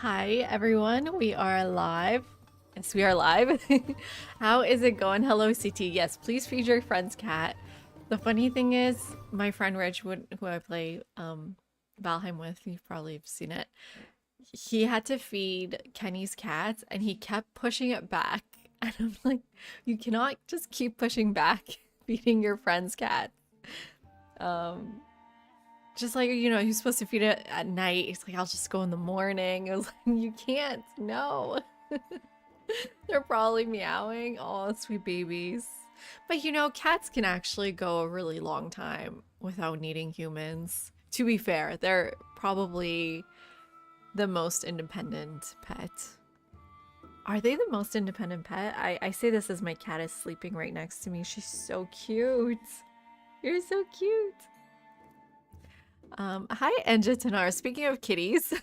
Hi, everyone. We are live. Yes, we are live. How is it going? Hello, CT. Yes, please feed your friend's cat. The funny thing is, my friend Rich, who I play Valheim with, you've probably seen it. He had to feed Kenny's cats, and he kept pushing it back. And I'm like, you cannot just keep pushing back feeding your friend's cat. Um, just like, he's supposed to feed it at night. He's like, I'll just go in the morning. It was like, you can't. No. They're probably meowing. Oh, sweet babies. But you know, cats can actually go a really long time without needing humans. To be fair, they're probably the most independent pet. Are they the most independent pet? I say this as my cat is sleeping right next to me. She's so cute. You're so cute. Hi, Enja Tanar. Speaking of kitties,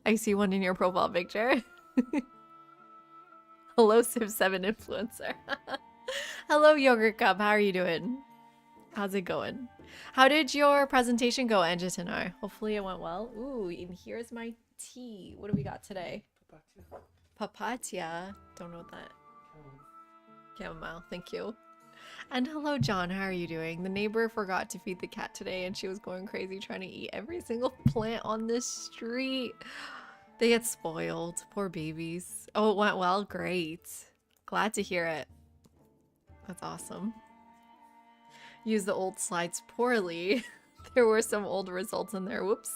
I see one in your profile picture. Hello, Civ7 influencer. Hello, Yogurt Cup. How are you doing? How's it going? How did your presentation go, Enja Tanar? Hopefully it went well. Ooh, and here's my tea. What do we got today? Papatya. Don't know what that. Chamomile. Thank you. And hello, John. How are you doing? The neighbor forgot to feed the cat today and she was going crazy trying to eat every single plant on the street. They get spoiled. Poor babies. Oh, it went well? Great. Glad to hear it. That's awesome. Use the old slides poorly. There were some old results in there. Whoops.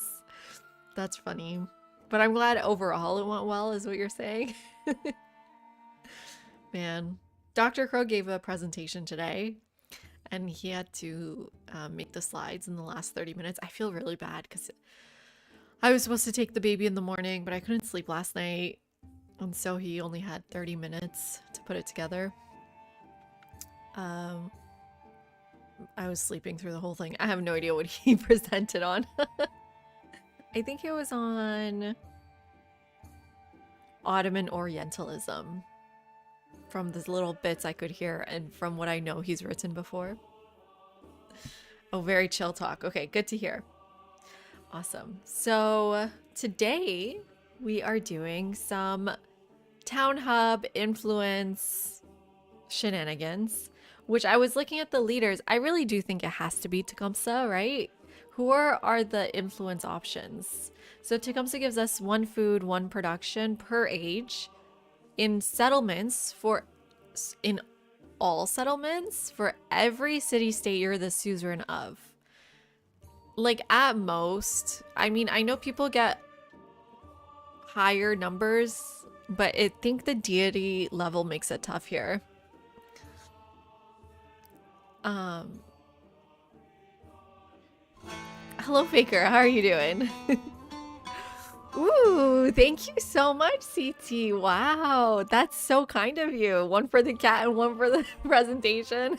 That's funny. But I'm glad overall it went well, is what you're saying. Man. Dr. Crow gave a presentation today, and he had to make the slides in the last 30 minutes. I feel really bad because I was supposed to take the baby in the morning, but I couldn't sleep last night, and so he only had 30 minutes to put it together. I was sleeping through the whole thing. I have no idea what he presented on. I think it was on Ottoman Orientalism. From the little bits I could hear and from what I know he's written before. Oh, very chill talk. Okay, good to hear. Awesome. So today we are doing some Town Hub influence shenanigans, which I was looking at the leaders. I really do think it has to be Tecumseh, right? Who are the influence options? So Tecumseh gives us 1 food, 1 production per age. In settlements, in all settlements, for every city-state you're the suzerain of. Like, at most, I mean, I know people get higher numbers, but I think the deity level makes it tough here. Hello, Faker. How are you doing? Ooh, thank you so much, CT. Wow, that's so kind of you. 1 for the cat and 1 for the presentation.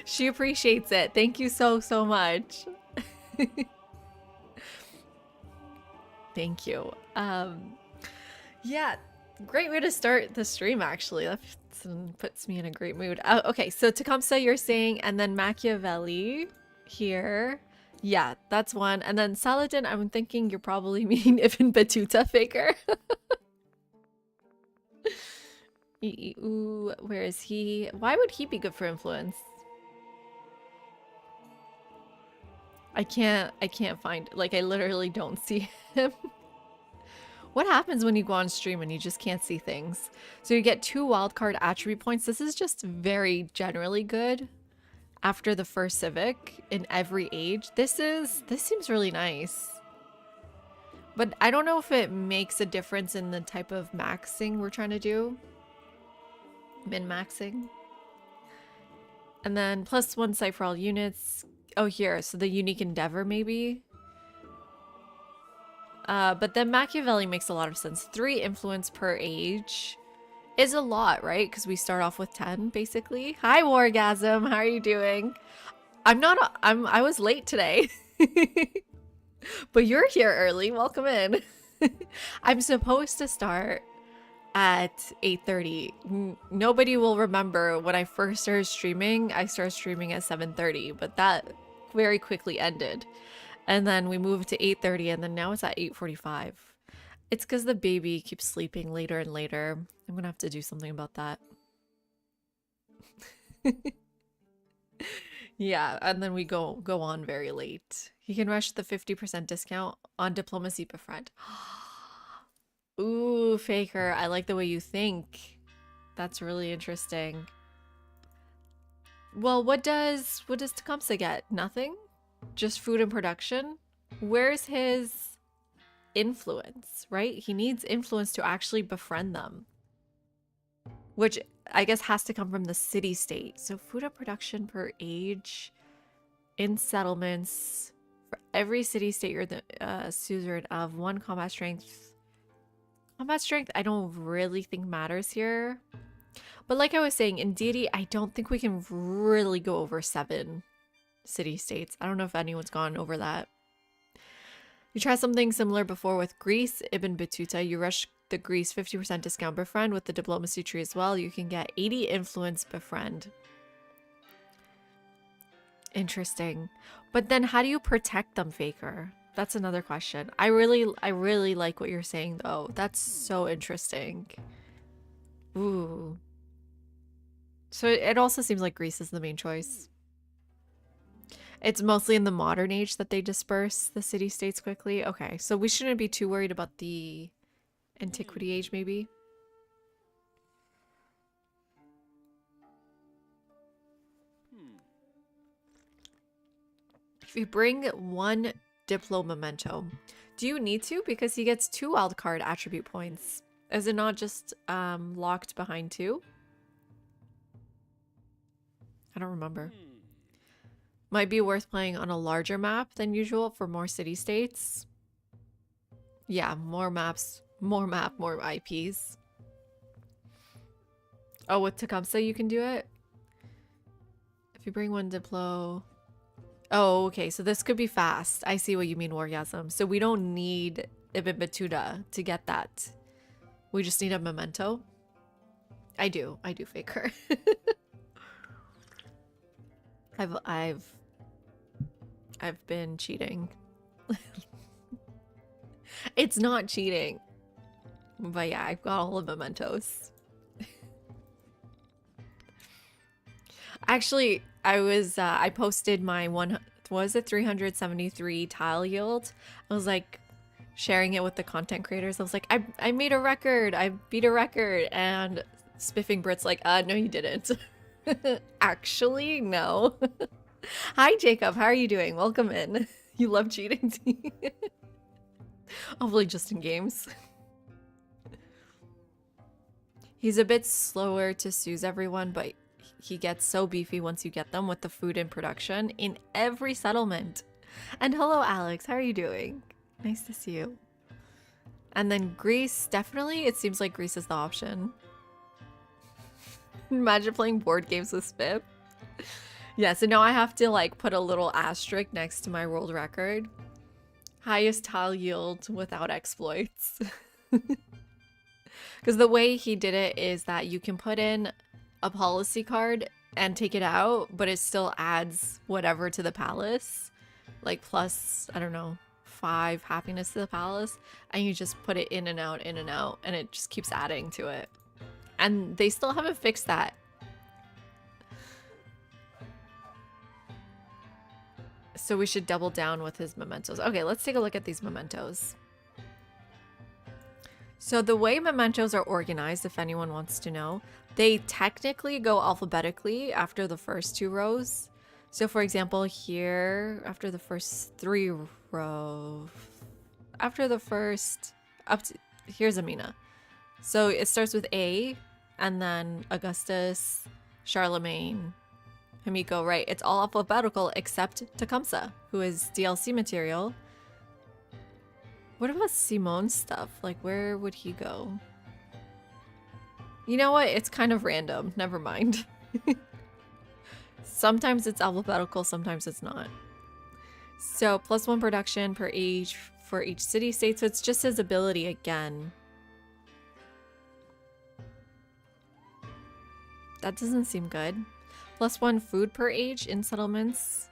She appreciates it. Thank you so much. Thank you. Yeah, great way to start the stream, actually. That puts me in a great mood. Okay, so Tecumseh, you're saying, and then Machiavelli here. Yeah, that's 1. And then Saladin, I'm thinking you're probably mean Ibn Battuta, Faker. Ooh, where is he? Why would he be good for influence? I can't find, like, I literally don't see him. What happens when you go on stream and you just can't see things? So you get 2 wildcard attribute points. This is just very generally good. After the first civic in every age. This seems really nice. But I don't know if it makes a difference in the type of maxing we're trying to do. Min-maxing. And then +1 sight for all units. Oh, here. So the unique endeavor, maybe. But then Machiavelli makes a lot of sense. 3 influence per age is a lot, right? Because we start off with 10, basically. Hi, Wargasm. How are you doing? I was late today. But you're here early. Welcome in. I'm supposed to start at 8:30. Nobody will remember when I first started streaming. I started streaming at 7:30, but that very quickly ended. And then we moved to 8:30, and then now it's at 8:45. It's because the baby keeps sleeping later and later. I'm gonna have to do something about that. Yeah, and then we go on very late. You can rush the 50% discount on Diplomacy Befriend. Ooh, Faker, I like the way you think. That's really interesting. Well, what does Tecumseh get? Nothing? Just food and production? Where's his influence, right? He needs influence to actually befriend them. Which I guess, has to come from the city state. So food up production per age in settlements. For every city state, you're the suzerain of 1 combat strength. Combat strength, I don't really think matters here. But like I was saying, in Deity, I don't think we can really go over 7 city states. I don't know if anyone's gone over that. You tried something similar before with Greece, Ibn Battuta. You rush the Greece 50% discount befriend with the diplomacy tree as well. You can get 80 influence befriend. Interesting. But then how do you protect them, Faker? That's another question. I really like what you're saying though. That's so interesting. Ooh. So it also seems like Greece is the main choice. It's mostly in the modern age that they disperse the city-states quickly. Okay, so we shouldn't be too worried about the antiquity age, maybe. If you bring 1 Diplo memento, do you need to? Because he gets 2 wildcard attribute points. Is it not just locked behind 2? I don't remember. Might be worth playing on a larger map than usual for more city-states. Yeah, more maps, more IPs. Oh, with Tecumseh you can do it? If you bring 1 Diplo... Oh, okay, so this could be fast. I see what you mean, Wargasm. So we don't need Ibn Battuta to get that. We just need a memento. I do, Faker. I've been cheating. It's not cheating. But yeah, I've got all the mementos. Actually, I posted my 373 tile yield. I was like sharing it with the content creators. I was like, I made a record. I beat a record. And Spiffing Brit's like, no, you didn't. Actually, no. Hi, Jacob. How are you doing? Welcome in. You love cheating. Hopefully just in games. He's a bit slower to soothe everyone, but he gets so beefy once you get them with the food in production in every settlement. And hello, Alex. How are you doing? Nice to see you. And then Greece, definitely. It seems like Greece is the option. Imagine playing board games with Spiff. Yeah, so now I have to like put a little asterisk next to my world record. Highest tile yield without exploits. Because the way he did it is that you can put in a policy card and take it out, but it still adds whatever to the palace. Like plus, I don't know, 5 happiness to the palace. And you just put it in and out, and it just keeps adding to it. And they still haven't fixed that. So we should double down with his mementos. Okay, let's take a look at these mementos. So the way mementos are organized, if anyone wants to know, they technically go alphabetically after the first 2 rows. So for example, here, after the first 3 rows, after the first, here's Amina. So it starts with A, and then Augustus, Charlemagne, Himiko, right? It's all alphabetical except Tecumseh, who is DLC material. What about Simone's stuff? Like, where would he go? You know what? It's kind of random. Never mind. Sometimes it's alphabetical, sometimes it's not. So, +1 production per age for each city-state. So it's just his ability again. That doesn't seem good. +1 food per age in settlements.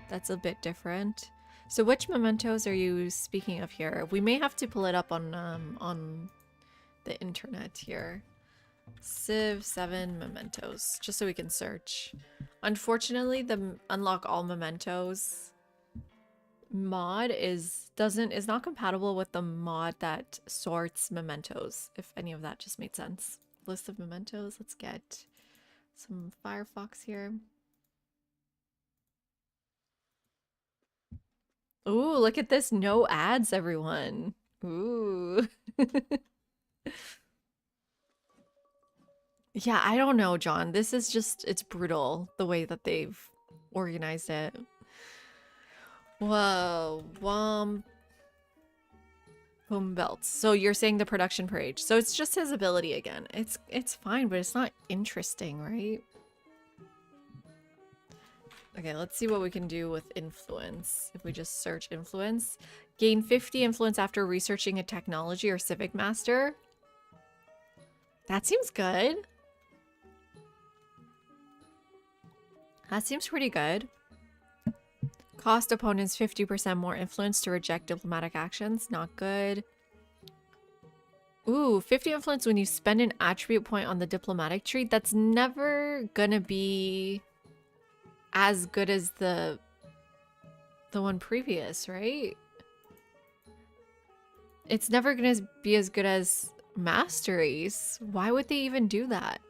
That's a bit different. So which mementos are you speaking of here? We may have to pull it up on the internet here. Civ 7 mementos, just so we can search. Unfortunately, the unlock all mementos mod is not compatible with the mod that sorts mementos, if any of that just made sense. List of mementos, let's get some Firefox here. Ooh, look at this. No ads, everyone. Ooh. Yeah, I don't know, John. This is just, it's brutal the way that they've organized it. Whoa, Boom belts. So you're saying the production per age. So it's just his ability again. It's fine, but it's not interesting, right? Okay, let's see what we can do with influence. If we just search influence. Gain 50 influence after researching a technology or civic master. That seems good. That seems pretty good. Cost opponents 50% more influence to reject diplomatic actions. Not good. Ooh, 50 influence when you spend an attribute point on the diplomatic tree. That's never gonna be as good as the one previous, right? It's never gonna be as good as masteries. Why would they even do that?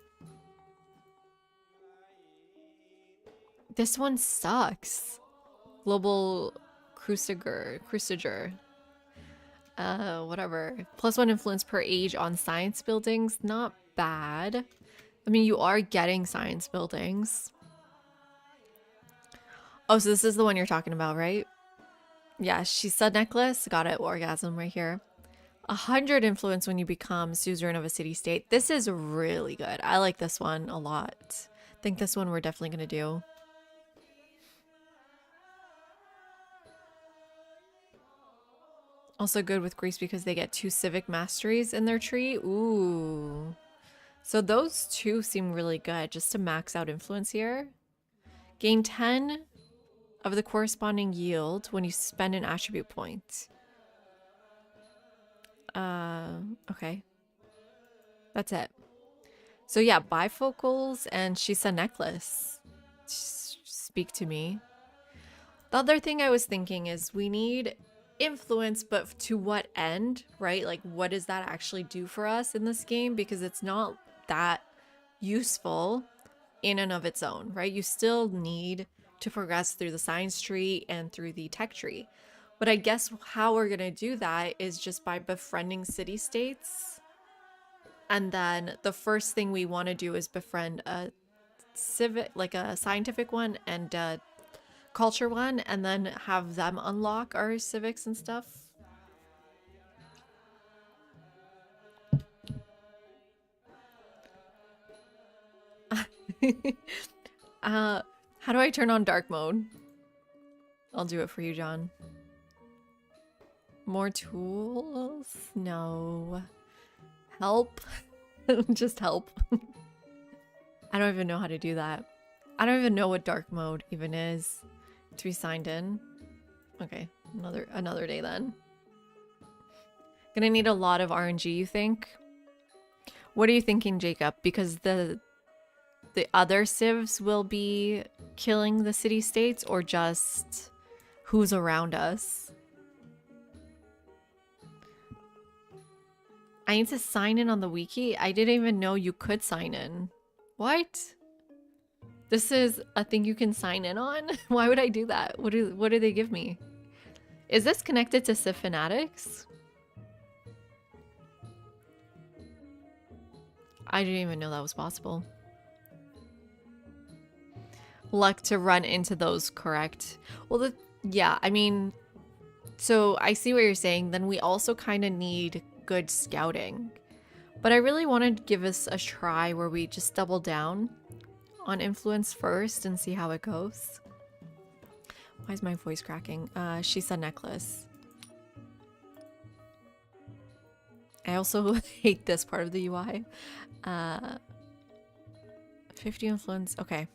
This one sucks. Global Crusager. Whatever. +1 influence per age on science buildings. Not bad. I mean, you are getting science buildings. Oh, so this is the one you're talking about, right? Yeah, she said necklace. Got it. Orgasm right here. 100 influence when you become suzerain of a city-state. This is really good. I like this one a lot. I think this one we're definitely going to do. Also good with Greece because they get 2 civic masteries in their tree. Ooh. So those 2 seem really good just to max out influence here. Gain 10 of the corresponding yield when you spend an attribute point. Okay. That's it. So yeah, bifocals and she said necklace. Speak to me. The other thing I was thinking is we need influence, but to what end, right? Like, what does that actually do for us in this game? Because it's not that useful in and of its own, right? You still need to progress through the science tree and through the tech tree. But I guess how we're going to do that is just by befriending city-states. And then the first thing we want to do is befriend a civic, like a scientific one and a culture one, and then have them unlock our civics and stuff. How do I turn on dark mode? I'll do it for you, John. More tools? No. Help? Just help. I don't even know how to do that. I don't even know what dark mode even is to be signed in. Okay, another day then. Gonna need a lot of RNG, you think? What are you thinking, Jacob? Because the other civs will be killing the city-states, or just who's around us? I need to sign in on the wiki? I didn't even know you could sign in. What? This is a thing you can sign in on? Why would I do that? What do they give me? Is this connected to Civ Fanatics? I didn't even know that was possible. Luck to run into those, correct? Well, yeah, I mean, so I see what you're saying. Then we also kind of need good scouting. But I really want to give us a try where we just double down on influence first and see how it goes. Why is my voice cracking? She said necklace. I also hate this part of the UI. 50 influence. Okay.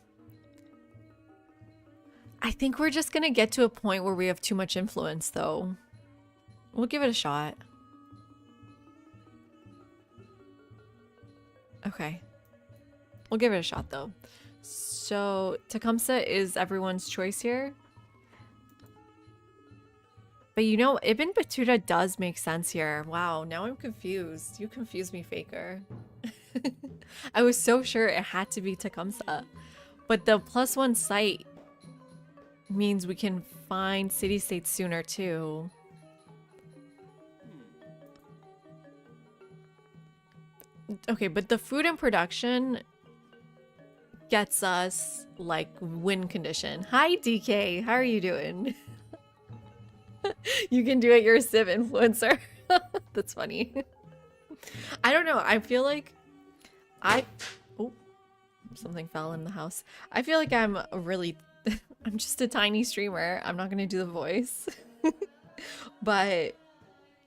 I think we're just gonna get to a point where we have too much influence, though. We'll give it a shot. Okay. We'll give it a shot, though. So, Tecumseh is everyone's choice here. But you know, Ibn Battuta does make sense here. Wow, now I'm confused. You confused me, Faker. I was so sure it had to be Tecumseh. But the +1 site means we can find city-states sooner, too. Okay, but the food and production gets us like win condition. Hi DK, how are you doing? You can do it, you're a Civ influencer. That's funny. I don't know, I feel like oh, something fell in the house. I feel like I'm I'm just a tiny streamer. I'm not gonna do the voice. But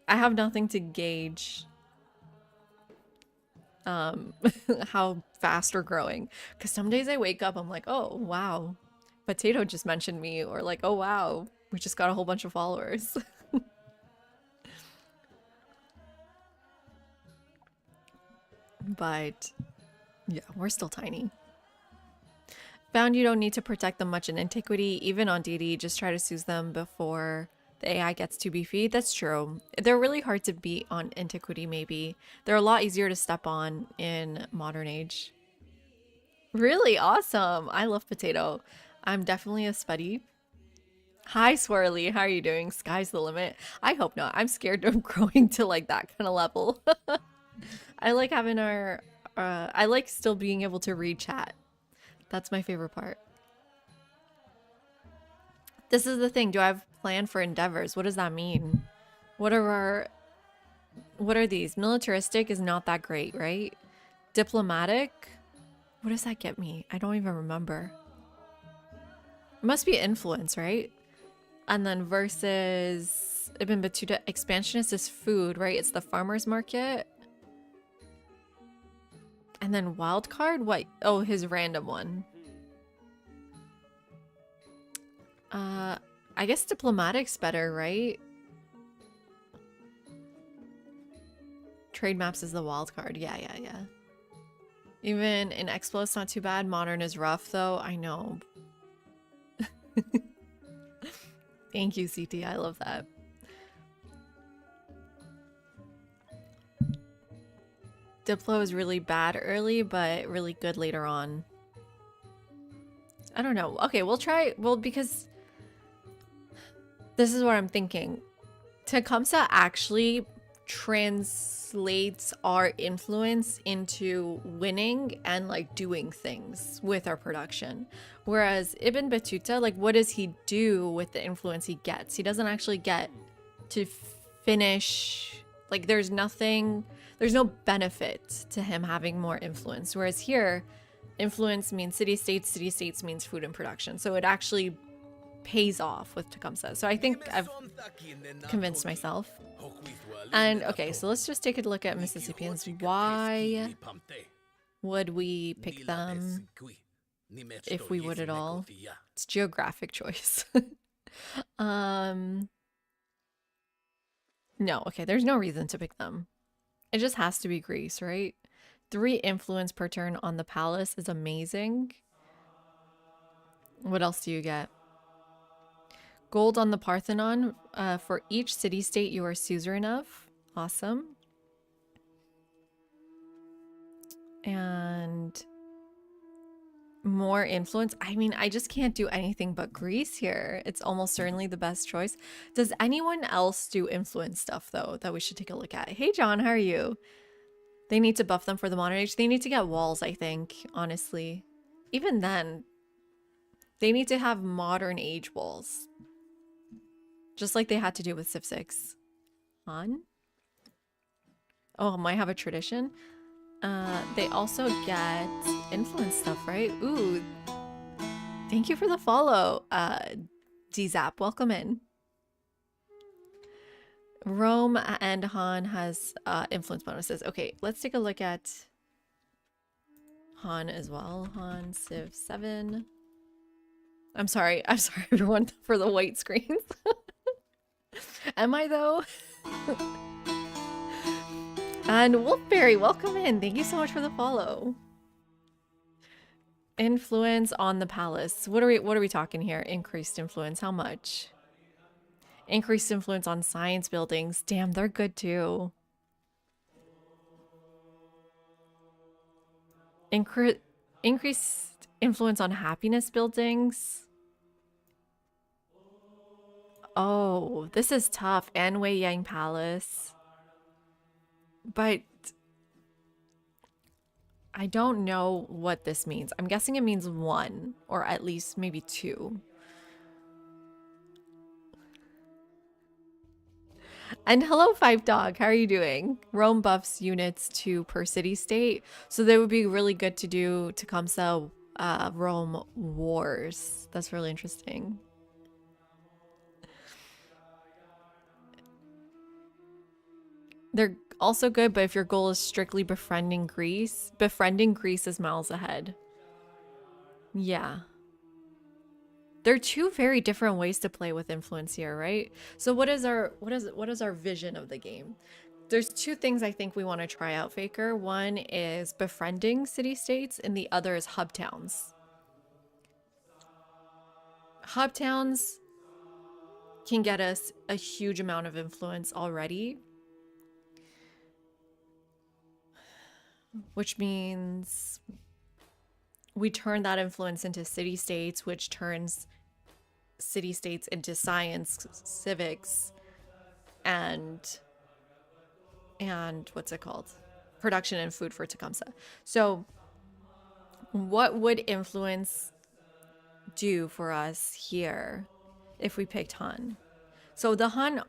I have nothing to gauge how fast we're growing. Because some days I wake up, I'm like, oh wow, Potato just mentioned me, or like, oh wow, we just got a whole bunch of followers. But yeah, we're still tiny. Found you don't need to protect them much in Antiquity. Even on DD, just try to soothe them before the AI gets too beefy. That's true. They're really hard to beat on Antiquity, maybe. They're a lot easier to step on in Modern Age. Really awesome. I love Potato. I'm definitely a Spuddy. Hi, Swirly. How are you doing? Sky's the limit. I hope not. I'm scared of growing to like that kind of level. I like having our... I like still being able to read chat. That's my favorite part. This is the thing. Do I have plan for endeavors? What does that mean? What are these? Militaristic is not that great, right? Diplomatic? What does that get me? I don't even remember. It must be influence, right? And then versus Ibn Battuta, expansionist is food, right? It's the farmer's market. And then wild card? What? Oh, his random one. I guess diplomatic's better, right? Trade maps is the wild card. Yeah. Even in Expo, it's not too bad. Modern is rough, though. I know. Thank you, CT. I love that. Diplo is really bad early, but really good later on. I don't know. Okay, we'll try. Well, because this is what I'm thinking. Tecumseh actually translates our influence into winning and like doing things with our production. Whereas Ibn Battuta, like, what does he do with the influence he gets? He doesn't actually get to finish. Like, there's no benefit to him having more influence. Whereas here, influence means city-states, city-states means food and production. So it actually pays off with Tecumseh. So I think I've convinced myself. And okay, so let's just take a look at Mississippians. Why would we pick them if we would at all? It's geographic choice. No, okay, there's no reason to pick them. It just has to be Greece, right? 3 influence per turn on the palace is amazing. What else do you get? Gold on the Parthenon. For each city-state you are suzerain of. Awesome. And more influence. I mean, I just can't do anything but Greece here. It's almost certainly the best choice. Does anyone else do influence stuff, though, that we should take a look at? Hey, John, how are you? They need to buff them for the modern age. They need to get walls, I think, honestly. Even then, they need to have modern age walls. Just like they had to do with Civ 6. On? Oh, might have a tradition. They also get influence stuff, right? Ooh. Thank you for the follow. D-Zap, welcome in. Rome and Han has influence bonuses. Okay, let's take a look at Han as well. Han Civ 7. I'm sorry everyone for the white screens. Am I though? And Wolfberry, welcome in. Thank you so much for the follow. Influence on the palace. What are we talking here? Increased influence. How much? Increased influence on science buildings. Damn, they're good too. Increased influence on happiness buildings. Oh, this is tough. And Wei Yang Palace. But I don't know what this means. I'm guessing it means one, or at least maybe two. And hello, Five Dog. How are you doing? Rome buffs units to per city state. So they would be really good to do Tecumseh Rome Wars. That's really interesting. They're also good, but if your goal is strictly befriending Greece is miles ahead. Yeah. They're two very different ways to play with influence here, right? So what is our vision of the game? There's two things I think we want to try out, Faker. One is befriending city-states, and the other is hub towns. Hub towns can get us a huge amount of influence already, which means we turn that influence into city-states, which turns city-states into science, civics, and what's it called? Production and food for Tecumseh. So what would influence do for us here if we picked Hun? So the Hun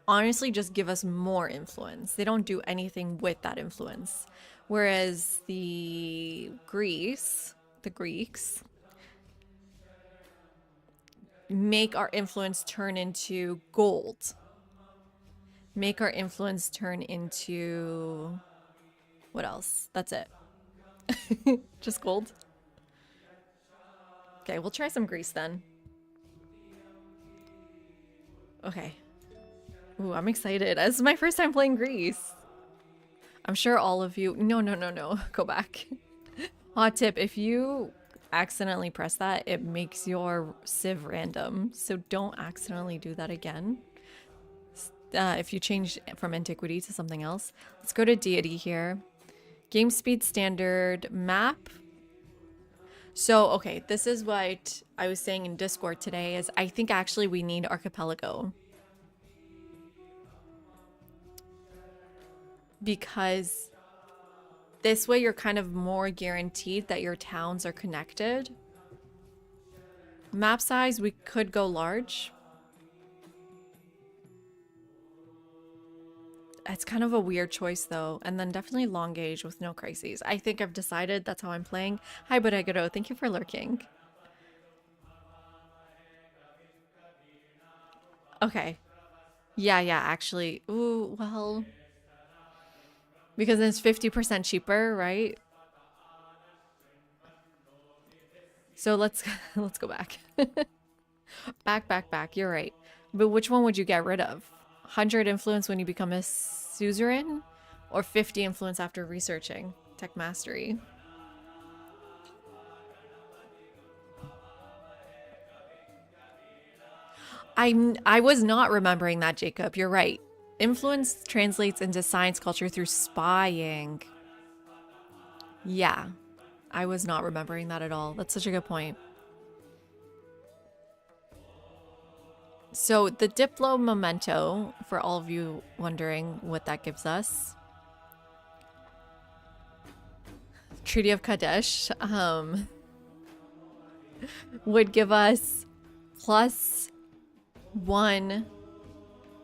honestly just give us more influence. They don't do anything with that influence. Whereas the Greeks make our influence turn into gold. Make our influence turn into... what else? That's it. Just gold? Okay, we'll try some Greece then. Okay. Ooh, I'm excited. This is my first time playing Greece. I'm sure all of you... No. Go back. Hot tip, if you accidentally press that, it makes your civ random. So don't accidentally do that again. If you change from antiquity to something else. Let's go to deity here. Game speed standard map. So, okay, this is what I was saying in Discord today is I think actually we need archipelago. Because this way you're kind of more guaranteed that your towns are connected. Map size, we could go large. It's kind of a weird choice though. And then definitely long gauge with no crises. I think I've decided that's how I'm playing. Hi, Bodegado. Thank you for lurking. Okay. Yeah, actually. Ooh, well... because it's 50% cheaper, right? So let's go back. back. You're right. But which one would you get rid of? 100 influence when you become a suzerain, or 50 influence after researching tech mastery? I was not remembering that, Jacob. You're right. Influence translates into science culture through spying. Yeah, I was not remembering that at all. That's such a good point. So the Diplo Memento, for all of you wondering what that gives us. Treaty of Kadesh would give us +1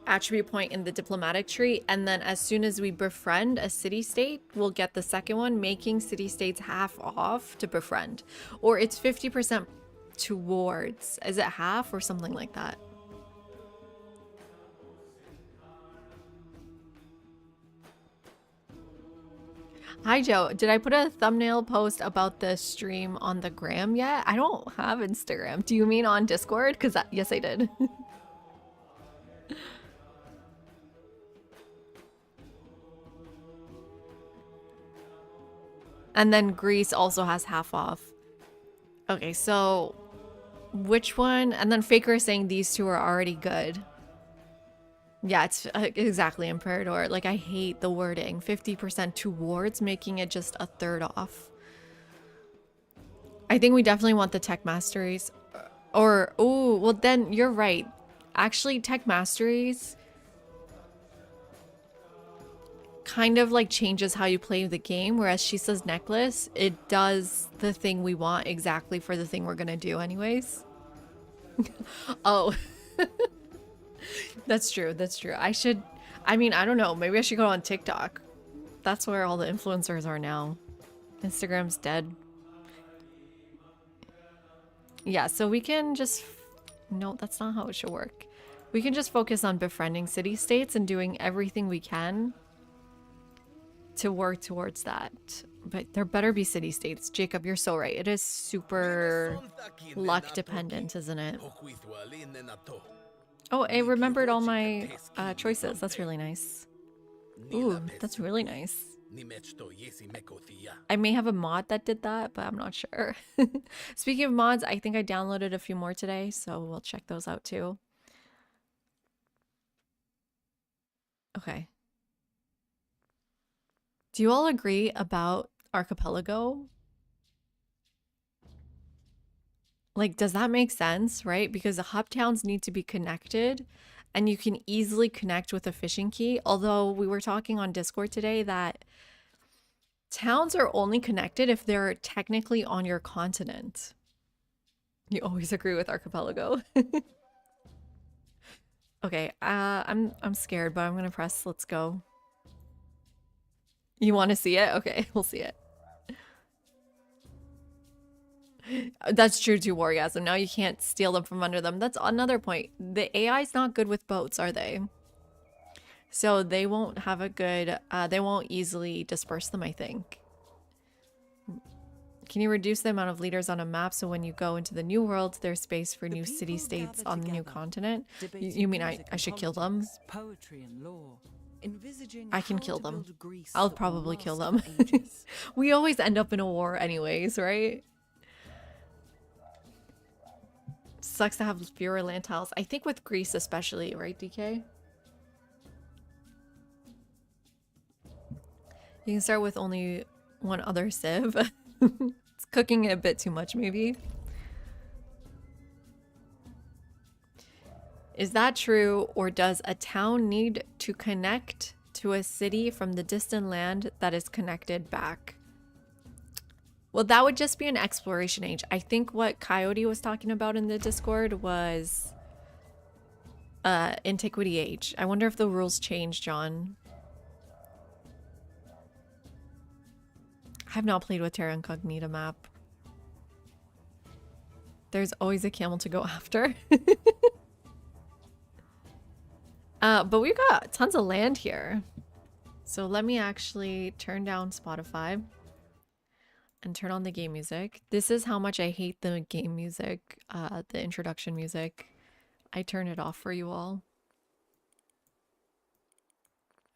attribute point in the diplomatic tree, and then as soon as we befriend a city-state, we'll get the second one, making city-states half off to befriend. Or it's 50% towards. Is it half or something like that? Hi Joe, did I put a thumbnail post about the stream on the gram yet? I don't have Instagram. Do you mean on Discord? Because yes, I did. And then Greece also has half off. Okay, so which one? And then Faker is saying these two are already good. Yeah, it's exactly Imperator. Like, I hate the wording. 50% towards, making it just a third off. I think we definitely want the tech masteries. Or, oh, well then you're right. Actually, tech masteries kind of like changes how you play the game, whereas She Says Necklace, it does the thing we want exactly for the thing we're gonna do anyways. Oh, that's true. That's true. I mean, I don't know. Maybe I should go on TikTok. That's where all the influencers are now. Instagram's dead. Yeah, so we can just... No, that's not how it should work. We can just focus on befriending city-states and doing everything we can to work towards that. But there better be city-states. Jacob, you're so right. It is super luck dependent, isn't it? Oh, I remembered all my choices. That's really nice. Ooh, that's really nice. I may have a mod that did that, but I'm not sure. Speaking of mods, I think I downloaded a few more today, so we'll check those out too. Okay. Do you all agree about Archipelago? Like, does that make sense, right? Because the hub towns need to be connected and you can easily connect with a fishing key. Although we were talking on Discord today that towns are only connected if they're technically on your continent. You always agree with Archipelago. Okay, I'm scared, but I'm gonna press let's go. You want to see it? Okay, we'll see it. That's true too, Wargasm. Now you can't steal them from under them. That's another point. The AI's not good with boats, are they? So they won't have a good, they won't easily disperse them, I think. Can you reduce the amount of leaders on a map so when you go into the new world, there's space for new city-states on the new continent? You mean I should kill them? I can kill them. I'll probably kill them. We always end up in a war anyways, right? Sucks to have fewer land tiles. I think with Greece especially, right, DK? You can start with only one other civ. It's cooking it a bit too much, maybe. Is that true, or does a town need to connect to a city from the distant land that is connected back? Well, that would just be an exploration age. I think what Coyote was talking about in the Discord was Antiquity Age. I wonder if the rules change, John. I have not played with Terra Incognita map. There's always a camel to go after. But we've got tons of land here. So let me actually turn down Spotify and turn on the game music. This is how much I hate the game music, the introduction music. I turn it off for you all.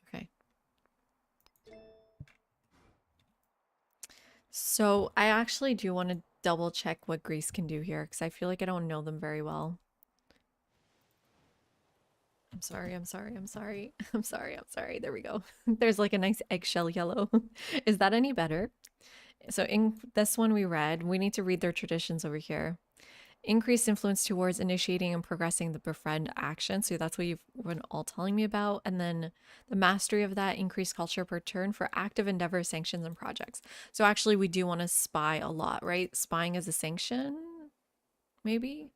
Okay. So I actually do want to double check what Greece can do here because I feel like I don't know them very well. I'm sorry, I'm sorry, I'm sorry. I'm sorry, I'm sorry. There we go. There's like a nice eggshell yellow. Is that any better? So in this one we read, we need to read their traditions over here. Increased influence towards initiating and progressing the befriend action. So that's what you've been all telling me about. And then the mastery of that, increased culture per turn for active endeavors, sanctions, and projects. So actually we do want to spy a lot, right? Spying as a sanction, maybe?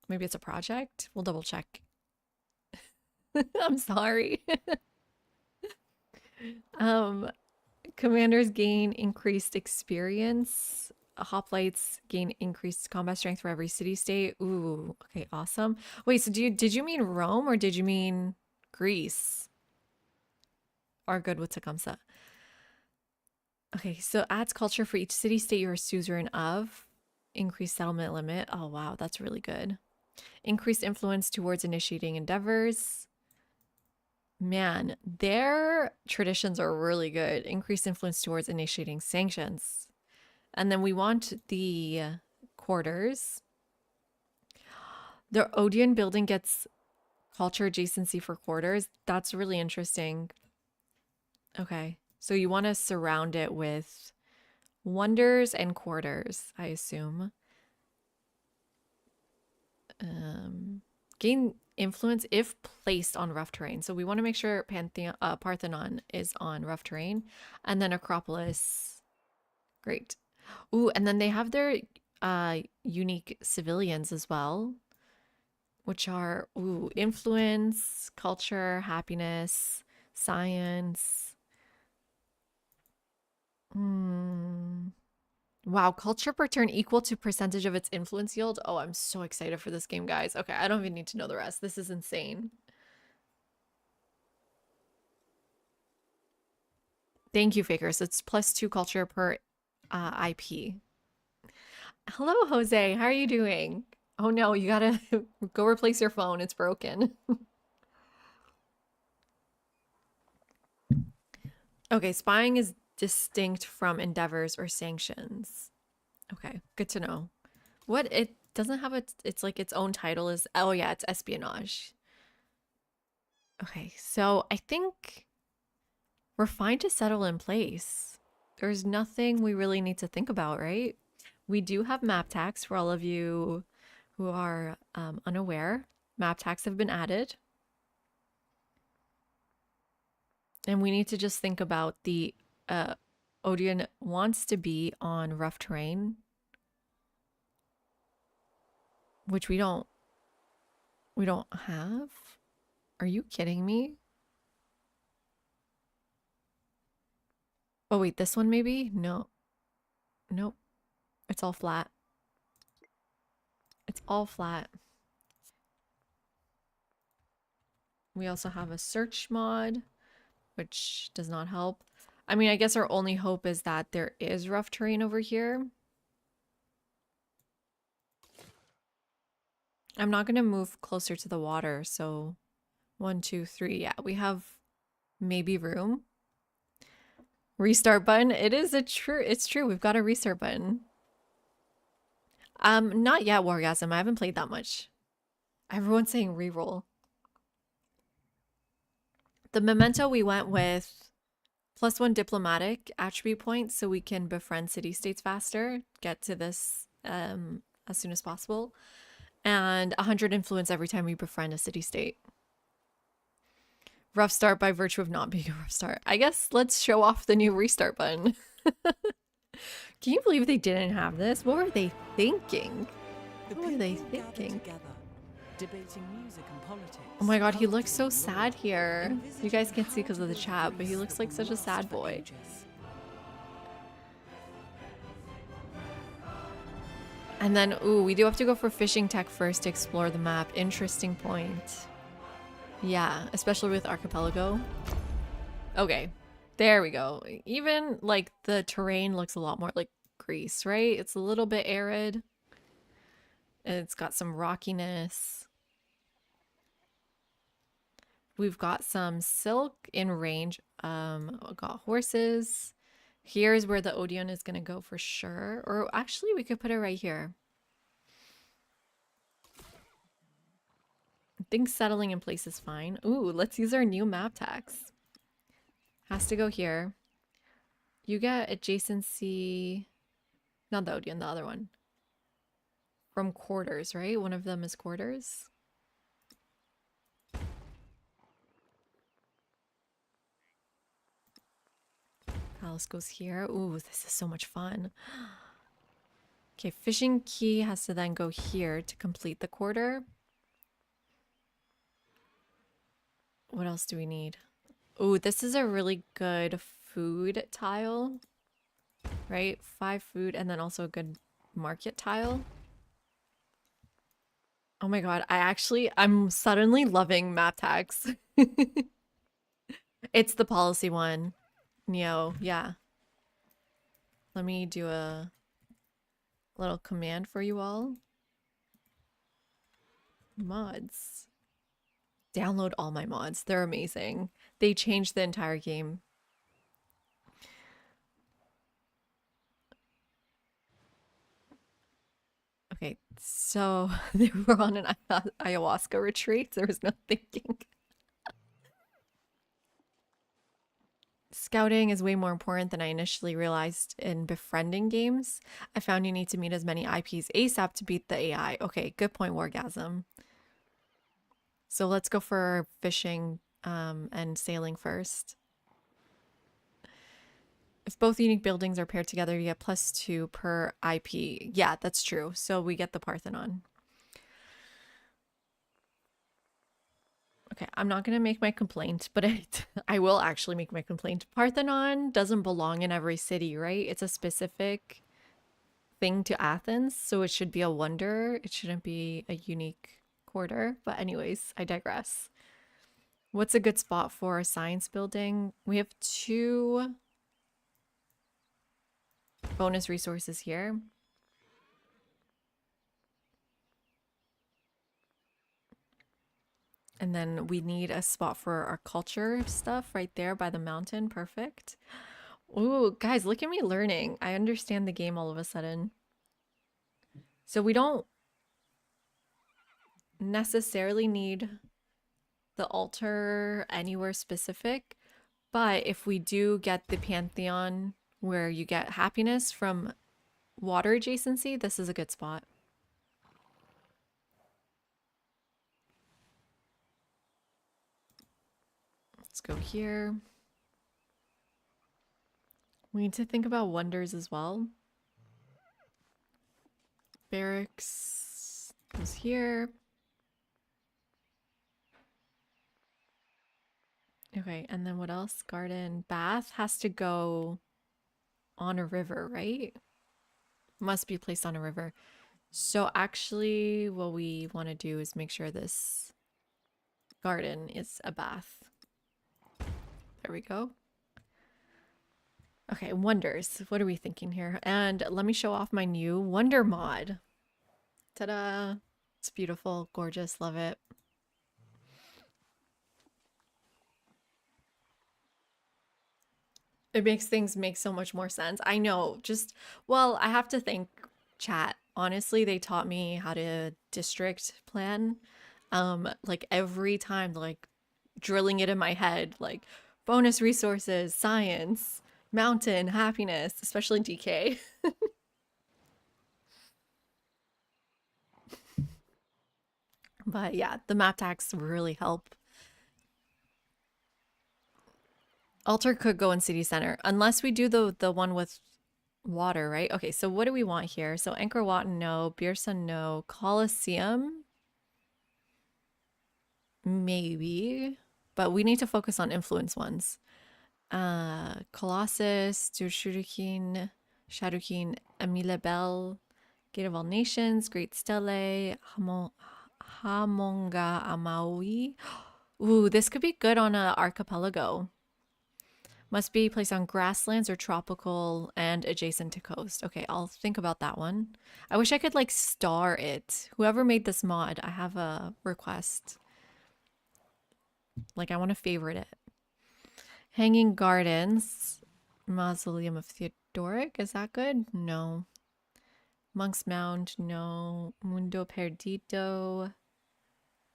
Maybe it's a project? We'll double check. I'm sorry. Commanders gain increased experience. Hoplites gain increased combat strength for every city state. Ooh, okay, awesome. Wait, so did you mean Rome or did you mean Greece? Are good with Tecumseh. Okay, so adds culture for each city state you're a suzerain of. Increased settlement limit. Oh wow, that's really good. Increased influence towards initiating endeavors. Man, their traditions are really good. Increased influence towards initiating sanctions. And then we want the quarters. The Odeon building gets culture adjacency for quarters. That's really interesting. Okay, so you want to surround it with wonders and quarters, I assume. Gain influence if placed on rough terrain. So we want to make sure Parthenon is on rough terrain. And then Acropolis. Great. Ooh, and then they have their unique civilians as well, which are influence, culture, happiness, science. Wow, culture per turn equal to percentage of its influence yield. Oh, I'm so excited for this game, guys. Okay, I don't even need to know the rest. This is insane. Thank you, Fakers. It's +2 culture per IP. Hello, Jose. How are you doing? Oh no, you gotta go replace your phone. It's broken. Okay, spying is distinct from endeavors or sanctions. Okay, good to know. What it doesn't have it's like its own title is, oh yeah, it's espionage. Okay, so I think we're fine to settle in place. There's nothing we really need to think about, right? We do have map tax for all of you who are unaware. Map tax have been added. And we need to just think about the Odeon wants to be on rough terrain, which we don't have. Are you kidding me? Oh wait, this one maybe? No. Nope. It's all flat. It's all flat. We also have a search mod, which does not help. I mean, I guess our only hope is that there is rough terrain over here. I'm not going to move closer to the water, so 1, 2, 3. Yeah, we have maybe room. Restart button. It's true. We've got a restart button. Not yet, Wargasm. I haven't played that much. Everyone's saying reroll. The memento we went with +1 diplomatic attribute points so we can befriend city-states faster, get to this as soon as possible, and 100 influence every time we befriend a city-state. Rough start by virtue of not being a rough start. I guess let's show off the new restart button. Can you believe they didn't have this? What were they thinking? What were they thinking? Debating music and politics. Oh my god, he looks so sad here. You guys can't see because of the chat, but he looks like such a sad boy. And then, ooh, we do have to go for fishing tech first to explore the map. Interesting point. Yeah, especially with Archipelago. Okay, there we go. Even, like, the terrain looks a lot more like Greece, right? It's a little bit arid. And it's got some rockiness. We've got some silk in range. Got horses. Here's where the Odeon is gonna go for sure. Or actually, we could put it right here. I think settling in place is fine. Ooh, let's use our new map tax. Has to go here. You get adjacency. Not the Odeon, the other one. From quarters, right? One of them is quarters. Palace goes here. Ooh, this is so much fun. Okay, fishing key has to then go here to complete the quarter. What else do we need? Ooh, this is a really good food tile, right? 5 food and then also a good market tile. Oh my god, I'm suddenly loving map tax. It's the policy one. Neo, yeah. Let me do a little command for you all. Mods. Download all my mods. They're amazing. They changed the entire game. Okay, so they were on an ayahuasca retreat. There was no thinking. Scouting is way more important than I initially realized in befriending games. I found you need to meet as many IPs ASAP to beat the AI. Okay, good point, Wargasm. So let's go for fishing and sailing first. If both unique buildings are paired together, you get +2 per IP. Yeah, that's true. So we get the Parthenon. Okay, I'm not going to make my complaint, but I will actually make my complaint. Parthenon doesn't belong in every city, right? It's a specific thing to Athens, so it should be a wonder. It shouldn't be a unique quarter. But anyways, I digress. What's a good spot for a science building? We have 2 bonus resources here. And then we need a spot for our culture stuff right there by the mountain. Perfect. Ooh, guys, look at me learning. I understand the game all of a sudden. So we don't necessarily need the altar anywhere specific, but if we do get the Pantheon where you get happiness from water adjacency, this is a good spot. Let's go here. We need to think about wonders as well. Barracks goes here. Okay, and then what else? Garden. Bath has to go on a river, right? Must be placed on a river. So actually, what we want to do is make sure this garden is a bath. There we go. Okay, wonders. What are we thinking here? And let me show off my new wonder mod. Ta-da! It's beautiful, gorgeous, love it. It makes things make so much more sense. I know, well, I have to thank chat. Honestly, they taught me how to district plan. Like every time, like drilling it in my head, like bonus resources, science, mountain, happiness, especially DK. But yeah, the map tags really help. Altar could go in city center, unless we do the one with water, right? Okay, so what do we want here? So Angkor Wat, no. Birsa, no. Colosseum, maybe. But we need to focus on influence ones. Colossus, Durshurukin, Shadukin, Amila Bell, Gate of All Nations, Great Stele, Hamonga Amaui. Ooh, this could be good on an archipelago. Must be placed on grasslands or tropical and adjacent to coast. Okay, I'll think about that one. I wish I could like star it. Whoever made this mod, I have a request. Like I want to favorite it. Hanging Gardens. Mausoleum of Theodoric. Is that good? No. Monk's Mound. No. Mundo Perdido.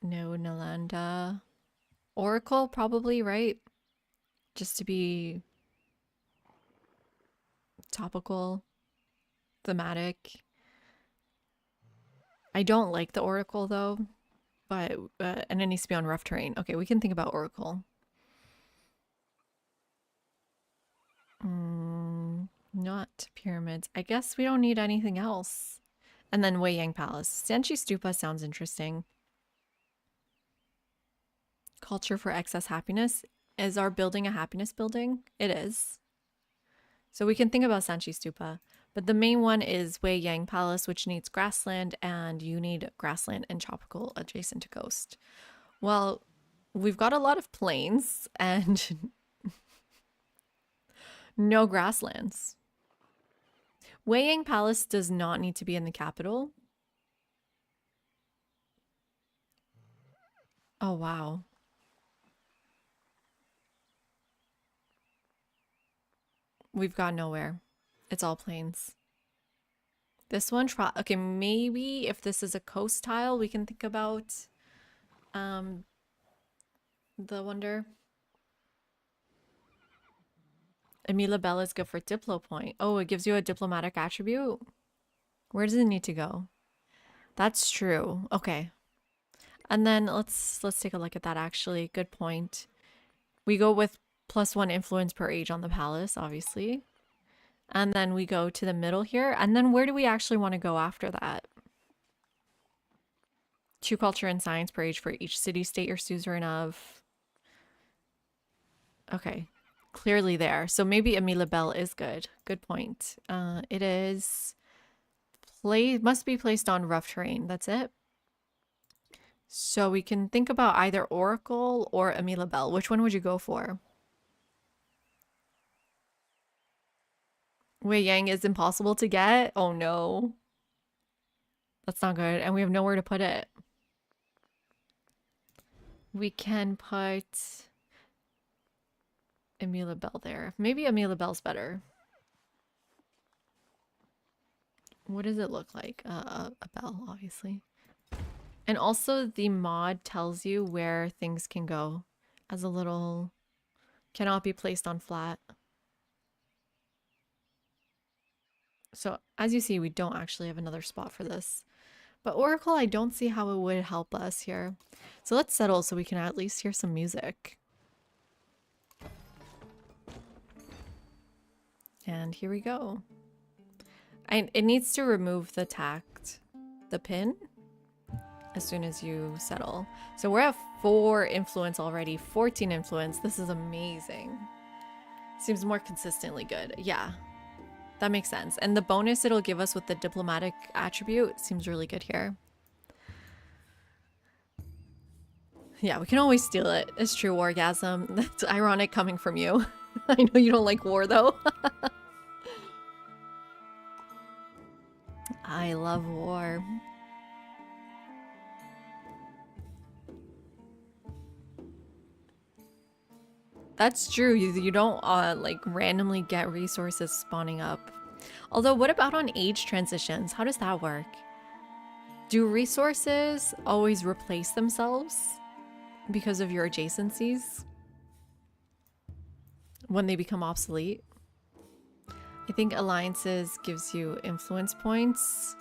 No. Nalanda. Oracle, probably, right? Just to be topical, thematic. I don't like the Oracle though, but and it needs to be on rough terrain. Okay, we can think about Oracle. Not pyramids. I guess we don't need anything else. And then Wei Yang Palace. Sanchi Stupa sounds interesting. Culture for excess happiness. Is our building a happiness building? It is. So we can think about Sanchi Stupa. But the main one is Wei Yang Palace, which needs grassland, and you need grassland and tropical adjacent to coast. Well, we've got a lot of plains and no grasslands. Wei Yang Palace does not need to be in the capital. Oh, wow. We've got nowhere. It's all plains. This one, okay, maybe if this is a coast tile, we can think about the wonder. Emila Bella is good for Diplo point. Oh, it gives you a diplomatic attribute. Where does it need to go? That's true. Okay. And then let's take a look at that actually. Good point. We go with +1 influence per age on the palace, obviously. And then we go to the middle here. And then where do we actually want to go after that? 2 culture and science per age for each city-state you're suzerain of. Okay. Clearly there. So maybe Amila Bell is good. Good point. It is... must be placed on rough terrain. That's it. So we can think about either Oracle or Amila Bell. Which one would you go for? Wei Yang is impossible to get? Oh no. That's not good. And we have nowhere to put it. We can put Amila Bell there. Maybe Amila Bell's better. What does it look like? A bell, obviously. And also the mod tells you where things can go as a little... cannot be placed on flat. So as you see, we don't actually have another spot for this. But Oracle, I don't see how it would help us here. So let's settle so we can at least hear some music. And here we go. It needs to remove the pin, as soon as you settle. So we're at 4 influence already, 14 influence. This is amazing. Seems more consistently good. Yeah, that makes sense. And the bonus it'll give us with the diplomatic attribute seems really good here. Yeah, we can always steal it. It's true, Orgasm. That's ironic coming from you. I know you don't like war though. I love war. That's true. You don't like randomly get resources spawning up. Although, what about on age transitions? How does that work? Do resources always replace themselves because of your adjacencies when they become obsolete? I think alliances gives you influence points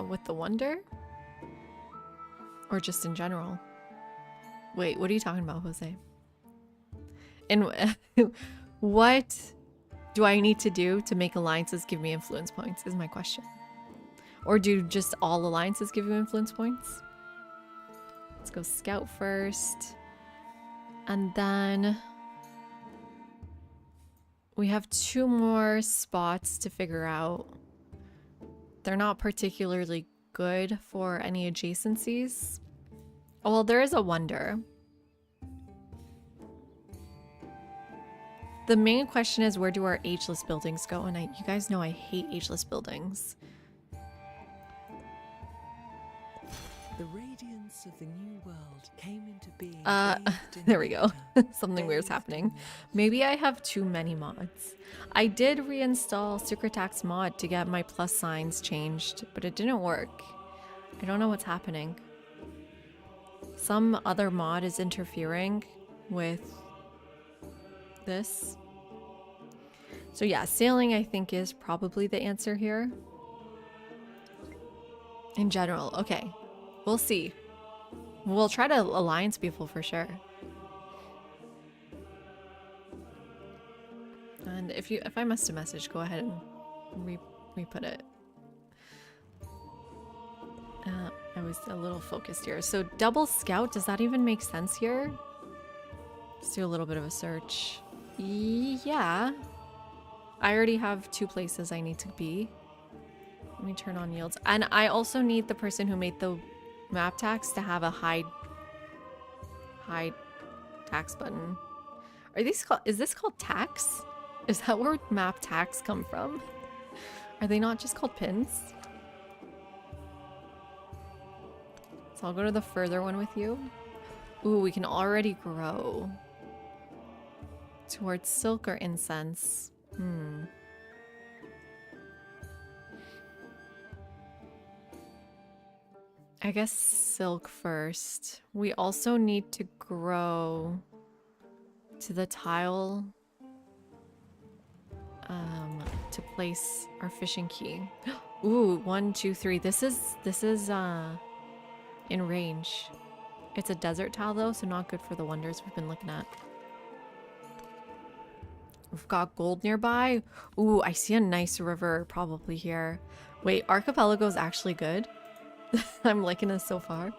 with the wonder. Or just in general? Wait, what are you talking about, Jose? And what do I need to do to make alliances give me influence points is my question. Or do just all alliances give you influence points? Let's go scout first. And then we have 2 more spots to figure out. They're not particularly good for any adjacencies. Oh, well, there is a wonder. The main question is, where do our ageless buildings go? And you guys know I hate ageless buildings. The radiance of the new world came into being. There we go. Something weird's happening. Maybe I have too many mods. I did reinstall Secretax mod to get my plus signs changed, but it didn't work. I don't know what's happening. Some other mod is interfering with this. So yeah, sailing I think is probably the answer here. In general, okay. We'll see. We'll try to alliance people for sure. And if I missed a message, go ahead and re-put it. I was a little focused here. So double scout, does that even make sense here? Let's do a little bit of a search. Yeah. I already have 2 places I need to be. Let me turn on yields. And I also need the person who made the map tax to have a hide tax button. Are these called, is this called tax? Is that where map tax come from? Are they not just called pins? So I'll go to the further one with you. Ooh, we can already grow. Towards silk or incense? I guess silk first. We also need to grow to the tile to place our fishing key. Ooh, 1, 2, 3. This is in range. It's a desert tile though, so not good for the wonders we've been looking at. We've got gold nearby. Ooh, I see a nice river probably here. Wait, Archipelago is actually good. I'm liking this so far.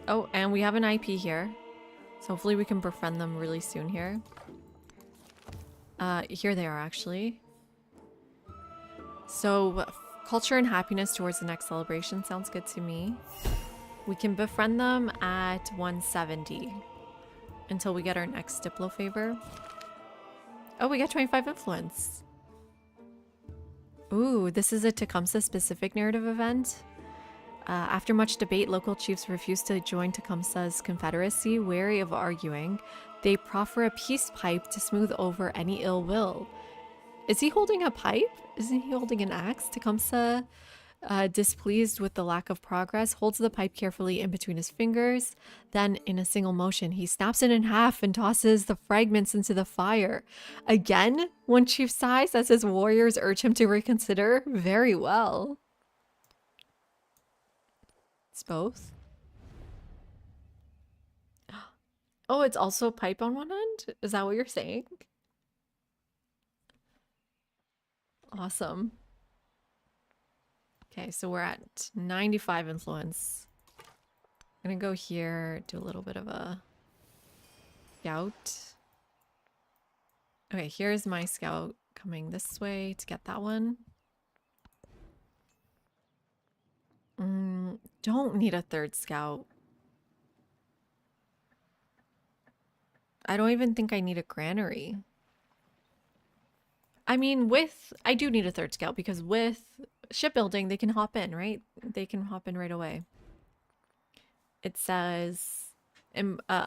Oh, and we have an IP here. So hopefully we can befriend them really soon here. Here they are actually. So culture and happiness towards the next celebration sounds good to me. We can befriend them at 170 until we get our next Diplo favor. Oh, we got 25 influence. Ooh, this is a Tecumseh specific narrative event. After much debate, local chiefs refused to join Tecumseh's confederacy. Wary of arguing, they proffer a peace pipe to smooth over any ill will. Is he holding a pipe? Isn't he holding an axe? Tecumseh, displeased with the lack of progress, holds the pipe carefully in between his fingers. Then, in a single motion, he snaps it in half and tosses the fragments into the fire. Again, one chief sighs as his warriors urge him to reconsider. Very well. It's both. Oh, it's also a pipe on one end? Is that what you're saying? Awesome. Okay, so we're at 95 influence. I'm gonna go here, do a little bit of a scout. Okay, here's my scout coming this way to get that one. Don't need a third scout. I don't even think I need a granary. I mean, I do need a third scout because with shipbuilding, they can hop in, right? They can hop in right away. It says,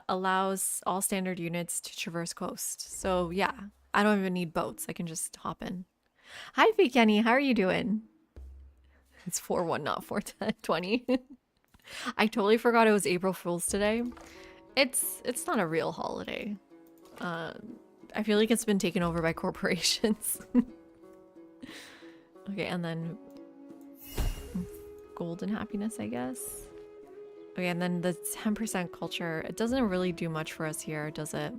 allows all standard units to traverse coast. So yeah, I don't even need boats. I can just hop in. Hi, Fake Kenny. How are you doing? It's 4-1, not 4-20. I totally forgot it was April Fool's today. It's not a real holiday. I feel like it's been taken over by corporations. Okay, and then gold and happiness, I guess. Okay, and then the 10% culture. It doesn't really do much for us here, does it?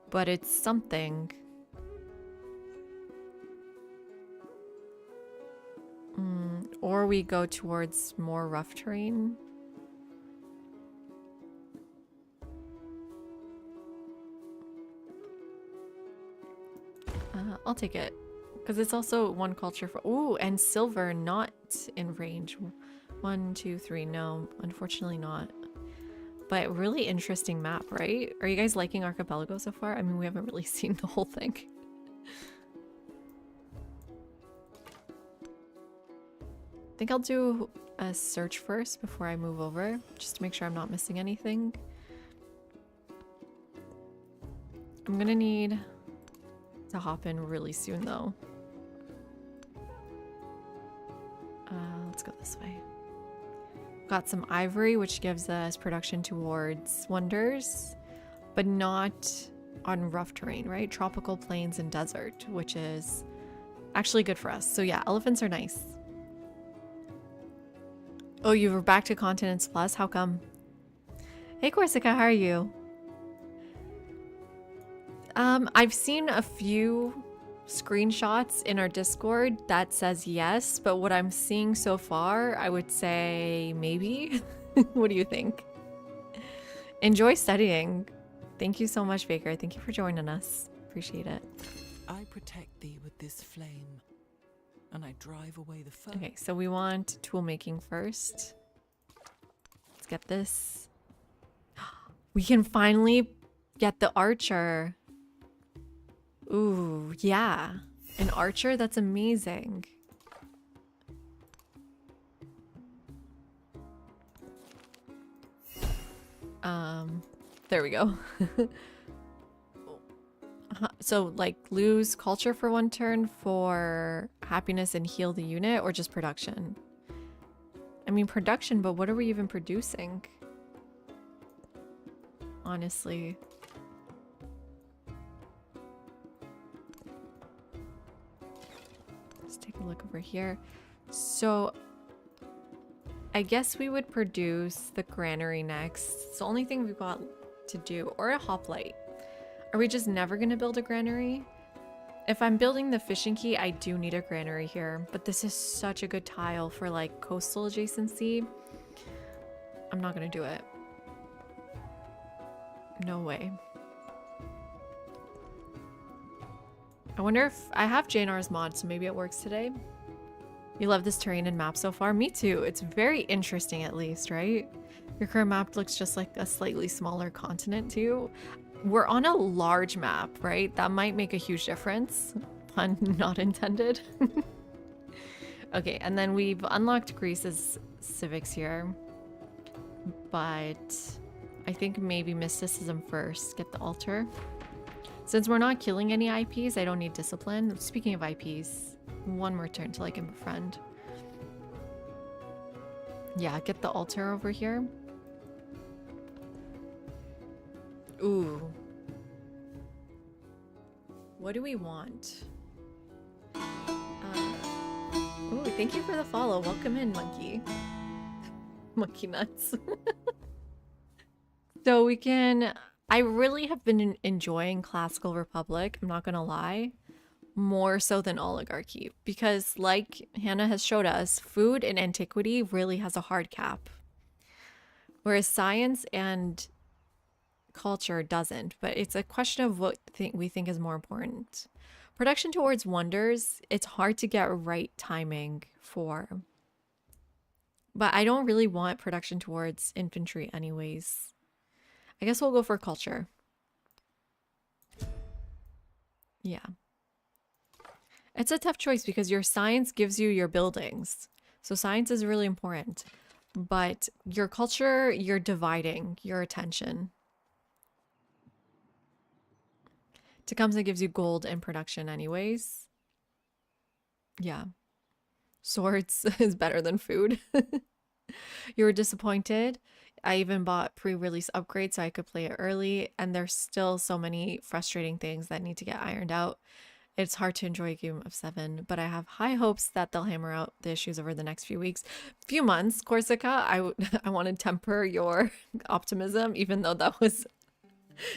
But it's something. Or we go towards more rough terrain. I'll take it. Because it's also one culture for... Ooh, and silver not in range. 1, 2, 3. No, unfortunately not. But really interesting map, right? Are you guys liking Archipelago so far? I mean, we haven't really seen the whole thing. I think I'll do a search first before I move over, just to make sure I'm not missing anything. I'm gonna need to hop in really soon though. Let's go this way. Got some ivory, which gives us production towards wonders, but not on rough terrain, right? Tropical plains and desert, which is actually good for us. So yeah, elephants are nice. Oh, you were back to Continents Plus? How come? Hey Corsica, how are you? I've seen a few screenshots in our Discord that says yes, but what I'm seeing so far, I would say maybe. What do you think? Enjoy studying. Thank you so much, Baker. Thank you for joining us. Appreciate it. I protect thee with this flame, and I drive away the foe. Okay, so we want tool making first. Let's get this. We can finally get the archer. Ooh, yeah. An archer? That's amazing. There we go. So, like, lose culture for 1 turn for happiness and heal the unit, or just production? I mean, production, but what are we even producing? Honestly. Look over here. So I guess we would produce the granary next. It's the only thing we've got to do. Or a hoplite. Are we just never going to build a granary? If I'm building the fishing quay, I do need a granary here. But this is such a good tile for like coastal adjacency. I'm not going to do it. No way. I wonder if I have JNR's mod, so maybe it works today. You love this terrain and map so far? Me too. It's very interesting at least, right? Your current map looks just like a slightly smaller continent too. We're on a large map, right? That might make a huge difference. Pun not intended. Okay, and then we've unlocked Greece's civics here. But I think maybe mysticism first. Get the altar. Since we're not killing any IPs, I don't need discipline. Speaking of IPs, one more turn till I can befriend. Yeah, get the altar over here. Ooh. What do we want? Ooh, thank you for the follow. Welcome in, monkey. Monkey nuts. So we can... I really have been enjoying Classical Republic, I'm not gonna lie. More so than Oligarchy. Because like Hannah has showed us, food in antiquity really has a hard cap. Whereas science and culture doesn't. But it's a question of what we think is more important. Production towards wonders, it's hard to get right timing for. But I don't really want production towards infantry anyways. I guess we'll go for culture. Yeah. It's a tough choice because your science gives you your buildings. So science is really important. But your culture, you're dividing your attention. Tecumseh gives you gold and production anyways. Yeah. Swords is better than food. You were disappointed. I even bought pre-release upgrades so I could play it early, and there's still so many frustrating things that need to get ironed out. It's hard to enjoy a game of 7, but I have high hopes that they'll hammer out the issues over the next few weeks. Few months, Corsica. I want to temper your optimism, even though that was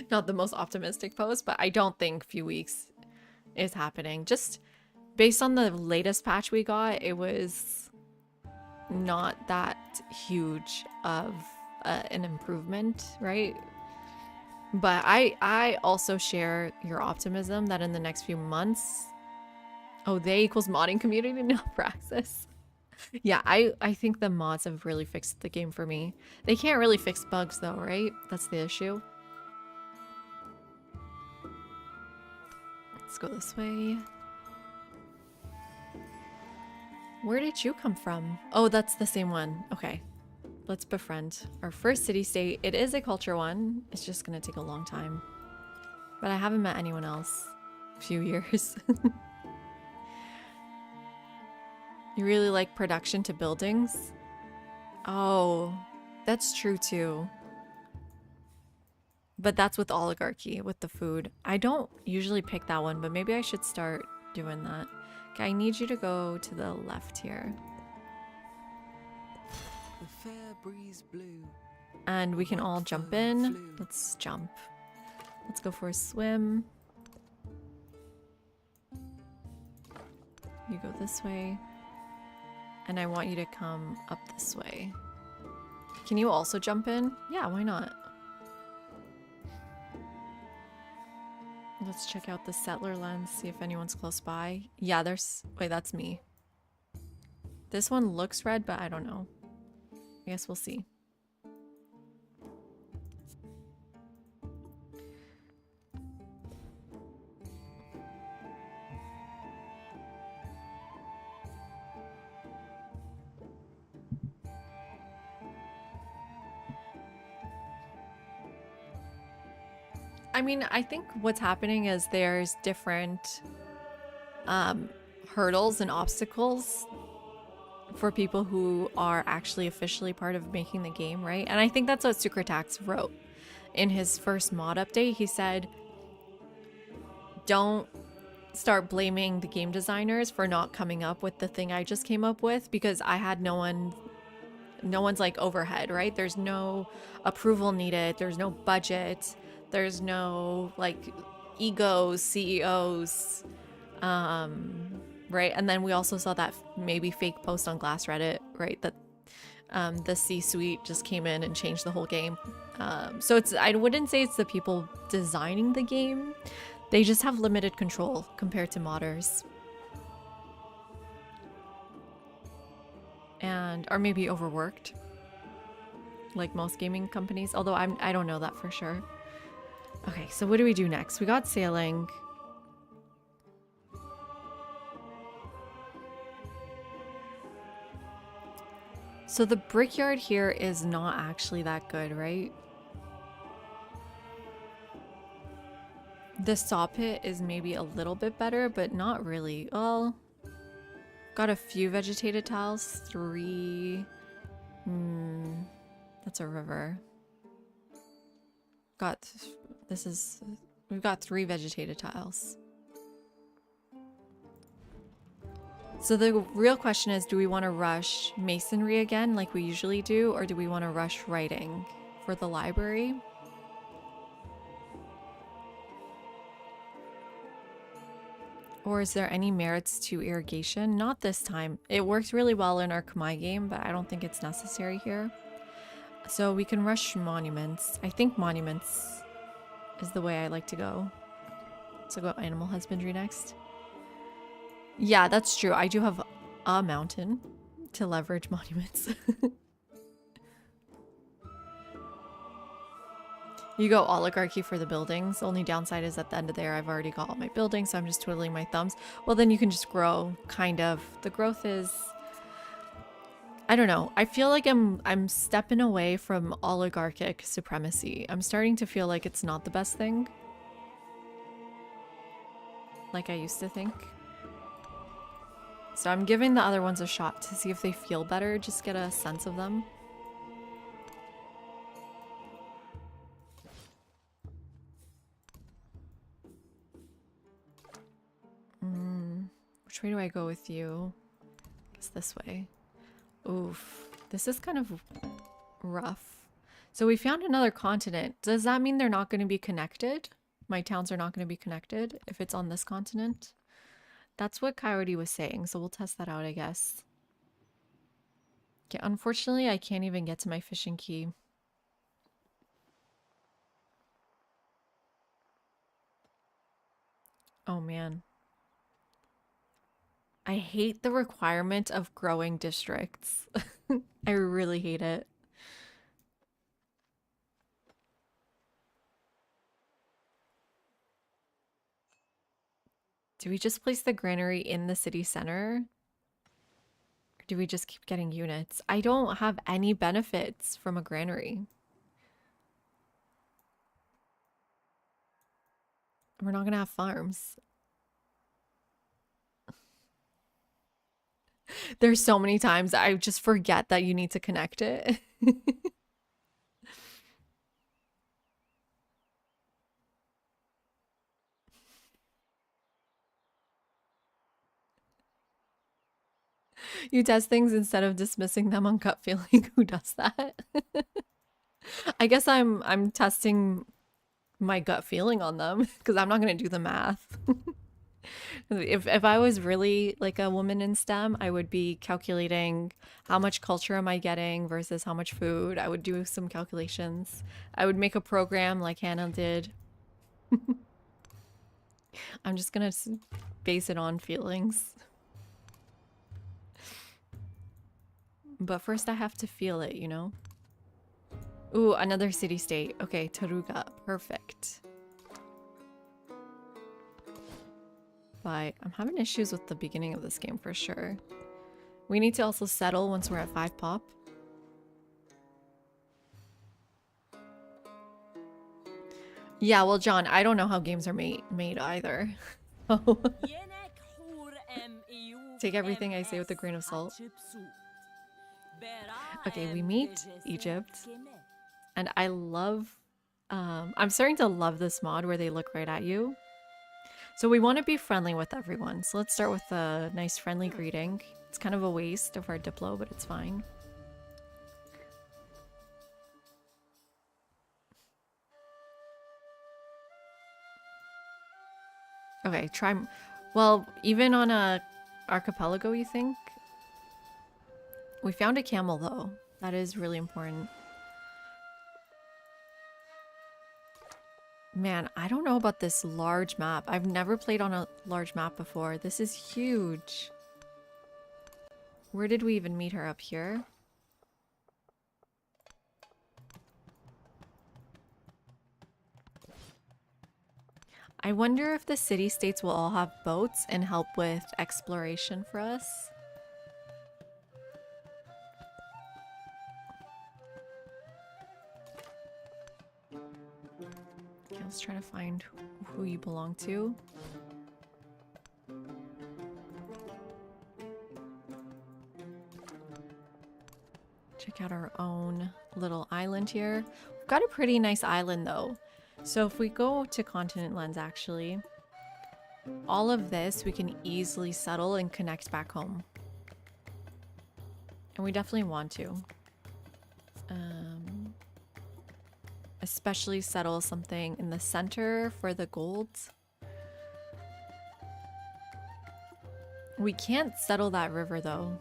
not the most optimistic post, but I don't think few weeks is happening. Just based on the latest patch we got, it was not that huge of an improvement, right? But I also share your optimism that in the next few months, oh, they equals modding community, not Praxis. Yeah, I think the mods have really fixed the game for me. They can't really fix bugs though, right? That's the issue. Let's go this way. Where did you come from? Oh, that's the same one. Okay. Let's befriend. Our first city-state. It is a culture one. It's just gonna take a long time. But I haven't met anyone else. A few years. You really like production to buildings? Oh, that's true too. But that's with oligarchy, with the food. I don't usually pick that one, but maybe I should start doing that. Okay, I need you to go to the left here. The fair breeze blew. And we can all jump in. Let's jump. Let's go for a swim. You go this way. And I want you to come up this way. Can you also jump in? Yeah, why not? Let's check out the settler lens, see if anyone's close by. Yeah, there's... Wait, that's me. This one looks red, but I don't know. I guess we'll see. I mean, I think what's happening is there's different hurdles and obstacles for people who are actually officially part of making the game, right? And I think that's what Sucretax wrote in his first mod update. He said, don't start blaming the game designers for not coming up with the thing I just came up with, because I had no one's like overhead, right? There's no approval needed, there's no budget, there's no like egos, CEOs, right? And then we also saw that maybe fake post on Glass Reddit, right? That the C-suite just came in and changed the whole game. So it's, I wouldn't say it's the people designing the game. They just have limited control compared to modders. And, or maybe overworked, like most gaming companies. Although I don't know that for sure. Okay, so what do we do next? We got sailing. So the brickyard here is not actually that good, right? The saw pit is maybe a little bit better, but not really. Well, got a few vegetated tiles. 3. That's a river. We've got 3 vegetated tiles. So the real question is, do we want to rush masonry again like we usually do, or do we want to rush writing for the library? Or is there any merits to irrigation? Not this time. It works really well in our Kamai game, but I don't think it's necessary here. So we can rush monuments. I think monuments is the way I like to go. So go animal husbandry next. Yeah, that's true. I do have a mountain to leverage monuments. You go oligarchy for the buildings. Only downside is at the end of there, I've already got all my buildings, so I'm just twiddling my thumbs. Well, then you can just grow, kind of. The growth is... I don't know. I feel like I'm stepping away from oligarchic supremacy. I'm starting to feel like it's not the best thing. Like I used to think. So I'm giving the other ones a shot to see if they feel better, just get a sense of them. Which way do I go with you? I guess this way. Oof. This is kind of rough. So we found another continent. Does that mean they're not going to be connected? My towns are not going to be connected if it's on this continent? That's what Coyote was saying, so we'll test that out, I guess. Okay, unfortunately, I can't even get to my fishing key. Oh, man. I hate the requirement of growing districts. I really hate it. Do we just place the granary in the city center? Or do we just keep getting units? I don't have any benefits from a granary. We're not gonna have farms. There's so many times I just forget that you need to connect it. You test things instead of dismissing them on gut feeling. Who does that? I guess I'm testing my gut feeling on them because I'm not gonna do the math. If I was really like a woman in STEM, I would be calculating how much culture am I getting versus how much food. I would do some calculations. I would make a program like Hannah did. I'm just gonna base it on feelings. But first I have to feel it, you know? Ooh, another city-state. Okay, Taruga. Perfect. But I'm having issues with the beginning of this game for sure. We need to also settle once we're at 5 pop. Yeah, well, John, I don't know how games are made either. Take everything I say with a grain of salt. Okay, we meet Egypt. And I love... I'm starting to love this mod where they look right at you. So we want to be friendly with everyone. So let's start with a nice friendly greeting. It's kind of a waste of our Diplo, but it's fine. Okay, try. Well, even on a archipelago, you think? We found a camel though. That is really important. Man, I don't know about this large map. I've never played on a large map before. This is huge. Where did we even meet her? Up here? I wonder if the city-states will all have boats and help with exploration for us. Okay, let's try to find who you belong to. Check out our own little island here. We've got a pretty nice island though. So if we go to Continent Lens actually, all of this we can easily settle and connect back home. And we definitely want to. Especially settle something in the center for the gold. We can't settle that river though.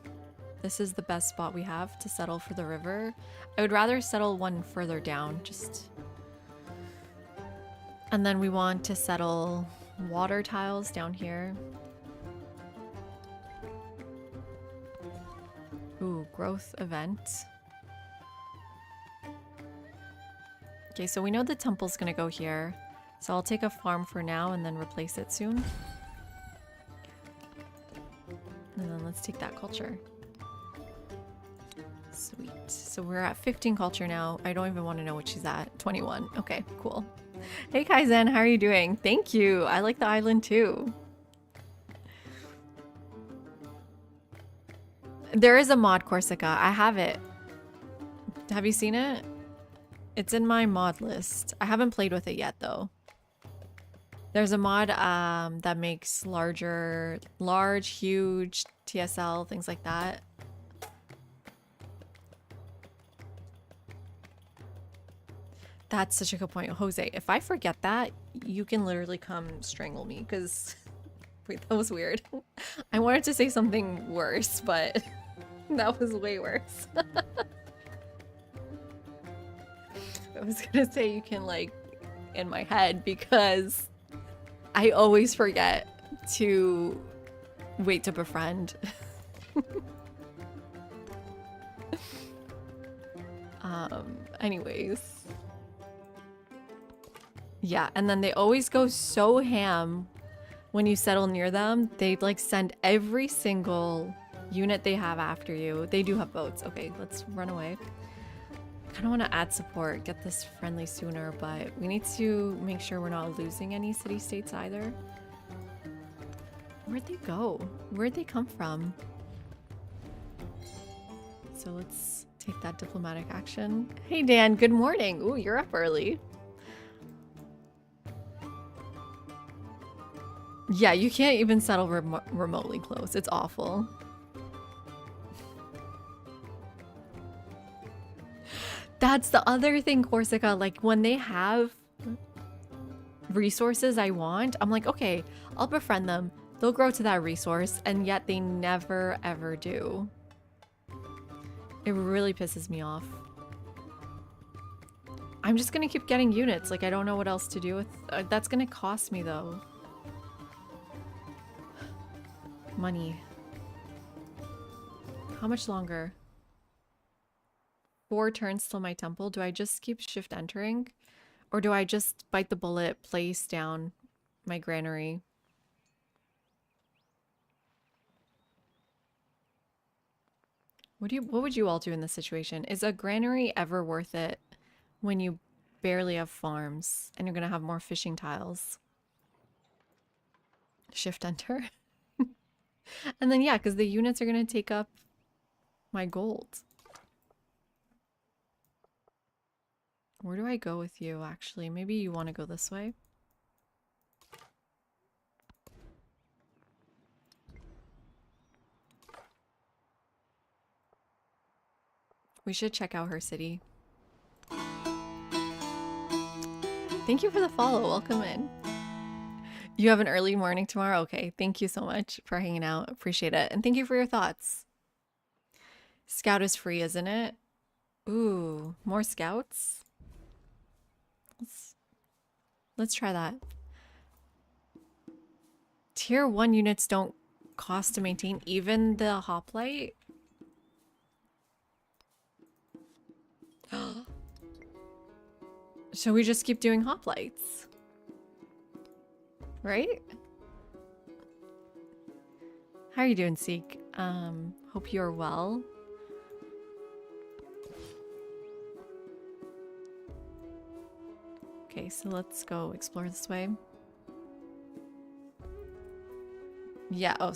This is the best spot we have to settle for the river. I would rather settle one further down, just... And then we want to settle water tiles down here. Ooh, growth event. Okay, so we know the temple's gonna go here. So I'll take a farm for now and then replace it soon. And then let's take that culture. Sweet. So we're at 15 culture now. I don't even want to know what she's at. 21. Okay, cool. Hey Kaizen, how are you doing? Thank you. I like the island too. There is a mod Corsica. I have it. Have you seen it? It's in my mod list. I haven't played with it yet though. There's a mod that makes large, huge TSL, things like that. That's such a good point. Jose, if I forget that, you can literally come strangle me because... Wait, that was weird. I wanted to say something worse, but that was way worse. I was gonna say you can, like, in my head because I always forget to wait to befriend. Anyways. Yeah, and then they always go so ham when you settle near them. They like send every single unit they have after you. They do have boats. Okay, let's run away. I kind of want to add support, get this friendly sooner, but we need to make sure we're not losing any city-states either. Where'd they go? Where'd they come from? So let's take that diplomatic action. Hey Dan, good morning. Ooh, you're up early. Yeah, you can't even settle remotely close. It's awful. That's the other thing, Corsica. Like, when they have resources I want, I'm like, okay, I'll befriend them. They'll grow to that resource, and yet they never, ever do. It really pisses me off. I'm just gonna keep getting units. Like, I don't know what else to do with... that's gonna cost me, though. Money. How much longer? 4 turns till my temple. Do I just keep shift entering? Or do I just bite the bullet, place down my granary? What would you all do in this situation? Is a granary ever worth it when you barely have farms and you're gonna have more fishing tiles? Shift enter. And then yeah, because the units are gonna take up my gold. Where do I go with you, actually? Maybe you want to go this way? We should check out her city. Thank you for the follow. Welcome in. You have an early morning tomorrow? Okay. Thank you so much for hanging out. Appreciate it. And thank you for your thoughts. Scout is free, isn't it? Ooh, more scouts? Let's try that. Tier 1 units don't cost to maintain, even the hoplite? So we just keep doing hoplites? Right? How are you doing, Seek? Hope you're well. Okay, so let's go explore this way. Yeah, oh,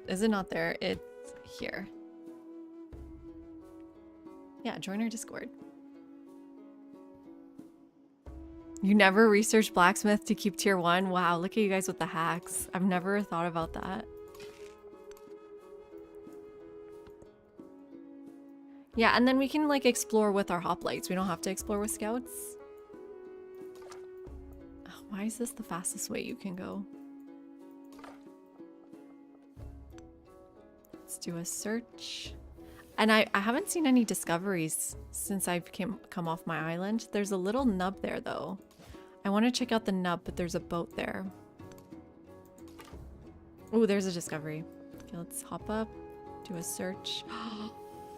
is it not there? It's here. Yeah, join our Discord. You never researched blacksmith to keep tier 1? Wow, look at you guys with the hacks. I've never thought about that. Yeah, and then we can like explore with our hoplites. We don't have to explore with scouts. Oh, why is this the fastest way you can go? Let's do a search. And I haven't seen any discoveries since I've come off my island. There's a little nub there though. I want to check out the nub, but there's a boat there. Oh, there's a discovery. Okay, let's hop up, do a search.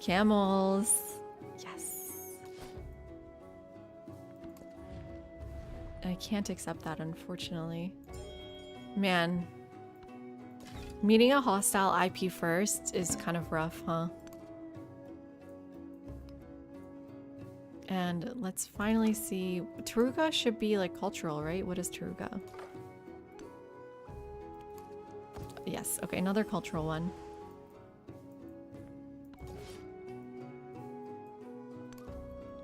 Camels. Yes. I can't accept that, unfortunately. Man. Meeting a hostile IP first is kind of rough, huh? And let's finally see. Taruga should be like cultural, right? What is Taruga? Yes, okay, another cultural one.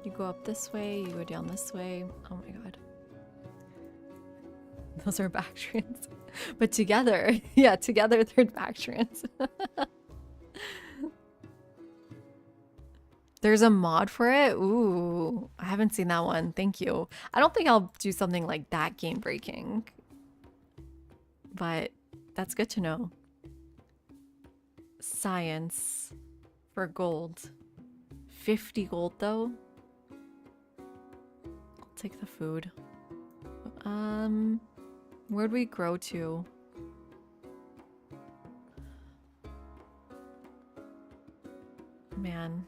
You go up this way, you go down this way. Oh my god. Those are Bactrians. But together, yeah, together they're Bactrians. There's a mod for it? Ooh, I haven't seen that one. Thank you. I don't think I'll do something like that game breaking. But that's good to know. Science for gold. 50 gold though. I'll take the food. Where'd we grow to? Man.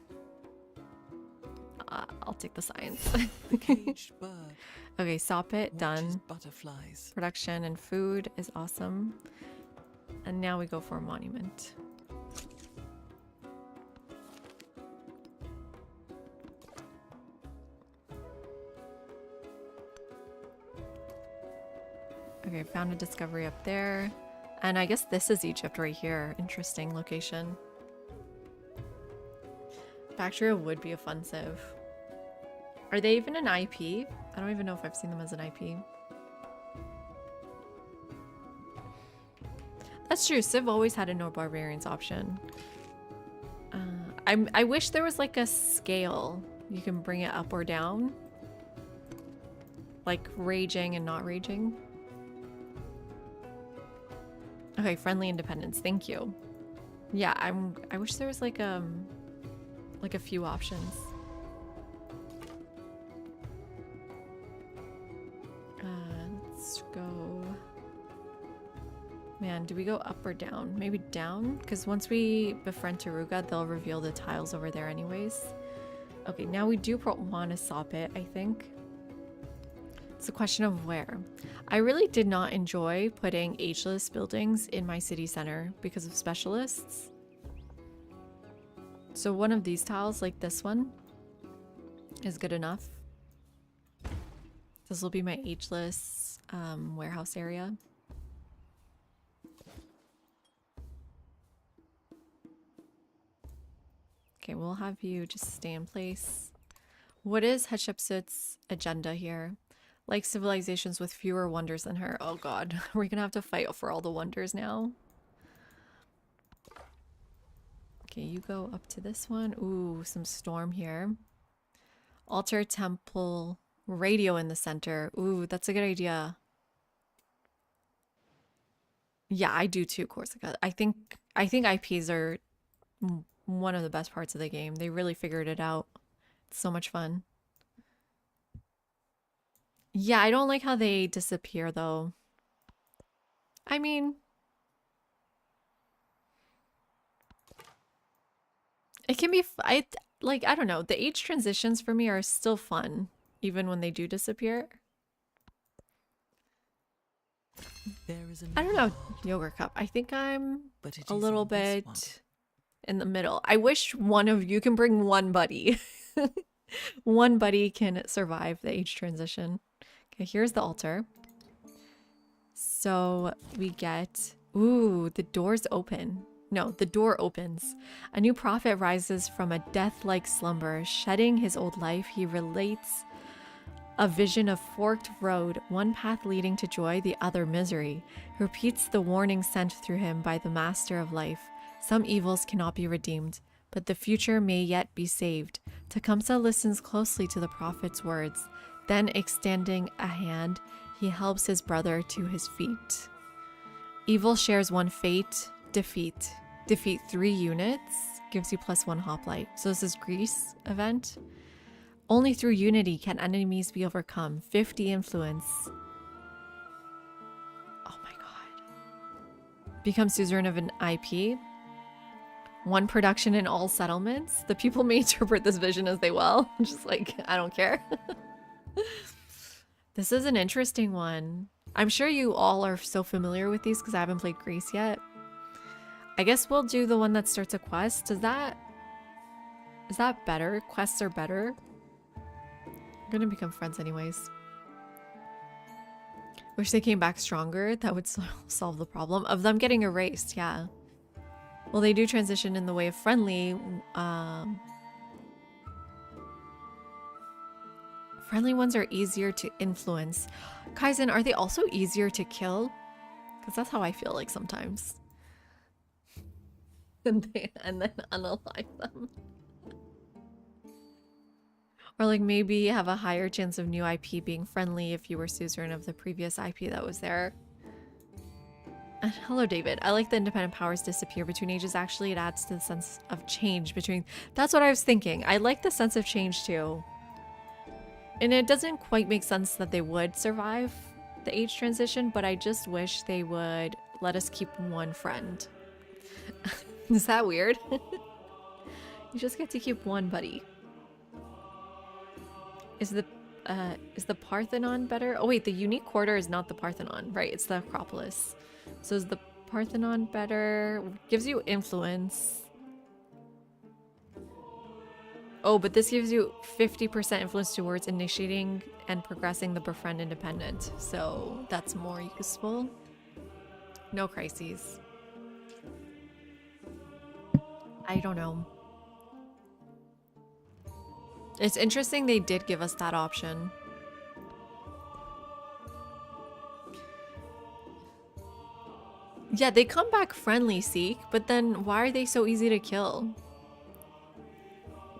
I'll take the science. The caged bird. Okay, saw pit, Watches done. butterflies. Production and food is awesome. And now we go for a monument. Okay, found a discovery up there. And I guess this is Egypt right here. Interesting location. Bactria would be a fun civ. Are they even an IP? I don't even know if I've seen them as an IP. That's true. Civ always had a no barbarians option. I wish there was like a scale. You can bring it up or down. Like raging and not raging. Okay, friendly independence. Thank you. Yeah, I wish there was like a few options. Let's go. Man, do we go up or down? Maybe down? Because once we befriend Taruga, they'll reveal the tiles over there anyways. Okay, now we do want a saw pit, I think. It's a question of where. I really did not enjoy putting ageless buildings in my city center because of specialists. So one of these tiles, like this one, is good enough. This will be my ageless warehouse area. Okay, we'll have you just stay in place. What is Hatshepsut's agenda here? Like civilizations with fewer wonders than her. Oh god, we're gonna have to fight for all the wonders now. Okay, you go up to this one. Ooh, some storm here. Altar, temple, radio in the center. Ooh, that's a good idea. Yeah, I do too, Corsica. I think IPs are one of the best parts of the game. They really figured it out. It's so much fun. Yeah, I don't like how they disappear though. I mean, it can be I don't know. The age transitions for me are still fun even when they do disappear. There is I don't know, another world, yogurt cup. I think I'm but it a is little in this one. bit in the middle. I wish one of you can bring one buddy. One buddy can survive the age transition. Okay, here's the altar. So we get, ooh, the doors open. No, the door opens. A new prophet rises from a death-like slumber. Shedding his old life, he relates a vision of forked road, one path leading to joy, the other misery. He repeats the warning sent through him by the master of life. Some evils cannot be redeemed, but the future may yet be saved. Tecumseh listens closely to the prophet's words. Then, extending a hand, he helps his brother to his feet. Evil shares one fate, defeat. Defeat 3 units, gives you +1 hoplite. So this is Greece event. Only through unity can enemies be overcome. 50 influence. Oh my god. Become suzerain of an IP. 1 production in all settlements. The people may interpret this vision as they will. Just like, I don't care. This is an interesting one. I'm sure you all are so familiar with these because I haven't played Greece yet. I guess we'll do the one that starts a quest. Is that better? Quests are better. I'm gonna become friends anyways. Wish they came back stronger. That would solve the problem of them getting erased. Yeah. Well, they do transition in the way of friendly. Friendly ones are easier to influence. Kaizen, are they also easier to kill? Because that's how I feel like sometimes. And then unalive them. Or like maybe have a higher chance of new IP being friendly if you were suzerain of the previous IP that was there. And hello, David. I like the independent powers disappear between ages. Actually, it adds to the sense of change between... That's what I was thinking. I like the sense of change too. And it doesn't quite make sense that they would survive the age transition, but I just wish they would let us keep one friend. Is that weird? You just get to keep one buddy. Is the Parthenon better? Oh wait, the unique quarter is not the Parthenon, right? It's the Acropolis. So is the Parthenon better? Gives you influence. Oh, but this gives you 50% influence towards initiating and progressing the Befriend Independent. So that's more useful. No crises. I don't know. It's interesting they did give us that option. Yeah, they come back friendly, Seek, but then why are they so easy to kill?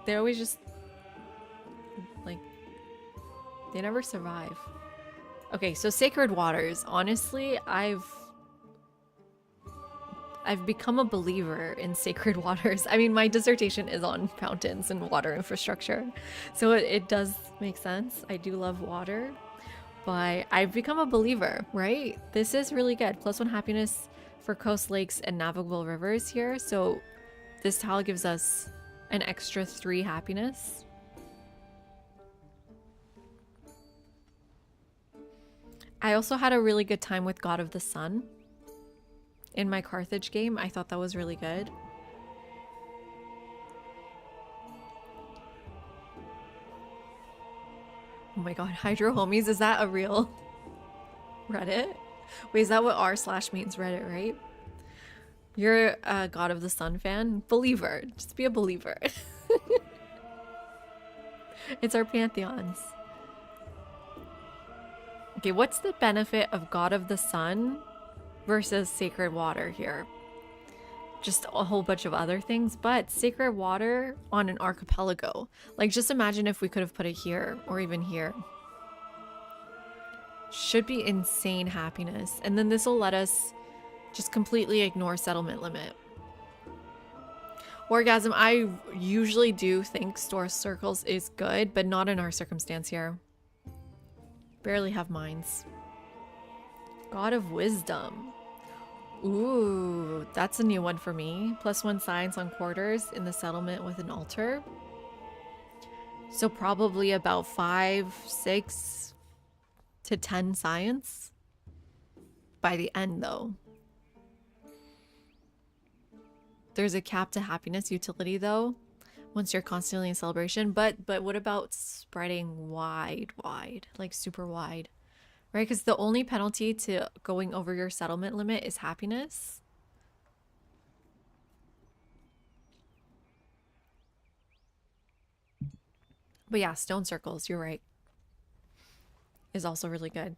They're always just... like... they never survive. Okay, so Sacred Waters. Honestly, I've become a believer in Sacred Waters. I mean, my dissertation is on fountains and water infrastructure, so it does make sense. I do love water, but I've become a believer, right? This is really good. +1 happiness for coast, lakes, and navigable rivers here. So this tile gives us an extra 3 happiness. I also had a really good time with God of the Sun. In my Carthage game, I thought that was really good. Oh my god, Hydro Homies, is that a real Reddit? Wait, is that what r/ means Reddit, right? You're a God of the Sun fan? Believer. Just be a believer. It's our pantheons. Okay, what's the benefit of God of the Sun versus Sacred Water here? just a whole bunch of other things, but sacred water on an archipelago. Like, just imagine if we could have put it here or even here. Should be insane happiness. And then this will let us just completely ignore settlement limit. Orgasm, I usually do think store circles is good, but not in our circumstance here. Barely have mines. God of Wisdom. Ooh, that's a new one for me. +1 science on quarters in the settlement with an altar. So probably about 5, 6 to 10 science by the end though. There's a cap to happiness utility though, once you're constantly in celebration. But what about spreading wide, like super wide, right? Because the only penalty to going over your settlement limit is happiness. But yeah, stone circles, you're right, is also really good.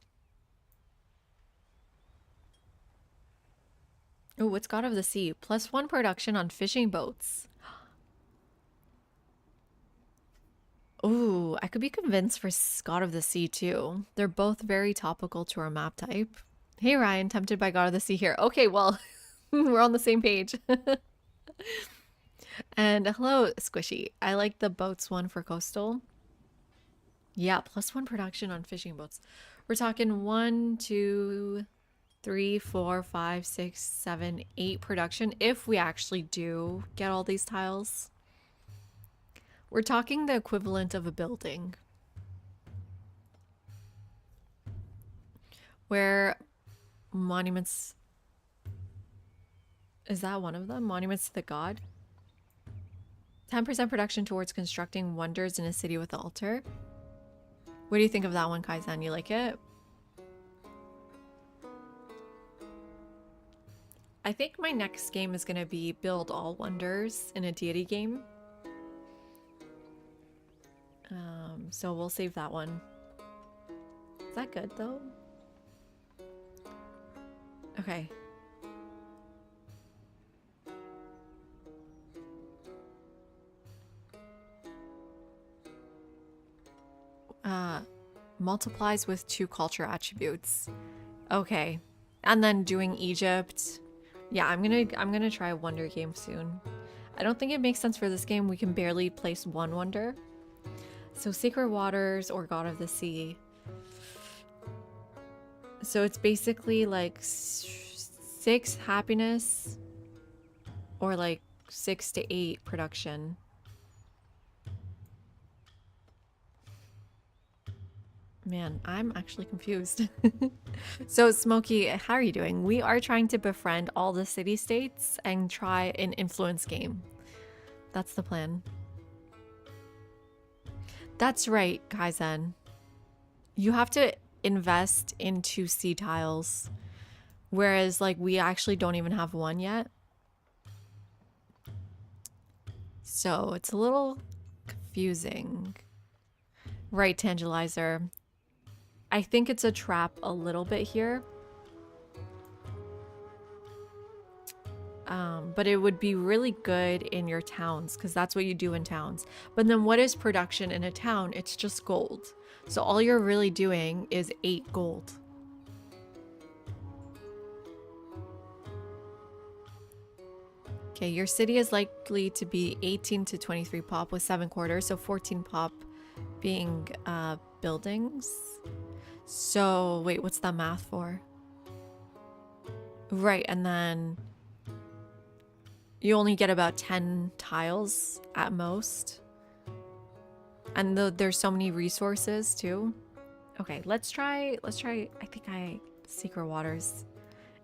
Oh, what's God of the Sea? +1 production on fishing boats. Ooh, I could be convinced for God of the Sea too. They're both very topical to our map type. Hey Ryan, tempted by God of the Sea here. Okay, well, we're on the same page. And hello, Squishy. I like the boats one for coastal. Yeah, +1 production on fishing boats. We're talking 1, 2, 3, 4, 5, 6, 7, 8 production if we actually do get all these tiles. We're talking the equivalent of a building. Where monuments... Is that one of them? Monuments to the god? 10% production towards constructing wonders in a city with an altar. What do you think of that one, Kaizen? You like it? I think my next game is going to be build all wonders in a deity game. So we'll save that one. Is that good though? Okay. Multiplies with 2 culture attributes. Okay. And then doing Egypt. Yeah, I'm gonna try a wonder game soon. I don't think it makes sense for this game. We can barely place 1 wonder. So Sacred Waters or God of the Sea. So it's basically like 6 happiness or like 6 to 8 production. Man, I'm actually confused. So Smokey, how are you doing? We are trying to befriend all the city-states and try an influence game. That's the plan. That's right, Kaizen. You have to invest into sea tiles. Whereas, like, we actually don't even have 1 yet. So it's a little confusing. Right, Tangelizer. I think it's a trap a little bit here. But it would be really good in your towns because that's what you do in towns. But then what is production in a town? It's just gold. So all you're really doing is 8 gold. Okay, your city is likely to be 18 to 23 pop with 7 quarters. So 14 pop being buildings. So wait, what's that math for? Right, and then you only get about 10 tiles at most. And there's so many resources too. Okay, let's try, I think Secret Waters.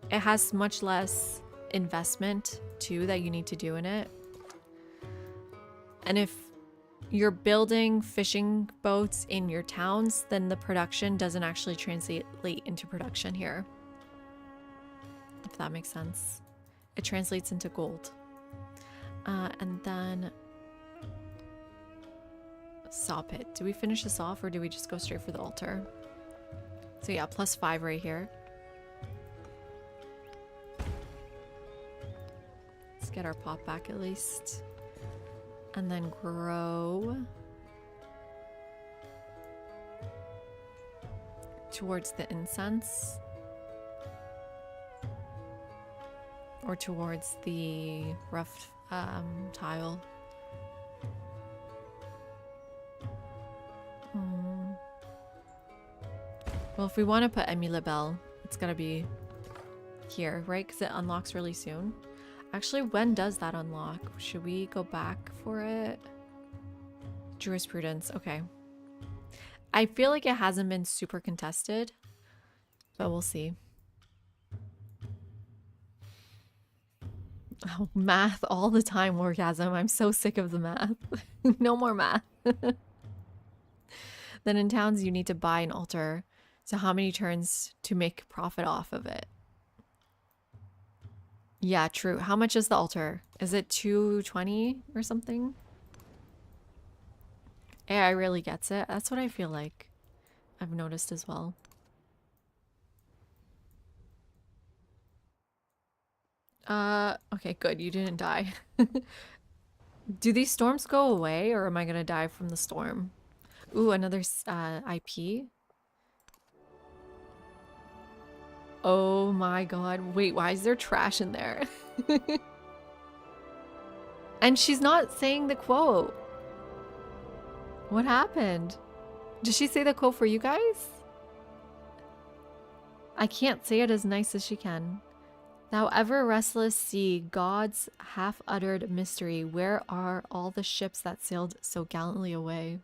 It has much less investment too that you need to do in it. And if you're building fishing boats in your towns, then the production doesn't actually translate into production here. If that makes sense. It translates into gold. And then saw pit. Do we finish this off or do we just go straight for the altar? So yeah, +5 right here. Let's get our pop back at least. And then grow towards the incense. Or towards the rough tile. Well, if we want to put Emilabelle, it's gotta be here, right? Because it unlocks really soon. Actually, when does that unlock? Should we go back for it? Jurisprudence, okay. I feel like it hasn't been super contested, but we'll see. Oh, math all the time, orgasm. I'm so sick of the math. No more math. Then in towns, you need to buy an altar. So how many turns to make profit off of it? Yeah, true. How much is the altar? Is it 220 or something? AI really gets it. That's what I feel like. I've noticed as well. Okay, good. You didn't die. Do these storms go away or am I gonna die from the storm? Ooh, another IP. Oh my god. Wait, why is there trash in there? And she's not saying the quote. What happened? Did she say the quote for you guys? I can't say it as nice as she can. Thou ever restless sea, God's half-uttered mystery, where are all the ships that sailed so gallantly away?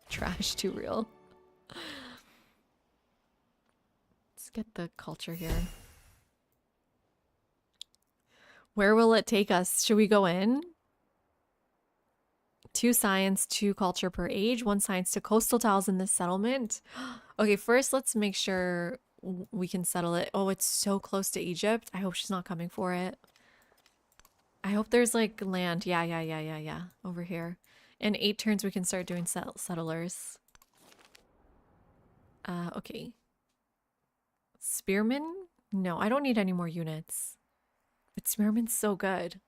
Trash too real. Let's get the culture here. Where will it take us? Should we go in? 2 science, 2 culture per age, 1 science to coastal tiles in this settlement. Okay, first let's make sure we can settle it. Oh, it's so close to Egypt. I hope she's not coming for it. I hope there's like land. Yeah. Over here. In 8 turns we can start doing settlers. Okay. Spearman? No, I don't need any more units. But Spearman's so good.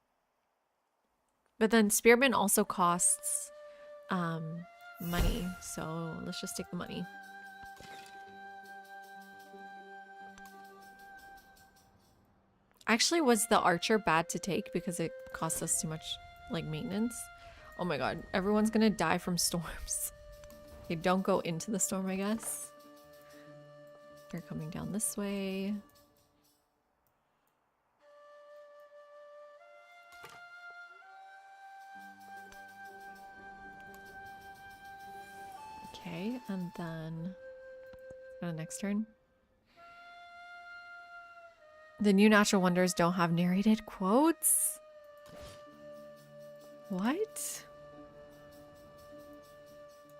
But then Spearman also costs money, so let's just take the money. Actually, was the archer bad to take because it costs us too much like maintenance? Oh my god, everyone's gonna die from storms. Okay, don't go into the storm, I guess. You're coming down this way. Okay, and then next turn. The new natural wonders don't have narrated quotes? What?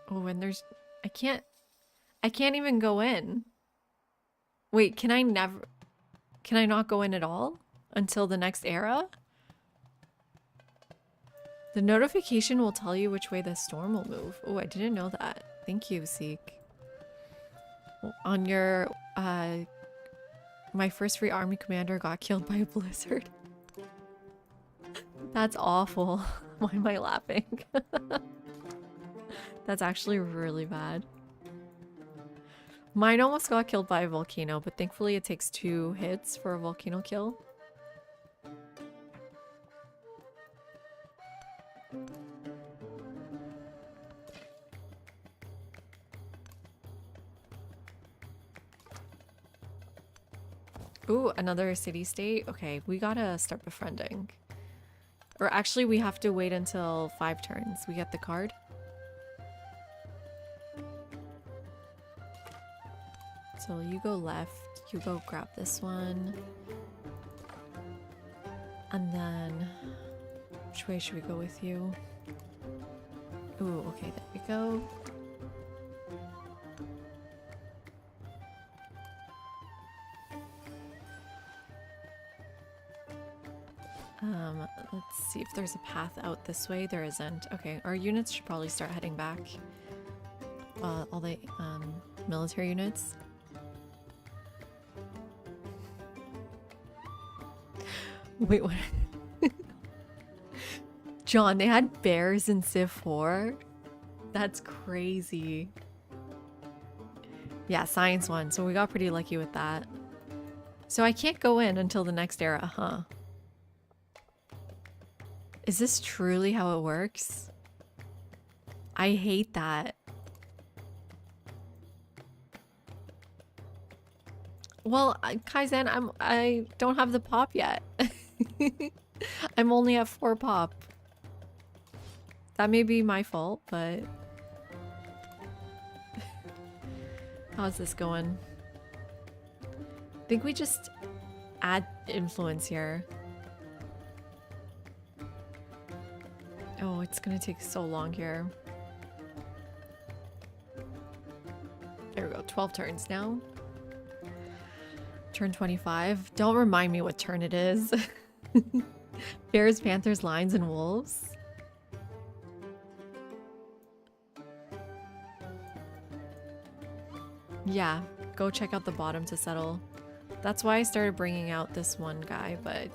Oh, and there's I can't even go in. Wait, can I not go in at all until the next era? The notification will tell you which way the storm will move. Oh, I didn't know that. Thank you, Seek. On your, my first free army commander got killed by a blizzard. That's awful. Why am I laughing? That's actually really bad. Mine almost got killed by a volcano, but thankfully it takes 2 hits for a volcano kill. Ooh, another city-state. Okay, we gotta start befriending. Or actually, we have to wait until 5 turns. We get the card. So you go left, you go grab this one. And then, which way should we go with you? Ooh, okay, there we go. Let's see if there's a path out this way. There isn't. Okay, our units should probably start heading back. All the military units. Wait, what? John, they had bears in Civ 4? That's crazy. Yeah, science one. So we got pretty lucky with that. So I can't go in until the next era, huh? Is this truly how it works? I hate that. Well, Kaizen, I don't have the pop yet. I'm only at 4 pop. That may be my fault, but how's this going? I think we just add influence here. Oh, it's gonna take so long here. There we go, 12 turns now. Turn 25. Don't remind me what turn it is. Bears, Panthers, Lions, and Wolves. Yeah, go check out the bottom to settle. That's why I started bringing out this one guy, but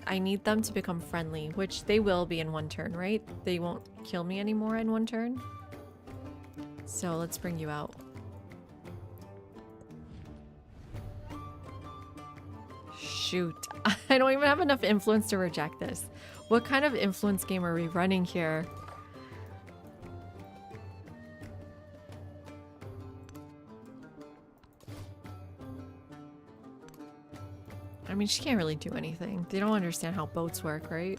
I need them to become friendly, which they will be in 1 turn, right? They won't kill me anymore in 1 turn. So let's bring you out. Shoot, I don't even have enough influence to reject this. What kind of influence game are we running here? I mean, she can't really do anything. They don't understand how boats work, right?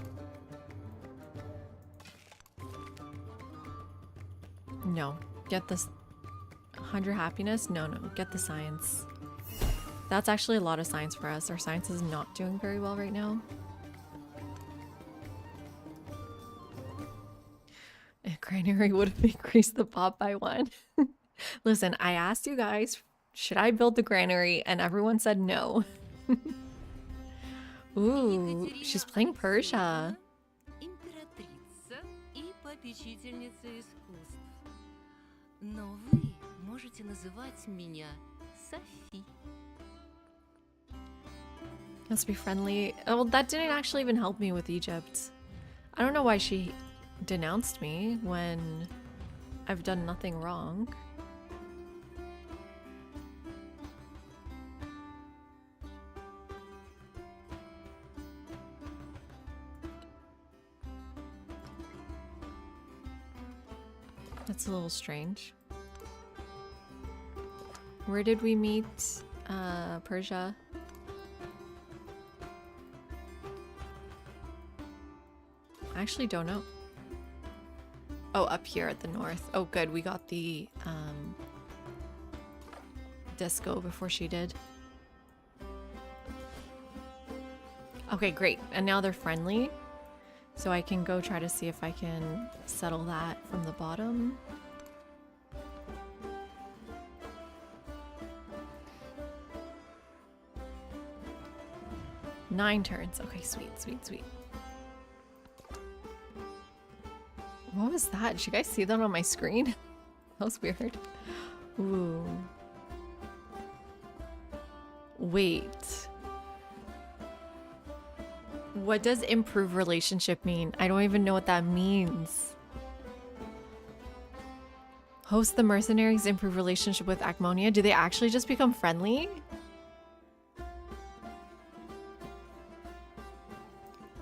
No. Get this 100 happiness? No, no. Get the science. That's actually a lot of science for us. Our science is not doing very well right now. A granary would have increased the pop by 1. Listen, I asked you guys, should I build the granary? And everyone said no. Ooh, she's playing Persia. Императрица и попечительница искусств. Но вы можете называть меня Софи. Let's be friendly. Oh, well, that didn't actually even help me with Egypt. I don't know why she denounced me when I've done nothing wrong. That's a little strange. Where did we meet Persia? I actually don't know. Oh, up here at the north. Oh, good. We got the disco before she did. Okay, great. And now they're friendly. So I can go try to see if I can settle that from the bottom. Nine turns. Okay, sweet, sweet, sweet. What was that? Did you guys see that on my screen? That was weird. Ooh. Wait. What does improve relationship mean? I don't even know what that means. Host the mercenaries, improve relationship with Acmonia. Do they actually just become friendly?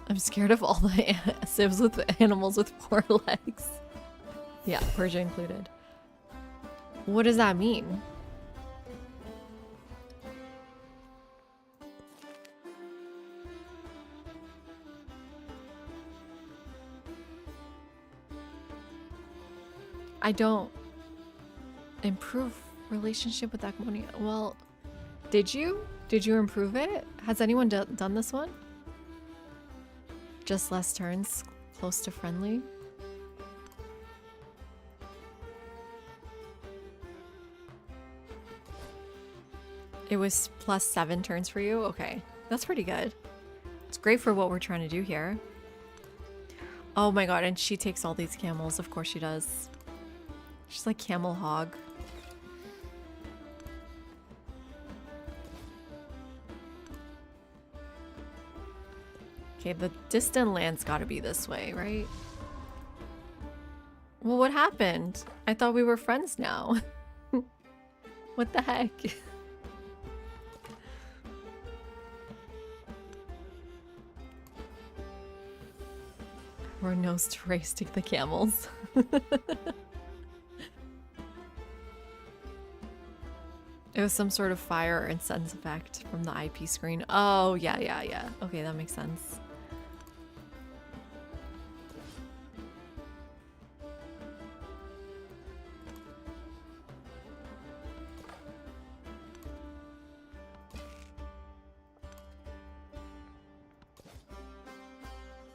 I'm scared of all the civs with animals with 4 legs. Yeah, Persia included. What does that mean? I don't improve relationship with Acmonia. Well, did you? Did you improve it? Has anyone done this one? Just less turns, close to friendly. It was plus 7 turns for you? Okay, that's pretty good. It's great for what we're trying to do here. Oh my god, and she takes all these camels. Of course she does. She's like camel hog. Okay, the distant land's gotta be this way, right? Well, what happened? I thought we were friends now. What the heck? We're nose to race to the camels. It was some sort of fire or incense effect from the IP screen. Oh, yeah. Okay, that makes sense.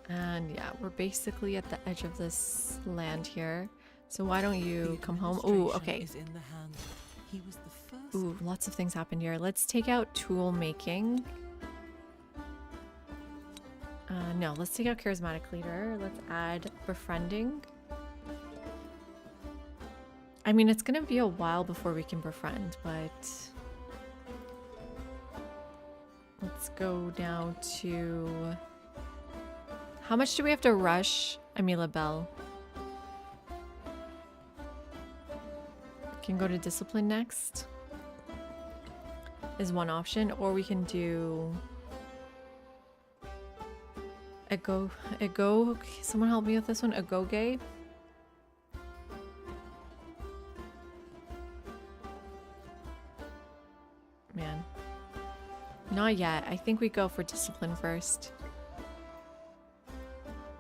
And yeah, we're basically at the edge of this land here. So why don't you come home? Ooh, okay. Is in the hand. He was the first. Ooh, lots of things happened here. Let's take out tool making. No, let's take out charismatic leader. Let's add befriending. I mean, it's gonna be a while before we can befriend, but let's go down to... How much do we have to rush Amila Bell? Can go to discipline next is one option, or we can do a go. Someone help me with this one. A go gay. Man, not yet. I think we go for discipline first.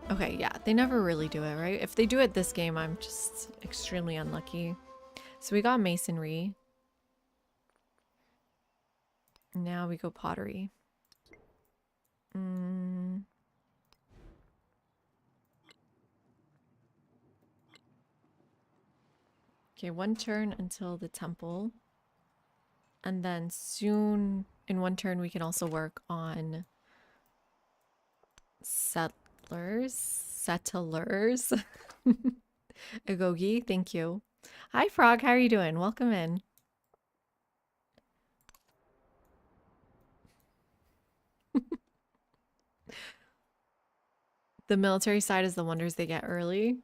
Okay, yeah, they never really do it, right? If they do it this game, I'm just extremely unlucky. So we got masonry. Now we go pottery. Okay, one turn until the temple. And then soon, in one turn, we can also work on settlers. Agogi, thank you. Hi Frog, how are you doing? Welcome in. The military side is the wonders they get early.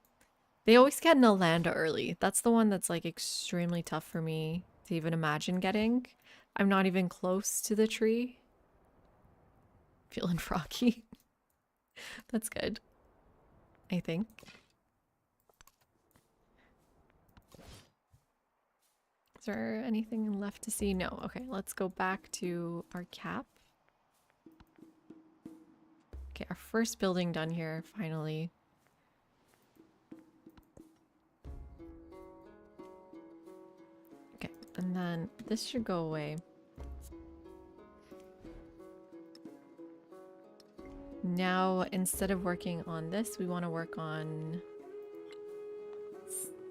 They always get Nalanda early. That's the one that's like extremely tough for me to even imagine getting. I'm not even close to the tree. Feeling froggy. That's good, I think. Is there anything left to see? No. Okay, let's go back to our cap. Okay, our first building done here, finally. Okay, and then this should go away. Now, instead of working on this, we want to work on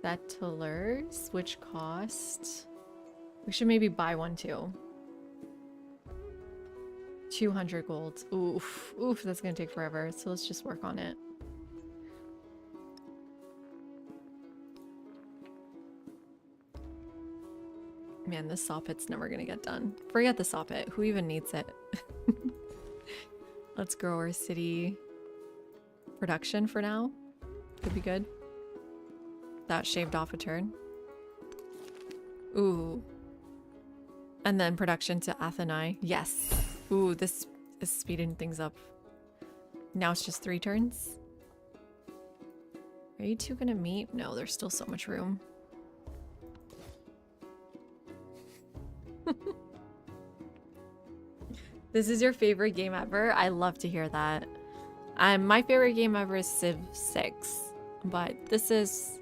settlers, which cost... We should maybe buy one too. 200 gold. Oof, that's gonna take forever. So let's just work on it. Man, this saw pit's never gonna get done. Forget the saw pit. Who even needs it? Let's grow our city production for now. Could be good. That shaved off a turn. Ooh. And then production to Athenai. Yes. Ooh, this is speeding things up. Now it's just 3 turns. Are you two gonna meet? No, there's still so much room. This is your favorite game ever? I love to hear that. My favorite game ever is Civ 6, but this is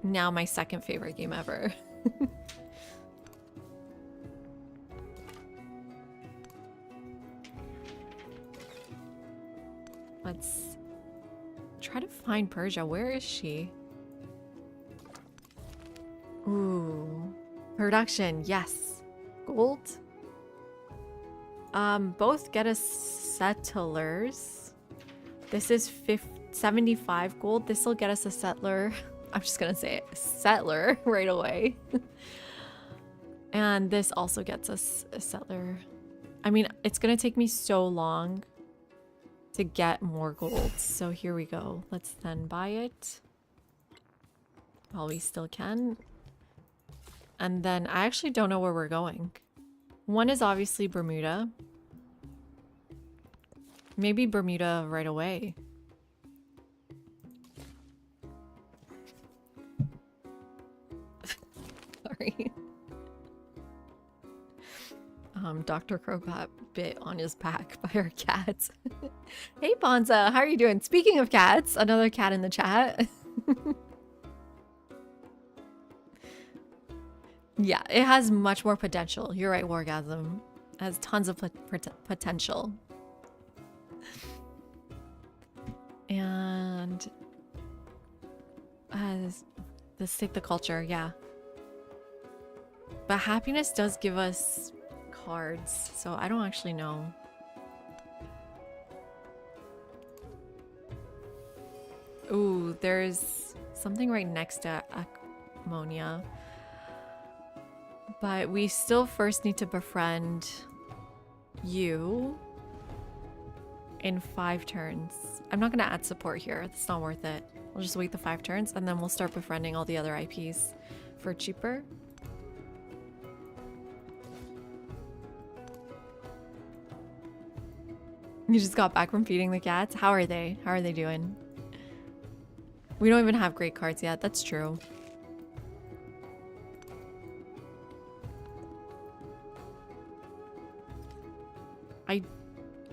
now my second favorite game ever. Let's try to find Persia. Where is she? Ooh. Production, yes. Gold? Both get us settlers. This is 75 gold. This will get us a settler. I'm just gonna say it. Settler right away. And this also gets us a settler. I mean, it's gonna take me so long to get more gold. So here we go. Let's then buy it while we still can. And then I actually don't know where we're going. One is obviously Bermuda. Maybe Bermuda right away. Sorry. Dr. Crow got bit on his back by our cats. Hey Bonza, how are you doing? Speaking of cats, another cat in the chat. Yeah, it has much more potential. You're right, Wargasm. It has tons of potential. And let's take the culture, yeah. But happiness does give us cards, so I don't actually know. Ooh, there's something right next to ammonia. But we still first need to befriend you in 5 turns. I'm not going to add support here. It's not worth it. We'll just wait the 5 turns and then we'll start befriending all the other IPs for cheaper. You just got back from feeding the cats? How are they? How are they doing? We don't even have great cards yet. That's true.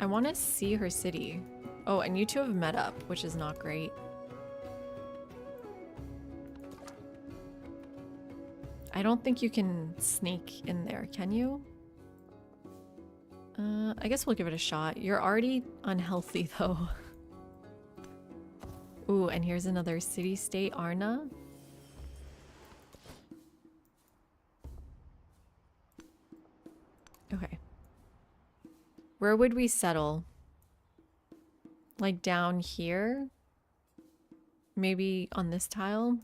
I want to see her city. Oh, and you two have met up, which is not great. I don't think you can sneak in there, can you? I guess we'll give it a shot. You're already unhealthy, though. Ooh, and here's another city-state, Arna. Okay. Where would we settle? Like down here? Maybe on this tile?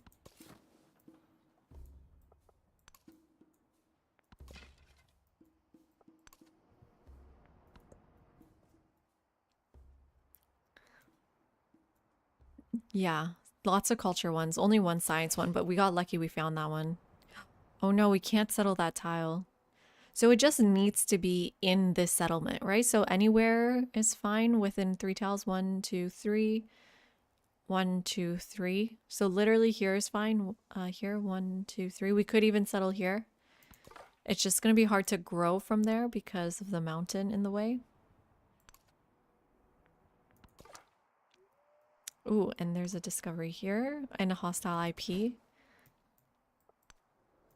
Yeah, lots of culture ones. Only one science one, but we got lucky we found that one. Oh no, we can't settle that tile. So it just needs to be in this settlement, right? So anywhere is fine within 3 tiles. 1, 2, 3. 1, 2, 3. So literally here is fine. Here, 1, 2, 3. We could even settle here. It's just going to be hard to grow from there because of the mountain in the way. Ooh, and there's a discovery here and a hostile IP.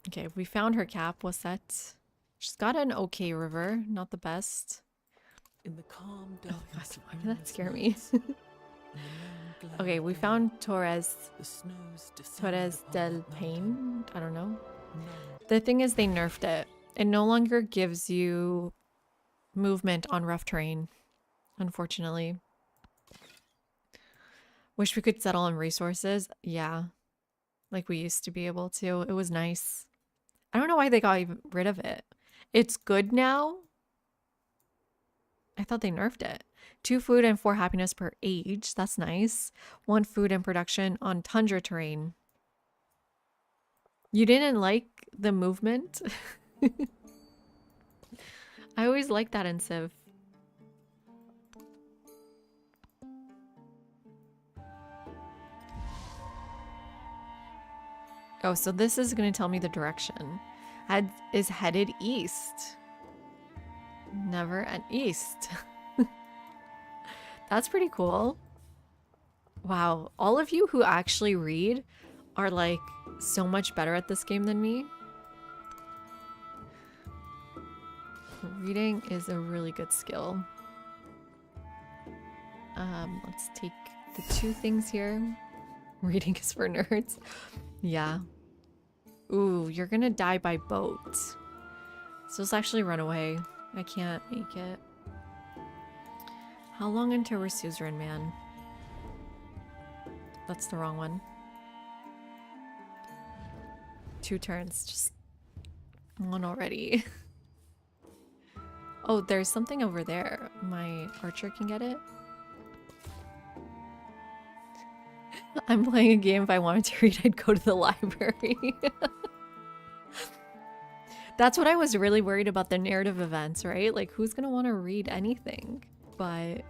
Okay, we found her cap. What's that? She's got an okay river, not the best. In the calm Oh my darkness god, of why did that endless scare me? nights, in the long glare Okay, of we day, found Torres. the snows descend Torres upon del that mountain. Pain? I don't know. None The thing is they nerfed it. It no longer gives you movement on rough terrain, unfortunately. Wish we could settle on resources. Yeah, like we used to be able to. It was nice. I don't know why they got rid of it. It's good now. I thought they nerfed it. 2 food and 4 happiness per age. That's nice. 1 food and production on tundra terrain. You didn't like the movement? I always liked that in Civ. Oh, so this is going to tell me the direction. Is headed east. Never an east. That's pretty cool. Wow, all of you who actually read are like so much better at this game than me. Reading is a really good skill. Let's take the 2 things here. Reading is for nerds. Yeah. Ooh, you're gonna die by boat. So let's actually run away. I can't make it. How long until we're suzerain, man? That's the wrong one. 2 turns, just one already. Oh, there's something over there. My archer can get it. I'm playing a game. If I wanted to read, I'd go to the library. That's what I was really worried about, the narrative events, right? Like, who's gonna want to read anything? But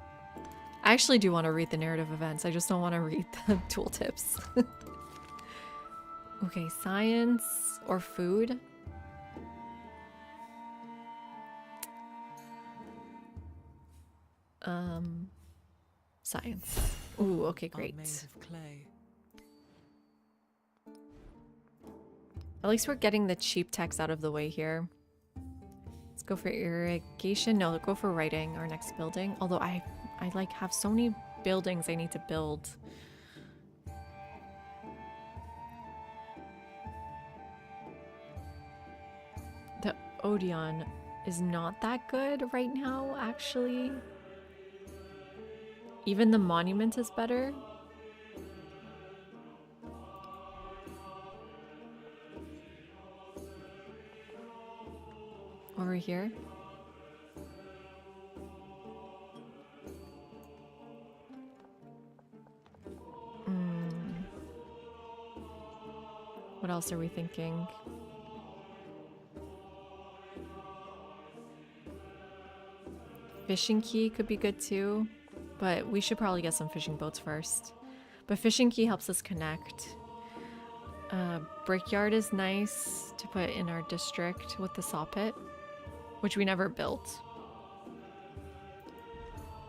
I actually do want to read the narrative events. I just don't want to read the tooltips. Okay, science or food? Science. Ooh, okay, Are great. made of clay. At least we're getting the cheap text out of the way here. Let's go for irrigation. No, go for writing, our next building. Although I like have so many buildings I need to build. The Odeon is not that good right now, actually. Even the monument is better. Over here. What else are we thinking? Fishing Key could be good too, but we should probably get some fishing boats first. But Fishing Key helps us connect. Brickyard is nice to put in our district with the saw pit, which we never built.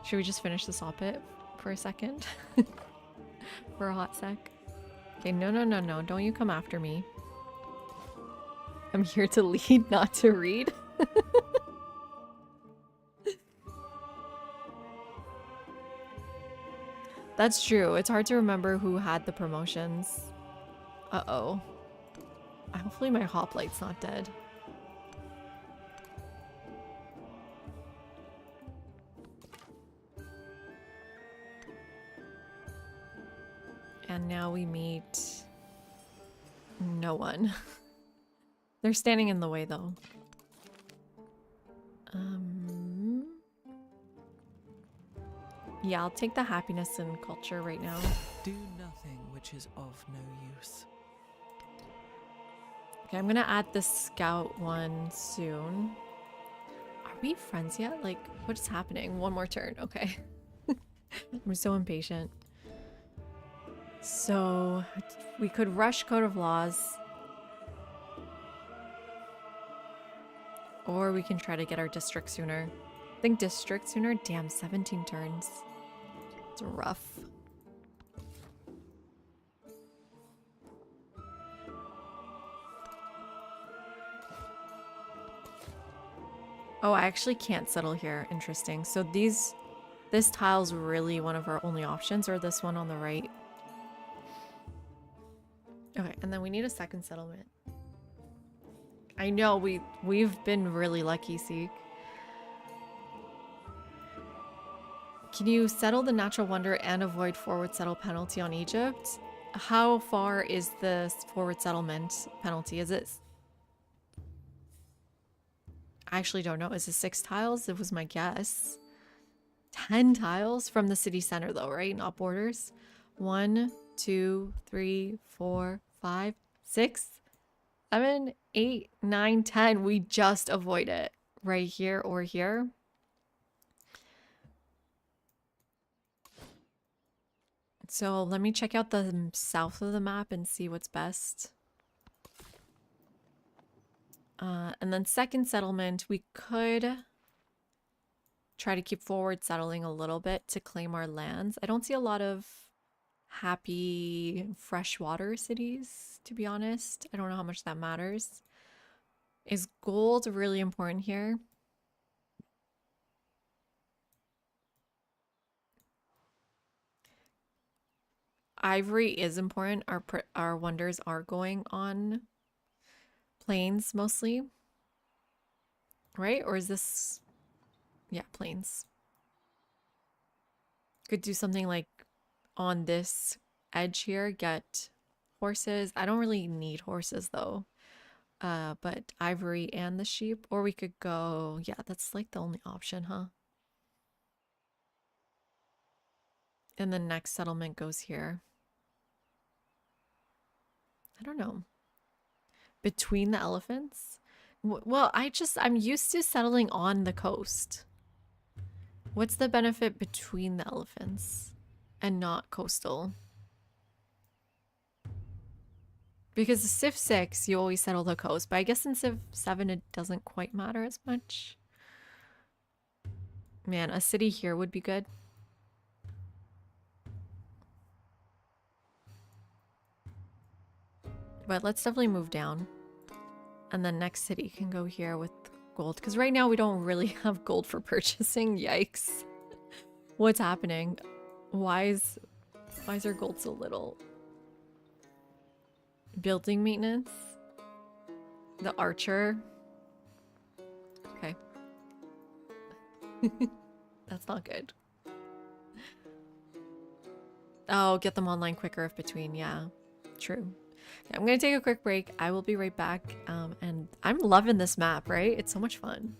Should we just finish the saw pit for a second? For a hot sec? Okay, no, no, no, no. Don't you come after me. I'm here to lead, not to read. That's true. It's hard to remember who had the promotions. Uh-oh. Hopefully my hoplite's not dead. And now we meet no one. They're standing in the way though. Yeah, I'll take the happiness and culture right now. Do nothing which is of no use. Okay, I'm gonna add the scout one soon. Are we friends yet? Like, what's happening? One more turn, okay. I'm so impatient. So, we could rush Code of Laws. Or we can try to get our district sooner. I think district sooner? Damn, 17 turns. It's rough. Oh, I actually can't settle here. Interesting. So this tile's really one of our only options, or this one on the right. Okay, and then we need a second settlement. I know we've been really lucky, Seek. Can you settle the natural wonder and avoid forward settle penalty on Egypt? How far is the forward settlement penalty? Is it... I actually don't know. Is it 6 tiles? It was my guess. 10 tiles from the city center though, right? Not borders. 1, 2, 3, 4, 5, 6, 7, 8, 9, 10. We just avoid it right here or here. So let me check out the south of the map and see what's best. And then second settlement, we could try to keep forward settling a little bit to claim our lands. I don't see a lot of happy freshwater cities, to be honest. I don't know how much that matters. Is gold really important here? Ivory is important. Our wonders are going on plains mostly, right? Or is this... yeah, plains. Could do something like on this edge here, get horses. I don't really need horses though. But ivory and the sheep. Or we could go... yeah, that's like the only option, huh? And the next settlement goes here. I don't know. Between the elephants? Well, I'm used to settling on the coast. What's the benefit between the elephants and not coastal? Because the Civ 6, you always settle the coast, but I guess in Civ 7 it doesn't quite matter as much. Man, a city here would be good. But let's definitely move down. And then next city can go here with gold. Because right now we don't really have gold for purchasing. Yikes. What's happening? Why is our gold so little? Building maintenance? The archer? Okay. That's not good. Oh, get them online quicker if between. Yeah, true. Okay, I'm gonna take a quick break. I will be right back. And I'm loving this map, right? It's so much fun.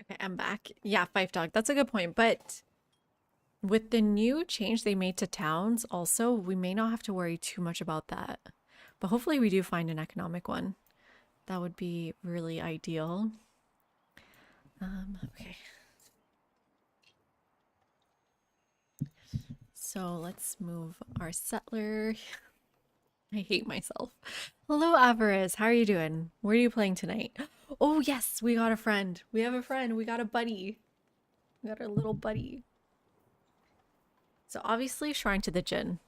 Okay, I'm back. Yeah, Five Dog. That's a good point. But With the new change they made to towns, also, we may not have to worry too much about that. But hopefully we do find an economic one. That would be really ideal. Okay. So let's move our settler. I hate myself. Hello, Avarice. How are you doing? Where are you playing tonight? Oh, yes, we got a friend. We have a friend. We got a buddy. We got our little buddy. So obviously, Shrine to the Jinn.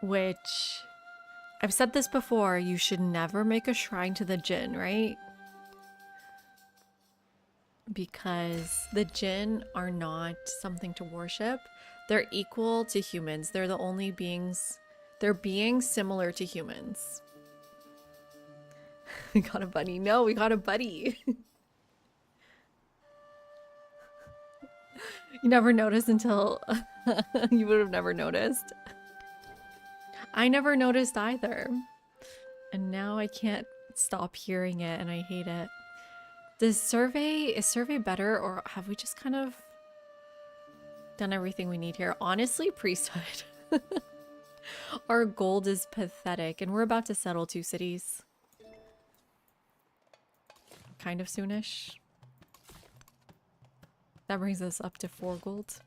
Which, I've said this before, you should never make a shrine to the Jinn, right? Because the Jinn are not something to worship. They're equal to humans. They're the only beings, they're beings similar to humans. We got a buddy. No, we got a buddy. You never noticed until you would have never noticed. I never noticed either. And now I can't stop hearing it and I hate it. Is survey better, or have we just kind of done everything we need here? Honestly, priesthood. Our gold is pathetic and we're about to settle 2 cities. Kind of soonish. That brings us up to 4 gold.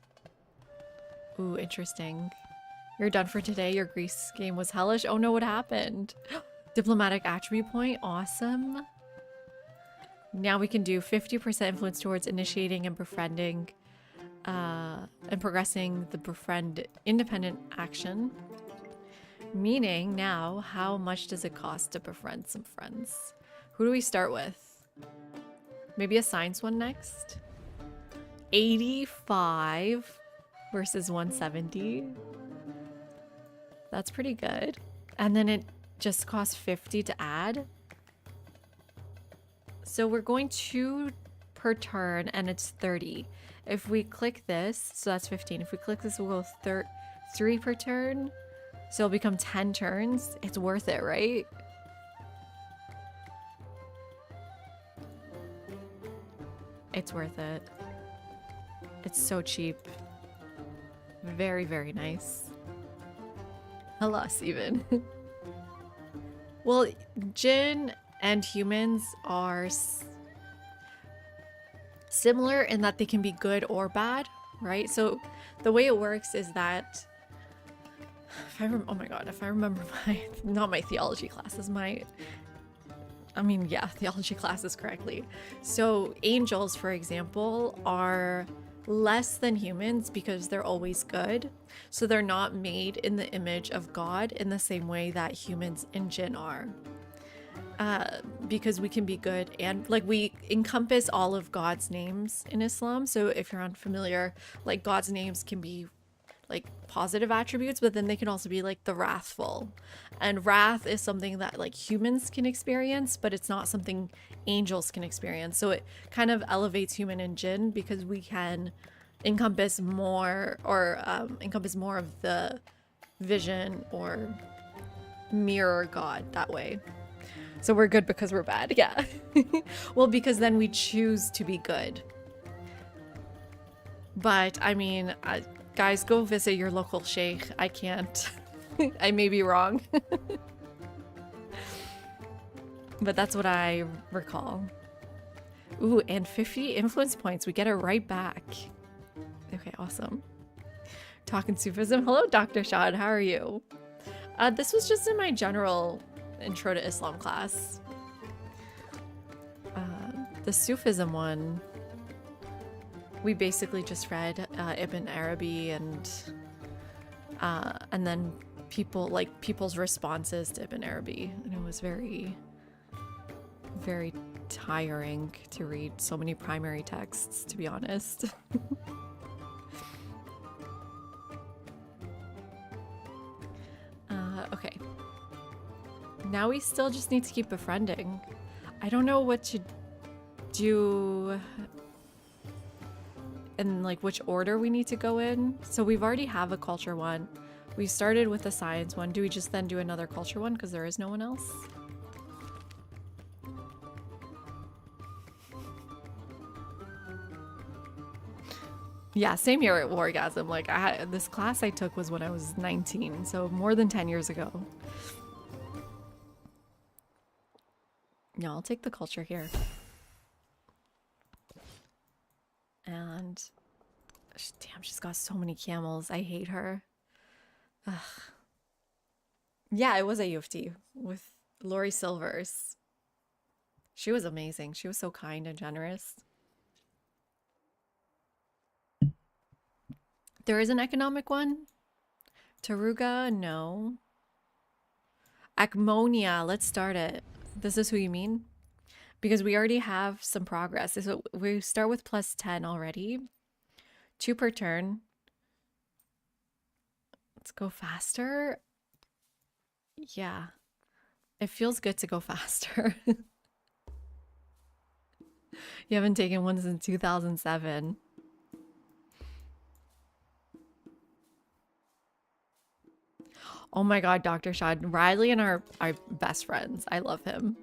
Ooh, interesting. You're done for today. Your Greece game was hellish. Oh no, what happened? Diplomatic attribute point. Awesome. Now we can do 50% influence towards initiating and befriending and progressing the befriend independent action. Meaning now, how much does it cost to befriend some friends? Who do we start with? Maybe a science one next? 85 versus 170. That's pretty good. And then it just costs 50 to add. So we're going 2 per turn and it's 30. If we click this, so that's 15. If we click this, we'll go 3 per turn. So it'll become 10 turns. It's worth it, right? It's worth it. It's so cheap. Very, very nice. Alas, even. Well, Jinn and humans are similar in that they can be good or bad, right? So the way it works is that oh my god, if I remember not my theology classes, theology classes correctly. So angels, for example, are less than humans because they're always good. So they're not made in the image of God in the same way that humans and jinn are. Because we can be good and we encompass all of God's names in Islam. So if you're unfamiliar, God's names can be positive attributes, but then they can also be the wrathful. And wrath is something that humans can experience, but it's not something angels can experience. So it kind of elevates human and jinn because we can encompass more of the vision or mirror God that way. So we're good because we're bad. Yeah. Well, because then we choose to be good. But I mean, guys, go visit your local sheikh. I can't. I may be wrong. But that's what I recall. Ooh, and 50 influence points. We get it right back. Okay, awesome. Talking Sufism. Hello, Dr. Shad. How are you? This was just in my general intro to Islam class. The Sufism one, we basically just read Ibn Arabi and then people's responses to Ibn Arabi, and it was very, very tiring to read so many primary texts, to be honest. Okay. Now we still just need to keep befriending. I don't know what to do and which order we need to go in. So we've already have a culture one. We started with a science one. Do we just then do another culture one because there is no one else? Yeah, same here at Wargasm. Like this class I took was when I was 19, so more than 10 years ago. Yeah, I'll take the culture here. And damn, she's got so many camels. I hate her. Ugh. Yeah, it was at U of T with Lori Silvers. She was amazing. She was so kind and generous. There is an economic one. Taruga, no. Acmonia, let's start it. This is who you mean? Because we already have some progress. So we start with plus 10 already. 2 per turn. Let's go faster. Yeah. It feels good to go faster. You haven't taken one since 2007. Oh my god, Dr. Shad. Riley and our best friends. I love him.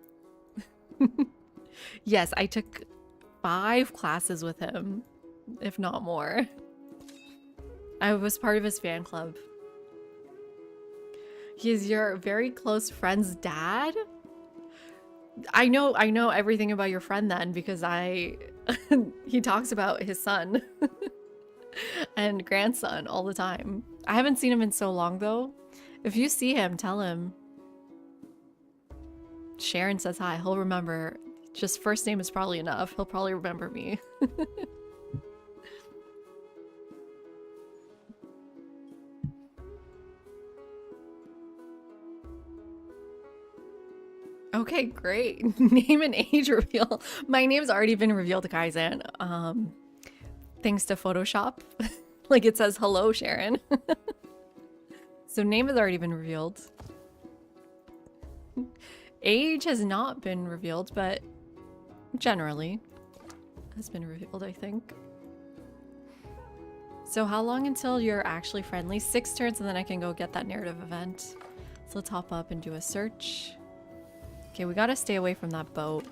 Yes, I took 5 classes with him, if not more. I was part of his fan club. He's your very close friend's dad? I know everything about your friend then because he talks about his son and grandson all the time. I haven't seen him in so long though. If you see him, tell him. Sharon says hi. He'll remember. Just first name is probably enough. He'll probably remember me. Okay, great. Name and age reveal. My name's already been revealed to Kaizen. Thanks to Photoshop. Like it says, hello, Sharon. So name has already been revealed. Age has not been revealed, but generally has been revealed, I think. So how long until you're actually friendly? 6 turns and then I can go get that narrative event. So let's hop up and do a search. Okay, we gotta stay away from that boat.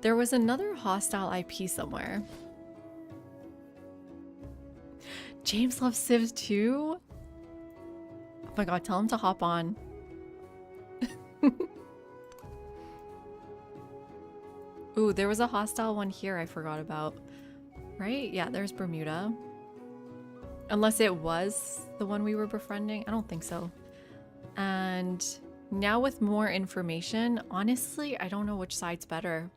There was another hostile IP somewhere. James loves Civ 2? Oh my god, tell him to hop on. Ooh, there was a hostile one here I forgot about. Right? Yeah, there's Bermuda. Unless it was the one we were befriending. I don't think so. And now with more information, honestly, I don't know which side's better.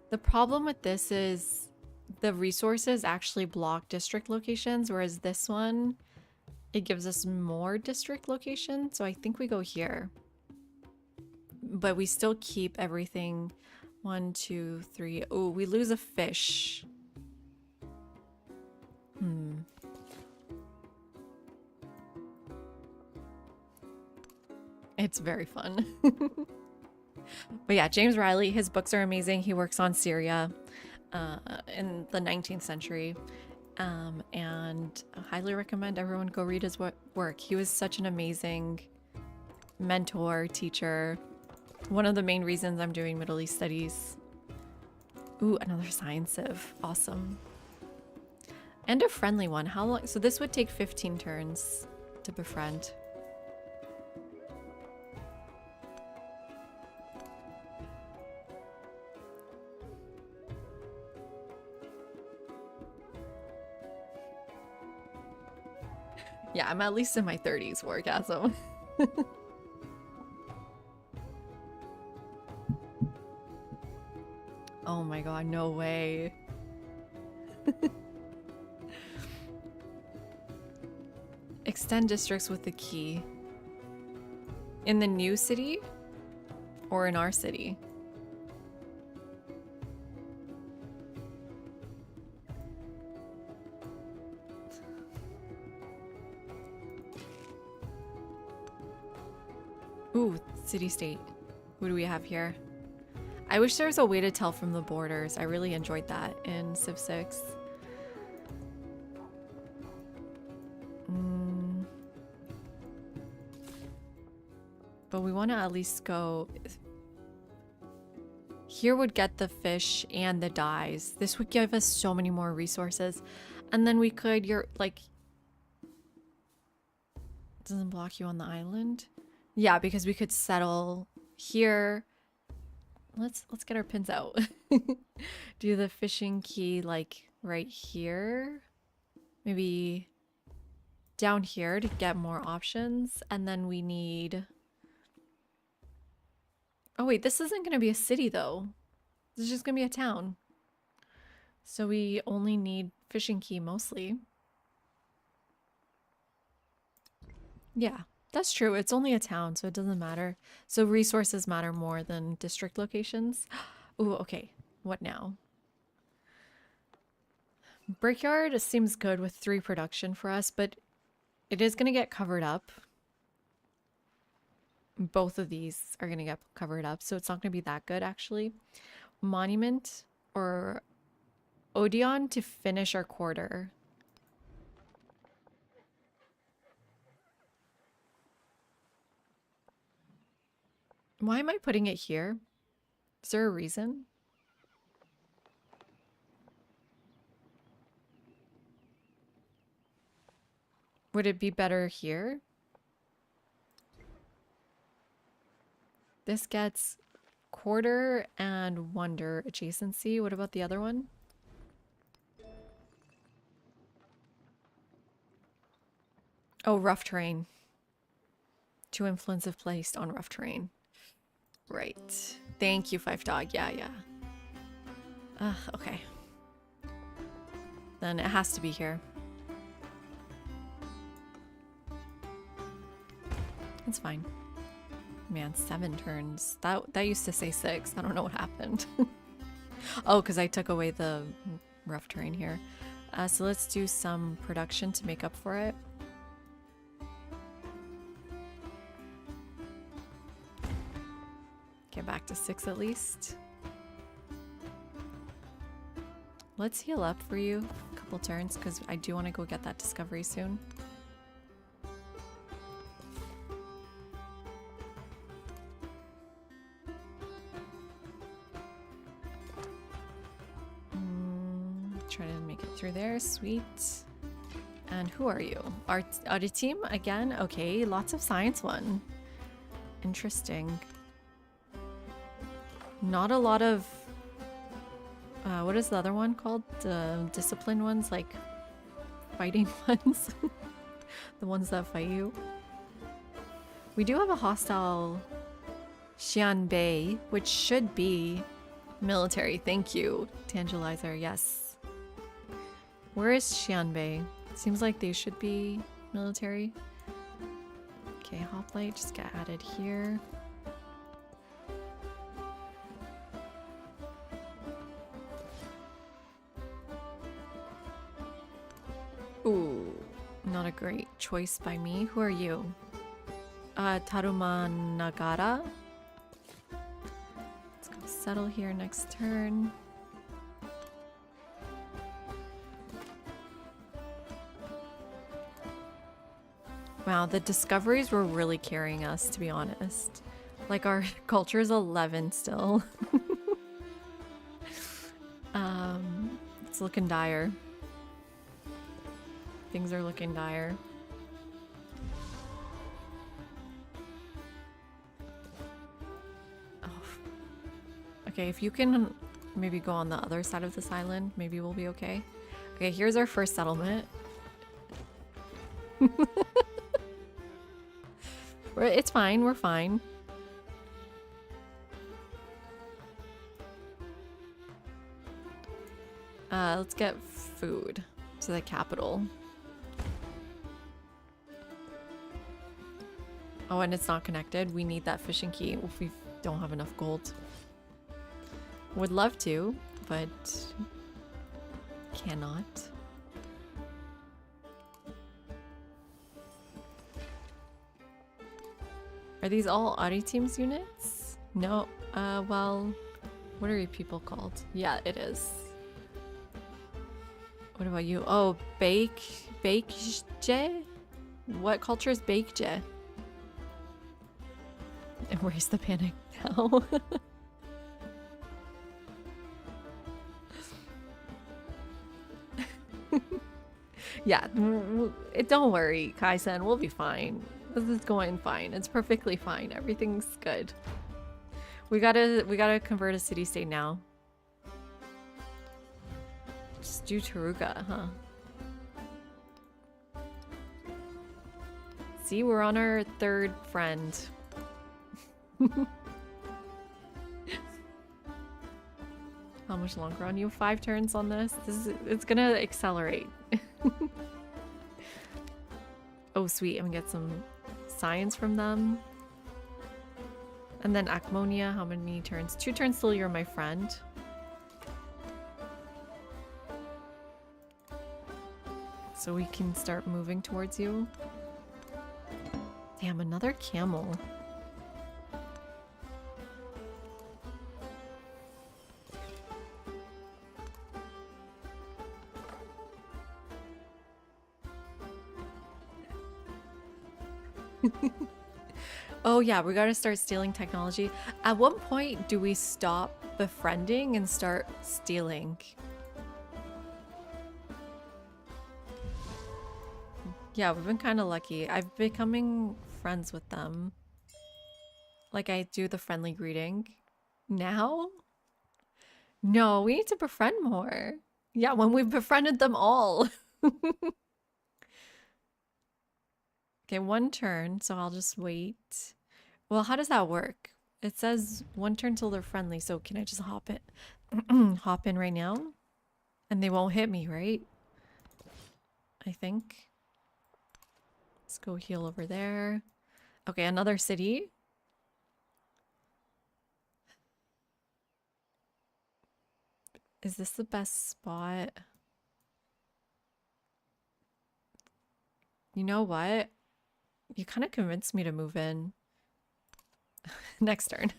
The problem with this is the resources actually block district locations, whereas this one, it gives us more district locations. So I think we go here. But we still keep everything. 1, 2, 3. Oh, we lose a fish. It's very fun. But yeah, James Riley, his books are amazing. He works on Syria in the 19th century. And I highly recommend everyone go read his work. He was such an amazing mentor, teacher. One of the main reasons I'm doing Middle East studies. Ooh, another science civ. Awesome. And a friendly one. How long? So this would take 15 turns to befriend. Yeah, I'm at least in my 30s, Wargasm. Oh my god, no way. Extend districts with the key. In the new city? Or in our city? Ooh, city-state. What do we have here? I wish there was a way to tell from the borders. I really enjoyed that in Civ 6. But we want to at least go Here would get the fish and the dyes. This would give us so many more resources. And then we could, doesn't block you on the island? Yeah, because we could settle here. Let's get our pins out. Do the fishing key like right here. Maybe down here to get more options. And then we need... Oh wait, this isn't going to be a city though. This is just going to be a town. So we only need fishing key mostly. Yeah, that's true. It's only a town, so it doesn't matter. So resources matter more than district locations. Ooh, okay. What now? Brickyard seems good with 3 production for us, but it is going to get covered up. Both of these are going to get covered up, so it's not going to be that good, actually. Monument or Odeon to finish our quarter. Why am I putting it here? Is there a reason? Would it be better here? This gets quarter and wonder adjacency. What about the other one? Oh, rough terrain. 2 influence if placed on rough terrain. Right. Thank you, Five Dog. Yeah, yeah. Okay. Then it has to be here. It's fine. Man, 7 turns. That used to say 6. I don't know what happened. Oh, because I took away the rough terrain here. So let's do some production to make up for it. Get back to 6 at least. Let's heal up for you a couple turns because I do want to go get that discovery soon. Try to make it through there. Sweet. And who are you? Our team again? Okay, lots of science one. Interesting. Not a lot of... what is the other one called? The discipline ones? Like fighting ones? The ones that fight you. We do have a hostile Xianbei, which should be military. Thank you, Tangelizer. Yes. Where is Xianbei? Seems like they should be military. Okay, hoplite, just get added here. Ooh, not a great choice by me. Who are you? Taruma Nagara. Let's go settle here next turn. Wow, the discoveries were really carrying us, to be honest. Like, our culture is 11 still. It's looking dire. Things are looking dire. Oh. Okay, if you can maybe go on the other side of this island, maybe we'll be okay. Okay, here's our first settlement. It's fine, we're fine. Let's get food to the capital. Oh, and it's not connected. We need that fishing key if we don't have enough gold. Would love to, but cannot. Are these all Audi Team's units? No. Well, what are you people called? Yeah, it is. What about you? Oh, Baekje? What culture is Baekje? Embrace the panic now. Yeah, don't worry, Kai-san. We'll be fine. This is going fine. It's perfectly fine. Everything's good. We gotta convert a city-state now. Just do Taruga, huh? See, we're on our third friend. How much longer on you? 5 turns on this? It's gonna accelerate. Oh, sweet. I'm gonna get some science from them. And then Acmonia, how many turns? 2 turns till you're my friend. So we can start moving towards you. Damn, another camel. Oh yeah, we gotta start stealing technology. At what point do we stop befriending and start stealing? Yeah, we've been kind of lucky. I'm becoming friends with them. Like I do the friendly greeting. Now? No, we need to befriend more. Yeah, when we've befriended them all. Okay, 1 turn, so I'll just wait. Well, how does that work? It says 1 turn till they're friendly, so can I just hop in? Hop in right now? And they won't hit me, right? I think. Let's go heal over there. Okay, another city. Is this the best spot? You know what? You kind of convinced me to move in. Next turn.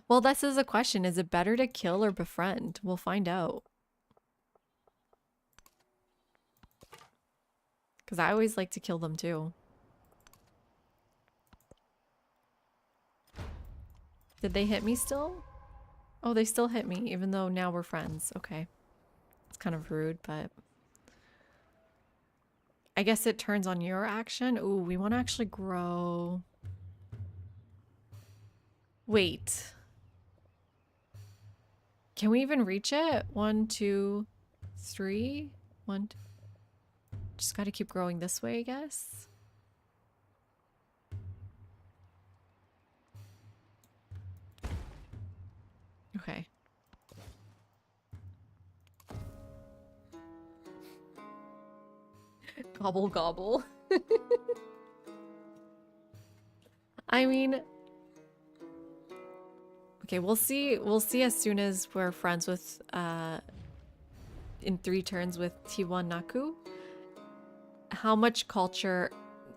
Well, this is a question. Is it better to kill or befriend? We'll find out. Because I always like to kill them too. Did they hit me still? Oh, they still hit me, even though now we're friends. Okay. It's kind of rude, but... I guess it turns on your action. Ooh, we want to actually grow... Wait. Can we even reach it? 1, 2, 3? 1, 2... Just gotta keep growing this way, I guess. Okay. Gobble gobble. I mean... Okay, we'll see as soon as we're friends with, in 3 turns with Tiwanaku, how much culture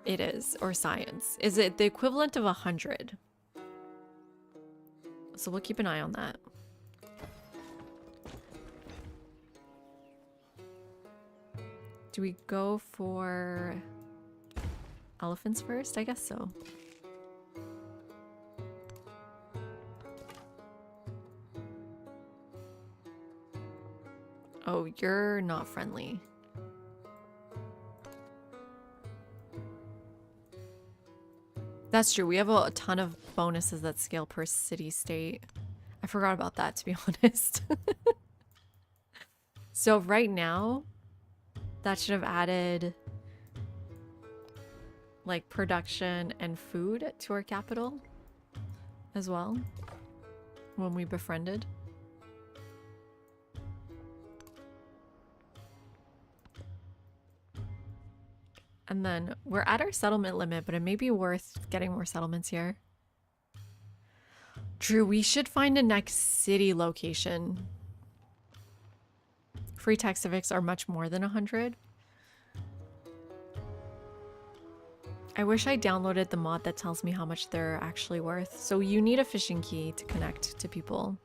it is, or science. Is it the equivalent of 100? So we'll keep an eye on that. Do we go for elephants first? I guess so. Oh, you're not friendly. That's true. We have a ton of bonuses that scale per city-state. I forgot about that, to be honest. So right now, that should have added like production and food to our capital as well when we befriended. And then we're at our settlement limit, but it may be worth getting more settlements here. True, we should find a next city location. Free tech civics are much more than 100. I wish I downloaded the mod that tells me how much they're actually worth. So you need a fishing key to connect to people.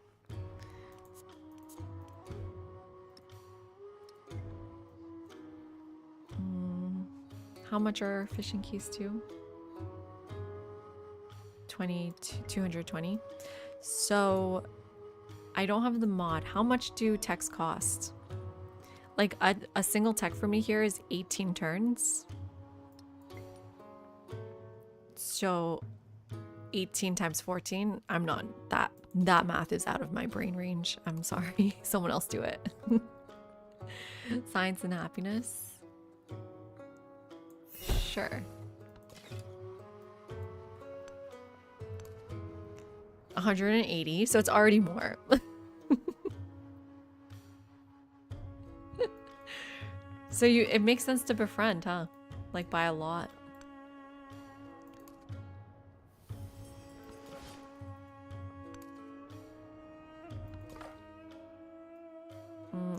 How much are fishing keys too? 20 to 220. So I don't have the mod. How much do techs cost? Like a single tech for me here is 18 turns. So 18 times 14, I'm not that math is out of my brain range. I'm sorry. Someone else do it. Science and happiness. Sure. 180, so it's already more. So it makes sense to befriend, huh? Like by a lot.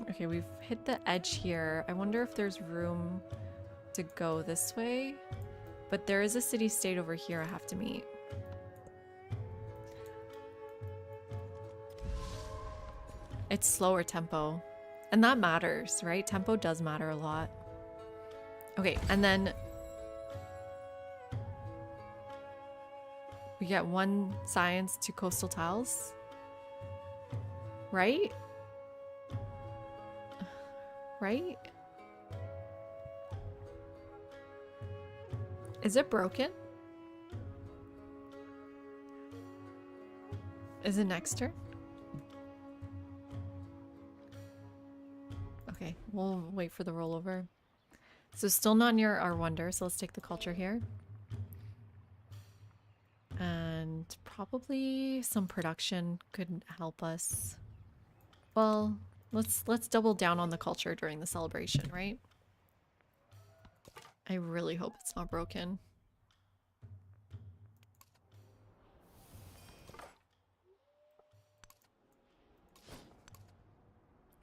Okay, we've hit the edge here. I wonder if there's room to go this way. But there is a city-state over here I have to meet. It's slower tempo. And that matters, right? Tempo does matter a lot. Okay, and then we get 1 science to coastal tiles. Right? Right? Is it broken? Is it next turn? Okay, we'll wait for the rollover. So still not near our wonder, so let's take the culture here. And probably some production could help us. Well, let's double down on the culture during the celebration, right? I really hope it's not broken.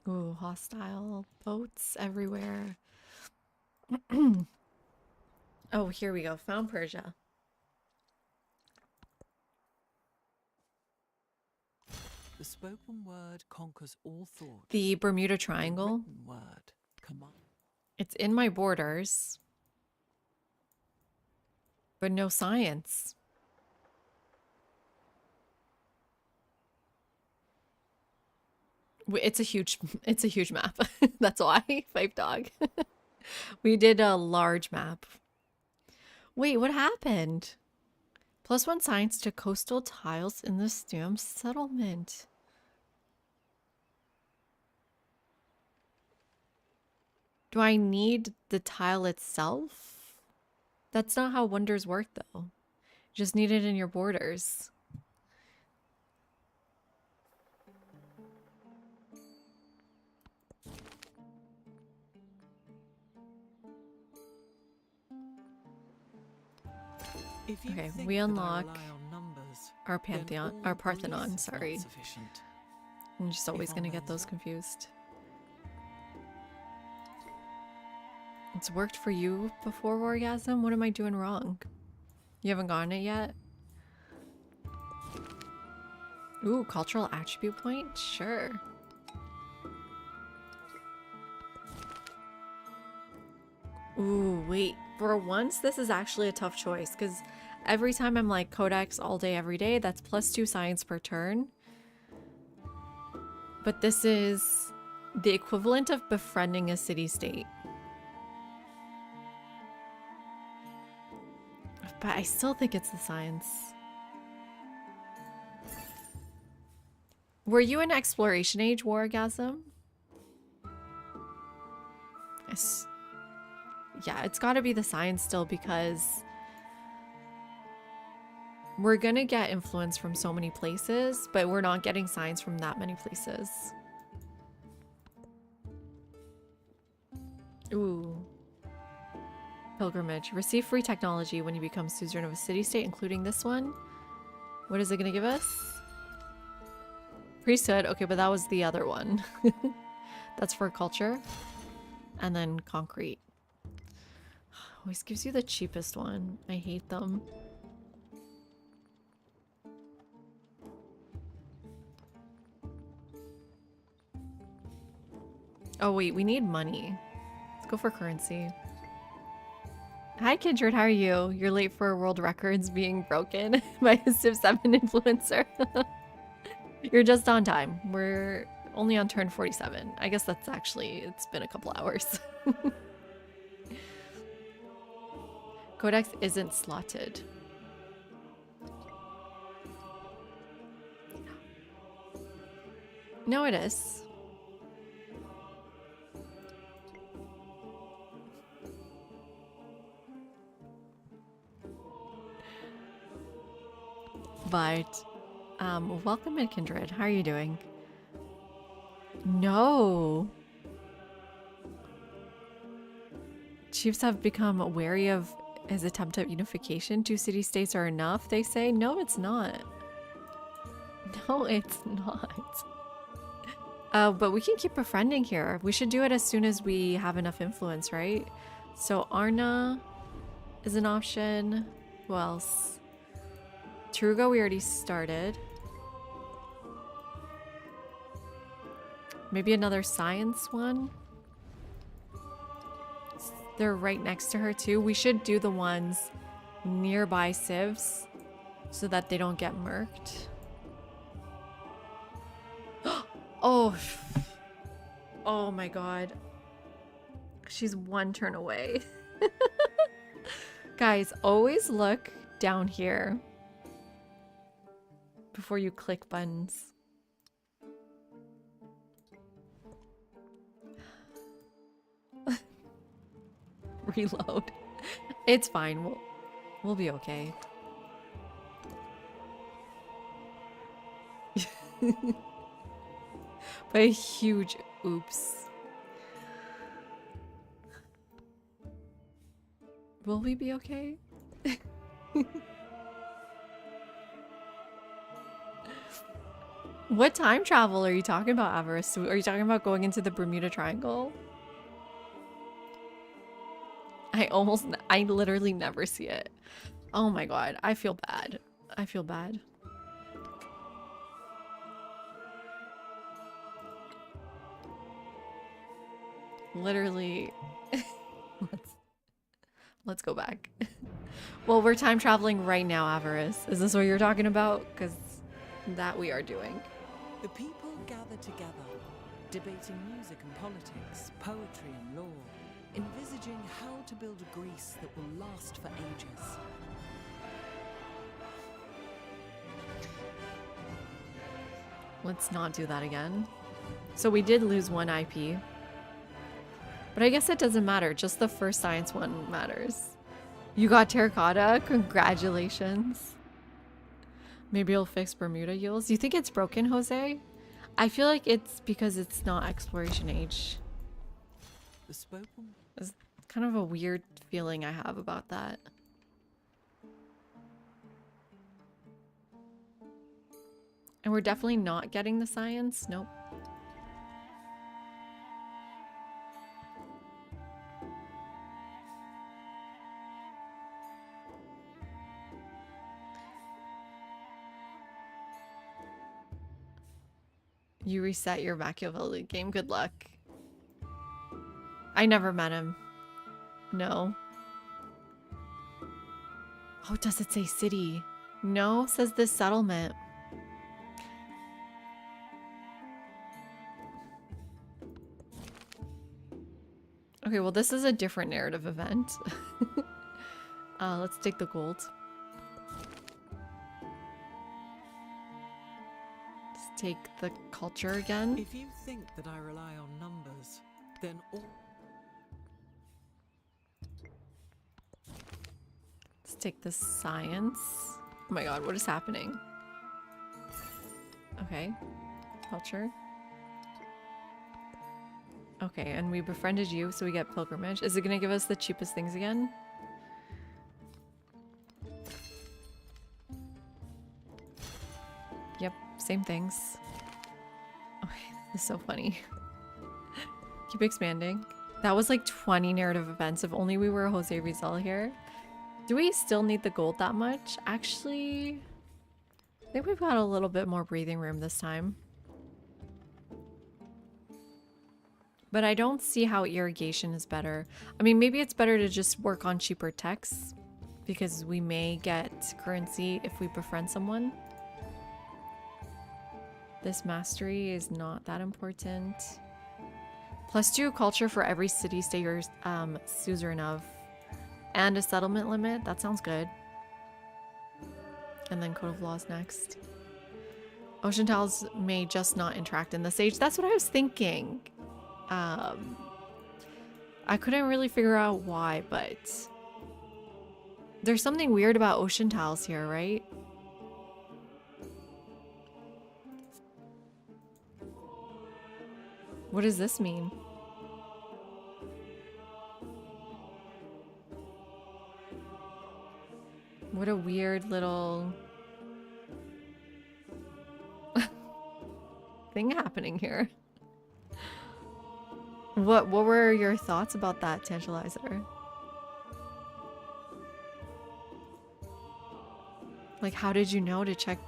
Ooh, hostile boats everywhere. Oh, here we go. Found Persia. The spoken word conquers all thought. The Bermuda Triangle. The written word command. It's in my borders. But no science. It's a huge map. That's why. Five dog. We did a large map. Wait, what happened? +1 science to coastal tiles in the Stum settlement. Do I need the tile itself? That's not how wonders work though. You just need it in your borders. Okay, we unlock our Pantheon, our Parthenon, sorry. I'm just always gonna get those confused. It's worked for you before orgasm? What am I doing wrong? You haven't gotten it yet? Ooh, cultural attribute point? Sure. Ooh, wait. For once, this is actually a tough choice because every time I'm like Codex all day, every day, that's +2 science per turn. But this is the equivalent of befriending a city-state. But I still think it's the science. Were you in Exploration Age, Wargasm? Yes. Yeah, it's gotta be the science still because we're gonna get influence from so many places, but we're not getting science from that many places. Ooh. Pilgrimage. Receive free technology when you become suzerain of a city-state, including this one. What is it gonna give us? Priesthood. Okay, but that was the other one. That's for culture. And then concrete. Always gives you the cheapest one. I hate them. Oh wait, we need money. Let's go for currency. Hi, Kindred. How are you? You're late for world records being broken by a Civ 7 influencer. You're just on time. We're only on turn 47. I guess that's actually, it's been a couple hours. Codex isn't slotted. No, it is. But, welcome in, Kindred. How are you doing? No. Chiefs have become wary of his attempt at unification. 2 city-states are enough, they say. No, it's not. No, it's not. But we can keep befriending here. We should do it as soon as we have enough influence, right? So Arna is an option. Who else? Trugo, we already started. Maybe another science one? They're right next to her too. We should do the ones nearby civs so that they don't get murked. Oh. Oh my god. She's 1 turn away. Guys, always look down here before you click buttons. Reload. It's fine. We'll be okay. But a huge oops. Will we be okay? What time travel are you talking about, Avarice? Are you talking about going into the Bermuda Triangle? I literally never see it. Oh my god, I feel bad. I feel bad. Literally. Let's go back. Well, we're time traveling right now, Avarice. Is this what you're talking about? Because that we are doing. The people gather together, debating music and politics, poetry and law, envisaging how to build a Greece that will last for ages. Let's not do that again. So we did lose 1 IP. But I guess it doesn't matter. Just the first science one matters. You got terracotta? Congratulations. Maybe it'll fix Bermuda yields. You think it's broken, Jose? I feel like it's because it's not exploration age. The spoken. It's kind of a weird feeling I have about that. And we're definitely not getting the science. Nope. You reset your Machiavelli game. Good luck. I never met him. No. Oh, does it say city? No, says this settlement. Okay, well, this is a different narrative event. Let's take the gold. Let's take the culture again. If you think that I rely on numbers, then all... Let's take the science. Oh my god, what is happening? Okay. Culture. Okay, and we befriended you, so we get pilgrimage. Is it gonna give us the cheapest things again? Yep, same things. Okay, this is so funny. Keep expanding. That was like 20 narrative events. If only we were Jose Rizal here. Do we still need the gold that much? Actually, I think we've got a little bit more breathing room this time. But I don't see how irrigation is better. I mean, maybe it's better to just work on cheaper techs because we may get currency if we befriend someone. This mastery is not that important. +2 culture for every city-state you're suzerain of. And a settlement limit. That sounds good. And then Code of Laws next. Ocean tiles may just not interact in the stage. That's what I was thinking. I couldn't really figure out why, but there's something weird about ocean tiles here, right? What does this mean? What a weird little thing happening here. What were your thoughts about that, Tantalizer? Like, how did you know to check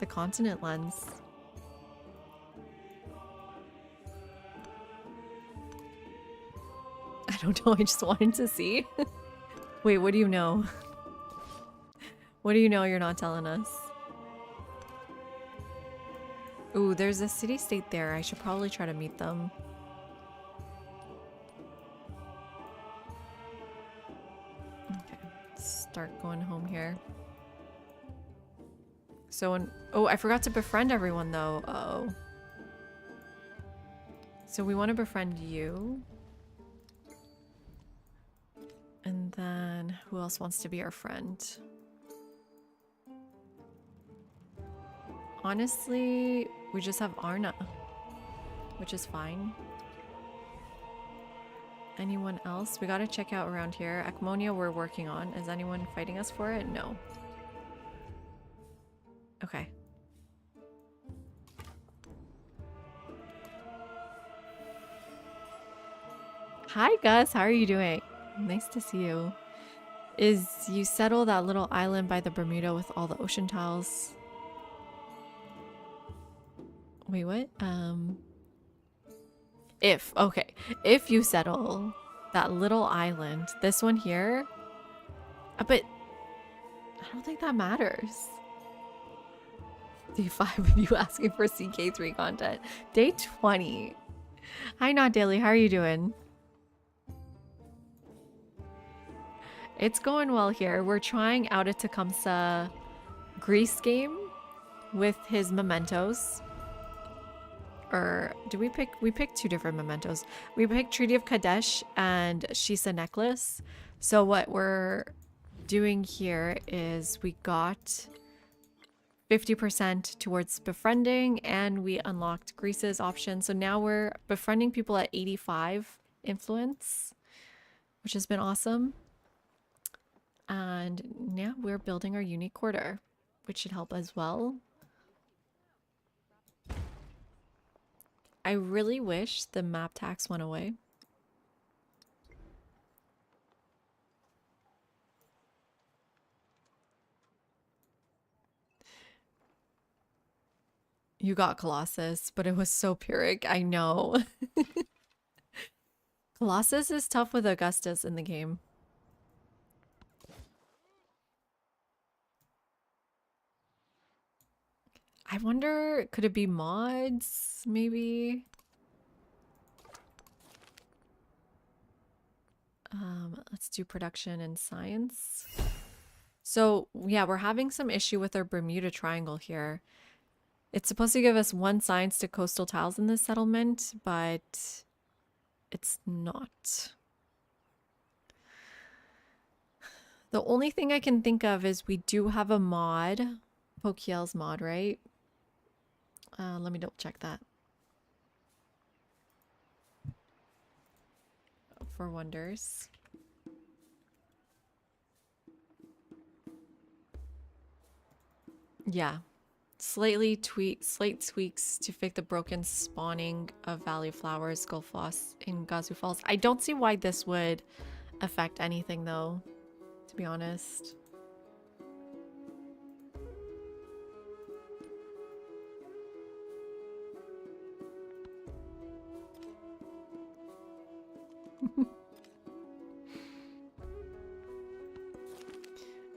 the continent lens? I don't know, I just wanted to see. Wait, what do you know? What do you know you're not telling us? Ooh, there's a city-state there. I should probably try to meet them. Okay, start going home here. So, oh, I forgot to befriend everyone though. Uh-oh. So we want to befriend you. And then who else wants to be our friend? Honestly, we just have Arna, which is fine. Anyone else? We gotta check out around here. Akmonia we're working on. Is anyone fighting us for it? No. Okay. Hi Gus, how are you doing? Nice to see you. Is you settle that little island by the Bermuda with all the ocean tiles? Wait, what? If you settle that little island, this one here, but I don't think that matters. Day 5 of you asking for CK3 content. Day 20. Hi, Not Daily. How are you doing? It's going well here. We're trying out a Tecumseh Greece game with his mementos. Or do we pick? We picked 2 different mementos. We picked Treaty of Kadesh and Shisa necklace. So what we're doing here is we got 50% towards befriending and we unlocked Greece's option. So now we're befriending people at 85 influence, which has been awesome. And now we're building our unique quarter, which should help as well. I really wish the map tax went away. You got Colossus, but it was so Pyrrhic. I know. Colossus is tough with Augustus in the game. I wonder, could it be mods, maybe? Let's do production and science. So, yeah, we're having some issue with our Bermuda Triangle here. It's supposed to give us 1 science to coastal tiles in this settlement, but it's not. The only thing I can think of is we do have a mod, Pokiel's mod, right? Let me double check that. For wonders. Yeah. Slight tweaks to fix the broken spawning of Valley of Flowers, Gullfoss in Gazu Falls. I don't see why this would affect anything though, to be honest.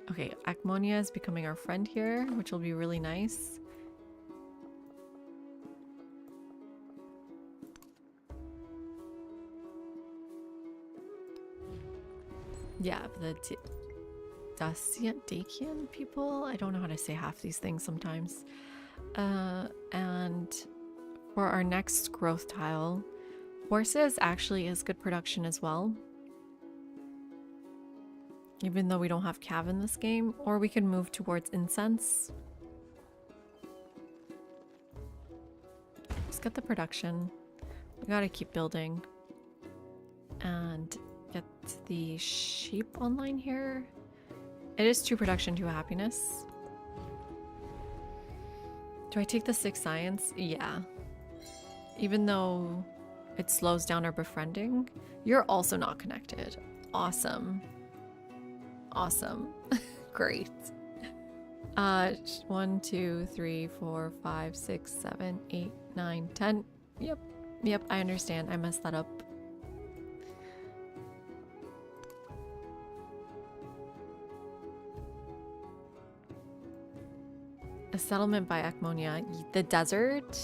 Okay, Acmonia is becoming our friend here, which will be really nice. Yeah, the Dacian people? I don't know how to say half these things sometimes. And for our next growth tile, horses actually is good production as well. Even though we don't have cav in this game, or we could move towards incense. Let's get the production. We gotta keep building. And get the sheep online here. It is 2 production, 2 happiness. Do I take the 6 science? Yeah. Even though it slows down our befriending. You're also not connected. Awesome. Awesome. Great. 1, 2, 3, 4, 5, 6, 7, 8, 9, 10. Yep, I understand. I messed that up. A settlement by Acmonia. The desert?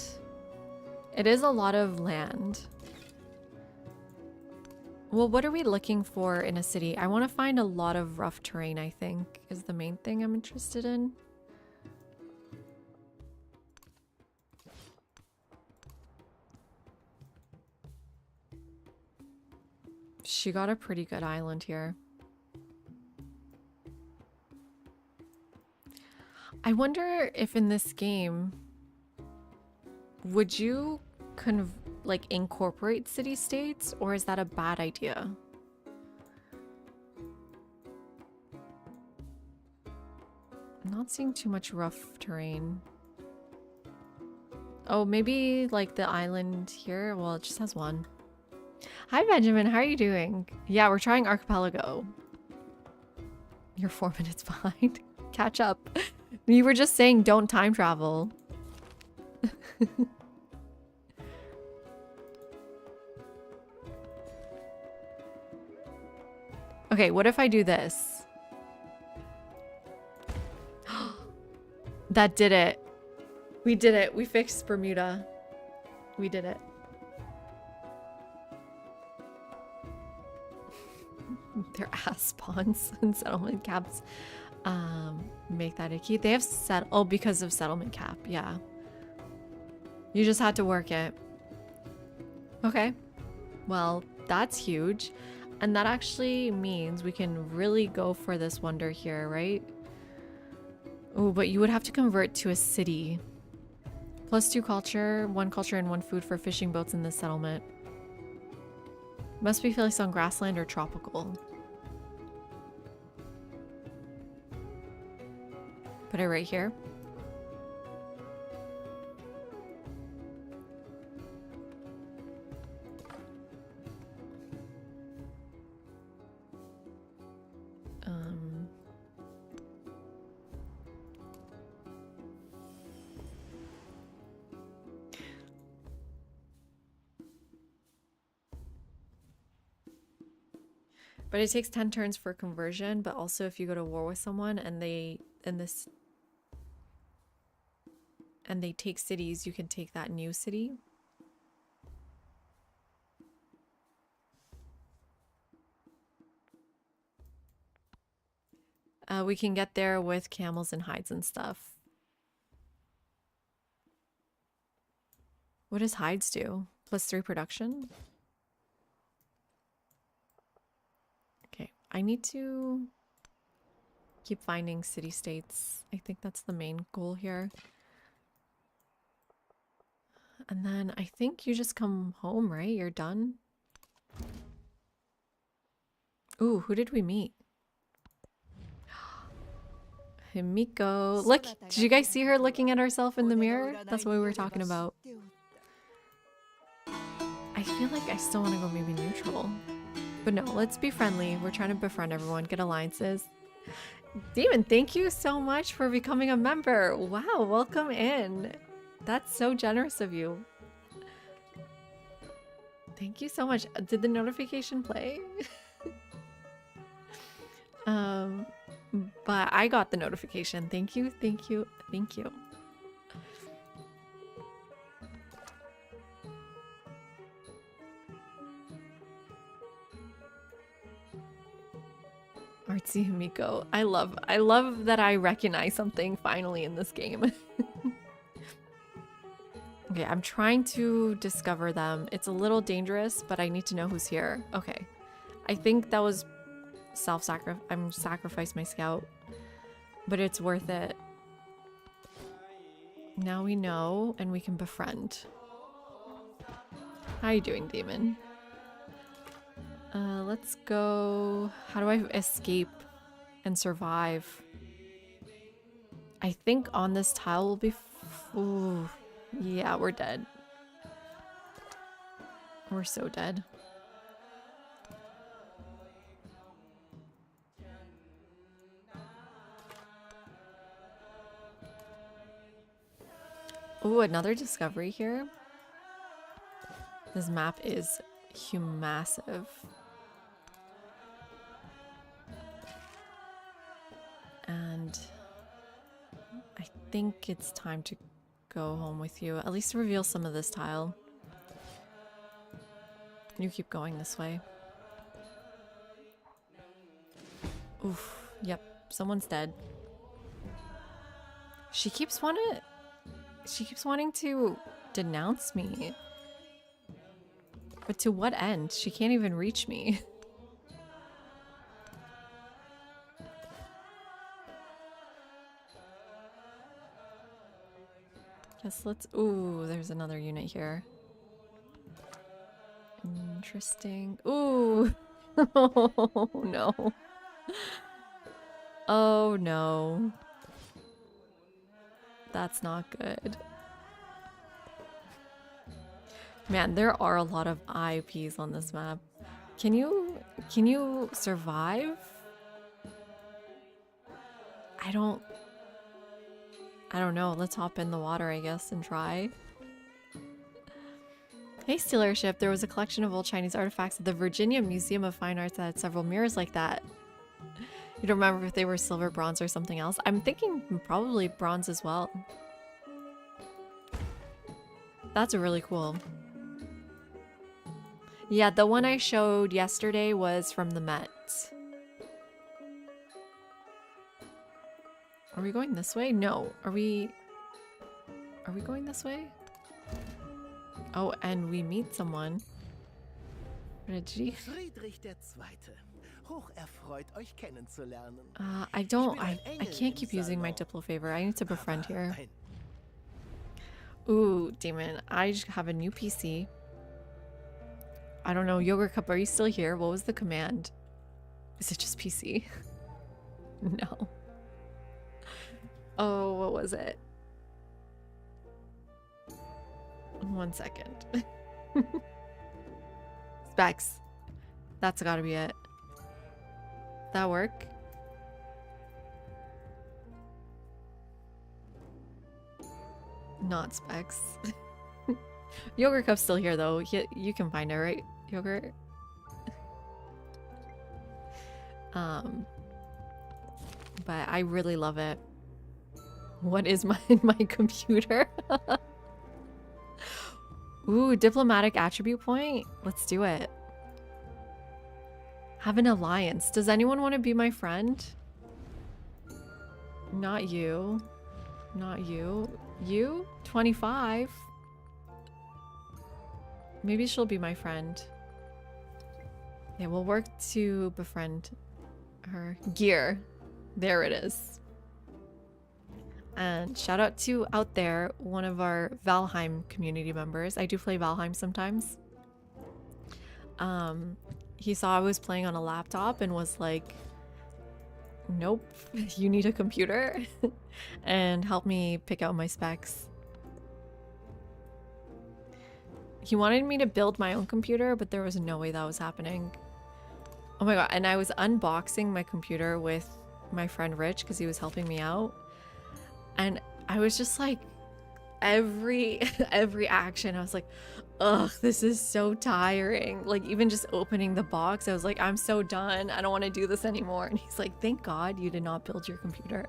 It is a lot of land. Well, what are we looking for in a city? I want to find a lot of rough terrain, I think, is the main thing I'm interested in. She got a pretty good island here. I wonder if in this game, would you incorporate city-states, or is that a bad idea? I'm not seeing too much rough terrain. Oh, maybe like the island here? Well, it just has 1. Hi, Benjamin. How are you doing? Yeah, we're trying Archipelago. You're 4 minutes behind. Catch up. You were just saying don't time travel. Okay, what if I do this? That did it. We did it. We fixed Bermuda. We did it. Their ass spawns and settlement caps. Make that a key. They have because of settlement cap. Yeah. You just had to work it. Okay. Well, that's huge. And that actually means we can really go for this wonder here, right? Oh, but you would have to convert to a city. +2 culture, 1 culture and 1 food for fishing boats in this settlement. Must be placed on grassland or tropical. Put it right here. But it takes 10 turns for conversion, but also if you go to war with someone and they take cities, you can take that new city. We can get there with camels and hides and stuff. What does hides do? +3 production? Okay, I need to keep finding city-states. I think that's the main goal here. And then I think you just come home, right? You're done? Ooh, who did we meet? Himiko. Look, did you guys see her looking at herself in the mirror? That's what we were talking about. I feel like I still want to go maybe neutral. But no, let's be friendly. We're trying to befriend everyone, get alliances. Demon, thank you so much for becoming a member. Wow, welcome in. That's so generous of you. Thank you so much. Did the notification play? But I got the notification. Thank you, thank you, thank you. Artsy Miko. I love that I recognize something finally in this game. Okay, I'm trying to discover them. It's a little dangerous, but I need to know who's here. Okay. I think that was self-sacrifice. I'm sacrificed my scout, but it's worth it. Now we know, and we can befriend. How are you doing, demon? Let's go. How do I escape and survive? I think on this tile will be. Ooh, yeah, we're dead. We're so dead. Ooh, another discovery here. This map is massive. And I think it's time to go home with you. At least reveal some of this tile. You keep going this way. Oof. Yep. Someone's dead. She keeps wanting to denounce me. But to what end? She can't even reach me. Guess let's... Ooh, there's another unit here. Interesting. Ooh! Oh, no. Oh, no. That's not good. Man, there are a lot of IPs on this map. Can you survive? I don't know. Let's hop in the water, I guess, and try. Hey, Stealer Ship. There was a collection of old Chinese artifacts at the Virginia Museum of Fine Arts that had several mirrors like that. You don't remember if they were silver, bronze, or something else? I'm thinking probably bronze as well. That's really cool. Yeah, the one I showed yesterday was from the Met. Are we going this way? No. Are we going this way? Oh, and we meet someone. Reggie. Friedrich II. Hocherfreut, euch kennenzulernen. I can't keep using my Diplo favor. I need to befriend here. Ooh, demon. I just have a new PC. I don't know. Yogurt Cup, are you still here? What was the command? Is it just PC? No. Oh, what was it? 1 second. Specs. That's gotta be it. That work? Not Specs. Yogurt Cup's still here though. You can find it, right? Yogurt? But I really love it. What is my computer? Ooh, diplomatic attribute point. Let's do it. Have an alliance. Does anyone want to be my friend? Not you. Not you. You? 25. Maybe she'll be my friend. Yeah, we'll work to befriend her. Gear. There it is. And shout out to Out There, one of our Valheim community members. I do play Valheim sometimes. He saw I was playing on a laptop and was like, nope, you need a computer. And helped me pick out my specs. He wanted me to build my own computer, but there was no way that was happening. Oh my god, and I was unboxing my computer with my friend Rich because he was helping me out. And I was just like, every every action. I was like, ugh, this is so tiring. Like even just opening the box, I was like, I'm so done. I don't want to do this anymore. And he's like, thank God you did not build your computer.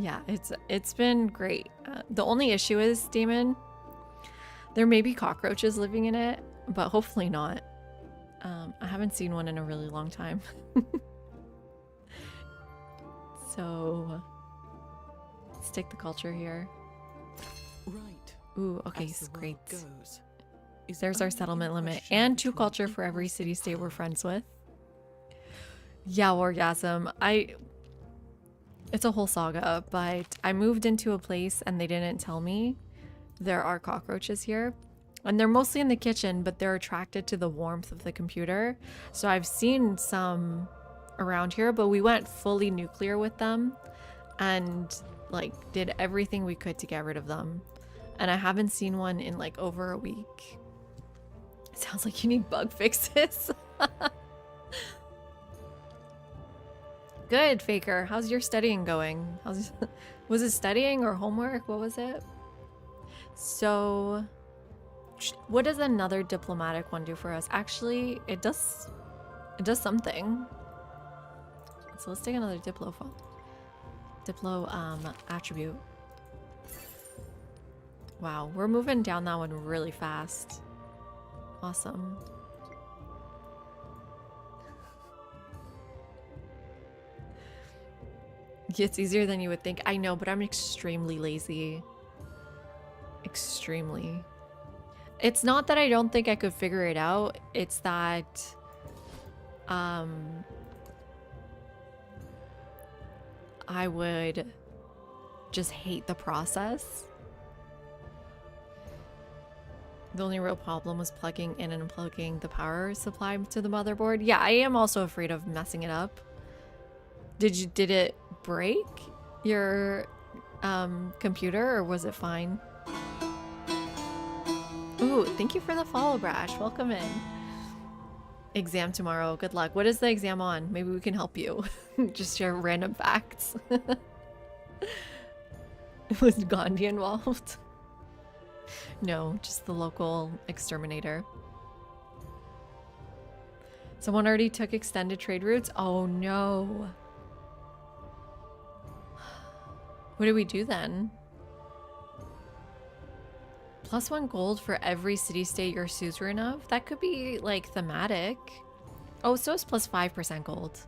Yeah, it's been great. The only issue is, Demon, there may be cockroaches living in it, but hopefully not. I haven't seen one in a really long time. So let's take the culture here. Right. Ooh, okay, As the great. world goes, is There's our only in settlement limit question and 2 between culture for every equals city in state we're power. friends with. Yeah, Orgasm. It's a whole saga, but I moved into a place and they didn't tell me there are cockroaches here. And they're mostly in the kitchen, but they're attracted to the warmth of the computer. So I've seen some around here, but we went fully nuclear with them and like did everything we could to get rid of them. And I haven't seen one in like over a week. Sounds like you need bug fixes. Good, Faker. How's your studying going? Was it studying or homework? What was it? So, what does another diplomatic one do for us? Actually, it does something. So let's take another Diplo attribute. Wow, we're moving down that one really fast. Awesome. It's easier than you would think. I know, but I'm extremely lazy. Extremely. It's not that I don't think I could figure it out. It's that I would just hate the process. The only real problem was plugging in and unplugging the power supply to the motherboard. Yeah, I am also afraid of messing it up. Did it break your computer or was it fine? Ooh, thank you for the follow, Brash. Welcome in. Exam tomorrow. Good luck. What is the exam on? Maybe we can help you. Just share random facts. Was Gandhi involved? No, just the local exterminator. Someone already took extended trade routes? Oh no. What do we do then? +1 gold for every city-state you're suzerain of? That could be, like, thematic. Oh, so it's +5% gold.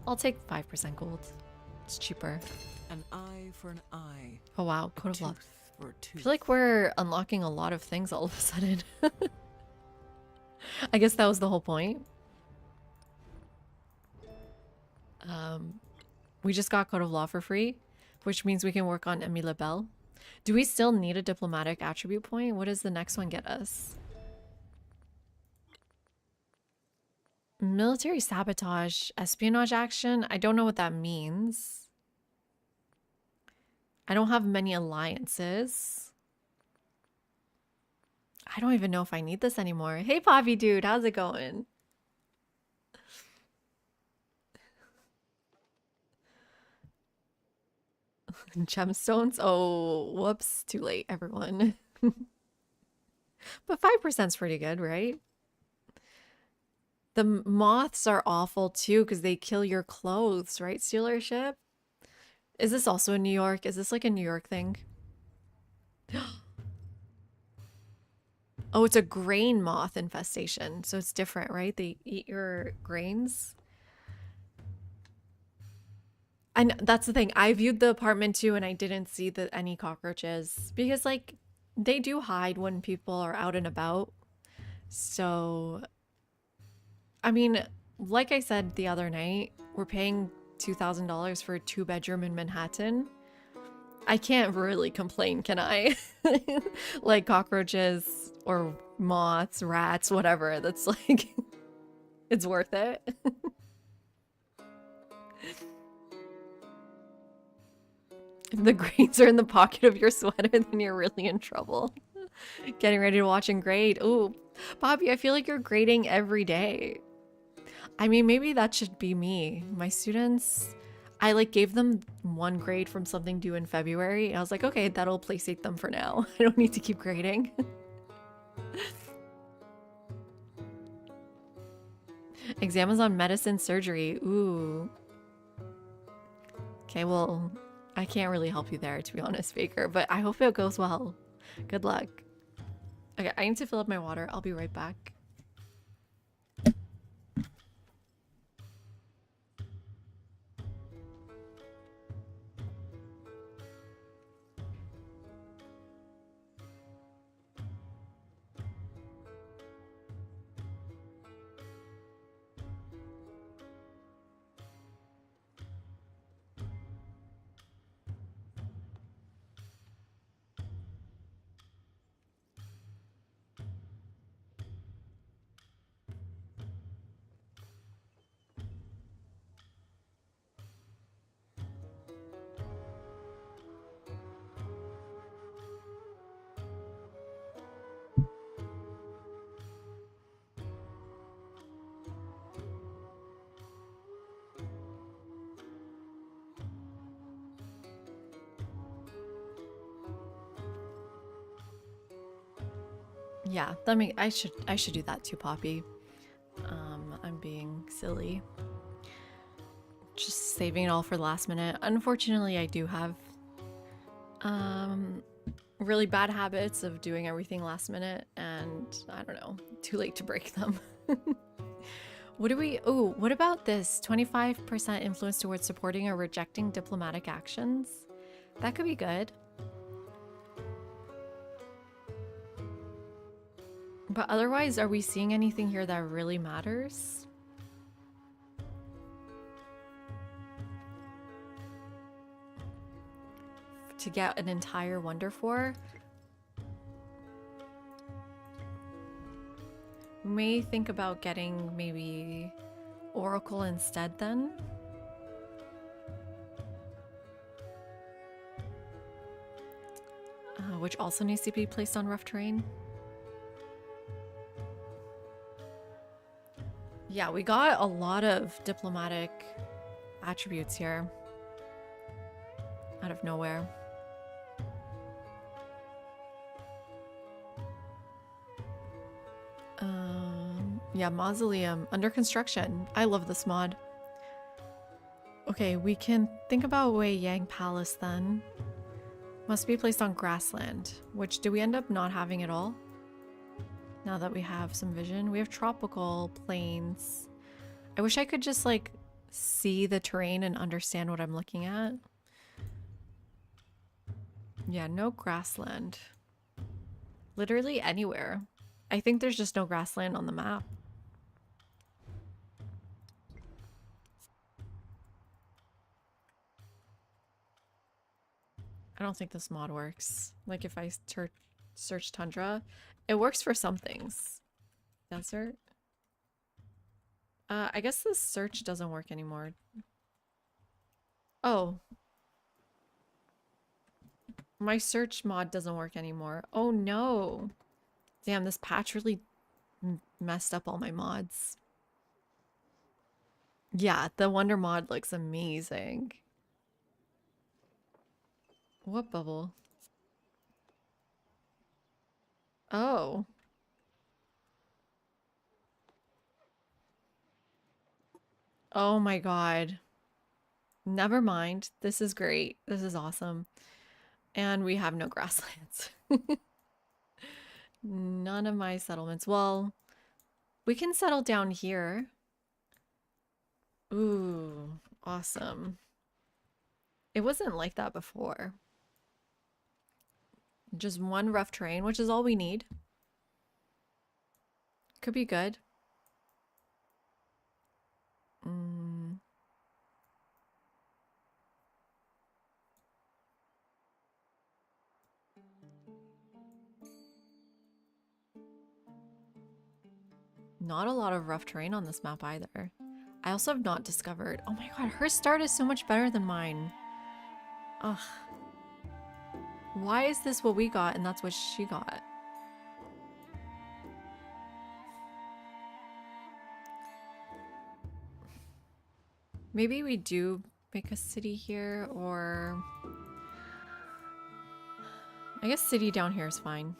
I'll take 5% gold. It's cheaper. An eye for an eye. Oh, wow. A Code of law. tooth for a I tooth. feel like we're unlocking a lot of things all of a sudden. I guess that was the whole point. We just got Code of Law for free, which means we can work on Emile Bell. Do we still need a diplomatic attribute point? What does the next one get us? Military sabotage, espionage action. I don't know what that means. I don't have many alliances. I don't even know if I need this anymore. Hey, Poppy dude, how's it going? Gemstones? Oh, whoops. Too late, everyone. But 5% is pretty good, right? The moths are awful too because they kill your clothes, right, Stealership? Is this also in New York? Is this like a New York thing? Oh, it's a grain moth infestation. So it's different, right? They eat your grains. And that's the thing. I viewed the apartment too and I didn't see any cockroaches because like they do hide when people are out and about. So, I mean, like I said the other night, we're paying $2,000 for a 2-bedroom in Manhattan. I can't really complain, can I? Like cockroaches or moths, rats, whatever. That's like, it's worth it. If the grains are in the pocket of your sweater, then you're really in trouble. Getting ready to watch and grade. Ooh, Bobby, I feel like you're grading every day. I mean, maybe that should be me. My students, I like gave them 1 grade from something due in February. I was like, okay, that'll placate them for now. I don't need to keep grading. Exam is on medicine surgery. Ooh. Okay, well, I can't really help you there, to be honest, Baker, but I hope it goes well. Good luck. Okay, I need to fill up my water. I'll be right back. Yeah, I should do that too, Poppy. I'm being silly. Just saving it all for the last minute. Unfortunately, I do have really bad habits of doing everything last minute, and I don't know, too late to break them. What about this 25% influence towards supporting or rejecting diplomatic actions? That could be good. But otherwise, are we seeing anything here that really matters? To get an entire Wonder for? We may think about getting maybe Oracle instead then. Which also needs to be placed on rough terrain. Yeah, we got a lot of diplomatic attributes here. Out of nowhere. Yeah, Mausoleum under construction. I love this mod. Okay, we can think about Wei Yang Palace then. Must be placed on grassland, which do we end up not having at all? Now that we have some vision. We have tropical plains. I wish I could just like see the terrain and understand what I'm looking at. Yeah, no grassland. Literally anywhere. I think there's just no grassland on the map. I don't think this mod works. Like if I search tundra, it works for some things. Desert. I guess this search doesn't work anymore. Oh. My search mod doesn't work anymore. Oh no. Damn, this patch really messed up all my mods. Yeah, the Wonder mod looks amazing. What bubble? Oh. Oh my god. Never mind. This is great. This is awesome. And we have no grasslands. None of my settlements. Well, we can settle down here. Ooh, awesome. It wasn't like that before. Just one rough terrain, which is all we need. Could be good. Not a lot of rough terrain on this map either. I also have not discovered... Oh my god, her start is so much better than mine. Ugh. Why is this what we got and that's what she got? Maybe we do make a city here, or I guess city down here is fine.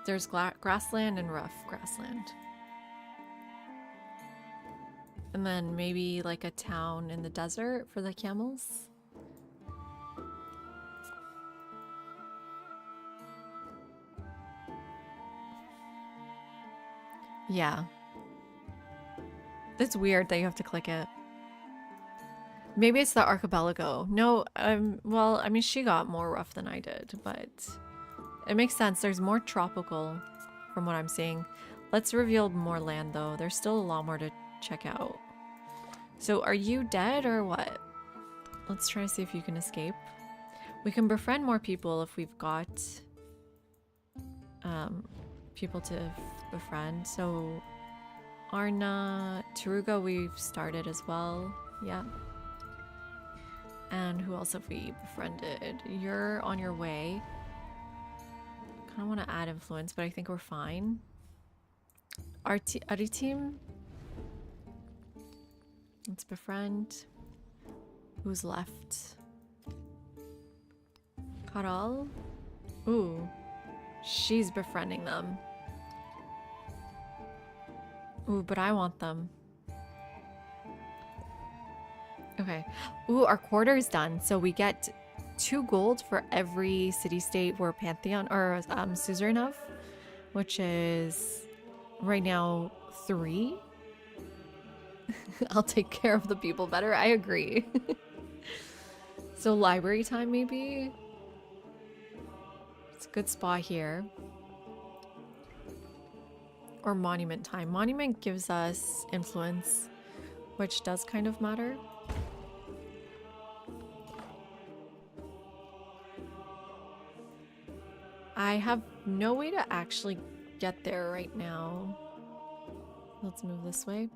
There's grassland and rough grassland. And then maybe like a town in the desert for the camels. Yeah. It's weird that you have to click it. Maybe it's the archipelago. No, well, I mean, she got more rough than I did, but it makes sense. There's more tropical from what I'm seeing. Let's reveal more land, though. There's still a lot more to check out. So are you dead or what? Let's try to see if you can escape. We can befriend more people if we've got people to befriend. So Arna, Taruga we've started as well. Yeah. And who else have we befriended? You're on your way. Kind of want to add influence, but I think we're fine. Aritim. Let's befriend. Who's left? Karal. Ooh. She's befriending them. Ooh, but I want them. Okay. Ooh, our quarter's done. So we get 2 gold for every city-state where Pantheon or suzerain have, which is right now 3. I'll take care of the people better. I agree. So library time maybe? It's a good spot here. Or monument time. Monument gives us influence, which does kind of matter. I have no way to actually get there right now. Let's move this way.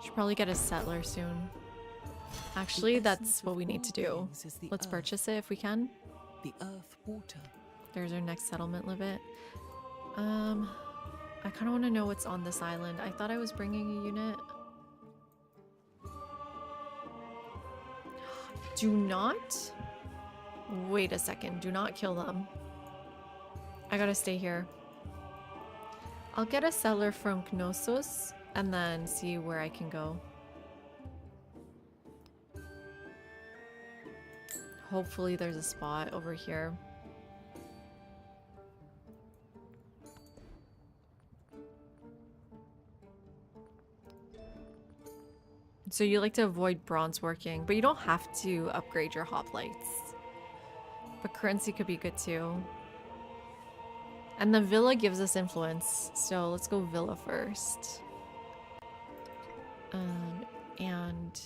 Should probably get a settler soon. Actually, that's what we need to do. Let's purchase it if we can. The earth, water. There's our next settlement, live it. I kind of want to know what's on this island. I thought I was bringing a unit. Do not... Wait a second. Do not kill them. I gotta stay here. I'll get a settler from Knossos and then see where I can go. Hopefully there's a spot over here. So you like to avoid bronze working, but you don't have to upgrade your hoplites. But currency could be good too. And the villa gives us influence, so let's go villa first. And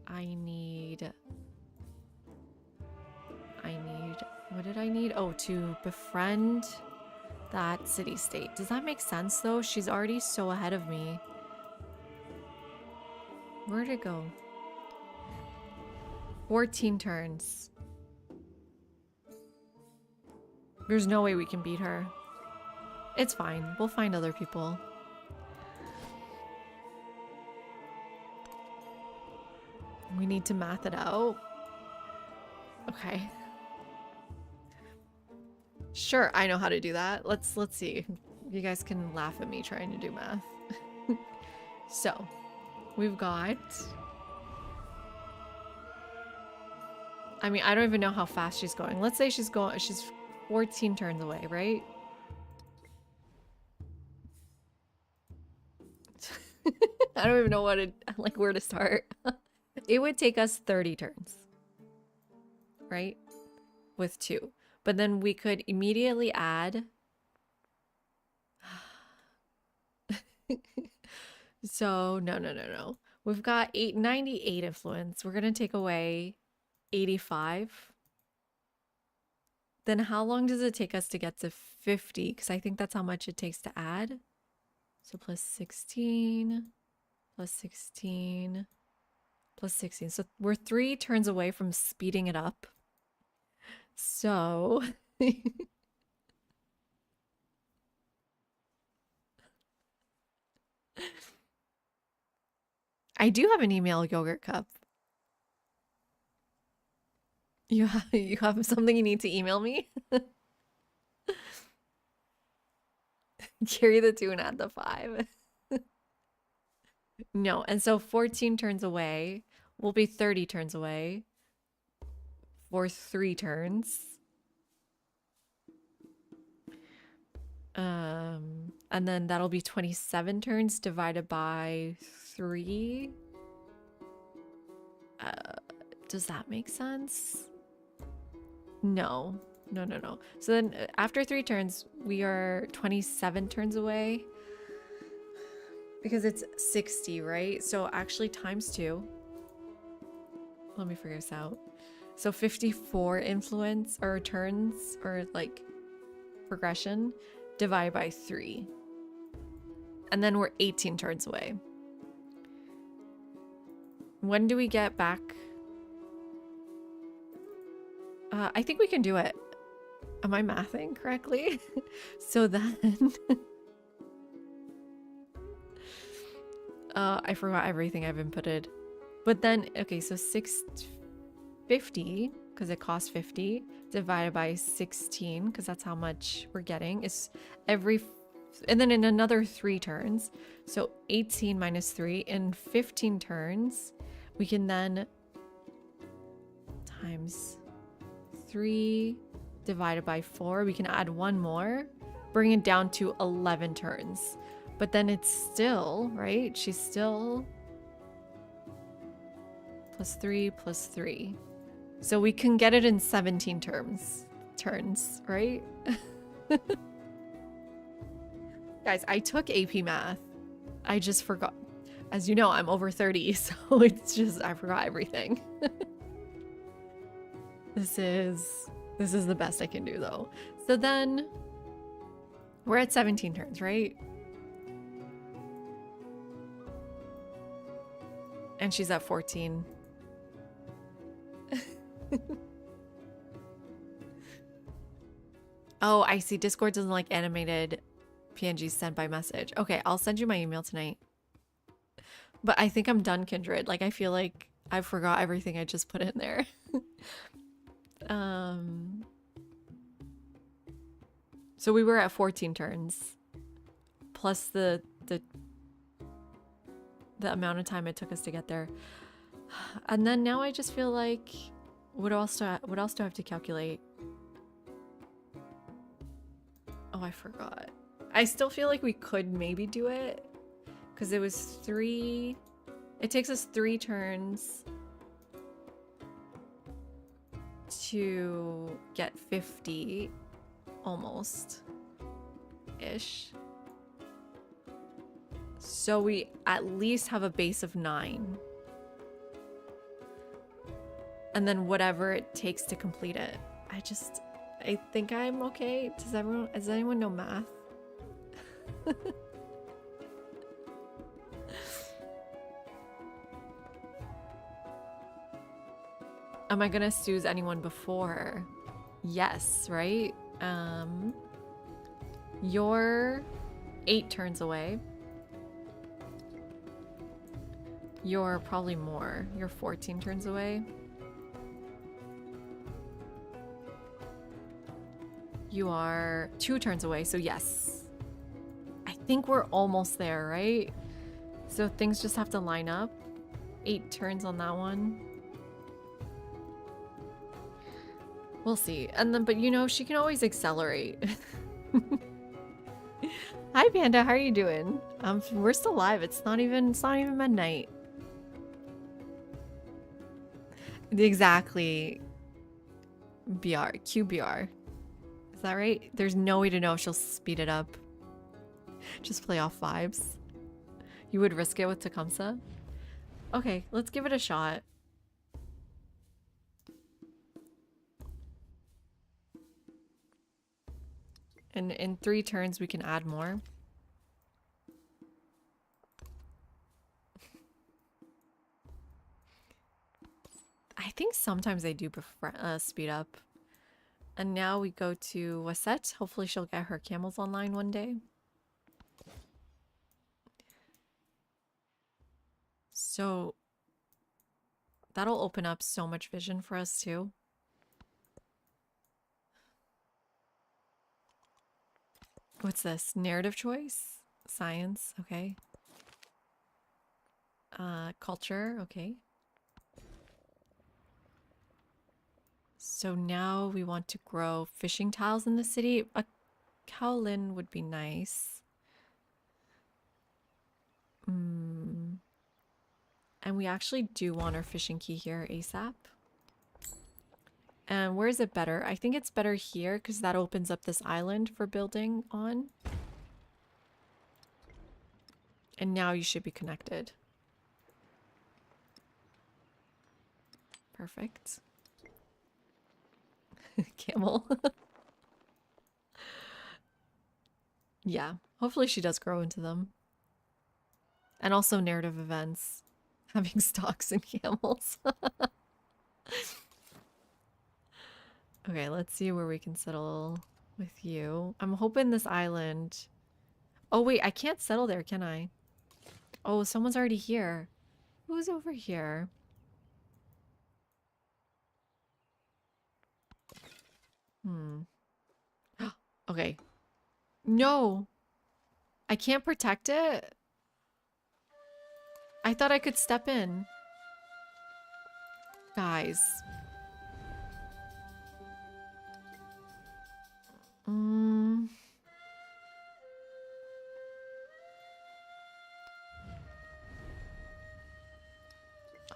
I need, what did I need? Oh, to befriend that city-state. Does that make sense though? She's already so ahead of me. Where'd it go? 14 turns. There's no way we can beat her. It's fine. We'll find other people. We need to math it out. Okay. Sure, I know how to do that. Let's see. You guys can laugh at me trying to do math. So, we've got... I mean, I don't even know how fast she's going. Let's say she's 14 turns away, right? I don't even know where to start. It would take us 30 turns. Right? With 2. But then we could immediately add... So, no. We've got 98 influence. We're going to take away 85. Then how long does it take us to get to 50? Because I think that's how much it takes to add. So plus 16, plus 16, plus 16. So we're 3 turns away from speeding it up So I do have an email yogurt cup. You have something you need to email me? Carry the 2 and add the 5. No, and so 14 turns away will be 30 turns away for 3 turns. And then that'll be 27 turns divided by 3. Does that make sense? No. No. So then after 3 turns, we are 27 turns away. Because it's 60, right? So actually times 2. Let me figure this out. So 54 influence or turns or like progression divided by 3. And then we're 18 turns away. When do we get back? I think we can do it. Am I mathing correctly? So then I forgot everything I've inputted. But then, okay, so 650, because it costs 50, divided by 16, because that's how much we're getting, is and then in another 3 turns, so 18 minus 3, in 15 turns, we can then times 3 divided by 4, we can add 1 more, bring it down to 11 turns. But then it's still, right? She's still +3 +3. So we can get it in 17 turns, right? Guys, I took AP Math. I just forgot. As you know, I'm over 30, so it's just, I forgot everything. This is the best I can do though. So then we're at 17 turns, right? And she's at 14. Oh, I see. Discord doesn't like animated PNGs sent by message. Okay, I'll send you my email tonight. But I think I'm done, Kindred. Like, I feel like I forgot everything I just put in there. So we were at 14 turns. Plus the amount of time it took us to get there. And then now I just feel like what else do I have to calculate? Oh, I forgot. I still feel like we could maybe do it because it was 3. It takes us 3 turns to get 50 almost ish. So we at least have a base of 9. And then whatever it takes to complete it. I think I'm okay. Does anyone know math? Am I gonna snooze anyone before? Yes, right? You're 8 turns away. You're probably more. You're 14 turns away. You are 2 turns away, so yes. I think we're almost there, right? So things just have to line up. 8 turns on that one. We'll see. And then, but you know, she can always accelerate. Hi Panda, how are you doing? We're still live. It's not even midnight. Exactly. QBR. Is that right? There's no way to know if she'll speed it up. Just play off vibes. You would risk it with Tecumseh? Okay, let's give it a shot. And in 3 turns, we can add more. I think sometimes they do prefer speed up. And now we go to Wasette. Hopefully she'll get her camels online one day. So that'll open up so much vision for us too. What's this? Narrative choice? Science, okay. Culture, okay. So now we want to grow fishing tiles in the city. A Kowlin would be nice. And we actually do want our fishing key here ASAP. And where is it better? I think it's better here because that opens up this island for building on. And now you should be connected. Perfect. Camel. Yeah, hopefully she does grow into them. And also narrative events. Having stocks and camels. Okay, let's see where we can settle with you. I'm hoping this island... Oh wait, I can't settle there, can I? Oh, someone's already here. Who's over here? Okay. No! I can't protect it? I thought I could step in. Guys.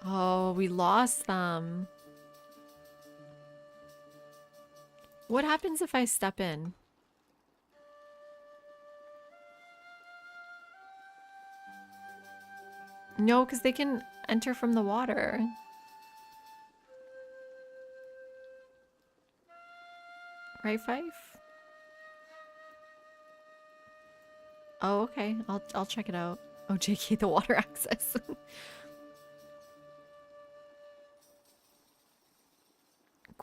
Oh, we lost them. What happens if I step in? No, because they can enter from the water. Right, Fife? Oh, okay. I'll check it out. Oh, JK, the water access.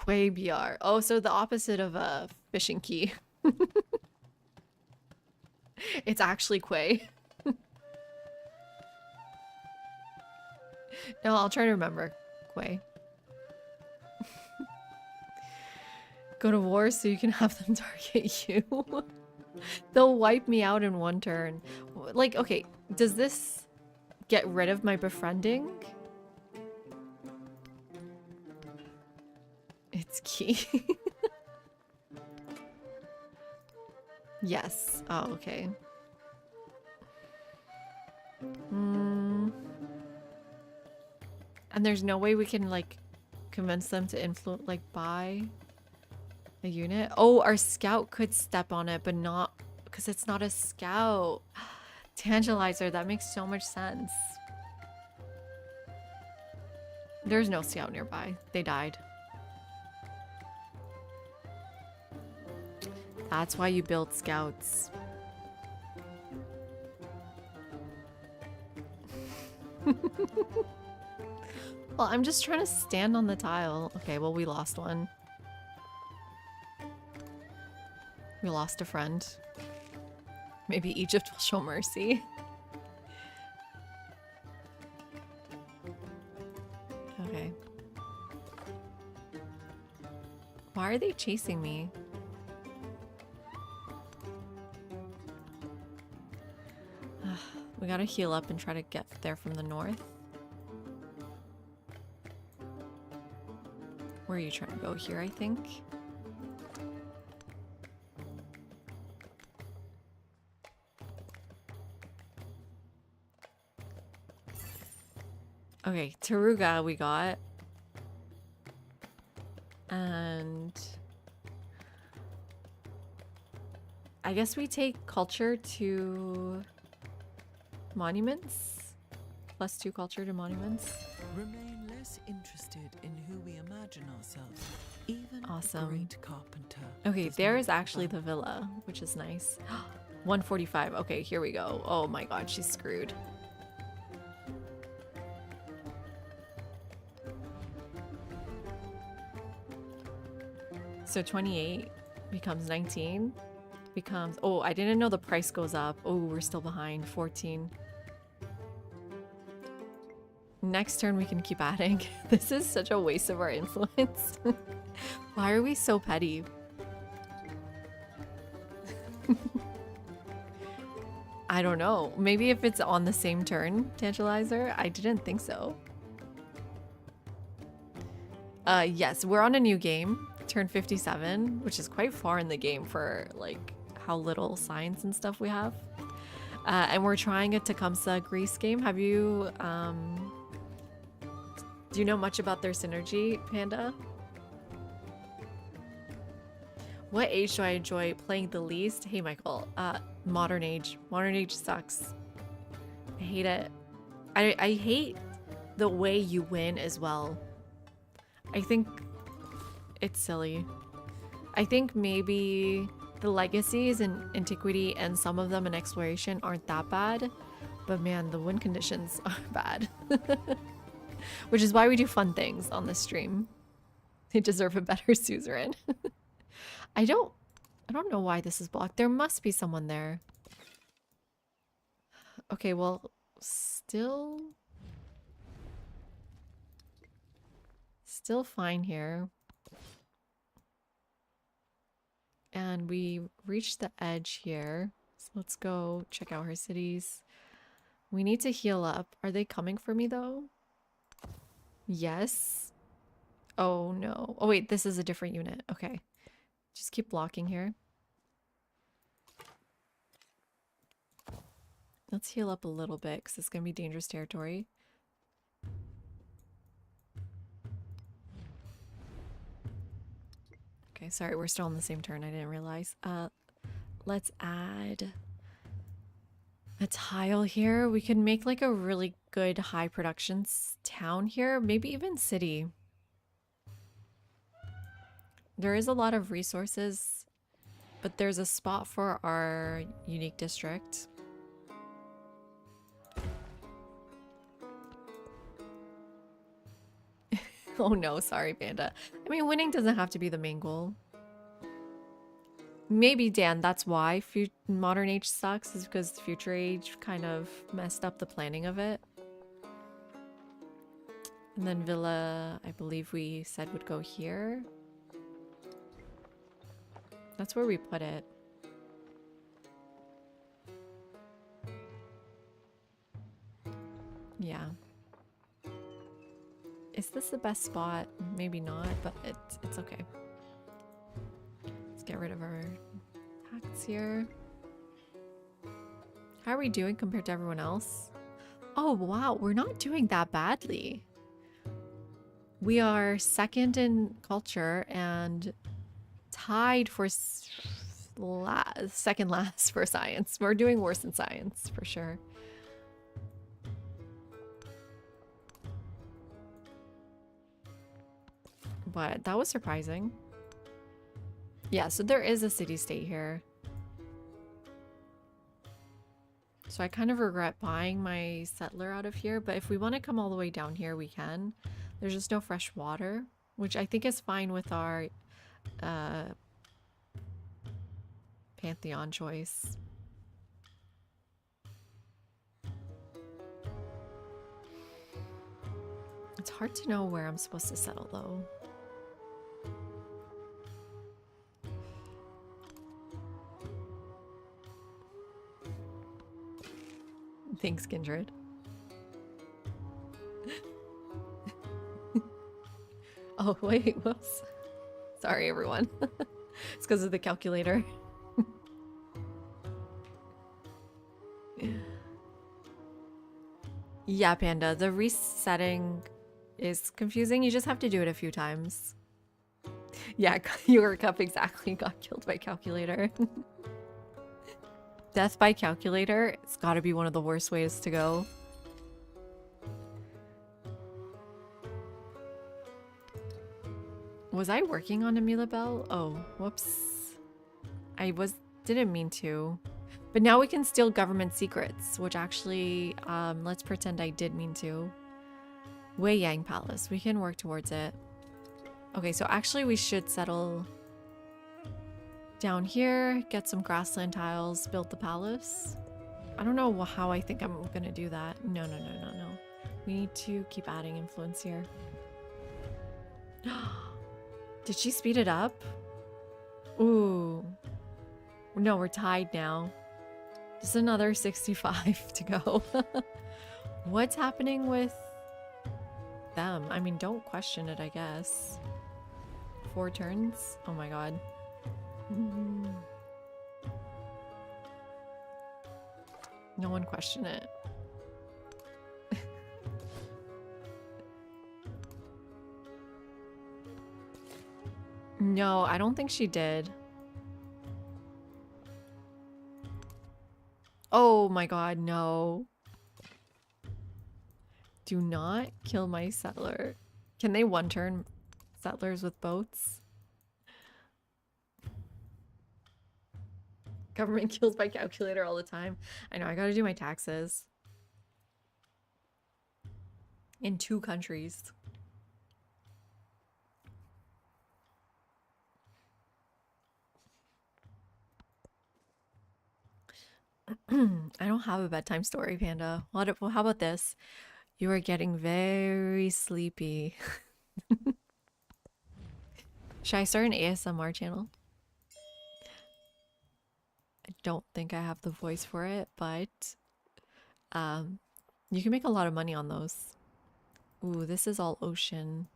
Quay BR. Oh, so the opposite of a fishing key. It's actually Quay. No, I'll try to remember. Quay. Go to war so you can have them target you. They'll wipe me out in one turn. Like, okay, does this get rid of my befriending? It's key. Yes. Oh, okay. And there's no way we can, like, convince them to influence, like, buy a unit? Oh, our scout could step on it, but not... Because it's not a scout. Tangelizer, that makes so much sense. There's no scout nearby. They died. That's why you build scouts. Well, I'm just trying to stand on the tile. Okay, well, we lost one. We lost a friend. Maybe Egypt will show mercy. Okay. Why are they chasing me? We gotta heal up and try to get there from the north. Where are you trying to go? Here, I think. Okay, Taruga we got. And I guess we take culture to monuments. +2 culture to monuments. Remain less interested in who we imagine ourselves. Even Awesome. a great carpenter. Okay, does there not is actually bow. the villa, which is nice. 145. Okay, here we go. Oh my god, she's screwed. So 28 becomes 19. Becomes... Oh, I didn't know the price goes up. Oh, we're still behind. 14. Next turn we can keep adding. This is such a waste of our influence. Why are we so petty? I don't know. Maybe if it's on the same turn, Tantalizer? I didn't think so. Yes, we're on a new game, turn 57, which is quite far in the game for like how little science and stuff we have. And we're trying a Tecumseh Greece game. Have you, do you know much about their synergy, Panda? What age do I enjoy playing the least? Hey, Michael. Modern age. Modern age sucks. I hate it. I hate the way you win as well. I think it's silly. I think maybe the legacies in Antiquity and some of them in Exploration aren't that bad. But man, the win conditions are bad. Which is why we do fun things on this stream. They deserve a better suzerain. I don't know why this is blocked. There must be someone there. Okay, well, still fine here. And we reached the edge here. So let's go check out her cities. We need to heal up. Are they coming for me though? Yes. Oh no. Oh wait, this is a different unit. Okay. Just keep blocking here. Let's heal up a little bit because it's going to be dangerous territory. Okay, sorry, we're still on the same turn. I didn't realize. Let's add a tile here. We can make like a really good high production town here. Maybe even city. There is a lot of resources, but there's a spot for our unique district. Oh no, sorry, Panda. I mean, winning doesn't have to be the main goal. Maybe, Dan, that's why Modern Age sucks, is because Future Age kind of messed up the planning of it. And then Villa, I believe we said would go here. That's where we put it. Yeah. Is this the best spot? Maybe not, but it's okay. Let's get rid of our tax here. How are we doing compared to everyone else? Oh wow, we're not doing that badly. We are second in culture and tied for second last for science. We're doing worse in science for sure. But that was surprising. Yeah, so there is a city-state here. So I kind of regret buying my settler out of here, but if we want to come all the way down here, we can. There's just no fresh water, which I think is fine with our Pantheon choice. It's hard to know where I'm supposed to settle, though. Thanks, Kindred. Oh, wait, whoops. Sorry, everyone. It's because of the calculator. Yeah, Panda, the resetting is confusing. You just have to do it a few times. Yeah, your cup exactly got killed by calculator. Death by calculator, it's gotta be one of the worst ways to go. Was I working on Amila Bell? Oh, whoops. Didn't mean to. But now we can steal government secrets, which actually, let's pretend I did mean to. Wei Yang Palace, we can work towards it. Okay, so actually we should settle Down here, get some grassland tiles, build the palace. I don't know how I think I'm gonna do that. No, no, no, no, no. We need to keep adding influence here. Did she speed it up? Ooh. No, we're tied now. Just another 65 to go. What's happening with them? I mean, don't question it, I guess. 4 turns? Oh my god. No one question it. No, I don't think she did. Oh my god, no. Do not kill my settler. Can they one turn settlers with boats? Government kills by calculator all the time. I know, I gotta do my taxes. In 2 countries. I don't have a bedtime story, Panda. Well, how about this? You are getting very sleepy. Should I start an ASMR channel? I don't think I have the voice for it, but you can make a lot of money on those. Ooh, this is all ocean.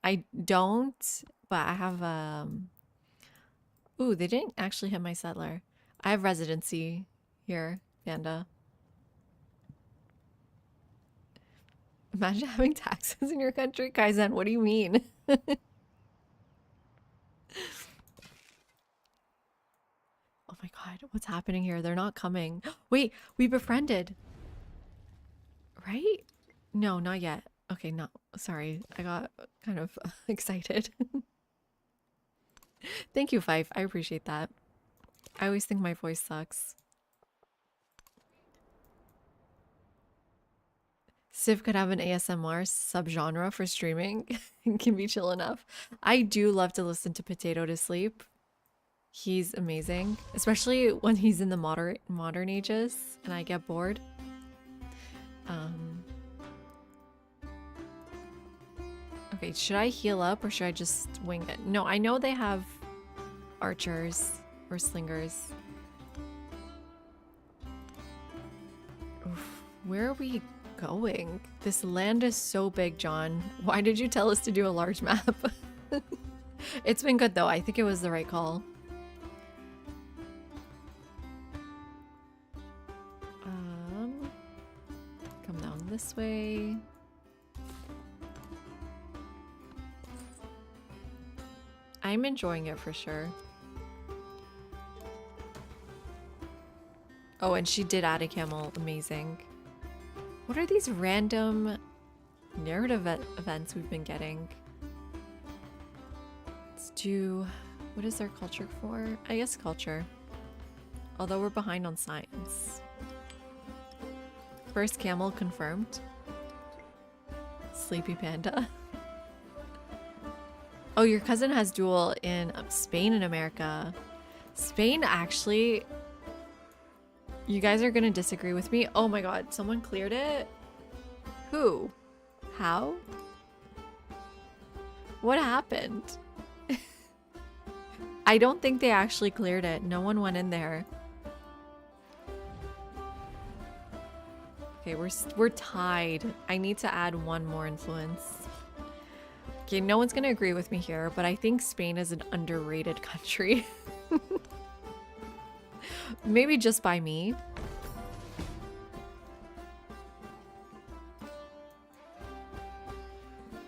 I don't, but I have ooh, they didn't actually hit my settler. I have residency here, Panda. Imagine having taxes in your country. Kaizen, what do you mean? Oh my god, what's happening here? They're not coming. Wait, we befriended. Right? No, not yet. Okay, no. Sorry. I got kind of excited. Thank you, Fife. I appreciate that. I always think my voice sucks. Civ could have an ASMR subgenre for streaming. It can be chill enough. I do love to listen to Potato to sleep. He's amazing, especially when he's in the modern ages and I get bored. Okay, should I heal up or should I just wing it? No, I know they have archers or slingers. Oof, where are we going? This land is so big, John. Why did you tell us to do a large map? It's been good though. I think it was the right call. Come down this way. I'm enjoying it for sure. Oh, and she did add a camel. Amazing. What are these random narrative events we've been getting? Let's do... What is their culture for? I guess culture. Although we're behind on science. First camel confirmed. Sleepy Panda. Oh, your cousin has duel in Spain and America. Spain, actually... You guys are gonna disagree with me. Oh my god, someone cleared it? Who? How? What happened? I don't think they actually cleared it. No one went in there. Okay, we're tied. I need to add one more influence. Okay, no one's gonna agree with me here, but I think Spain is an underrated country. Maybe just by me.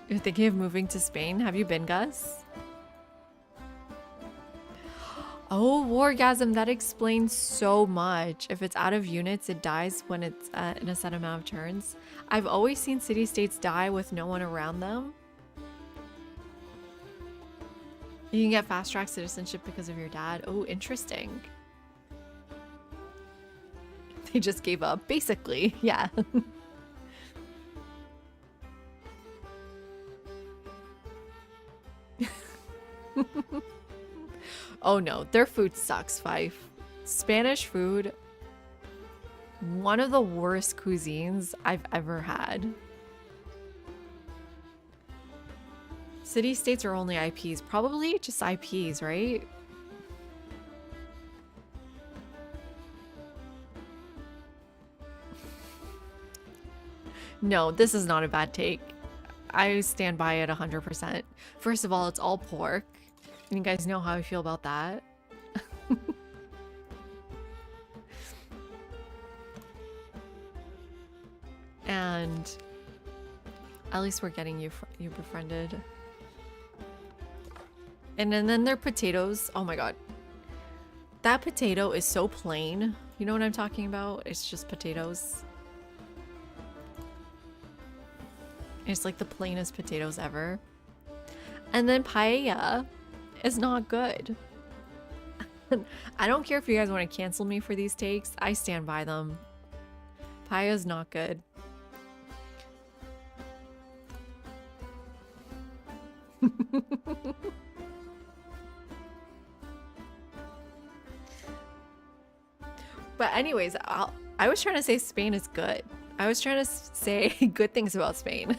You're thinking of moving to Spain? Have you been, Gus? Oh, Wargasm, that explains so much. If it's out of units, it dies when it's in a set amount of turns. I've always seen city-states die with no one around them. You can get fast-track citizenship because of your dad. Oh, interesting. They just gave up, basically. Yeah. Oh no, their food sucks, Fife. Spanish food, one of the worst cuisines I've ever had. City-states are only IPs. Probably just IPs, right? No, this is not a bad take. I stand by it 100%. First of all, it's all pork. And you guys know how I feel about that. And at least we're getting you befriended. And then their potatoes. Oh my god. That potato is so plain. You know what I'm talking about? It's just potatoes. It's like the plainest potatoes ever. And then paella is not good. I don't care if you guys want to cancel me for these takes. I stand by them. Paella is not good. But anyways, I was trying to say Spain is good. I was trying to say good things about Spain.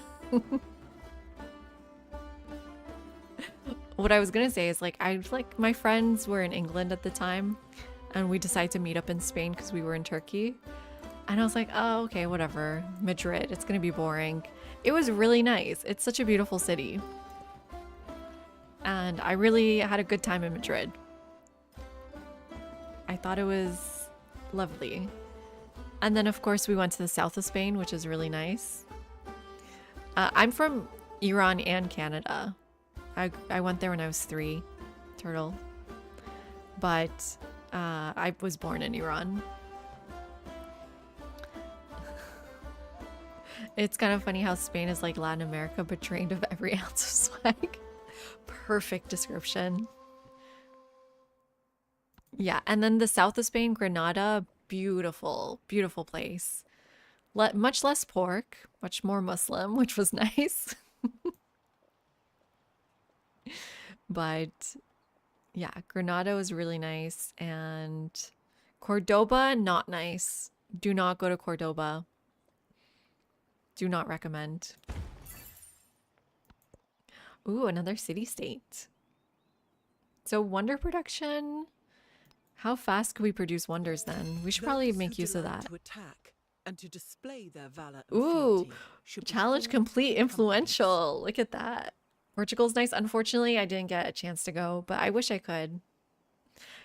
What I was gonna say is like my friends were in England at the time, and we decided to meet up in Spain because we were in Turkey. And I was like, oh, okay, whatever. Madrid, it's gonna be boring. It was really nice. It's such a beautiful city. And I really had a good time in Madrid. I thought it was lovely. And then of course we went to the south of Spain, which is really nice. I'm from Iran and Canada. I went there when I was 3, turtle. But I was born in Iran. It's kind of funny how Spain is like Latin America, but drained of every ounce of swag. Perfect description. Yeah, and then the south of Spain, Granada, beautiful, beautiful place. Much less pork, much more Muslim, which was nice. But yeah, Granada was really nice, and Cordoba, not nice. Do not go to Cordoba. Do not recommend. Ooh, another city-state. So wonder production. How fast could we produce wonders then? We should probably make use of that. To attack and to display their valor and Ooh, fealty should be challenge formed complete, in companies. influential. Look at that. Portugal's nice. Unfortunately, I didn't get a chance to go, but I wish I could.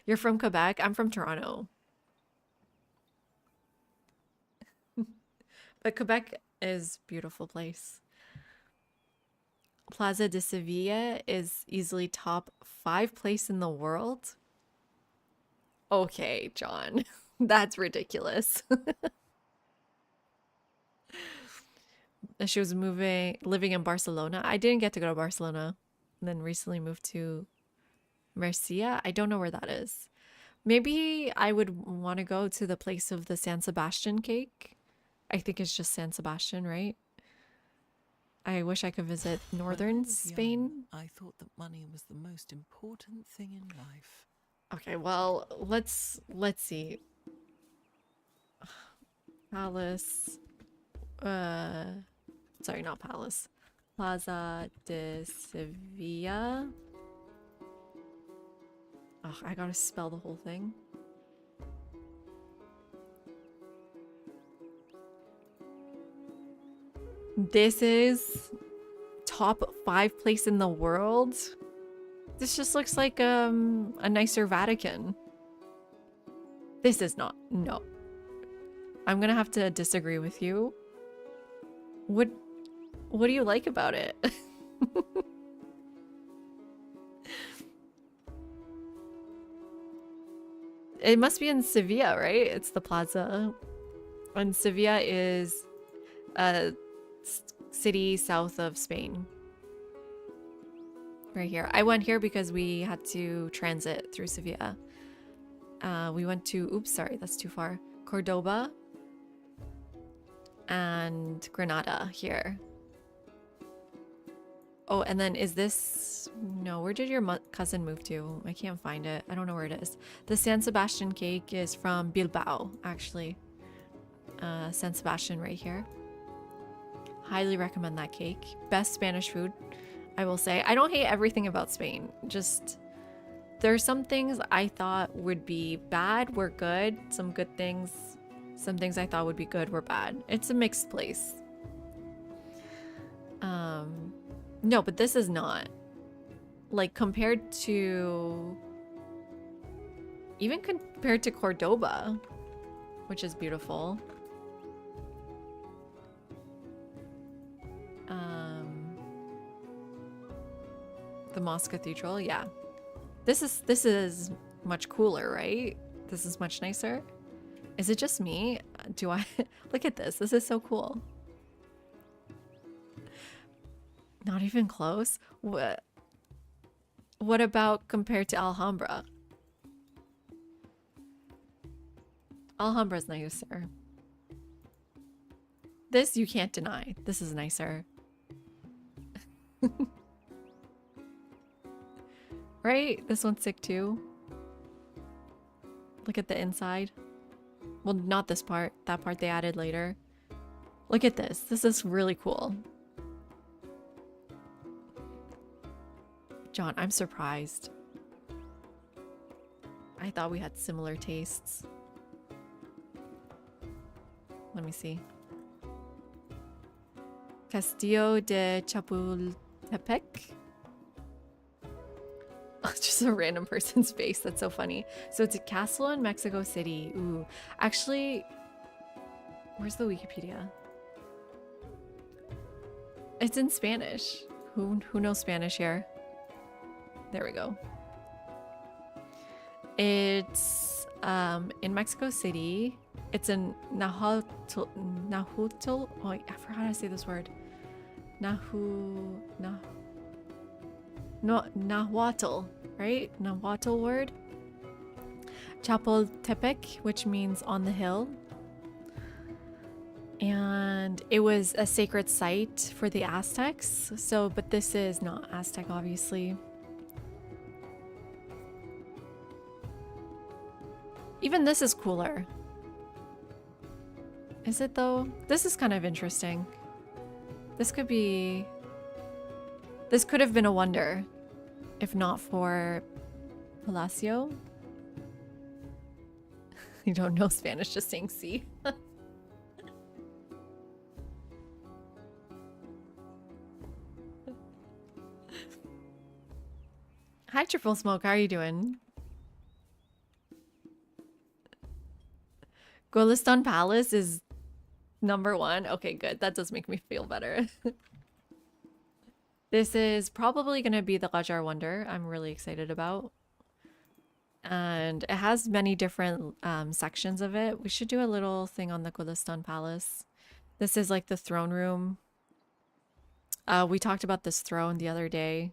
You're from Quebec? I'm from Toronto. But Quebec is a beautiful place. Plaza de Sevilla is easily top 5 place in the world. Okay, John. That's ridiculous. She was living in Barcelona. I didn't get to go to Barcelona. And then recently moved to Murcia. I don't know where that is. Maybe I would want to go to the place of the San Sebastian cake. I think it's just San Sebastian, right? I wish I could visit When I northern was young, Spain. I thought that money was the most important thing in life. Okay, well, let's see. Palace. Sorry, not Palace. Plaza de Sevilla. Oh, I gotta spell the whole thing. This is top 5 place in the world. This just looks like a nicer Vatican. This is not. No. I'm gonna have to disagree with you. What do you like about it? It must be in Sevilla, right? It's the plaza. And Sevilla is a city south of Spain. Right here. I went here because we had to transit through Sevilla. We went to, oops, sorry, that's too far. Cordoba and Granada here. Oh, and then is this... No, where did your cousin move to? I can't find it. I don't know where it is. The San Sebastian cake is from Bilbao, actually. San Sebastian right here. Highly recommend that cake. Best Spanish food, I will say. I don't hate everything about Spain. Just... There's some things I thought would be bad were good. Some good things. Some things I thought would be good were bad. It's a mixed place. No, but this is not. Like, compared to... Even compared to Cordoba, which is beautiful. The Moss Cathedral, yeah. This is much cooler, right? This is much nicer. Is it just me? Do I... Look at this. This is so cool. Not even close? What about compared to Alhambra? Alhambra's nicer. This you can't deny. This is nicer. Right? This one's sick too. Look at the inside. Well, not this part. That part they added later. Look at this. This is really cool. John, I'm surprised. I thought we had similar tastes. Let me see. Castillo de Chapultepec. It's just a random person's face. That's so funny. So it's a castle in Mexico City. Ooh. Actually, where's the Wikipedia? It's in Spanish. Who knows Spanish here? There we go. It's in Mexico City. It's in Nahuatl. Oh, I forgot how to say this word. Nahuatl, right? Nahuatl word. Chapultepec, which means on the hill. And it was a sacred site for the Aztecs. So, but this is not Aztec, obviously. Even this is cooler. Is it though? This is kind of interesting. This could have been a wonder if not for Palacio. You don't know Spanish, just saying sí. Hi, Triple Smoke. How are you doing? Golestan Palace is #1. Okay, good. That does make me feel better. This is probably going to be the Qajar Wonder I'm really excited about. And it has many different sections of it. We should do a little thing on the Golestan Palace. This is like the throne room. We talked about this throne the other day.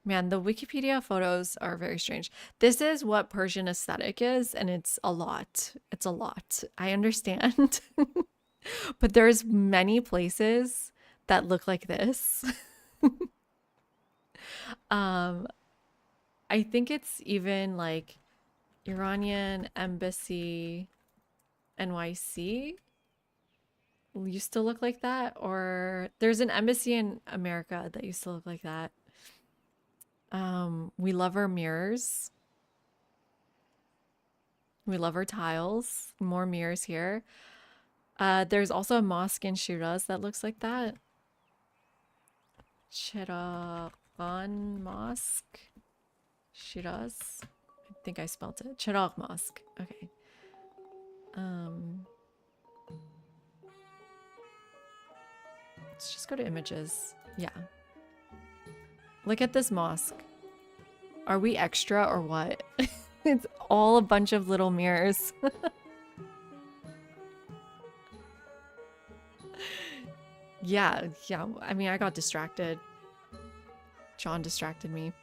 Man, the Wikipedia photos are very strange. This is what Persian aesthetic is, and it's a lot. It's a lot. I understand. But there's many places that look like this. I think it's even like Iranian Embassy NYC used to look like that, or there's an embassy in America that used to look like that. We love our mirrors. We love our tiles. More mirrors here. There's also a mosque in Shiraz that looks like that. Cheragan Mosque. Shiraz. I think I spelled it. Chirag Mosque. Okay. Let's just go to images. Yeah. Look at this mosque. Are we extra or what? It's all a bunch of little mirrors. Yeah. I mean, I got distracted. John distracted me.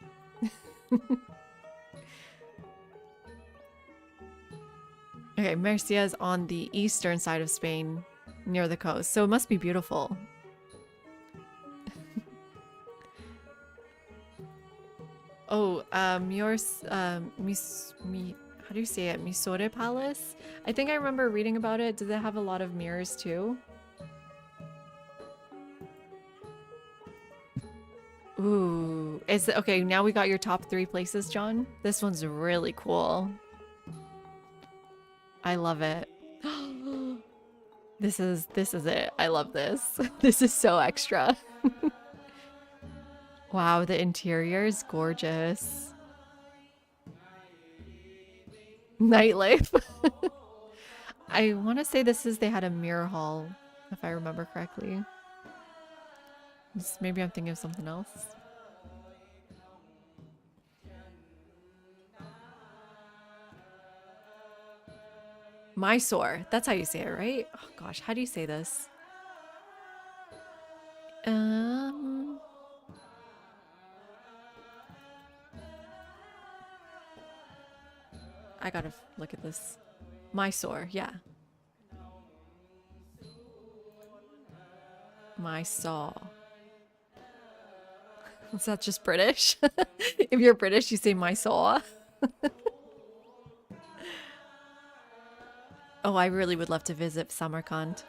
Okay, Murcia is on the eastern side of Spain, near the coast, so it must be beautiful. Oh, Miors, how do you say it? Misore Palace? I think I remember reading about it. Does it have a lot of mirrors too? Ooh, okay, now we got your top 3 places, John. This one's really cool. I love it. This is it. I love this. This is so extra. Wow, the interior is gorgeous. Nightlife. I want to say they had a mirror hall, if I remember correctly. Maybe I'm thinking of something else. Mysore. That's how you say it, right? Oh gosh, how do you say this? I gotta look at this. Mysore, yeah. Mysore. Is that just British? If you're British, you say Mysore. Oh, I really would love to visit Samarkand.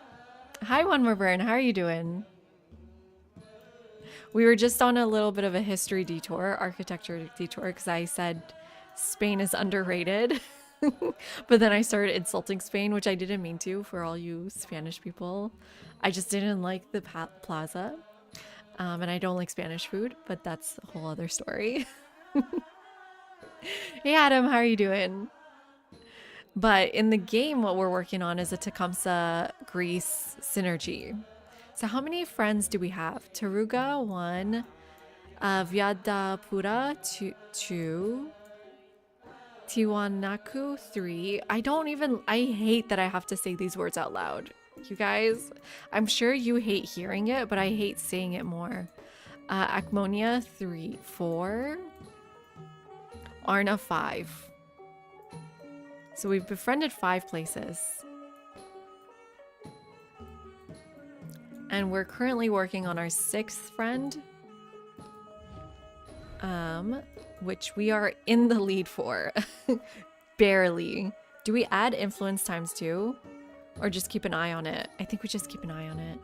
Hi, One More Burn. How are you doing? We were just on a little bit of a history detour, architecture detour, because I said Spain is underrated. But then I started insulting Spain, which I didn't mean to for all you Spanish people. I just didn't like the plaza. And I don't like Spanish food, but that's a whole other story. Hey, Adam, how are you doing? But in the game, what we're working on is a Tecumseh Greece synergy. So how many friends do we have? Taruga, 1. Vyadapura, 2. Tiwanaku, 3. I hate that I have to say these words out loud. You guys, I'm sure you hate hearing it, but I hate saying it more. Akmonia, 4. Arna, 5. So we've befriended 5 places. And we're currently working on our 6th friend. Which we are in the lead for. Barely. Do we add influence times 2? Or just keep an eye on it? I think we just keep an eye on it.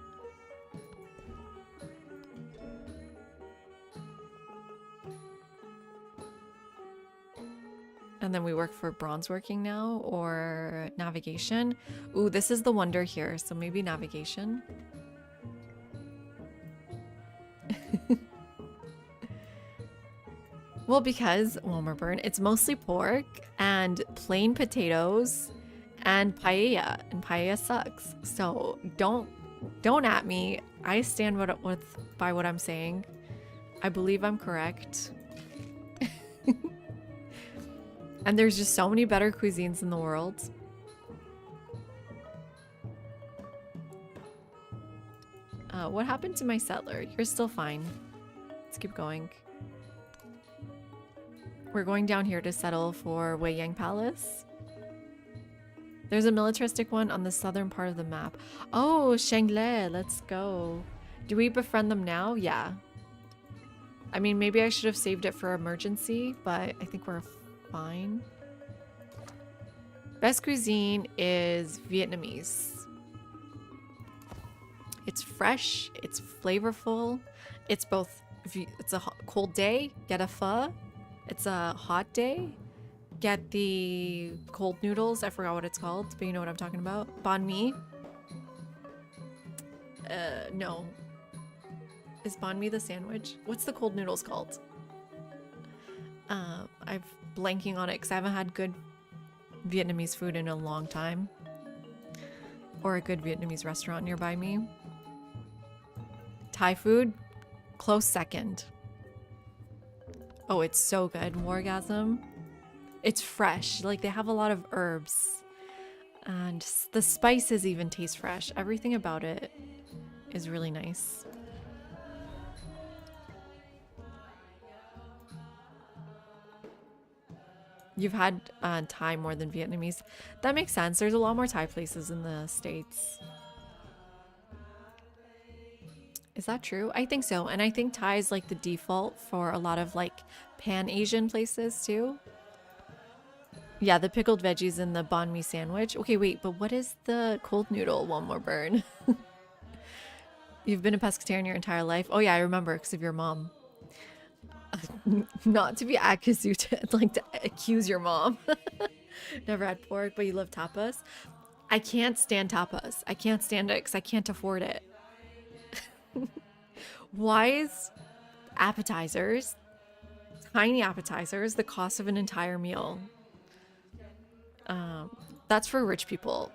And then we work for bronze working now, or navigation. Ooh, this is the wonder here, so maybe navigation. Well, because, Wilmerburn, it's mostly pork and plain potatoes and paella, and paella sucks. So don't at me. I stand by what I'm saying. I believe I'm correct. And there's just so many better cuisines in the world. What happened to my settler? You're still fine. Let's keep going. We're going down here to settle for Wei Yang Palace. There's a militaristic one on the southern part of the map. Oh, Shangle, let's go. Do we befriend them now? Yeah. I mean, maybe I should have saved it for emergency, but I think we're fine. Best cuisine is Vietnamese. It's fresh, it's flavorful. It's both, it's a cold day, get a pho. It's a hot day, get the cold noodles. I forgot what it's called, but you know what I'm talking about. Banh mi. No. Is banh mi the sandwich? What's the cold noodles called? I'm blanking on it because I haven't had good Vietnamese food in a long time. Or a good Vietnamese restaurant nearby me. Thai food, close second. Oh, it's so good. Wargasm. It's fresh. Like, they have a lot of herbs. And the spices even taste fresh. Everything about it is really nice. You've had Thai more than Vietnamese. That makes sense. There's a lot more Thai places in the States. Is that true? I think so. And I think Thai is like the default for a lot of like Pan-Asian places too. Yeah, the pickled veggies in the banh mi sandwich. Okay, wait, but what is the cold noodle? One more burn. You've been a pescatarian your entire life? Oh yeah, I remember because of your mom. Not to be accused, like to accuse your mom. Never had pork, but you love tapas. I can't stand tapas. I can't stand it because I can't afford it. Why is appetizers, tiny appetizers, the cost of an entire meal? That's for rich people.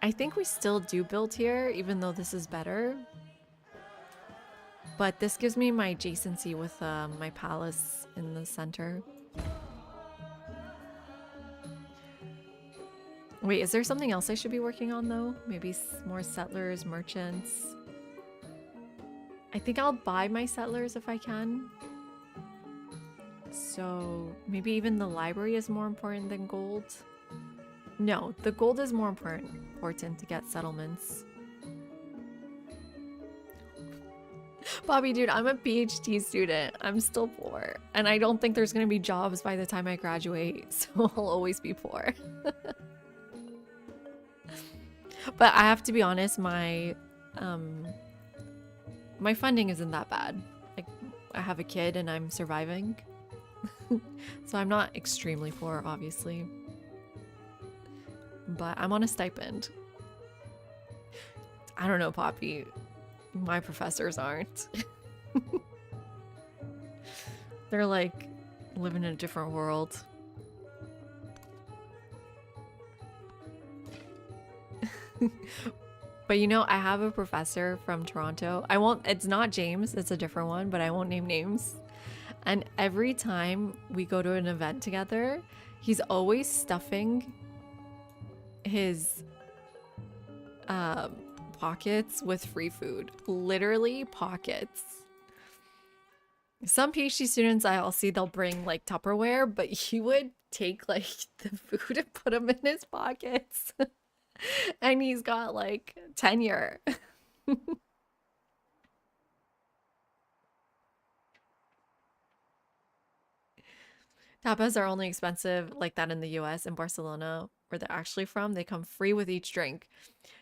I think we still do build here, even though this is better. But this gives me my adjacency with my palace in the center. Wait, is there something else I should be working on though? Maybe more settlers, merchants. I think I'll buy my settlers if I can. So maybe even the library is more important than gold. No, the gold is more important to get settlements. Bobby, dude, I'm a PhD student. I'm still poor. And I don't think there's going to be jobs by the time I graduate. So I'll always be poor. But I have to be honest, my funding isn't that bad. Like, I have a kid and I'm surviving. So I'm not extremely poor, obviously. But I'm on a stipend. I don't know, Poppy. My professors aren't. They're like living in a different world. But you know, I have a professor from Toronto. It's not James, it's a different one, but I won't name names. And every time we go to an event together, he's always stuffing his pockets with free food. Literally pockets. Some PhD students I'll see they'll bring like Tupperware, but he would take like the food and put them in his pockets. And he's got like tenure. Tapas are only expensive like that in the US. In Barcelona, where they're actually from, they come free with each drink.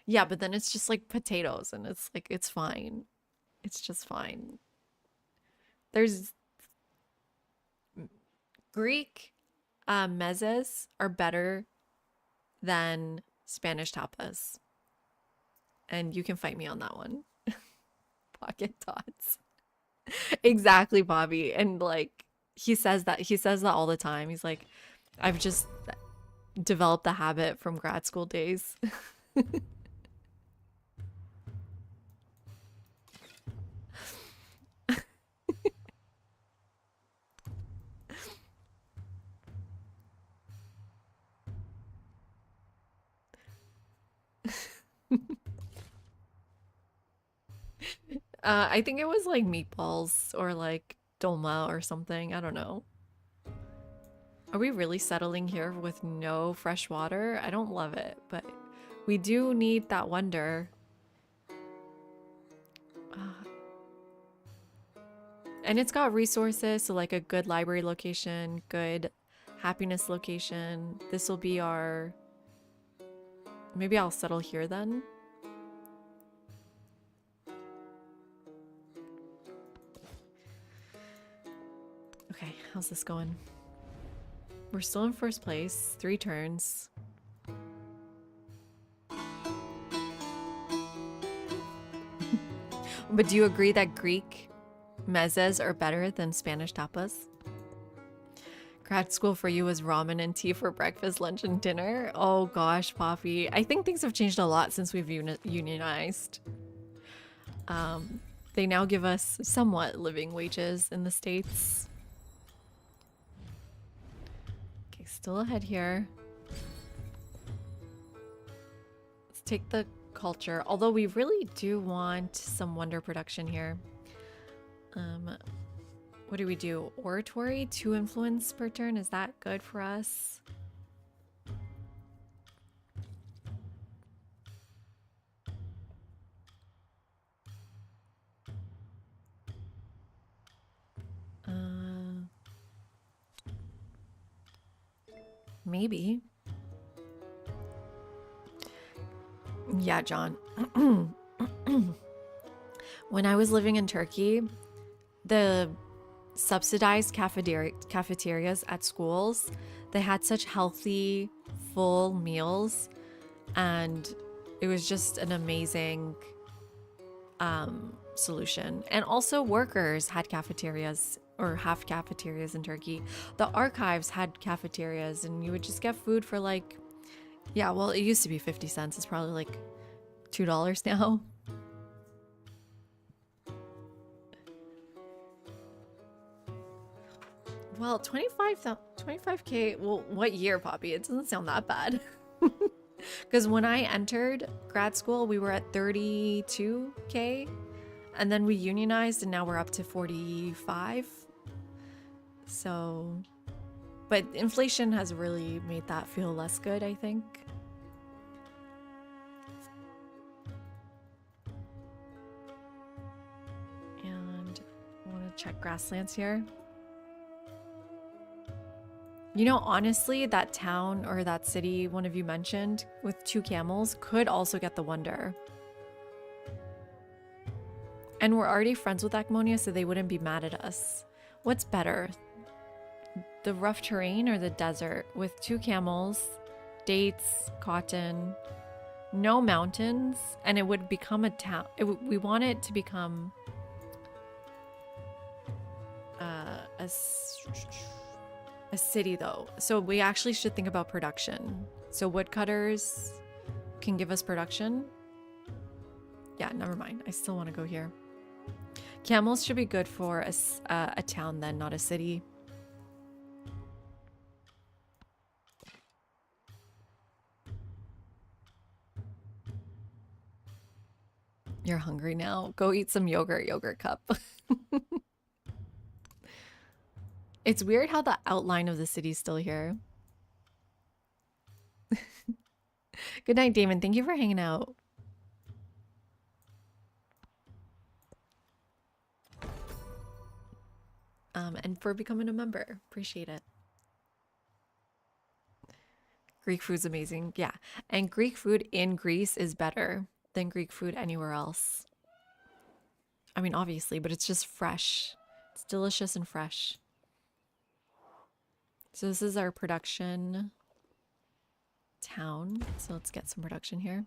Yeah, but then it's just like potatoes and it's like, it's fine. It's just fine. There's Greek mezes are better than Spanish tapas. And you can fight me on that one. Pocket tots. Exactly, Bobby. And like he says that all the time. He's like, I've just developed the habit from grad school days. I think it was like meatballs or like dolma or something. I don't know. Are we really settling here with no fresh water? I don't love it, but we do need that wonder. And it's got resources, so like a good library location, good happiness location. This will be our... Maybe I'll settle here then. Okay, how's this going? We're still in first place, 3 turns. But do you agree that Greek mezes are better than Spanish tapas? Grad school for you is ramen and tea for breakfast, lunch, and dinner? Oh gosh, Poppy. I think things have changed a lot since we've unionized. They now give us somewhat living wages in the States. Okay, still ahead here. Let's take the culture, although we really do want some wonder production here. What do we do? Oratory, 2 influence per turn. Is that good for us? Maybe. Yeah, John. When I was living in Turkey, the subsidized cafeterias at schools, they had such healthy, full meals, and it was just an amazing solution. And also workers had cafeterias or have cafeterias in Turkey. The archives had cafeterias, and you would just get food for like, yeah, well, it used to be 50 cents. It's probably like $2 now. Well, 25K. Well, what year, Poppy? It doesn't sound that bad. Because when I entered grad school, we were at 32K, and then we unionized, and now we're up to 45. So, but inflation has really made that feel less good, I think. And I want to check grasslands here. You know, honestly, that town or that city one of you mentioned with 2 camels could also get the wonder. And we're already friends with Akmonia, so they wouldn't be mad at us. What's better? The rough terrain or the desert? With 2 camels, dates, cotton, no mountains, and it would become a town. We want it to become a city though. So we actually should think about production. So woodcutters can give us production. Yeah, never mind. I still want to go here. Camels should be good for a town then, not a city. You're hungry now. Go eat some yogurt cup. It's weird how the outline of the city's still here. Good night, Damon. Thank you for hanging out. And for becoming a member. Appreciate it. Greek food's amazing. Yeah. And Greek food in Greece is better than Greek food anywhere else. I mean, obviously, but it's just fresh. It's delicious and fresh. So this is our production town. So let's get some production here.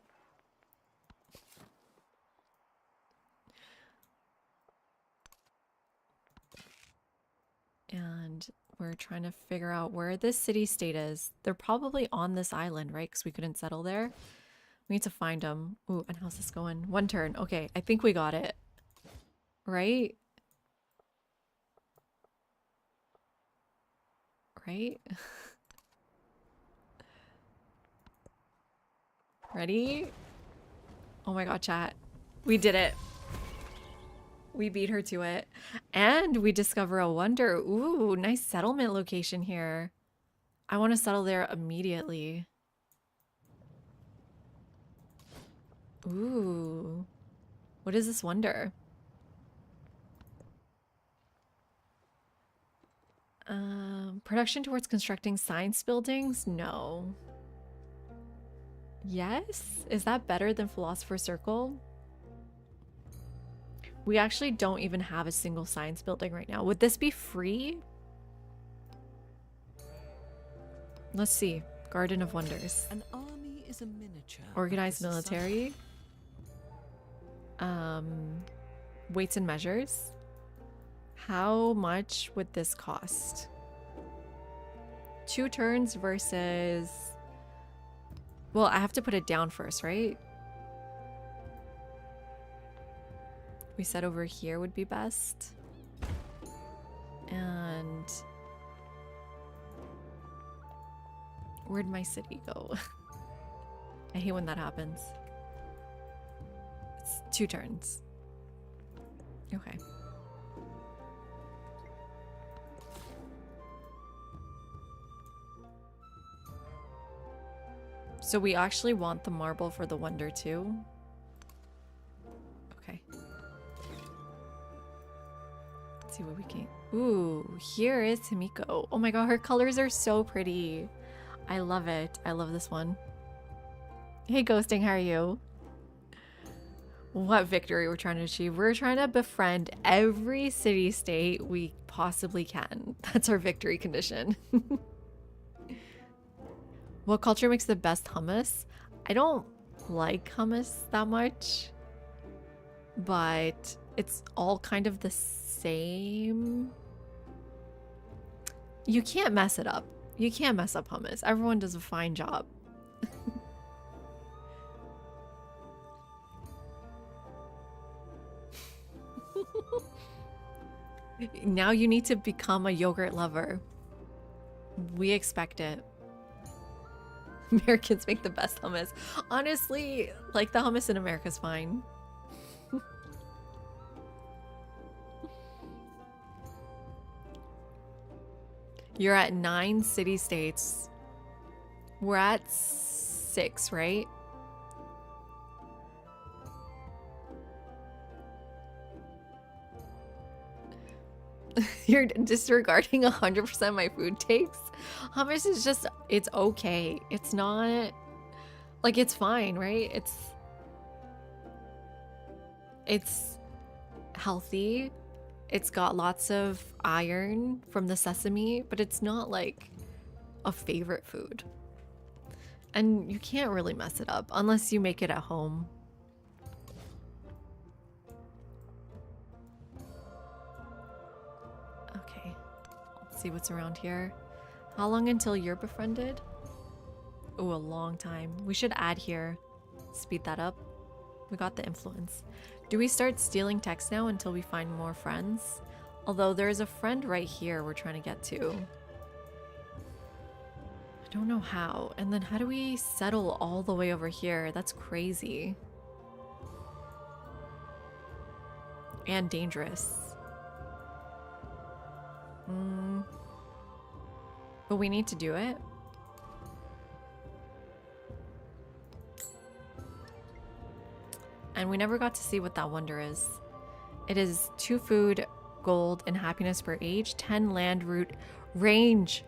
And we're trying to figure out where this city state is. They're probably on this island, right? Because we couldn't settle there. We need to find them. Ooh, and how's this going? 1 turn. Okay, I think we got it. Right? Right? Ready? Oh my god, chat. We did it. We beat her to it. And we discover a wonder. Ooh, nice settlement location here. I want to settle there immediately. Ooh. What is this wonder? Production towards constructing science buildings? No. Yes? Is that better than Philosopher's Circle? We actually don't even have a single science building right now. Would this be free? Let's see. Garden of Wonders. An army is a miniature. Organized military. Weights and measures. How much would this cost? 2 turns versus... Well, I have to put it down first, right? We said over here would be best. And... where'd my city go? I hate when that happens. It's 2 turns. Okay. So we actually want the marble for the wonder too. Okay. Let's see what we can... Ooh, here is Himiko. Oh my god, her colors are so pretty. I love it. I love this one. Hey, Ghosting, how are you? What victory we're trying to achieve? We're trying to befriend every city-state we possibly can. That's our victory condition. What culture makes the best hummus? I don't like hummus that much, but it's all kind of the same. You can't mess it up. You can't mess up hummus. Everyone does a fine job. Now you need to become a yogurt lover. We expect it. Americans make the best hummus. Honestly, like the hummus in America is fine. You're at 9 city-states. We're at 6, right? You're disregarding 100% my food takes. Hummus is just, it's okay. It's not, like, it's fine, right? It's healthy. It's got lots of iron from the sesame, but it's not like a favorite food. And you can't really mess it up unless you make it at home. Okay, let's see what's around here. How long until you're befriended? Oh, a long time. We should add here. Speed that up. We got the influence. Do we start stealing text now until we find more friends? Although there's a friend right here we're trying to get to. I don't know how. And then how do we settle all the way over here? That's crazy. And dangerous. But we need to do it. And we never got to see what that wonder is. It is 2 food, gold, and happiness per age. 10 land route range.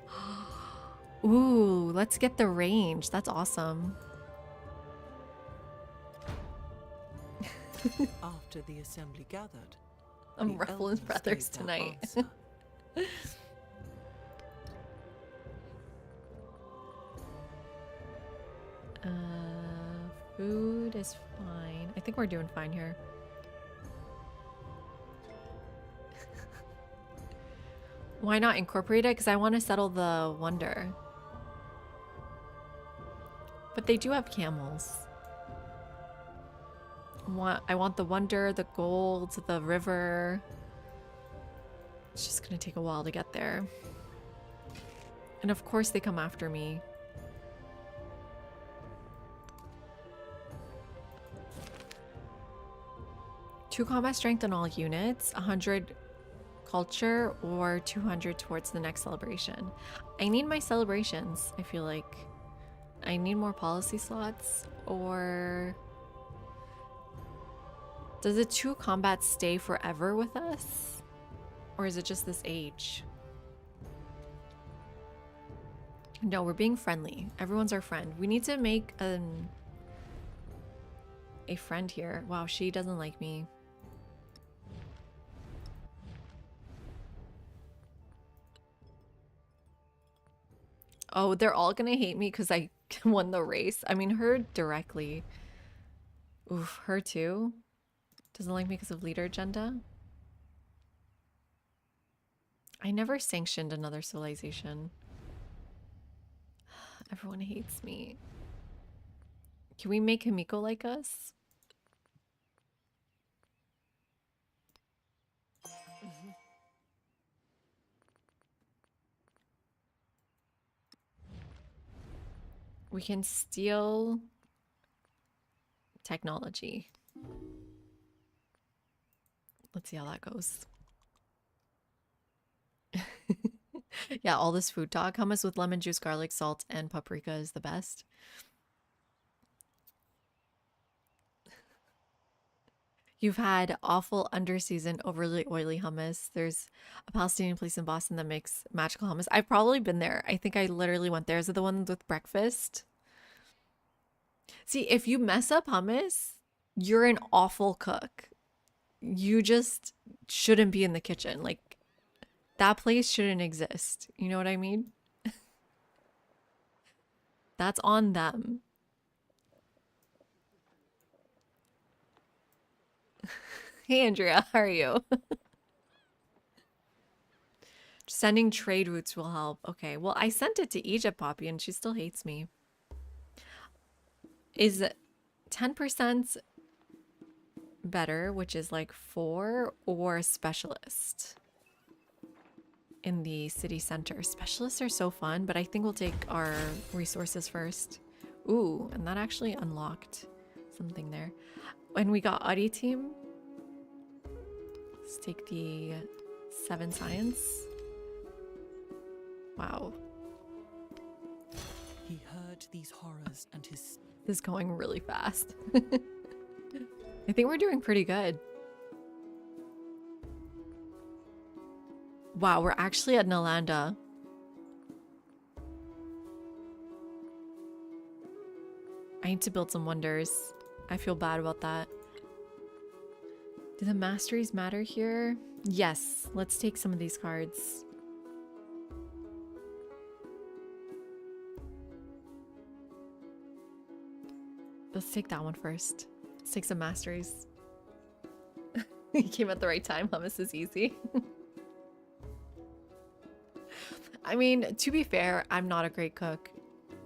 Ooh, let's get the range. That's awesome. After the assembly gathered, I'm the ruffling elders feathers gave their tonight. answer. Food is fine. I think we're doing fine here. Why not incorporate it? Because I want to settle the wonder. But they do have camels. I want the wonder, the gold, the river. It's just gonna take a while to get there. And of course they come after me. Two combat strength on all units, 100 culture, or 200 towards the next celebration. I need my celebrations, I feel like. I need more policy slots, or... Does the 2 combat stay forever with us? Or is it just this age? No, we're being friendly. Everyone's our friend. We need to make a friend here. Wow, she doesn't like me. Oh, they're all gonna hate me because I won the race. I mean, her directly. Oof, her too. Doesn't like me because of leader agenda. I never sanctioned another civilization. Everyone hates me. Can we make Himiko like us? We can steal technology. Let's see how that goes. Yeah, all this food talk. Hummus with lemon juice, garlic, salt, and paprika is the best. You've had awful underseasoned, overly oily hummus. There's a Palestinian place in Boston that makes magical hummus. I've probably been there. I think I literally went there. Is it the one with breakfast? See, if you mess up hummus, you're an awful cook. You just shouldn't be in the kitchen. Like, that place shouldn't exist. You know what I mean? That's on them. Hey, Andrea, how are you? Sending trade routes will help. Okay, well, I sent it to Egypt, Poppy, and she still hates me. Is 10% better, which is like 4, or specialist in the city center? Specialists are so fun, but I think we'll take our resources first. Ooh, and that actually unlocked something there. When we got Audi team, let's take the 7 science. Wow. He heard these horrors and his This is going really fast. I think we're doing pretty good. Wow, we're actually at Nalanda. I need to build some wonders. I feel bad about that. Do the masteries matter here? Yes, let's take some of these cards. Let's take that one first. Let's take some masteries. You came at the right time. Hummus is easy. I mean, to be fair, I'm not a great cook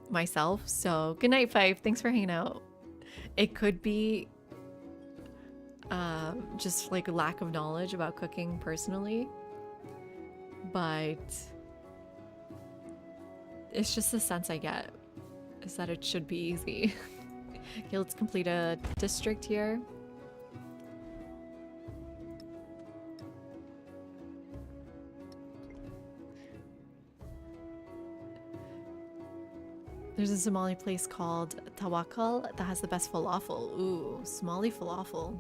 myself. So good night, Five. Thanks for hanging out. It could be just like lack of knowledge about cooking personally. But it's just the sense I get is that it should be easy. Okay, let's complete a district here. There's a Somali place called Tawakal that has the best falafel. Ooh, Somali falafel.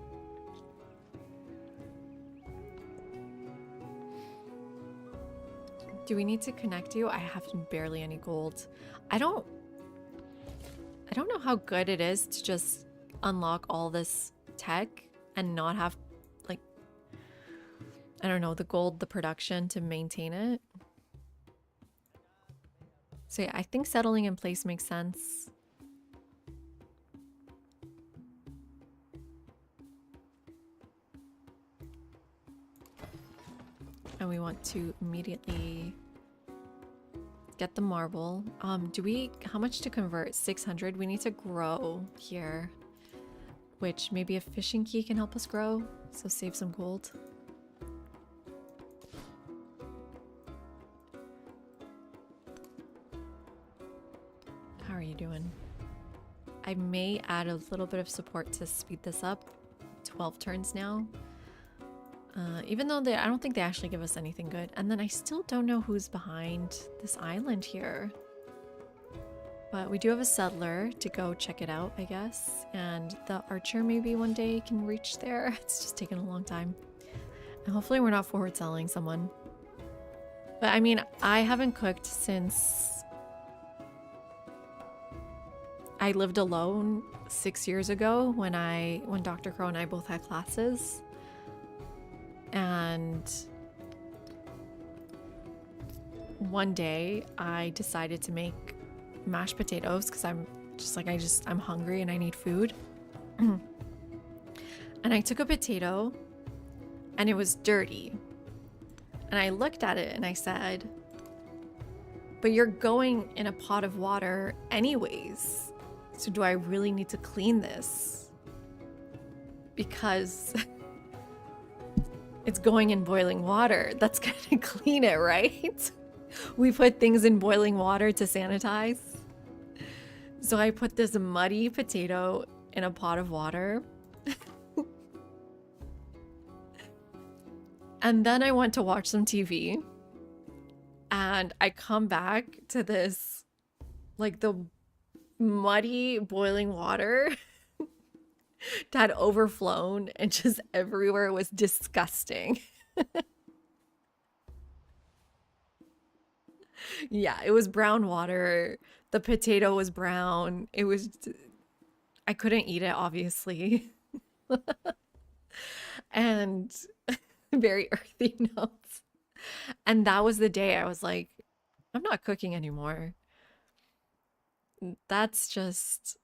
Do we need to connect you? I have barely any gold. I don't know how good it is to just unlock all this tech and not have, like, I don't know, the gold, the production to maintain it. So yeah, I think settling in place makes sense. And we want to immediately get the marble. How much to convert? 600. We need to grow here, which maybe a fishing key can help us grow. So save some gold. How are you doing? I may add a little bit of support to speed this up. 12 turns now. Even though I don't think they actually give us anything good. And then I still don't know who's behind this island here. But we do have a settler to go check it out, I guess. And the archer maybe one day can reach there. It's just taken a long time. And hopefully we're not forward selling someone. But I mean, I haven't cooked since I lived alone 6 years ago when Dr. Crow and I both had classes. And one day I decided to make mashed potatoes because I'm hungry and I need food. And I took a potato and it was dirty. And I looked at it and I said, but you're going in a pot of water anyways. So do I really need to clean this? Because it's going in boiling water. That's gonna clean it, right? We put things in boiling water to sanitize. So I put this muddy potato in a pot of water. And then I went to watch some TV. And I come back to this, like, the muddy boiling water. had overflown and just everywhere was disgusting. Yeah, it was brown water. The potato was brown. It was, I couldn't eat it, obviously. And very earthy notes. And that was the day I was like, I'm not cooking anymore. That's just,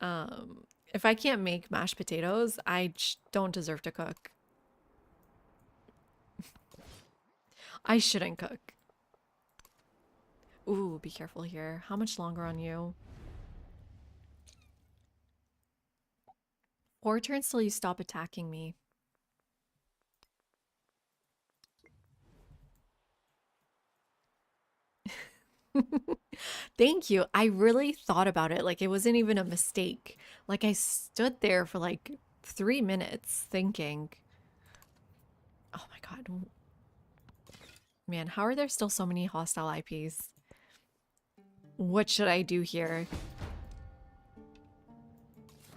if I can't make mashed potatoes, don't deserve to cook. I shouldn't cook. Ooh, be careful here. How much longer on you? 4 turns till you stop attacking me. Thank you. I really thought about it. Like it wasn't even a mistake. Like I stood there for like 3 minutes thinking, oh my God. Man, how are there still so many hostile IPs? What should I do here?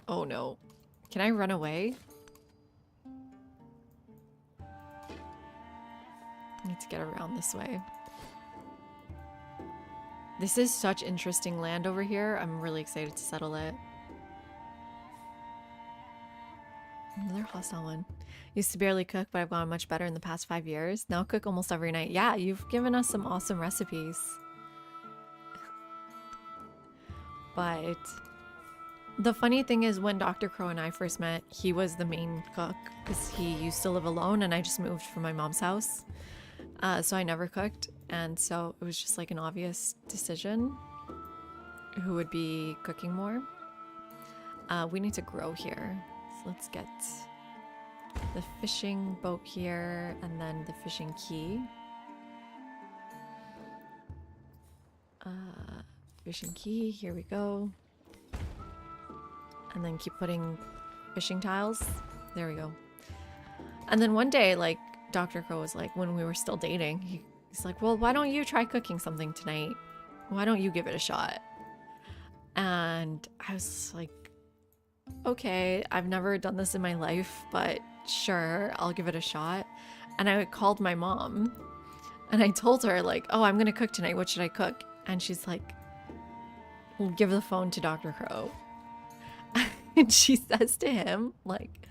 Oh no. Can I run away? I need to get around this way. This is such interesting land over here. I'm really excited to settle it. Another hostile one. Used to barely cook, but I've gotten much better in the past 5 years. Now cook almost every night. Yeah, you've given us some awesome recipes. But the funny thing is when Dr. Crow and I first met, he was the main cook because he used to live alone and I just moved from my mom's house. So I never cooked. And so it was just like an obvious decision who would be cooking more. We need to grow here. So let's get the fishing boat here and then the fishing key. Fishing key, here we go. And then keep putting fishing tiles. There we go. And then one day, like, Dr. Crow was like, when we were still dating, he's like, well, why don't you try cooking something tonight? Why don't you give it a shot? And I was like, okay, I've never done this in my life, but sure, I'll give it a shot. And I called my mom and I told her like, oh, I'm gonna cook tonight. What should I cook? And she's like, well, give the phone to Dr. Crow. And she says to him, like,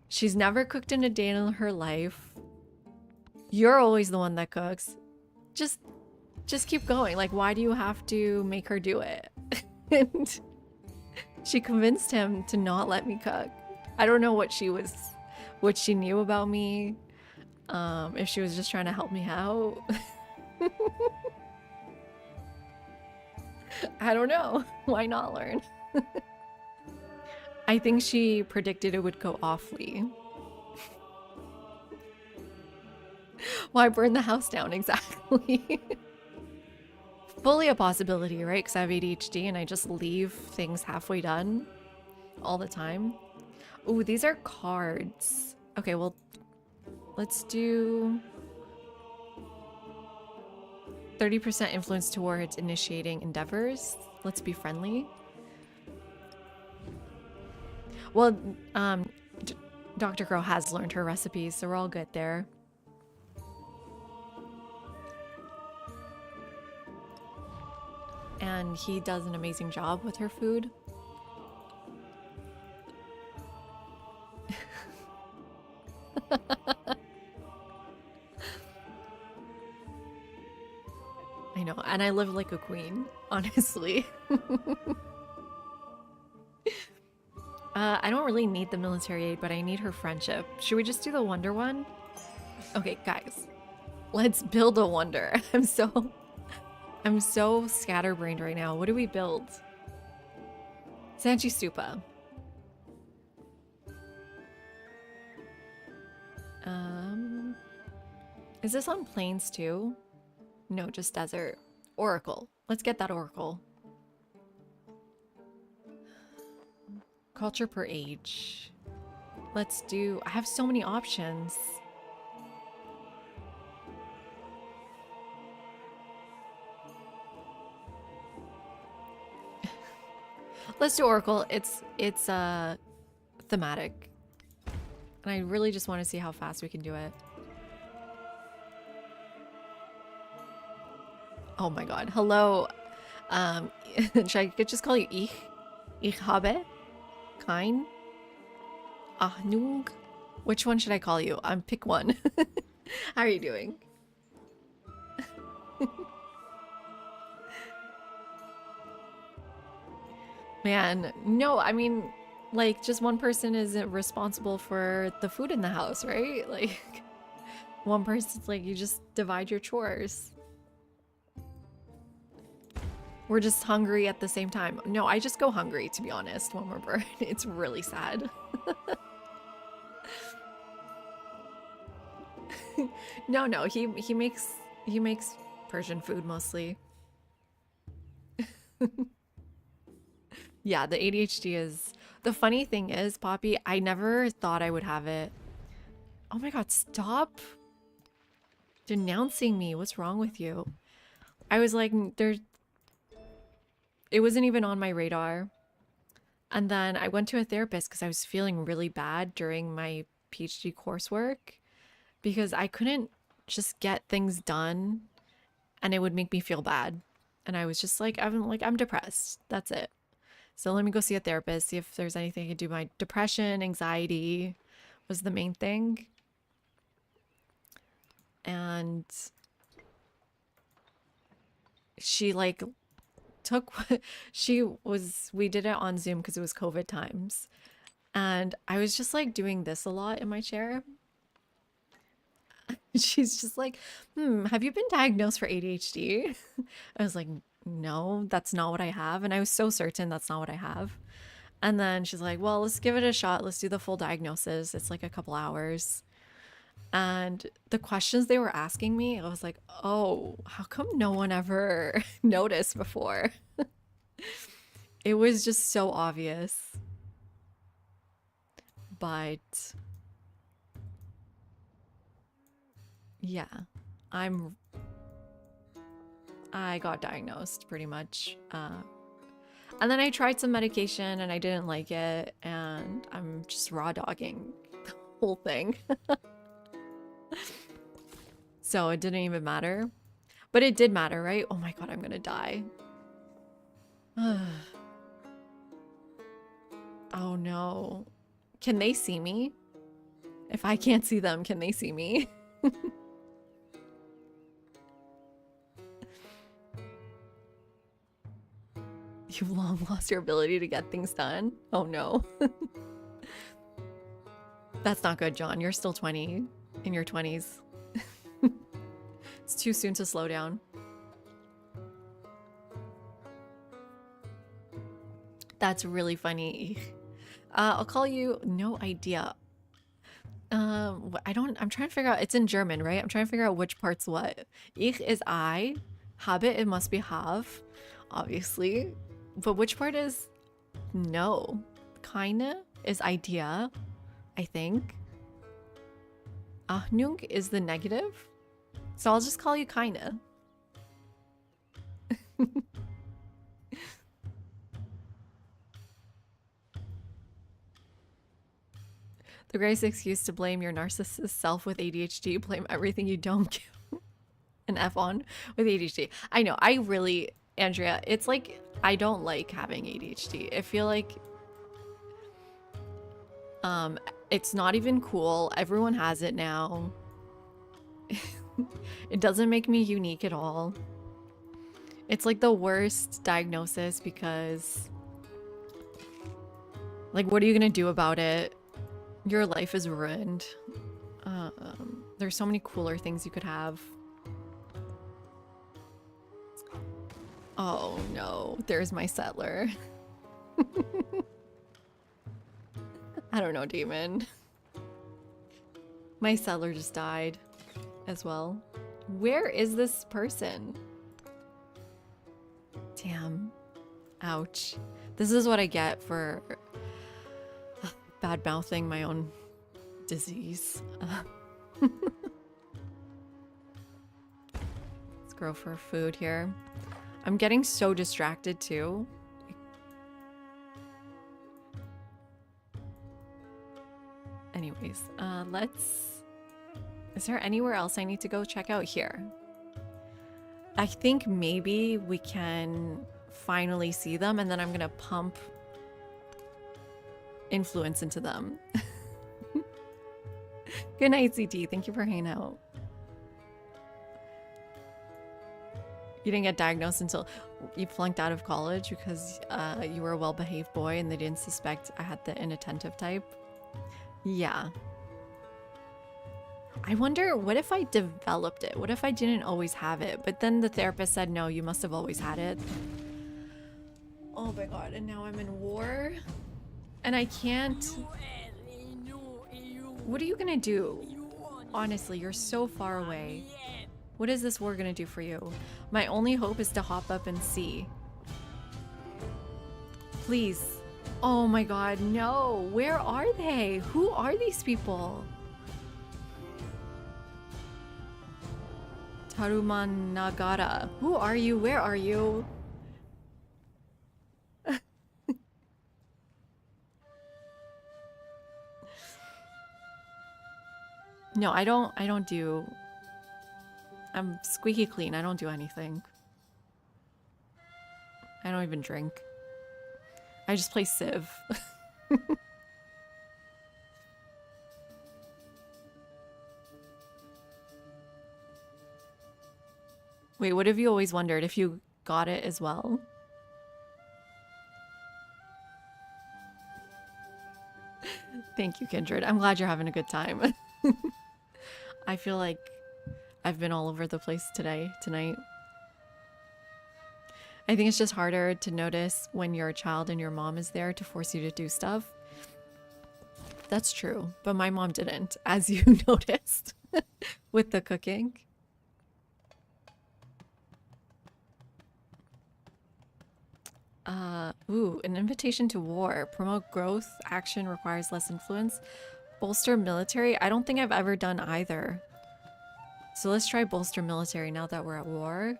she's never cooked in a day in her life. You're always the one that cooks. Just keep going. Like, why do you have to make her do it? And she convinced him to not let me cook. I don't know what she knew about me. If she was just trying to help me out. I don't know. Why not learn? I think she predicted it would go awfully. Why burn the house down exactly? Fully a possibility, right? Because I have ADHD and I just leave things halfway done all the time. Ooh, these are cards. Okay, well, let's do 30% influence towards initiating endeavors. Let's be friendly. Well, Dr. Crow has learned her recipes, so we're all good there. And he does an amazing job with her food. I know, and I live like a queen, honestly. I don't really need the military aid, but I need her friendship. Should we just do the wonder one? Okay, guys, let's build a wonder. I'm so scatterbrained right now. What do we build? Sanchi Stupa. Is this on plains too? No, just desert. Oracle. Let's get that oracle. Culture per age. Let's do... I have so many options. Let's do Oracle. It's thematic. And I really just want to see how fast we can do it. Oh my god. Hello. Should I just call you Ich? Ich habe? Kein? Ahnung? Which one should I call you? Pick one. How are you doing? Man, no, I mean, like, just one person isn't responsible for the food in the house, right? Like, one person's like, you just divide your chores. We're just hungry at the same time. No, I just go hungry, to be honest, when we're born. It's really sad. No, he makes Persian food mostly. Yeah, the ADHD is... The funny thing is, Poppy, I never thought I would have it. Oh my god, stop denouncing me. What's wrong with you? I was like, it wasn't even on my radar. And then I went to a therapist because I was feeling really bad during my PhD coursework because I couldn't just get things done and it would make me feel bad. And I was just like, I'm depressed. That's it. So let me go see a therapist, see if there's anything I could do. My depression, anxiety was the main thing. And she like we did it on Zoom because it was COVID times. And I was just like doing this a lot in my chair. She's just like, have you been diagnosed for ADHD? I was like, no, that's not what I have. And I was so certain that's not what I have. And then she's like, well, let's give it a shot. Let's do the full diagnosis. It's like a couple hours. And the questions they were asking me, I was like, oh, how come no one ever noticed before? It was just so obvious. But yeah, I got diagnosed pretty much. And then I tried some medication and I didn't like it. And I'm just raw dogging the whole thing. So it didn't even matter. But it did matter, right? Oh my god, I'm gonna die. Oh no. Can they see me? If I can't see them, can they see me? You've long lost your ability to get things done? Oh no. That's not good, John. You're still 20, in your 20s. It's too soon to slow down. That's really funny. I'll call you no idea. I'm trying to figure out, it's in German, right? I'm trying to figure out which part's what. Ich is I. Habe, it must be have, obviously. But which part is no? Keine is idea, I think. Ahnung is the negative. So I'll just call you keine. The greatest excuse to blame your narcissist self with ADHD, blame everything you don't give an F on with ADHD. I know, I really, Andrea, it's like, I don't like having ADHD. I feel like it's not even cool. Everyone has it now. It doesn't make me unique at all. It's like the worst diagnosis because, like, what are you gonna do about it? Your life is ruined. There's so many cooler things you could have. Oh no, there's my settler. I don't know, Demon. My settler just died as well. Where is this person? Damn. Ouch. This is what I get for bad mouthing my own disease. Let's go for food here. I'm getting so distracted too. Anyways, let's... Is there anywhere else I need to go check out here? I think maybe we can finally see them, and then I'm gonna pump influence into them. Good night, CT. Thank you for hanging out. You didn't get diagnosed until you flunked out of college because you were a well-behaved boy and they didn't suspect I had the inattentive type. Yeah. I wonder, what if I developed it? What if I didn't always have it? But then the therapist said, no, you must have always had it. Oh my god, and now I'm in war? And I can't... What are you gonna do? Honestly, you're so far away. What is this war gonna do for you? My only hope is to hop up and see. Please. Oh my god, no. Where are they? Who are these people? Taruman Nagara. Who are you? Where are you? No, I don't do... I'm squeaky clean. I don't do anything. I don't even drink. I just play Civ. Wait, what have you always wondered? If you got it as well? Thank you, Kindred. I'm glad you're having a good time. I feel like I've been all over the place tonight. I think it's just harder to notice when you're a child and your mom is there to force you to do stuff. That's true, but my mom didn't, as you noticed with the cooking. Ooh, an invitation to war. Promote growth. Action requires less influence. Bolster military. I don't think I've ever done either. So let's try bolster military now that we're at war.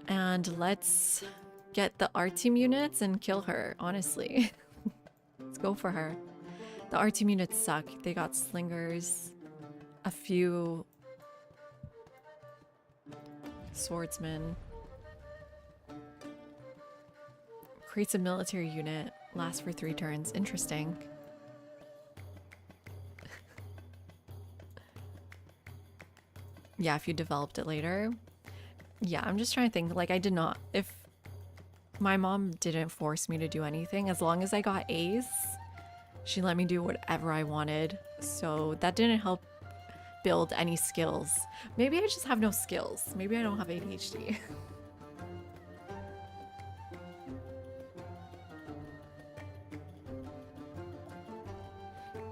And let's get the art team units and kill her, honestly. Let's go for her. The art team units suck. They got slingers, a few swordsmen. Creates a military unit, lasts for 3 turns. Interesting. Yeah, if you developed it later. Yeah, I'm just trying to think. Like, I did not. If my mom didn't force me to do anything, as long as I got A's, she let me do whatever I wanted. So that didn't help build any skills. Maybe I just have no skills. Maybe I don't have ADHD.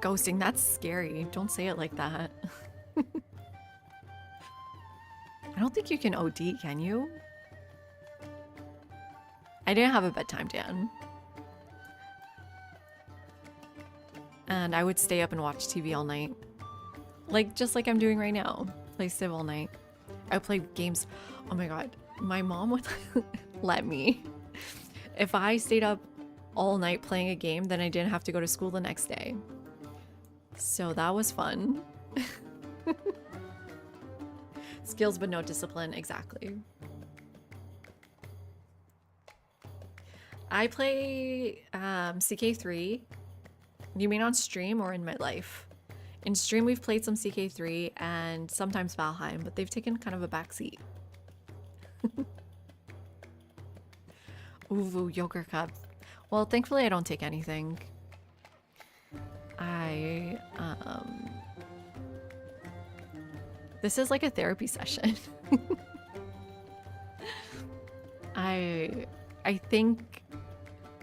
Ghosting, that's scary. Don't say it like that. I don't think you can OD, can you? I didn't have a bedtime, Dan. And I would stay up and watch TV all night. Like, just like I'm doing right now. Play Civ all night. I would play games. Oh my god. My mom would let me. If I stayed up all night playing a game, then I didn't have to go to school the next day. So that was fun. Skills but no discipline, exactly. I play CK3. You mean on stream or in my life? In stream we've played some CK3 and sometimes Valheim, but they've taken kind of a backseat. Ooh, yogurt cup. Well, thankfully I don't take anything. This is like a therapy session. I think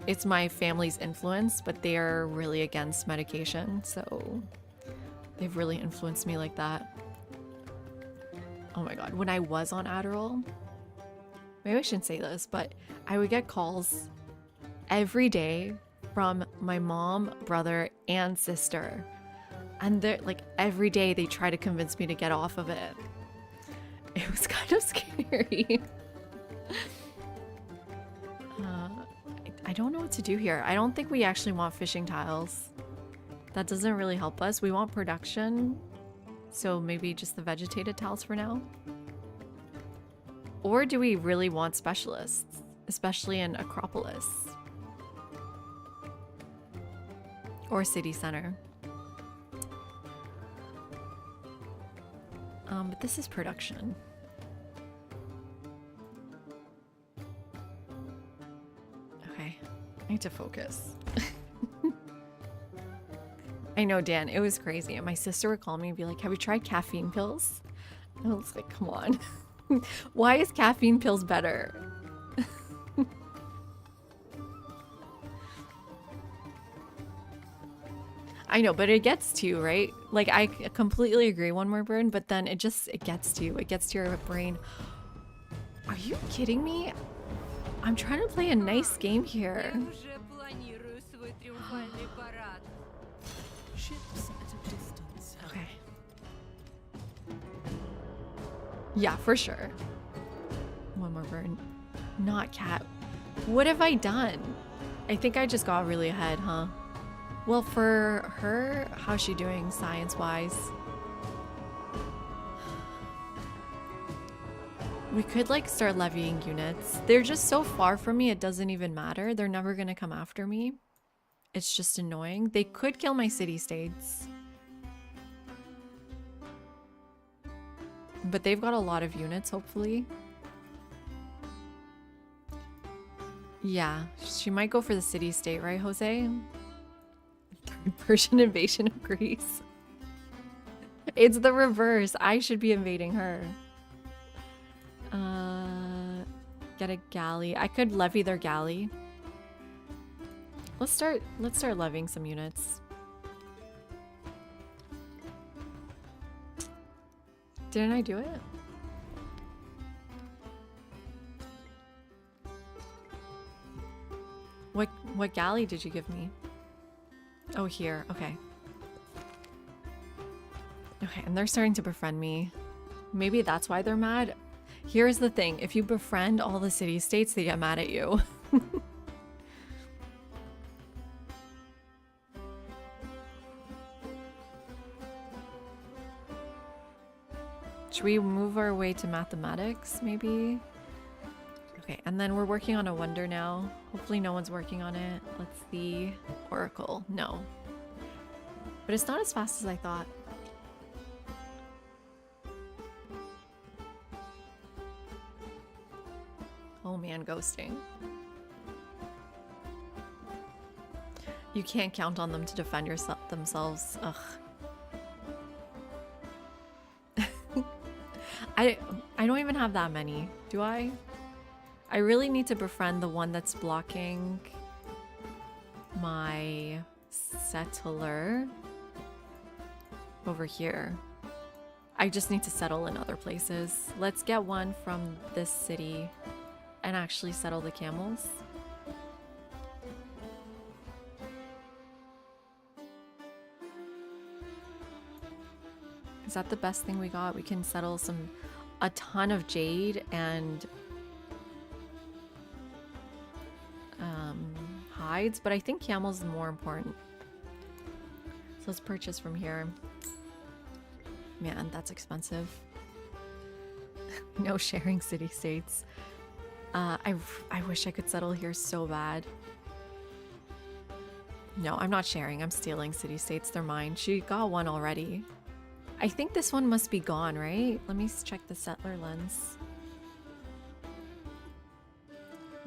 it's my family's influence, but they are really against medication, so they've really influenced me like that. Oh my god, when I was on Adderall, maybe I shouldn't say this, but I would get calls every day from my mom, brother, and sister. And they're like, every day they try to convince me to get off of it. It was kind of scary. I don't know what to do here. I don't think we actually want fishing tiles. That doesn't really help us. We want production. So maybe just the vegetated tiles for now. Or do we really want specialists? Especially in Acropolis. Or city center. But this is production. Okay, I need to focus. I know, Dan, it was crazy. And my sister would call me and be like, have you tried caffeine pills? And I was like, come on. Why is caffeine pills better? I know, but it gets to you, right? Like, I completely agree, One More Burn, but then it gets to you. It gets to your brain. Are you kidding me? I'm trying to play a nice game here. Я уже планирую свой триумфальный парад. Ships at a distance. Okay. Yeah, for sure. One More Burn. Not cat. What have I done? I think I just got really ahead, huh? Well, for her, how's she doing science-wise? We could like start levying units. They're just so far from me, it doesn't even matter. They're never gonna come after me. It's just annoying. They could kill my city-states. But they've got a lot of units, hopefully. Yeah, she might go for the city-state, right, Jose? Persian invasion of Greece. It's the reverse. I should be invading her. Get a galley. I could levy their galley. Let's start levying some units. Didn't I do it? What galley did you give me? Oh, here. Okay. Okay, and they're starting to befriend me. Maybe that's why they're mad. Here's the thing. If you befriend all the city-states, they get mad at you. Should we move our way to mathematics, maybe? Okay, and then we're working on a wonder now. Hopefully no one's working on it. Let's see. Oracle. No. But it's not as fast as I thought. Oh man, ghosting. You can't count on them to defend themselves. Ugh. I don't even have that many, do I? I really need to befriend the one that's blocking my settler over here. I just need to settle in other places. Let's get one from this city and actually settle the camels. Is that the best thing we got? We can settle a ton of jade and hides, but I think camels is more important. So let's purchase from here. Man, that's expensive. No sharing city-states. I wish I could settle here so bad. No, I'm not sharing. I'm stealing city-states. They're mine. She got one already. I think this one must be gone, right? Let me check the settler lens.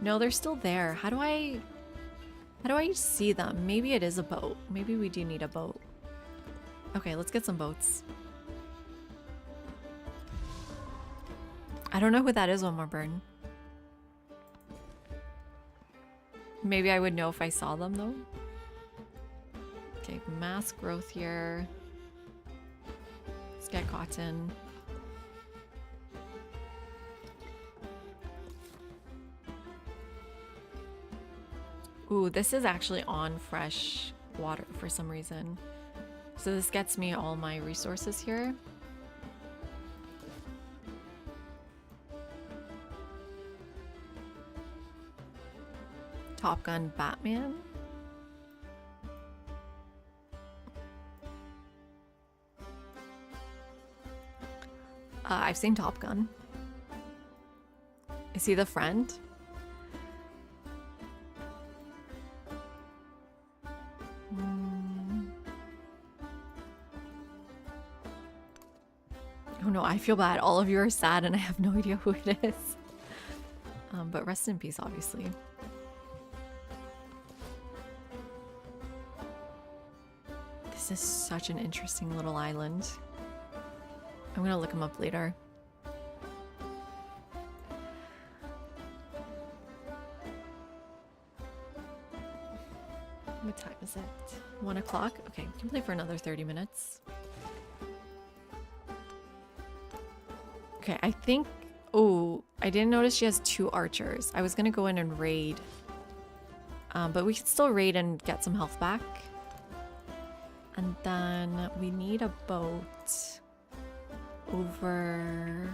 No, they're still there. How do I see them? Maybe it is a boat. Maybe we do need a boat. Okay, let's get some boats. I don't know who that is, One More Burn. Maybe I would know if I saw them though. Okay, mass growth here. Let's get cotton. Ooh, this is actually on fresh water for some reason. So this gets me all my resources here. Top Gun Batman. I've seen Top Gun. Is he the friend? Oh no, I feel bad. All of you are sad and I have no idea who it is. But rest in peace, obviously. This is such an interesting little island. I'm gonna look him up later. What time is it? 1 o'clock? Okay, we can play for another 30 minutes. Okay, I think... Oh, I didn't notice she has 2 archers. I was gonna go in and raid. But we can still raid and get some health back. And then we need a boat over...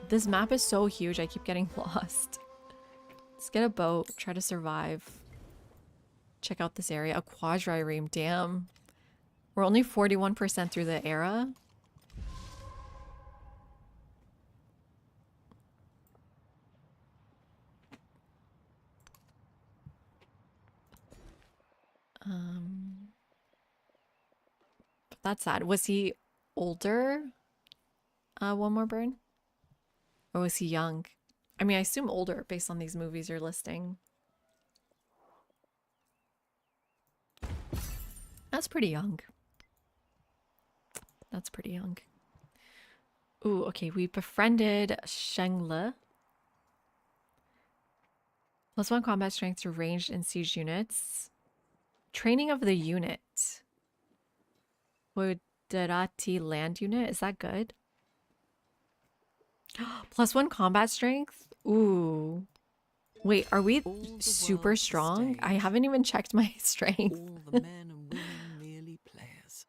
This map is so huge, I keep getting lost. Let's get a boat, try to survive. Check out this area. A quadrireme, damn. We're only 41% through the era. That's sad. Was he older? One More Burn? Or was he young? I mean, I assume older based on these movies you're listing. That's pretty young. That's pretty young. Ooh, okay. We befriended Shengli. +1 combat strength to ranged and siege units. Training of the unit. Wodarati land unit. Is that good? +1 combat strength? Ooh. Wait, are we super strong? I haven't even checked my strength. All the men and women merely players.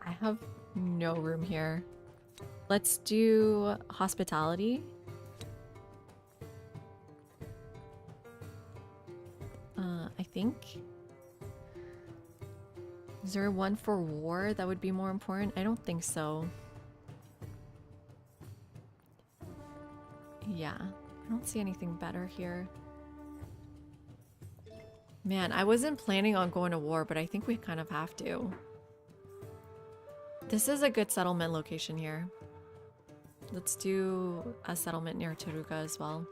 I have no room here. Let's do hospitality. I think. Is there one for war that would be more important? I don't think so. Yeah, I don't see anything better here. Man, I wasn't planning on going to war, but I think we kind of have to. This is a good settlement location here. Let's do a settlement near Teruga as well.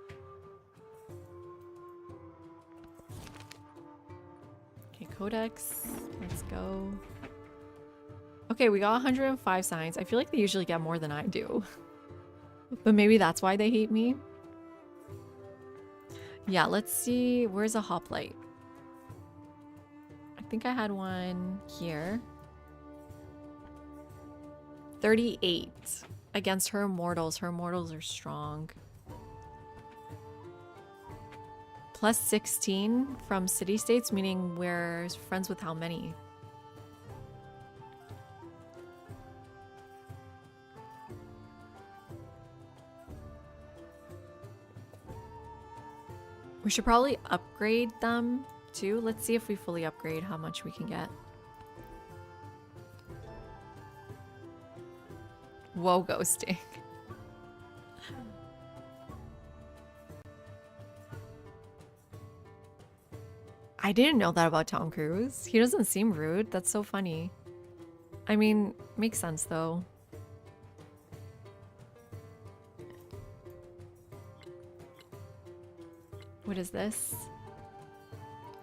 Okay, Codex. Let's go. Okay, we got 105 signs. I feel like they usually get more than I do. But maybe that's why they hate me. Yeah, let's see. Where's a hoplite? I think I had one here. 38 against her immortals. Her immortals are strong. +16 from city states, meaning we're friends with how many? We should probably upgrade them too. Let's see if we fully upgrade how much we can get. Whoa, ghosting. I didn't know that about Tom Cruise. He doesn't seem rude. That's so funny. I mean, makes sense though. What is this?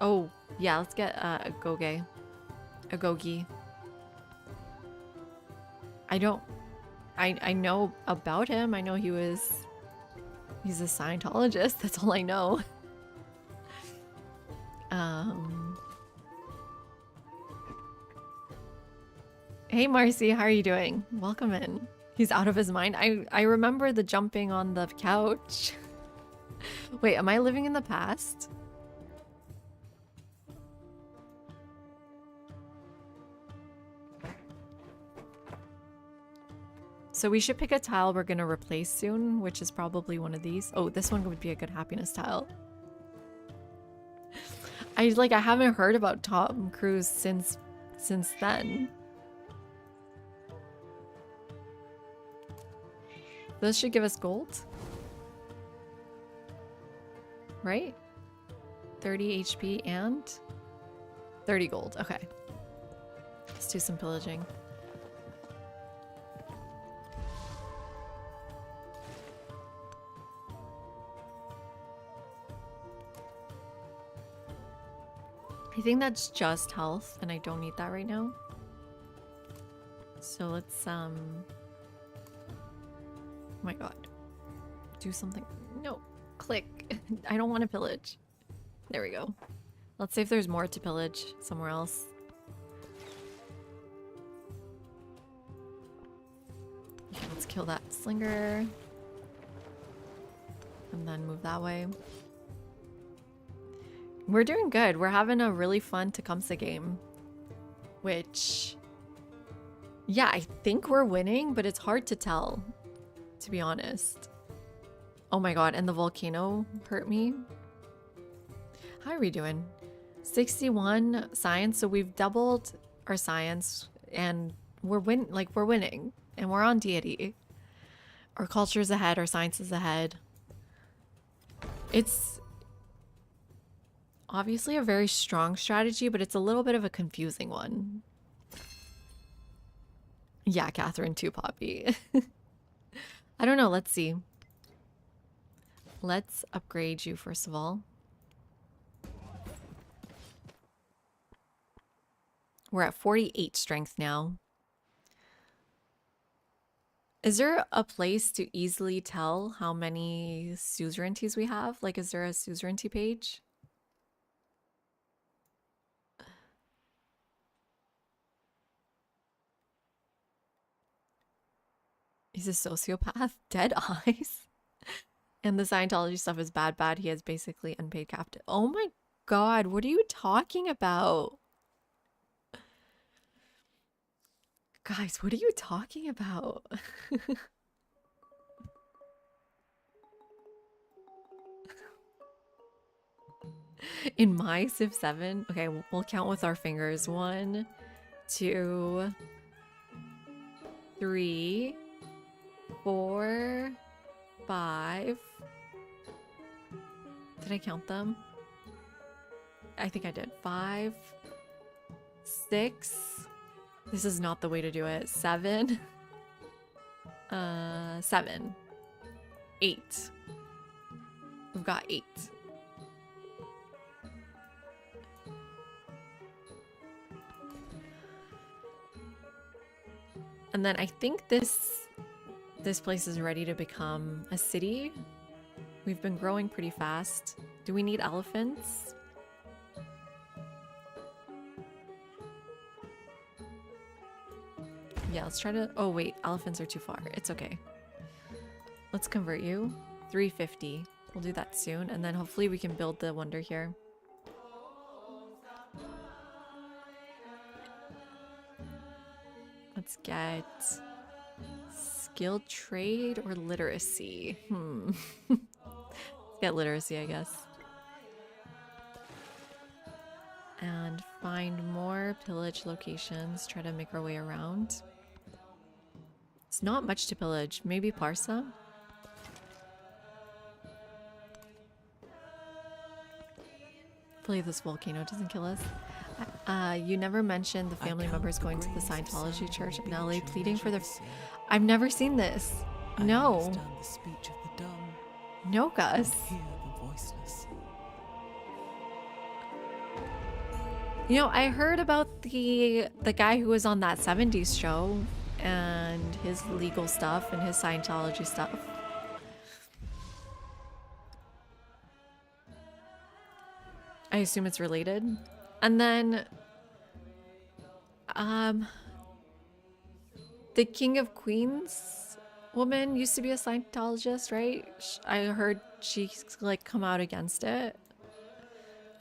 Oh, yeah, let's get a Goge. A Gogi. I know about him. I know he's a Scientologist. That's all I know. Hey Marcy, how are you doing? Welcome in. He's out of his mind. I remember the jumping on the couch. Wait, am I living in the past? So we should pick a tile we're gonna replace soon, which is probably one of these. Oh, this one would be a good happiness tile. I haven't heard about Tom Cruise since then. This should give us gold. Right? 30 HP and 30 gold. Okay. Let's do some pillaging. I think that's just health, and I don't need that right now. So let's, oh my god. Do something. No. Click. I don't want to pillage. There we go. Let's see if there's more to pillage somewhere else. Okay, let's kill that slinger. And then move that way. We're doing good. We're having a really fun Tecumseh game. Which... yeah, I think we're winning, but it's hard to tell. To be honest. Oh my god, and the volcano hurt me. How are we doing? 61 science, so we've doubled our science, and we're winning. And we're on deity. Our culture's ahead, our science is ahead. It's obviously a very strong strategy, but it's a little bit of a confusing one. Yeah, Catherine too, Poppy. I don't know, let's see. Let's upgrade you first of all. We're at 48 strength now. Is there a place to easily tell how many suzerainties we have? Like, is there a suzerainty page? He's a sociopath. Dead eyes. And the Scientology stuff is bad. He has basically unpaid captive. Oh my god, what are you talking about? Guys, what are you talking about? In my Civ 7? Okay, we'll count with our fingers. 1, 2, 3, 4, 5. Did I count them? I think I did. 5, 6. This is not the way to do it. 7. 7. 8. We've got 8. And then I think this place is ready to become a city. We've been growing pretty fast. Do we need elephants? Yeah, let's try to... oh wait, elephants are too far. It's okay. Let's convert you. 350. We'll do that soon, and then hopefully we can build the wonder here. Let's get skilled trade or literacy. Let's get literacy, I guess. And find more pillage locations. Try to make our way around. It's not much to pillage. Maybe Parsa? Hopefully this volcano doesn't kill us. You never mentioned the family members going to the Scientology church in LA pleading for their... I've never seen this. No. Understand the speech of the dumb, No, Gus. hear the voiceless. You know, I heard about the guy who was on that 70s show and his legal stuff and his Scientology stuff. I assume it's related. And then the King of Queens woman used to be a Scientologist, right? I heard she's like come out against it.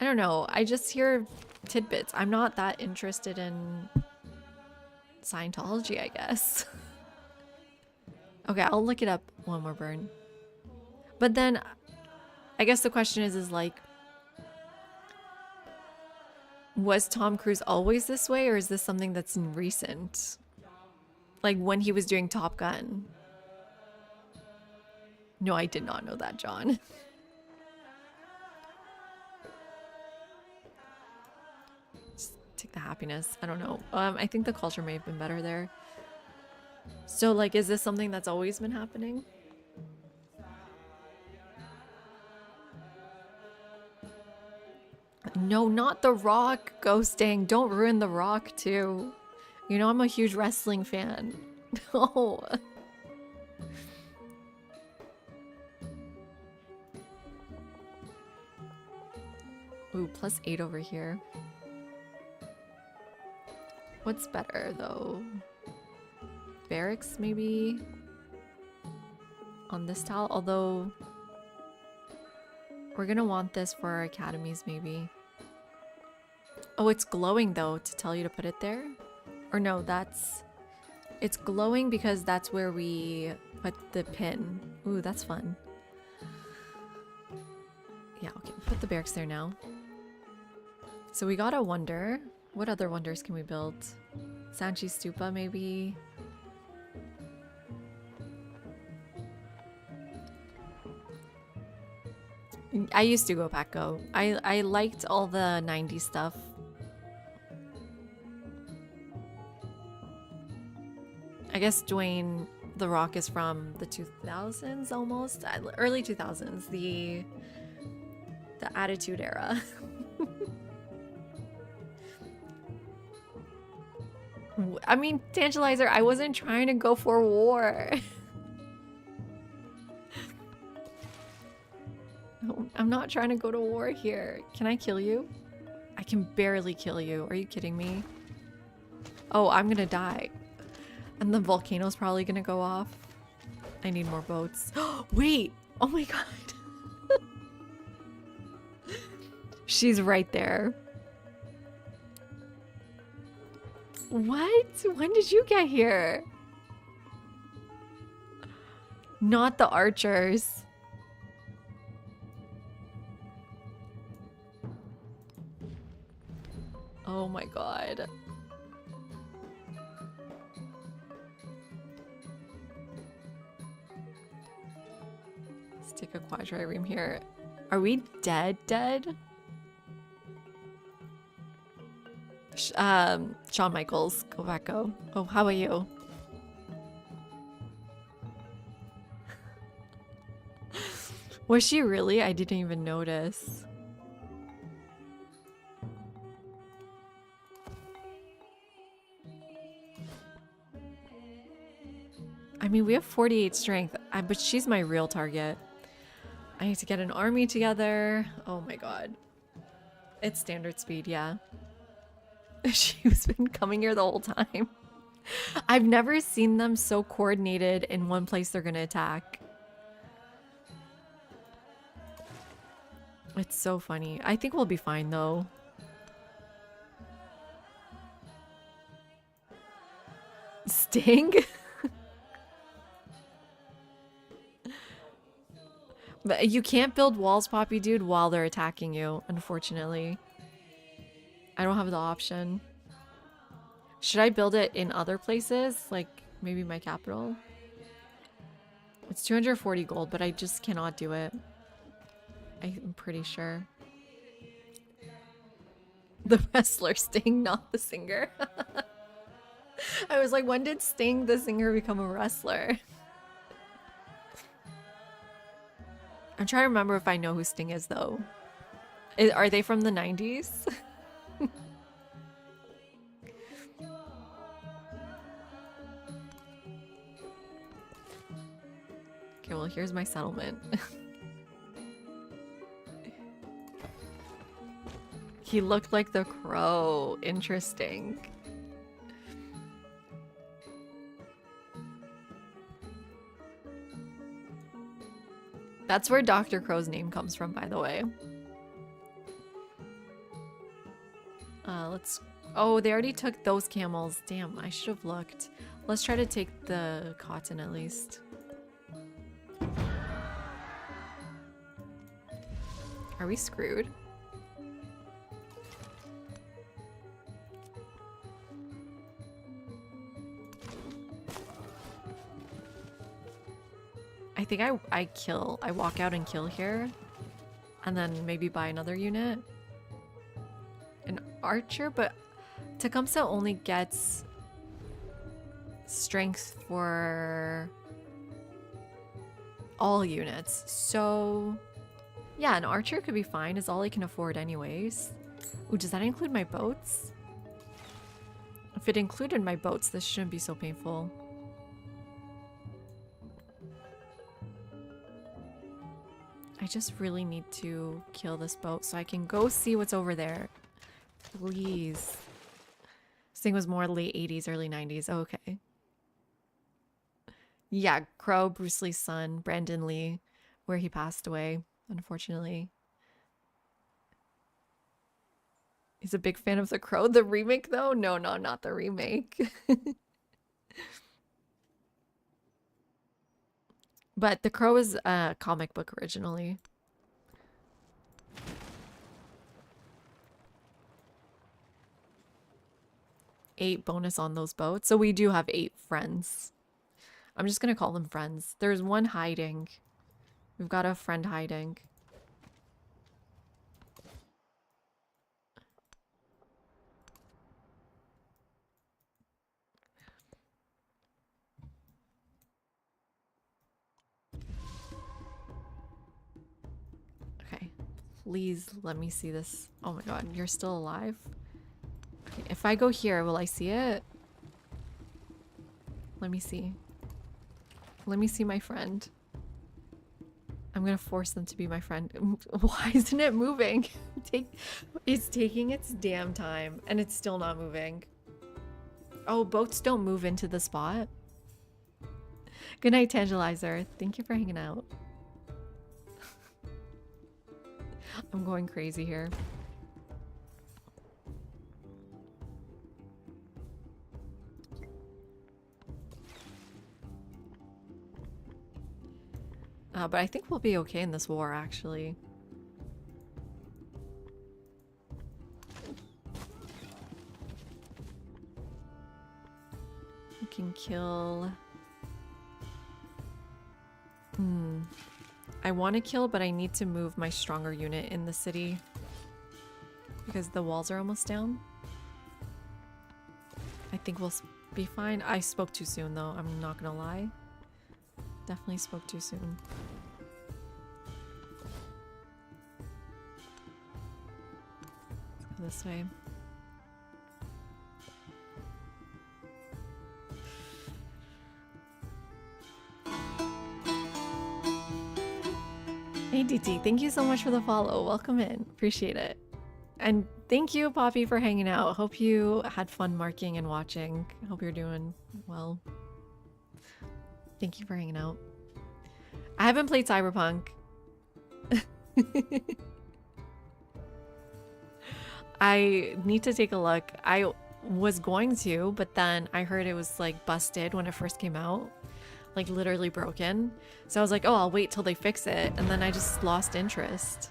I don't know. I just hear tidbits. I'm not that interested in Scientology, I guess. Okay, I'll look it up one more burn. But then I guess the question is like, was Tom Cruise always this way, or is this something that's recent? Like when he was doing Top Gun. No, I did not know that, John. Just take the happiness. I don't know. I think the culture may have been better there. So like, is this something that's always been happening? No, not The Rock ghosting. Don't ruin The Rock too. You know I'm a huge wrestling fan. No. Ooh, +8 over here. What's better though? Barracks maybe? On this tile, although we're gonna want this for our academies maybe. Oh, it's glowing though to tell you to put it there? Or no, it's glowing because that's where we put the pin. Ooh, that's fun. Yeah, okay, put the barracks there now. So we got a wonder. What other wonders can we build? Sanchi Stupa maybe? I used to go Paco. I liked all the 90s stuff. I guess Dwayne The Rock is from the 2000s almost, early 2000s, the Attitude Era. I mean, Tantalizer, I wasn't trying to go for war. I'm not trying to go to war here. Can I kill you? I can barely kill you. Are you kidding me? Oh, I'm gonna die. And the volcano's probably gonna go off. I need more boats. Wait! Oh my god. She's right there. What? When did you get here? Not the archers. Oh my god. Let's take a quadrireme here. Are we dead? Shawn Michaels, go back, go. Oh, how about you? Was she really? I didn't even notice. I mean, we have 48 strength, but she's my real target. I need to get an army together. Oh my god. It's standard speed, yeah. She's been coming here the whole time. I've never seen them so coordinated in one place they're gonna attack. It's so funny. I think we'll be fine though. Sting? But you can't build walls, Poppy Dude, while they're attacking you, unfortunately. I don't have the option. Should I build it in other places? Like maybe my capital? It's 240 gold, but I just cannot do it. I'm pretty sure. The wrestler Sting, not the singer. I was like, when did Sting, the singer, become a wrestler? I'm trying to remember if I know who Sting is, though. Are they from the 90s? Okay, well, here's my settlement. He looked like the Crow. Interesting. That's where Dr. Crow's name comes from, by the way. Let's... Oh, they already took those camels. Damn, I should have looked. Let's try to take the cotton at least. Are we screwed? I think I walk out and kill here. And then maybe buy another unit. An archer, but Tecumseh only gets strength for all units. So yeah, an archer could be fine. Is all I can afford anyways. Ooh, does that include my boats? If it included my boats, this shouldn't be so painful. I just really need to kill this boat so I can go see what's over there. Please. This thing was more late 80s, early 90s. Oh, okay. Yeah, Crow, Bruce Lee's son, Brandon Lee, where he passed away, unfortunately. He's a big fan of The Crow. The remake, though? No, not the remake. But The Crow is a comic book originally. Eight bonus on those boats. So we do have 8 friends. I'm just gonna call them friends. There's one hiding. We've got a friend hiding. Okay. Please let me see this. Oh my god, you're still alive? Okay, if I go here, will I see it? Let me see. Let me see my friend. I'm gonna force them to be my friend. Why isn't it moving? It's taking its damn time and it's still not moving. Oh, boats don't move into the spot. Good night, Tangelizer. Thank you for hanging out. I'm going crazy here. But I think we'll be okay in this war, actually. We can kill... I want to kill, but I need to move my stronger unit in the city. Because the walls are almost down. I think we'll be fine. I spoke too soon, though. I'm not gonna lie. Definitely spoke too soon. Let's go this way. Hey DT, thank you so much for the follow. Welcome in. Appreciate it. And thank you, Poppy, for hanging out. Hope you had fun marking and watching. Hope you're doing well. Thank you for hanging out. I haven't played Cyberpunk. I need to take a look. I was going to, but then I heard it was like busted when it first came out. Like literally broken. So I was like, oh, I'll wait till they fix it. And then I just lost interest.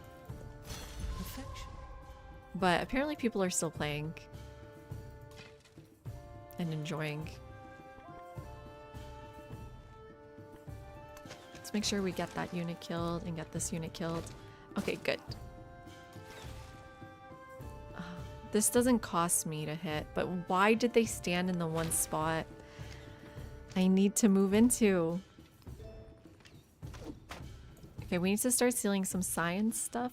Perfection. But apparently people are still playing. And enjoying. Let's make sure we get that unit killed and get this unit killed. Okay, good. This doesn't cost me to hit, but why did they stand in the one spot I need to move into? Okay, we need to start stealing some science stuff.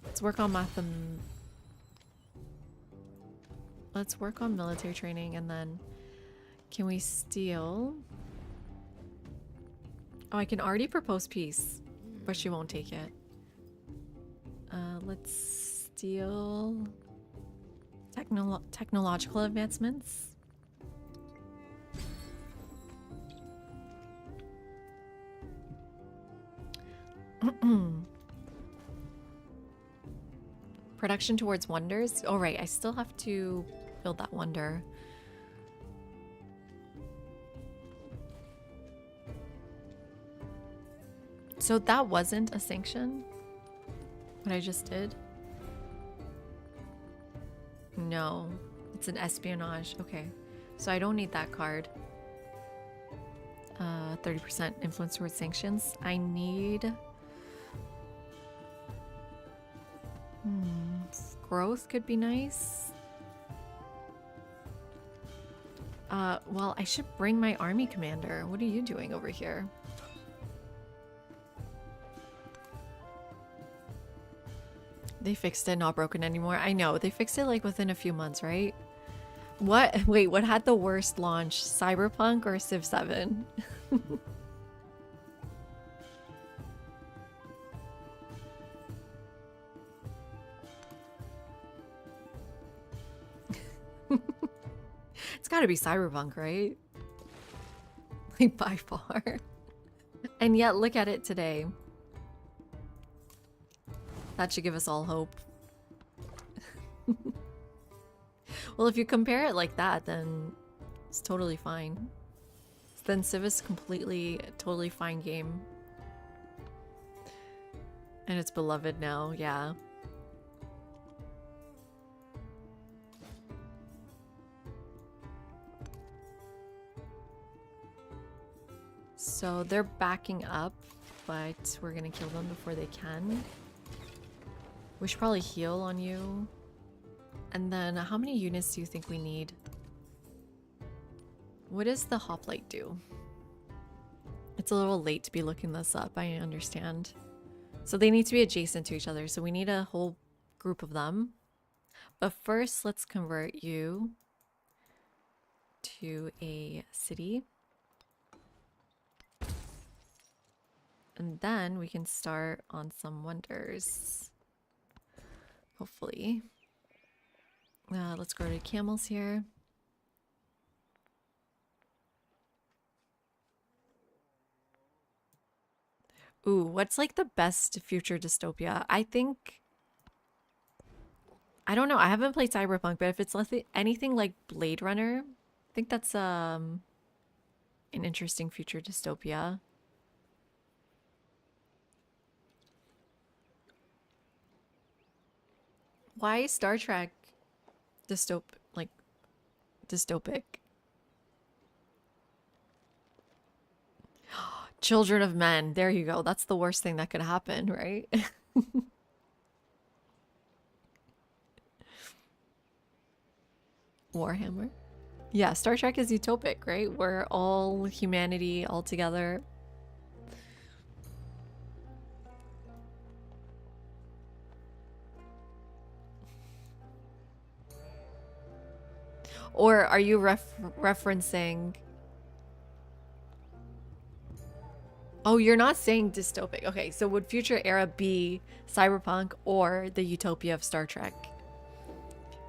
Let's work on Let's work on military training, and then can we steal? Oh, I can already propose peace, but she won't take it. Let's steal technological advancements. Production towards wonders. Oh, right. I still have to build that wonder. So that wasn't a sanction? What I just did? No. It's an espionage. Okay. So I don't need that card. 30% influence towards sanctions. I need... growth could be nice. Well, I should bring my army commander. What are you doing over here? They fixed it, not broken anymore. I know, they fixed it like within a few months, right? What? Wait, what had the worst launch? Cyberpunk or Civ 7? It's gotta be Cyberpunk, right? Like, by far. And yet, look at it today. That should give us all hope. Well, if you compare it like that, then it's totally fine. Then Civ is completely, totally fine game. And it's beloved now, yeah. So they're backing up, but we're gonna kill them before they can. We should probably heal on you. And then how many units do you think we need? What does the hoplite do? It's a little late to be looking this up, I understand. So they need to be adjacent to each other, so we need a whole group of them. But first, let's convert you to a city. And then we can start on some wonders. Hopefully. Let's go to camels here. Ooh, what's like the best future dystopia? I think... I don't know. I haven't played Cyberpunk, but if it's anything like Blade Runner, I think that's an interesting future dystopia. Why is Star Trek dystopic? Children of Men. There you go. That's the worst thing that could happen, right? Warhammer. Yeah, Star Trek is utopic, right? We're all humanity all together. Or are you referencing... Oh, you're not saying dystopic. Okay, so would future era be Cyberpunk or the utopia of Star Trek?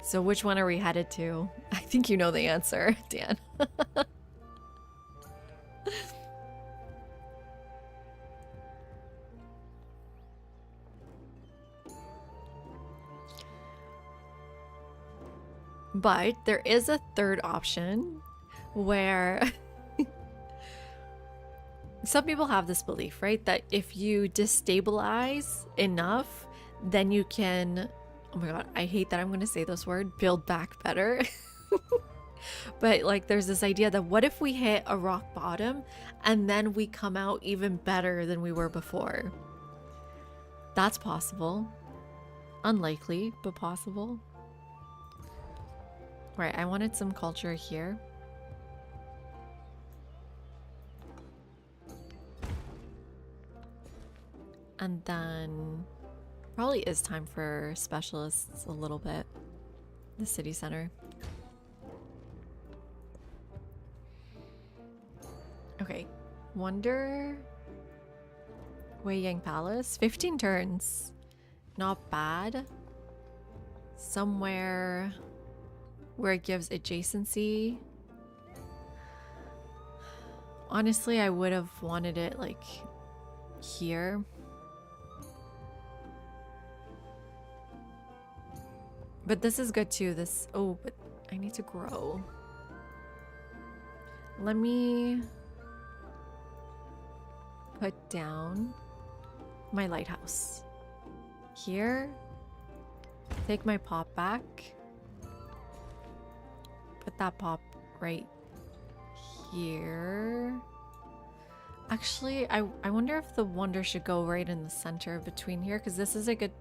So which one are we headed to? I think you know the answer, Dan. But there is a third option where some people have this belief, right? That if you destabilize enough, then you can, oh my god, I hate that I'm going to say this word, build back better. But like there's this idea that what if we hit a rock bottom and then we come out even better than we were before? That's possible. Unlikely, but possible. Right, I wanted some culture here. And then probably is time for specialists a little bit. The city center. Okay, Wonder Wei Yang Palace. 15 turns. Not bad. Somewhere where it gives adjacency. Honestly, I would have wanted it like here. But this is good too. This, oh, but I need to grow. Let me put down my lighthouse. here. Take my pop back. Put that pop right here. Actually, I wonder if the wonder should go right in the center between here, because this is a good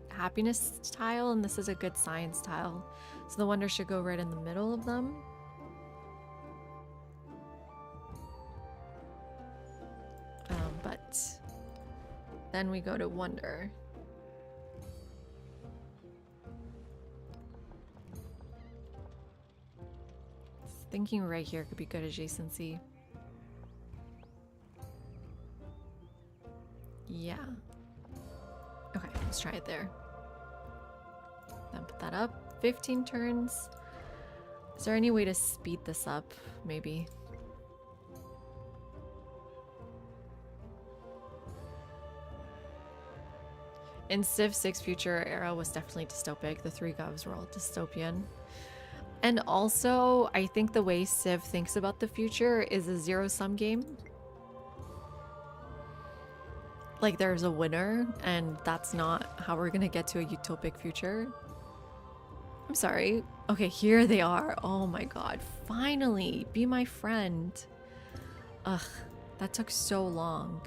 happiness tile and this is a good science tile. So the wonder should go right in the middle of them. But then we go to wonder. Thinking right here could be good adjacency. Yeah. Okay, let's try it there. Then put that up. 15 turns. Is there any way to speed this up? Maybe. In Civ 6 Future Era was definitely dystopic. The Three Govs were all dystopian. And also, I think the way Civ thinks about the future is a zero-sum game. Like, there's a winner, and that's not how we're gonna get to a utopic future. I'm sorry. Okay, here they are. Oh my god. Finally! Be my friend. Ugh, that took so long.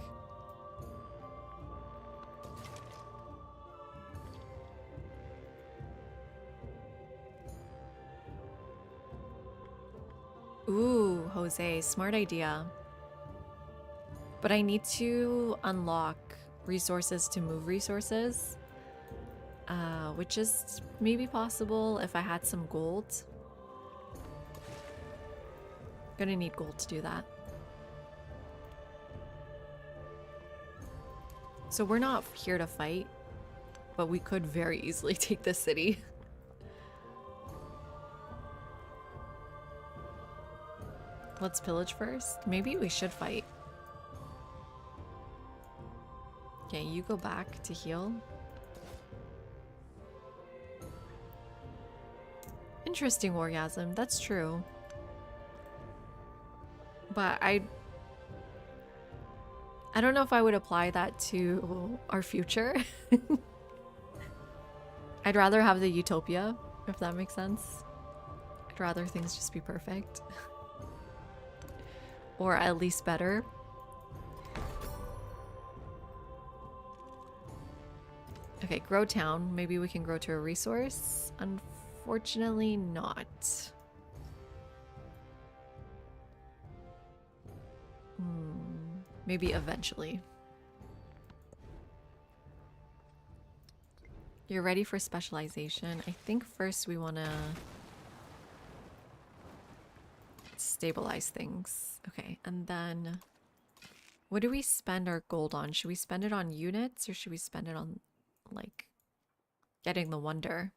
Ooh, Jose, smart idea. But I need to unlock resources to move resources, which is maybe possible if I had some gold. Gonna need gold to do that. So we're not here to fight, but we could very easily take this city. Let's pillage first. Maybe we should fight. Okay, you go back to heal. Interesting orgasm, that's true. But I don't know if I would apply that to our future. I'd rather have the utopia, if that makes sense. I'd rather things just be perfect. Or at least better. Okay, grow town. Maybe we can grow to a resource. Unfortunately not. Maybe eventually. You're ready for specialization. I think first we want to stabilize things. Okay, and then what do we spend our gold on? Should we spend it on units or should we spend it on, like, getting the wonder?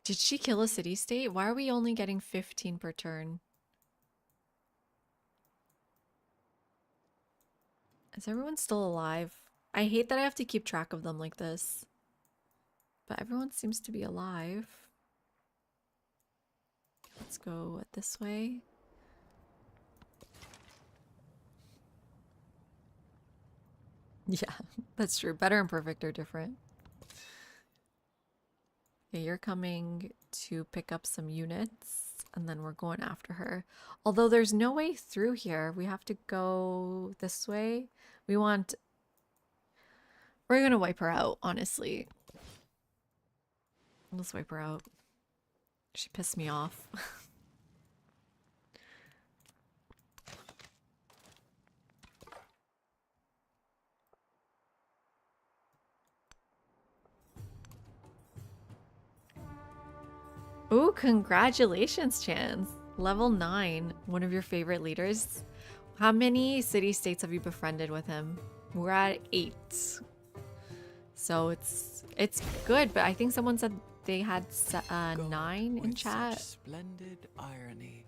Did she kill a city state? Why are we only getting 15 per turn? Is everyone still alive? I hate that I have to keep track of them like this. But everyone seems to be alive. Let's go this way. Yeah, that's true. Better and perfect are different. Okay, you're coming to pick up some units, and then we're going after her. Although there's no way through here. We have to go this way. We're gonna wipe her out, honestly. Let's wipe her out. She pissed me off. Ooh, congratulations, Chance. Level 9, one of your favorite leaders. How many city-states have you befriended with him? We're at 8. So it's good, but I think someone said they had 9 in chat. Splendid irony.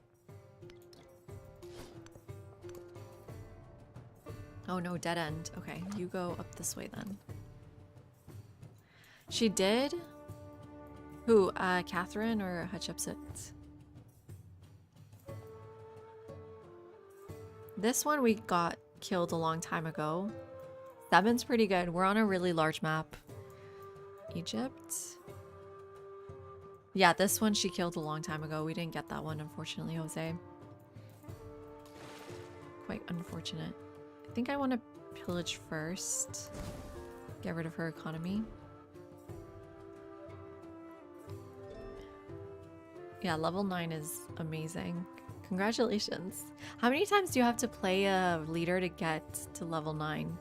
Oh no, dead end. Okay, you go up this way then. She did? Who, Catherine or Hatshepsut? This one we got killed a long time ago. 7's pretty good. We're on a really large map. Egypt. Yeah, this one she killed a long time ago. We didn't get that one, unfortunately, Jose. Quite unfortunate. I think I want to pillage first. Get rid of her economy. Yeah, level 9 is amazing. Congratulations. How many times do you have to play a leader to get to level 9?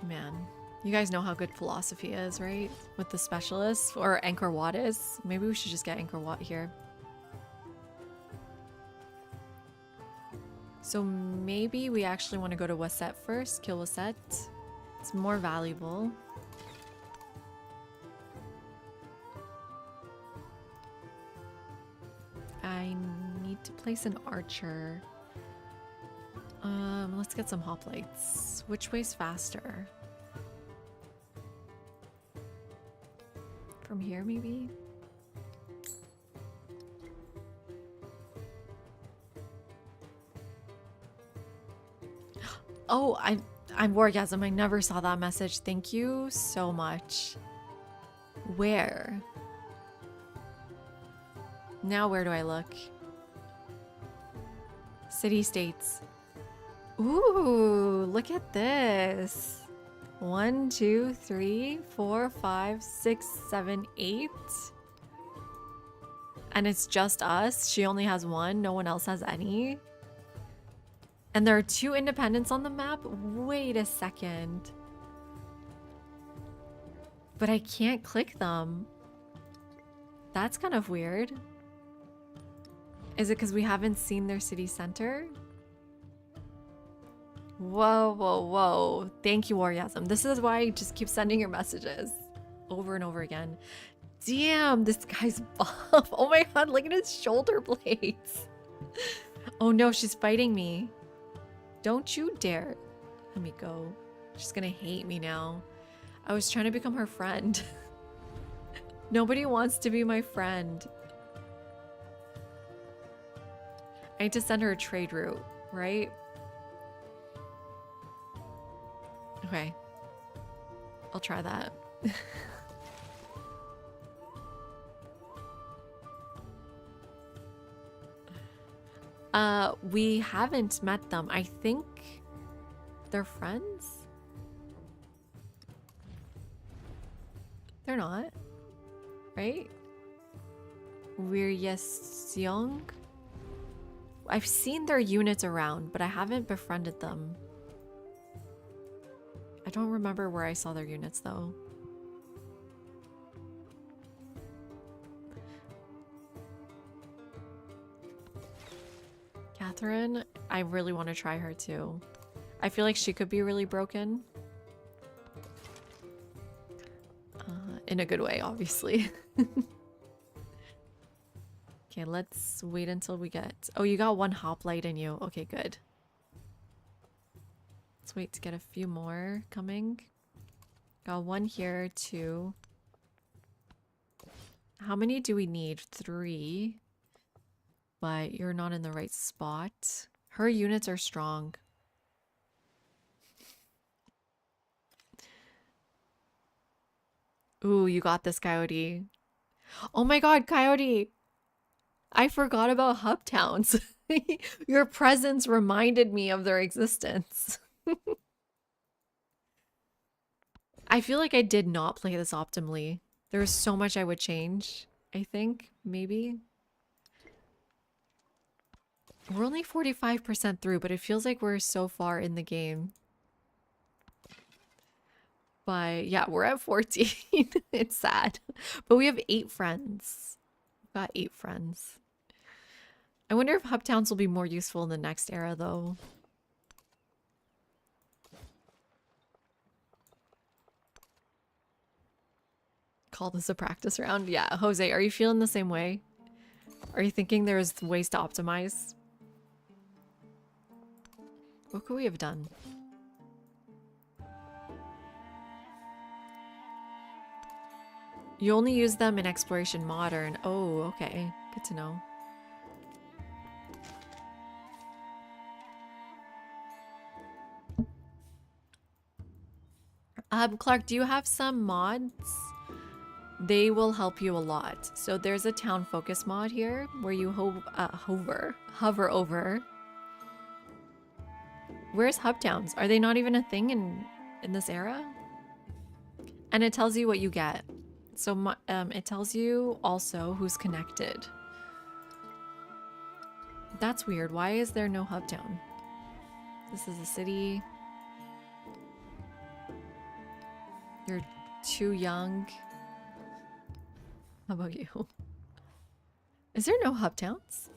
Man, you guys know how good philosophy is, right? With the specialists or Angkor Wat is. Maybe we should just get Angkor Wat here. So maybe we actually want to go to Waset first, kill Waset. It's more valuable. I need to place an archer. Let's get some hoplites. Which way's faster? From here, maybe? Oh, I'm Wargasm. I never saw that message. Thank you so much. Where? Now where do I look? City states. Ooh, look at this. 1, 2, 3, 4, 5, 6, 7, 8. And it's just us. She only has one. No one else has any. And there are 2 independents on the map? Wait a second. But I can't click them. That's kind of weird. Is it because we haven't seen their city center? Whoa, whoa, whoa. Thank you, Wargasm. This is why I just keep sending your messages over and over again. Damn, this guy's buff. Oh my god, look at his shoulder blades. Oh no, she's fighting me. Don't you dare. Let me go. She's gonna hate me now. I was trying to become her friend. Nobody wants to be my friend. I need to send her a trade route, right? Okay. I'll try that. We haven't met them. I think they're friends? They're not, right? Wiryeseong? I've seen their units around, but I haven't befriended them. I don't remember where I saw their units though. Catherine, I really want to try her too. I feel like she could be really broken. In a good way, obviously. Okay, let's wait until we get... Oh, you got 1 hoplite in you. Okay, good. Let's wait to get a few more coming. Got 1 here, 2. How many do we need? 3. But you're not in the right spot. Her units are strong. Ooh, you got this, Coyote. Oh my god, Coyote! I forgot about hub towns. Your presence reminded me of their existence. I feel like I did not play this optimally. There was so much I would change, I think, maybe. We're only 45% through, but it feels like we're so far in the game. But yeah, we're at 14. It's sad. But we have 8 friends. We've got 8 friends. I wonder if hub towns will be more useful in the next era, though. Call this a practice round? Yeah, Jose, are you feeling the same way? Are you thinking there's ways to optimize? What could we have done? You only use them in Exploration Modern. Oh, okay. Good to know. Clark, do you have some mods? They will help you a lot. So there's a town focus mod here where you hover over. Where's hub towns? Are they not even a thing in this era? And it tells you what you get. So it tells you also who's connected. That's weird. Why is there no hub town? This is a city. You're too young. How about you? Is there no hub towns?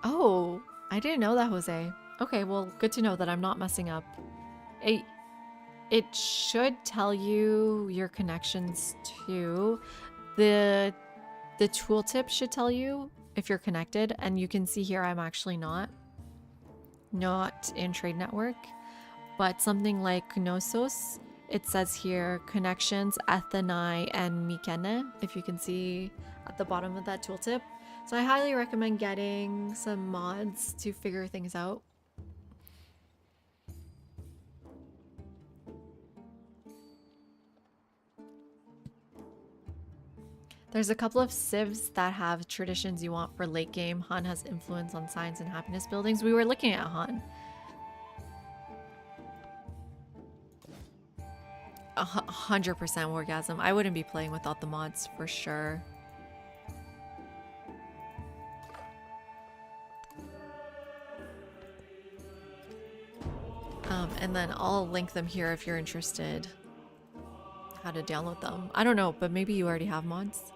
Oh, I didn't know that, Jose. Okay, well, good to know that I'm not messing up. It should tell you your connections too. The tooltip should tell you if you're connected, and you can see here I'm actually not in Trade Network, but something like Knossos, it says here connections Athenai and Mikene, if you can see at the bottom of that tooltip. So I highly recommend getting some mods to figure things out. There's a couple of civs that have traditions you want for late game. Han has influence on science and happiness buildings. We were looking at Han. 100% orgasm. I wouldn't be playing without the mods for sure. And then I'll link them here if you're interested. How to download them. I don't know, but maybe you already have mods.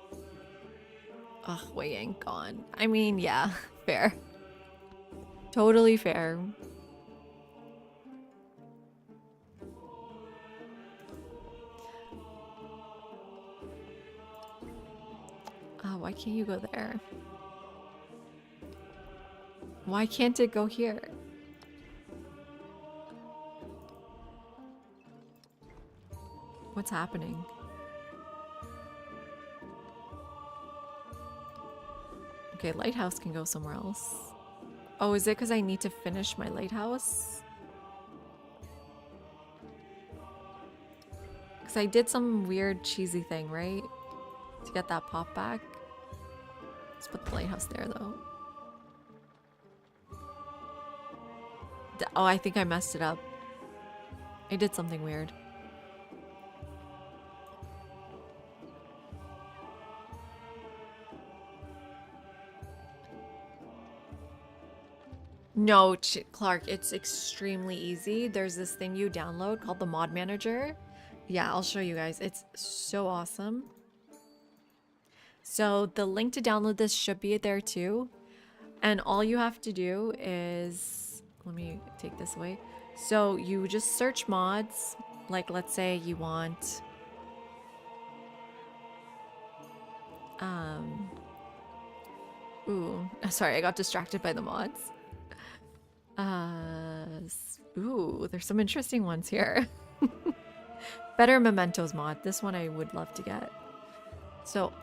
Ugh, Wei Yang gone. I mean, yeah, fair. Totally fair. Why can't you go there? Why can't it go here? What's happening? Okay, lighthouse can go somewhere else. Oh, is it because I need to finish my lighthouse? Because I did some weird cheesy thing, right? To get that pop back. Let's put the lighthouse there, though. Oh, I think I messed it up. I did something weird. No, Clark, it's extremely easy. There's this thing you download called the Mod Manager. Yeah, I'll show you guys. It's so awesome. So the link to download this should be there too. And all you have to do is, let me take this away. So you just search mods. Like, let's say you want, ooh, sorry, I got distracted by the mods. Ooh, there's some interesting ones here. Better Mementos mod. This one I would love to get. So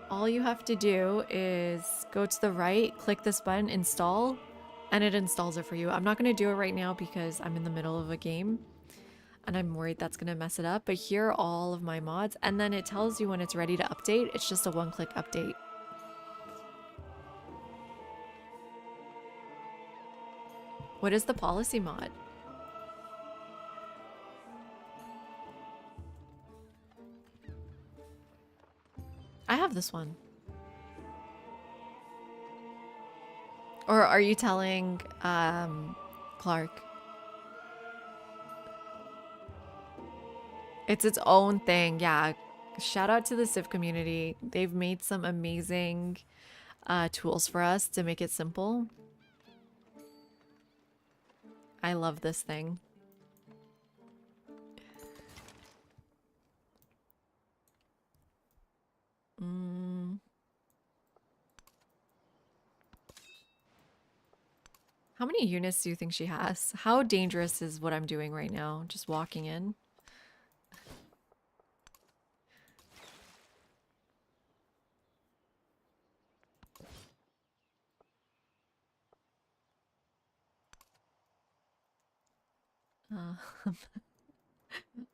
all you have to do is go to the right, click this button, install, and it installs it for you. I'm not going to do it right now because I'm in the middle of a game and I'm worried that's going to mess it up. But here are all of my mods, and then it tells you when it's ready to update. It's just a one-click update. What is the policy mod? I have this one. Or are you telling Clark? It's its own thing. Yeah. Shout out to the Civ community. They've made some amazing tools for us to make it simple. I love this thing. How many units do you think she has? How dangerous is what I'm doing right now? Just walking in.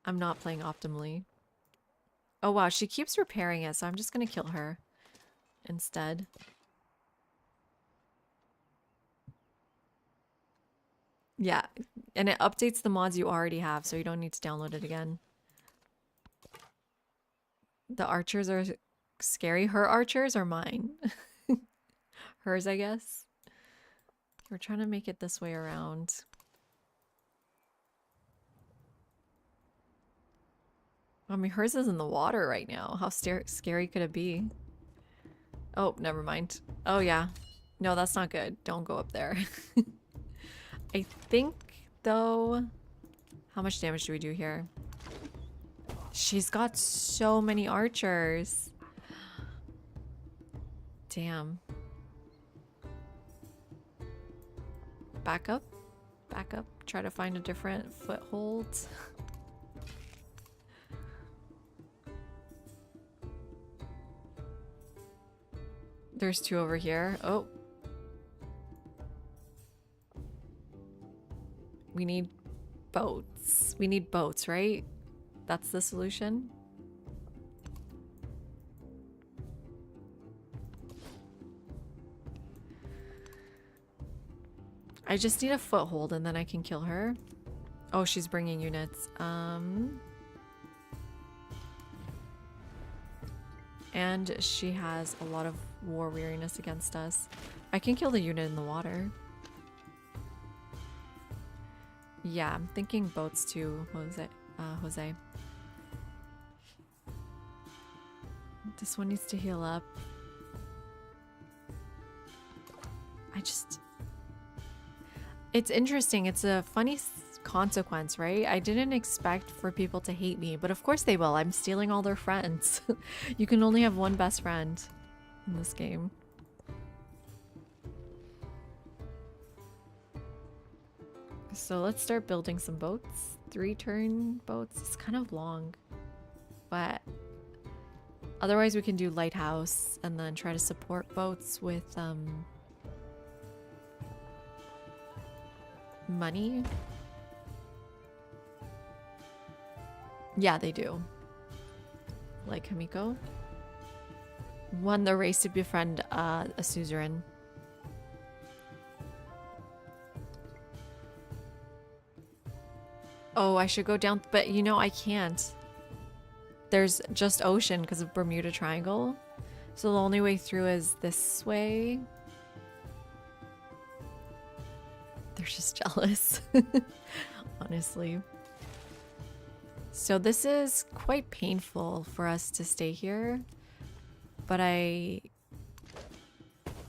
I'm not playing optimally. Oh wow, she keeps repairing it, so I'm just gonna kill her instead. Yeah, and it updates the mods you already have, so you don't need to download it again. The archers are scary. Her archers or mine? Hers, I guess. We're trying to make it this way around. I mean, hers is in the water right now. How scary could it be? Oh, never mind. Oh, yeah. No, that's not good. Don't go up there. I think, though... How much damage do we do here? She's got so many archers. Damn. Back up. Back up. Try to find a different foothold. There's two over here. Oh. We need boats. We need boats, right? That's the solution. I just need a foothold and then I can kill her. Oh, she's bringing units. And she has a lot of war weariness against us. I can kill the unit in the water. Yeah, I'm thinking boats too, Jose. This one needs to heal up. It's interesting. It's a funny consequence, right? I didn't expect for people to hate me, but of course they will. I'm stealing all their friends. You can only have one best friend in this game. So let's start building some boats. 3-turn boats. It's kind of long, but otherwise we can do lighthouse and then try to support boats with money. Yeah, they do. Like Hamiko. Won the race to befriend a suzerain. Oh, I should go down, but you know, I can't. There's just ocean because of Bermuda Triangle. So the only way through is this way. They're just jealous, honestly. So this is quite painful for us to stay here, but I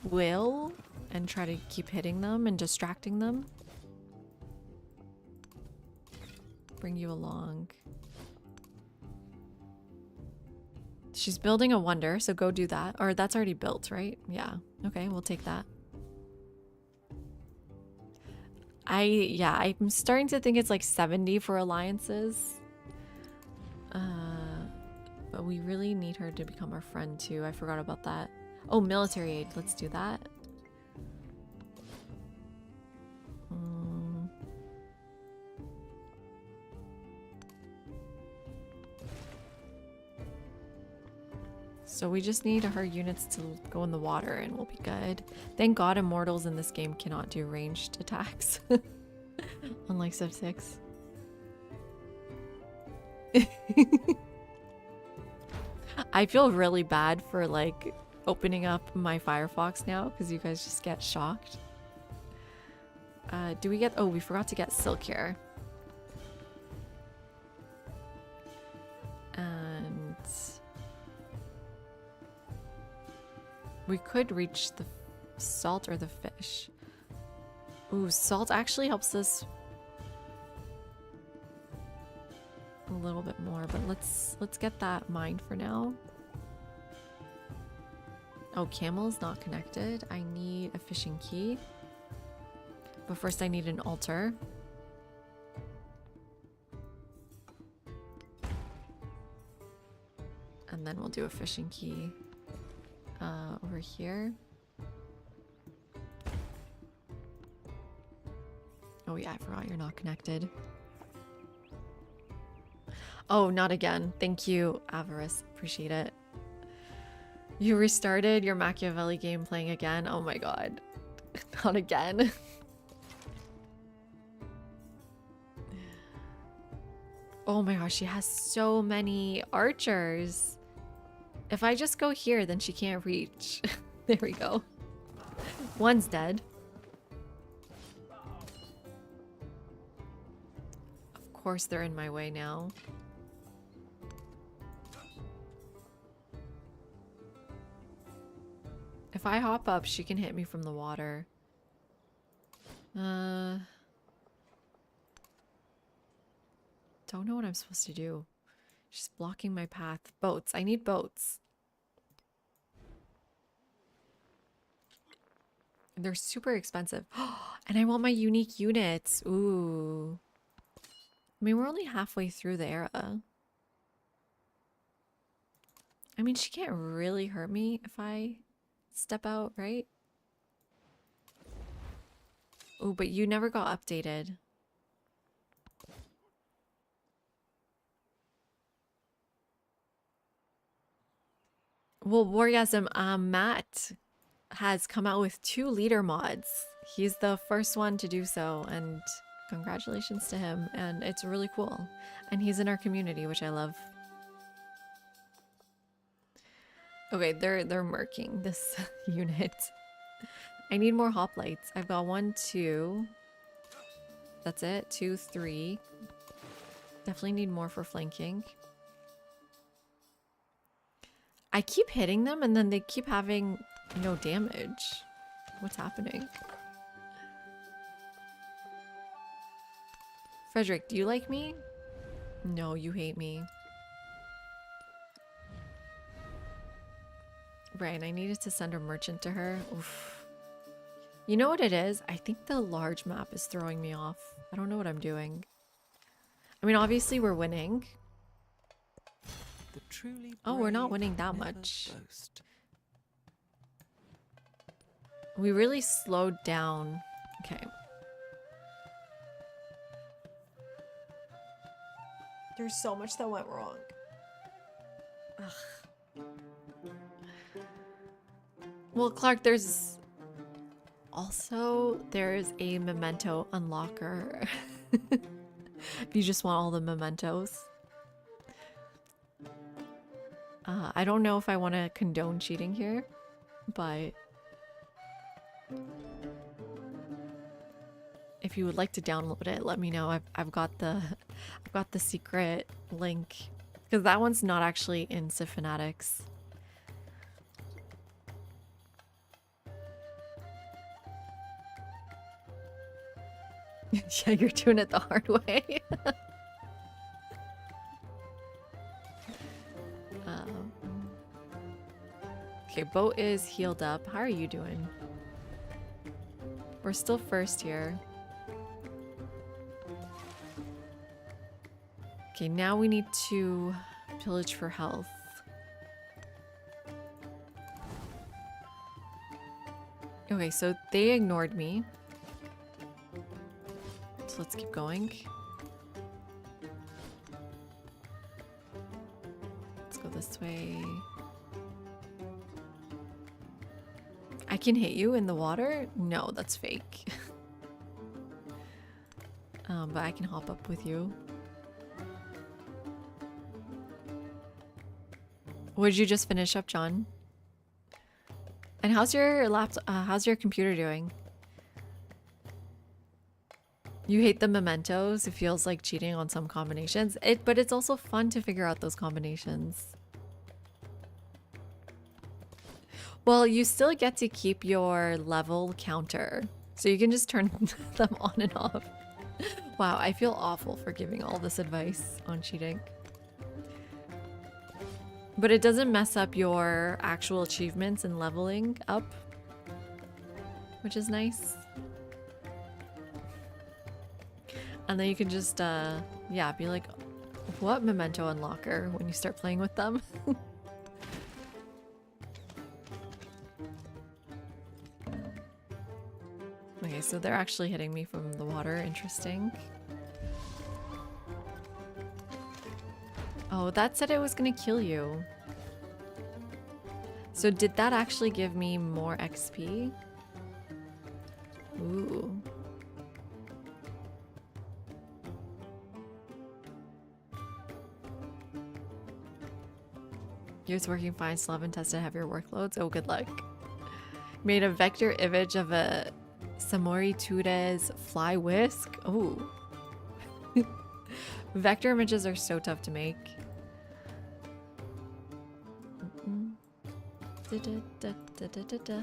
will and try to keep hitting them and distracting them. Bring you along. She's building a wonder, so go do that. Or that's already built, right? Yeah. Okay, we'll take that. I'm starting to think it's like 70 for alliances. But we really need her to become our friend too. I forgot about that. Oh, military aid. Let's do that. So we just need her units to go in the water and we'll be good. Thank God immortals in this game cannot do ranged attacks. Unlike Civ 6. I feel really bad for like opening up my Firefox now because you guys just get shocked. Do we get... Oh, we forgot to get silk here. And... we could reach the salt or the fish. Ooh, salt actually helps us a little bit more, but let's get that mine for now. Oh, camel is not connected. I need a fishing key. But first I need an altar. And then we'll do a fishing key over here. Oh yeah, I forgot you're not connected. Oh, not again. Thank you, Avarice. Appreciate it. You restarted your Machiavelli game playing again? Oh my god. Not again. Oh my gosh, she has so many archers. If I just go here, then she can't reach. There we go. One's dead. Of course they're in my way now. If I hop up, she can hit me from the water. Don't know what I'm supposed to do. She's blocking my path. Boats. I need boats. They're super expensive. And I want my unique units. Ooh. I mean, we're only halfway through the era. I mean, she can't really hurt me if I step out, right? Oh, but you never got updated. Well, Wargasm, Matt has come out with 2 leader mods. He's the first one to do so, and congratulations to him. And it's really cool. And he's in our community, which I love. Okay, they're murking this unit. I need more hoplites. I've got 1, 2. That's it. 2, 3. Definitely need more for flanking. I keep hitting them and then they keep having no damage. What's happening? Frederick, do you like me? No, you hate me. Right, I needed to send a merchant to her. Oof. You know what it is? I think the large map is throwing me off. I don't know what I'm doing. I mean, obviously we're winning. The truly Oh, we're not brave winning that never much. boast. We really slowed down. Okay. There's so much that went wrong. Ugh. Well, Clark, there's a memento unlocker. If you just want all the mementos. I don't know if I want to condone cheating here, but if you would like to download it, let me know. I've got the secret link, because that one's not actually in Civ Fanatics. Yeah, you're doing it the hard way. Okay, boat is healed up. How are you doing? We're still first here. Okay, now we need to pillage for health. Okay, so they ignored me. So let's keep going. Let's go this way. I can hit you in the water? No, that's fake. But I can hop up with you. What did you just finish up, John? And how's your laptop? How's your computer doing? You hate the mementos. It feels like cheating on some combinations. But it's also fun to figure out those combinations. Well, you still get to keep your level counter. So you can just turn them on and off. Wow, I feel awful for giving all this advice on cheating. But it doesn't mess up your actual achievements and leveling up, which is nice. And then you can just, yeah, be like, what memento unlocker when you start playing with them. Okay, so they're actually hitting me from the water. Interesting. Oh, that said it was gonna kill you. So did that actually give me more XP? Ooh. Yours working fine, still haven't tested heavier workloads. Oh, good luck. Made a vector image of a Samoritudes fly whisk. Oh. Vector images are so tough to make. Da-da-da-da-da-da-da.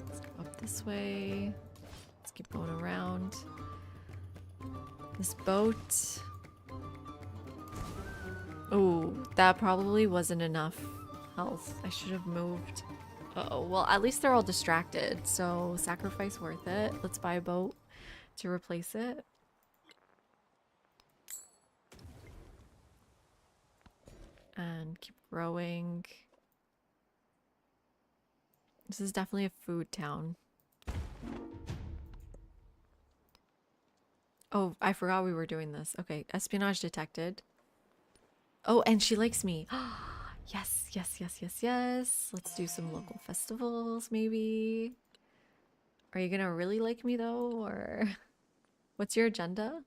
Let's go up this way. Let's keep going around. This boat. Oh, that probably wasn't enough health. I should have moved. Uh-oh. Well, at least they're all distracted, so sacrifice worth it. Let's buy a boat to replace it. And keep growing. This is definitely a food town. Oh, I forgot we were doing this. Okay, espionage detected. Oh, and she likes me. Yes, yes, yes, yes, yes. Let's do some local festivals, maybe. Are you gonna really like me though, or what's your agenda?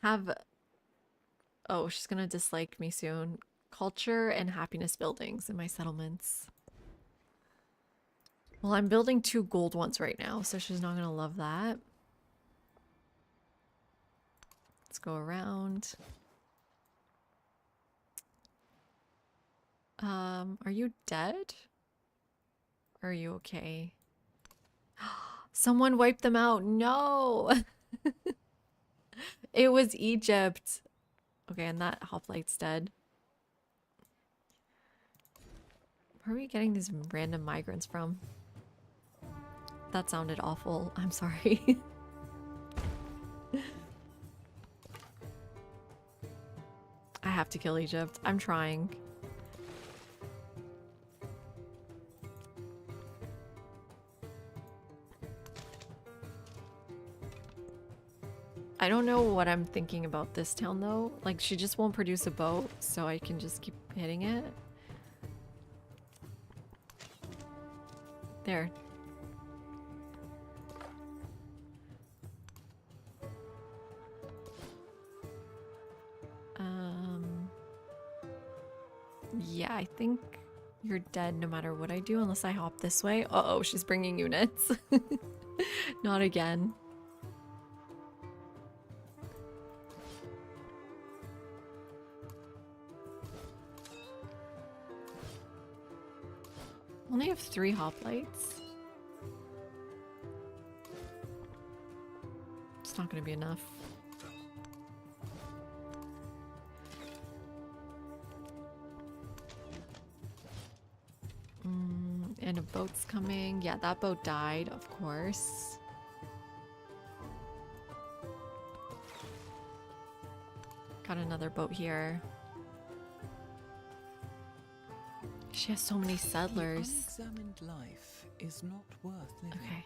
Have... Oh, she's gonna dislike me soon. Culture and happiness buildings in my settlements. Well, I'm building 2 gold ones right now, so she's not gonna love that. Let's go around. Are you dead? Or are you okay? Someone wiped them out. No! It was Egypt. Okay, and that hoplite's dead. Where are we getting these random migrants from? That sounded awful. I'm sorry. I have to kill Egypt. I'm trying. I don't know what I'm thinking about this town though. Like, she just won't produce a boat, so I can just keep hitting it. There. Yeah, I think you're dead no matter what I do, unless I hop this way. Uh-oh, she's bringing units. Not again. Only have 3 hoplites. It's not gonna be enough. And a boat's coming. Yeah, that boat died, of course. Got another boat here. She has so many settlers. Unexamined life is not worth living. Okay.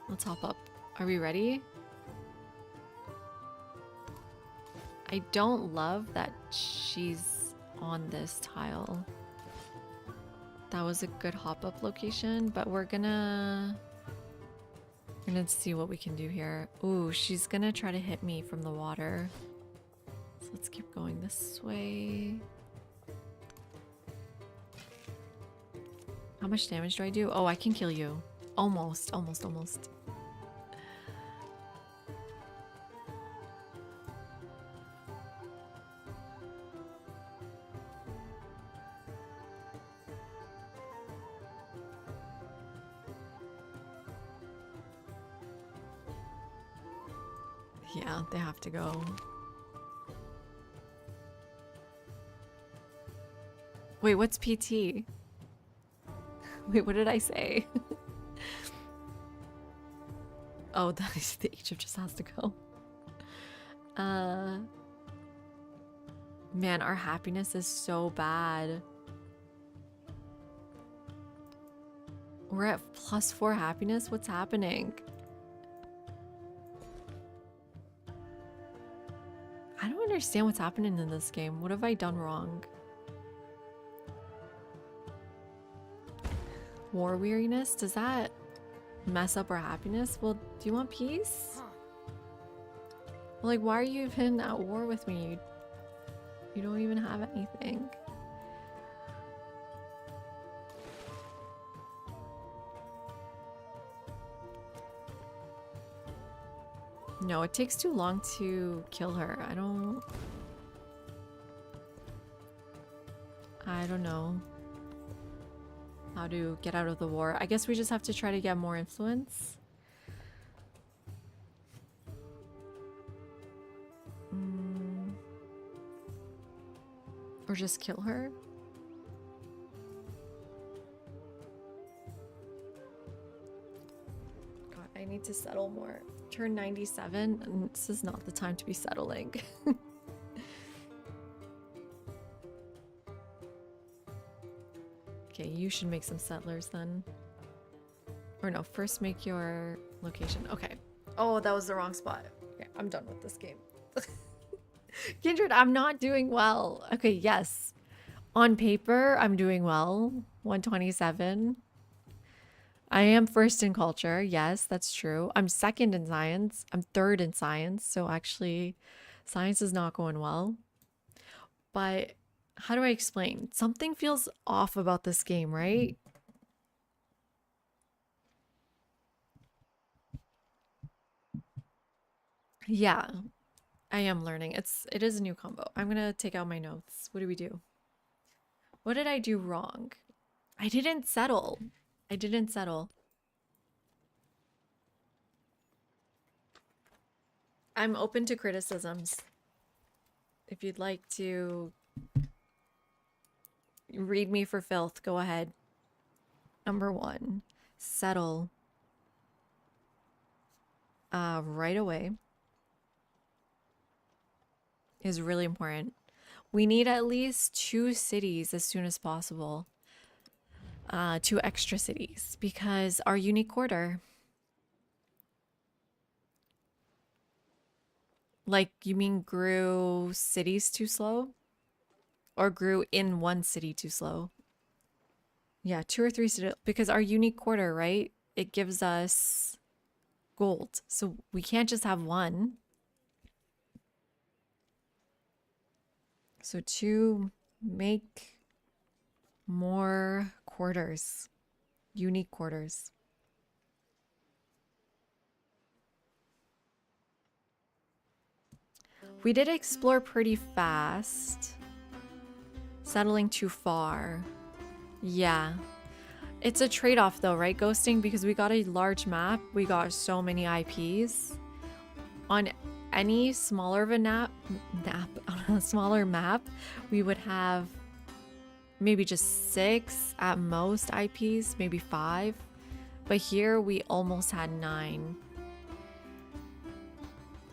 Let's hop up. Are we ready? I don't love that she's on this tile. That was a good hop-up location, but we're gonna see what we can do here. Ooh, she's gonna try to hit me from the water. So let's keep going this way. How much damage do I do? Oh, I can kill you. Almost, almost, almost. Yeah, they have to go. Wait, what's PT? Wait, what did I say? Oh, the Egypt just has to go. Man, our happiness is so bad. We're at +4 happiness? What's happening? understand what's happening in this game. What have I done wrong? War weariness? Does that mess up our happiness? Well, do you want peace? Well, like, why are you even at war with me? You don't even have anything. No, it takes too long to kill her. I don't know how to get out of the war. I guess we just have to try to get more influence. Or just kill her. God, I need to settle more. Turn 97, and this is not the time to be settling. Okay, you should make some settlers then. Or no, first make your location. Okay. Oh, that was the wrong spot. Okay, I'm done with this game. Kindred, I'm not doing well. Okay, yes. On paper, I'm doing well. 127. I am first in culture. Yes, that's true. I'm second in science. I'm third in science. So actually, science is not going well. But how do I explain? Something feels off about this game, right? Yeah, I am learning. It is a new combo. I'm gonna take out my notes. What do we do? What did I do wrong? I didn't settle. I didn't settle. I'm open to criticisms. If you'd like to read me for filth, go ahead. Number 1, settle right away is really important. We need at least 2 cities as soon as possible. 2 extra cities because our unique quarter. Like, you mean grew cities too slow? Or grew in one city too slow? Yeah, 2 or 3 cities. Because our unique quarter, right? It gives us gold. So we can't just have 1. So to make more quarters, unique quarters. We did explore pretty fast. Settling too far. Yeah. It's a trade-off though, right, Ghosting? Because we got a large map. We got so many IPs. On any smaller of a on a smaller map, we would have maybe just 6 at most IPs, maybe 5. But here we almost had 9.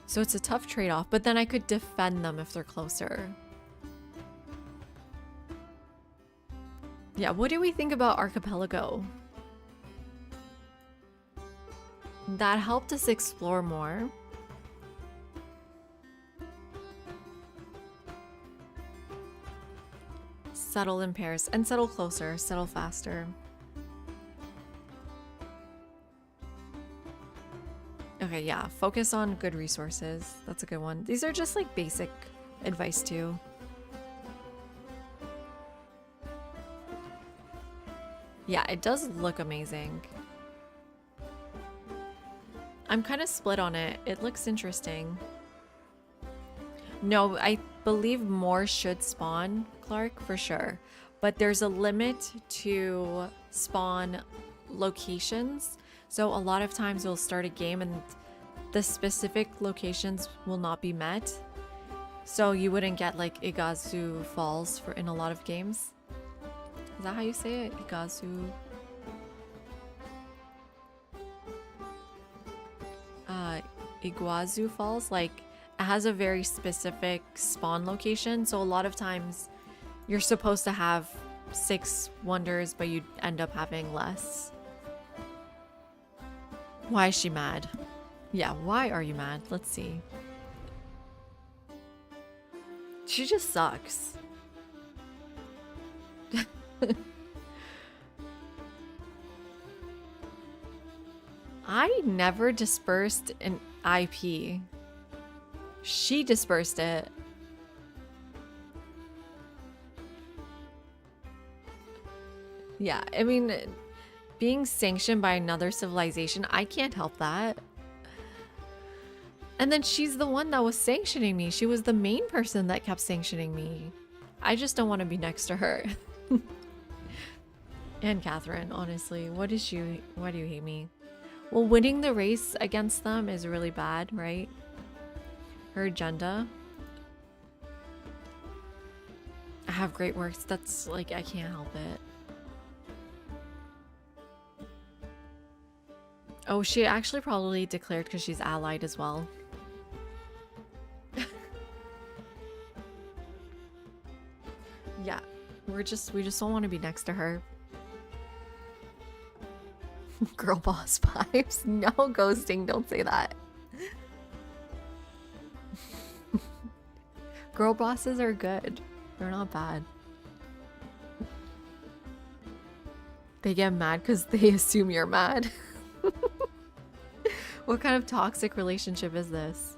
So it's a tough trade-off, but then I could defend them if they're closer. Yeah, what do we think about Archipelago? That helped us explore more. Settle in pairs and settle closer, settle faster. Okay, yeah, focus on good resources. That's a good one. These are just like basic advice too. Yeah, it does look amazing. I'm kind of split on it. It looks interesting. No, I believe more should spawn, Clark, for sure. But there's a limit to spawn locations. So a lot of times we'll start a game and the specific locations will not be met. So you wouldn't get like Iguazu Falls for in a lot of games. Is that how you say it? Iguazu. Iguazu Falls, like it has a very specific spawn location. So a lot of times you're supposed to have 6 wonders, but you end up having less. Why is she mad? Yeah, why are you mad? Let's see. She just sucks. I never dispersed an IP. She dispersed it. Yeah, I mean, being sanctioned by another civilization, I can't help that. And then she's the one that was sanctioning me. She was the main person that kept sanctioning me. I just don't want to be next to her. And Catherine, honestly, why do you hate me? Well, winning the race against them is really bad, right? Her agenda. I have great works. That's like, I can't help it. Oh, she actually probably declared because she's allied as well. Yeah, we just don't want to be next to her. Girl boss vibes. No ghosting, don't say that. Girl bosses are good. They're not bad. They get mad because they assume you're mad. What kind of toxic relationship is this?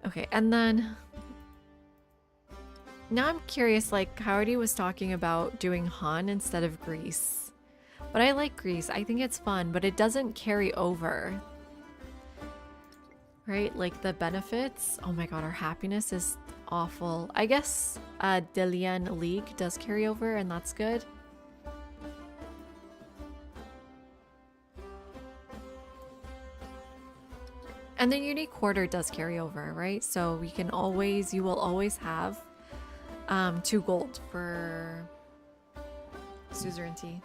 Okay, and then now I'm curious, like Coyote was talking about doing Han instead of Greece. But I like Greece. I think it's fun, but it doesn't carry over. Right? Like the benefits. Oh my god, our happiness is awful. I guess Delian League does carry over, and that's good. And the unique quarter does carry over, right? So we can always, you will always have 2 gold for suzerainty.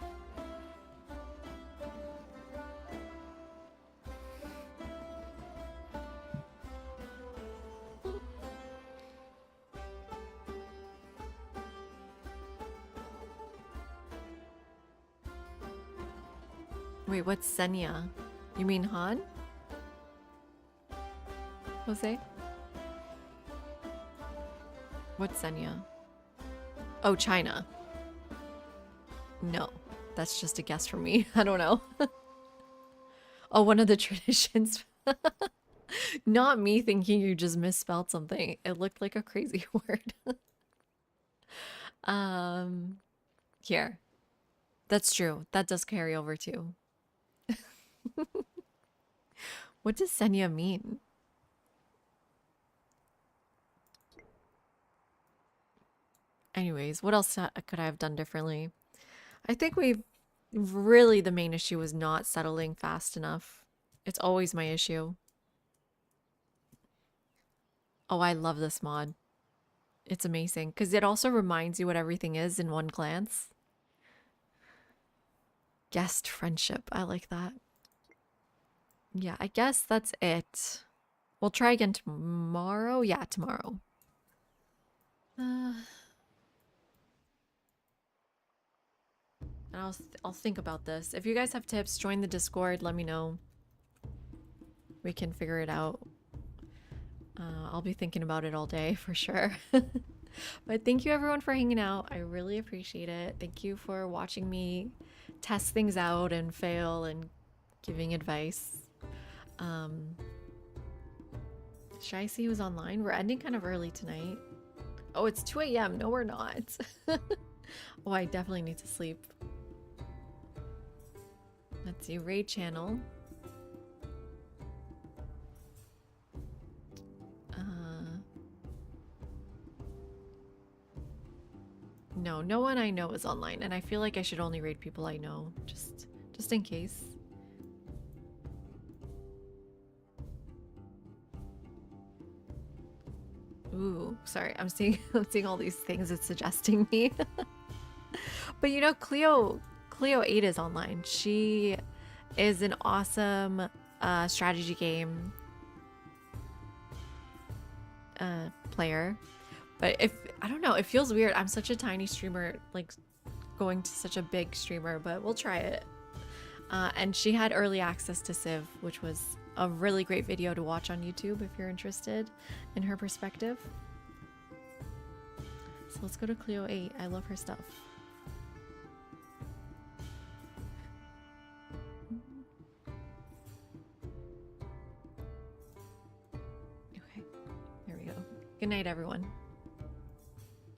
Wait, what's Senya? You mean Han? Jose? What's Senya? Oh, China. No, that's just a guess from me. I don't know. Oh, one of the traditions. Not me thinking you just misspelled something. It looked like a crazy word. Here. That's true. That does carry over too. What does Senya mean? Anyways, what else could I have done differently? I think the main issue was not settling fast enough. It's always my issue. Oh, I love this mod. It's amazing because it also reminds you what everything is in one glance. Guest friendship. I like that. Yeah, I guess that's it. We'll try again tomorrow. Yeah, tomorrow. And I'll think about this. If you guys have tips, join the Discord. Let me know. We can figure it out. I'll be thinking about it all day for sure. But thank you everyone for hanging out. I really appreciate it. Thank you for watching me test things out and fail and giving advice. Should I see who's online? We're ending kind of early tonight. Oh, it's 2 a.m. No, we're not. Oh, I definitely need to sleep. Let's see, raid channel. No, no one I know is online, and I feel like I should only raid people I know, just in case. Ooh, sorry, I'm seeing all these things it's suggesting me. But you know, Cleo 8 is online. She is an awesome strategy game player. But I don't know, it feels weird. I'm such a tiny streamer, like going to such a big streamer, but we'll try it. And she had early access to Civ, which was a really great video to watch on YouTube if you're interested in her perspective. let's go to Clio 8. I love her stuff. Okay, there we go. Good night, everyone.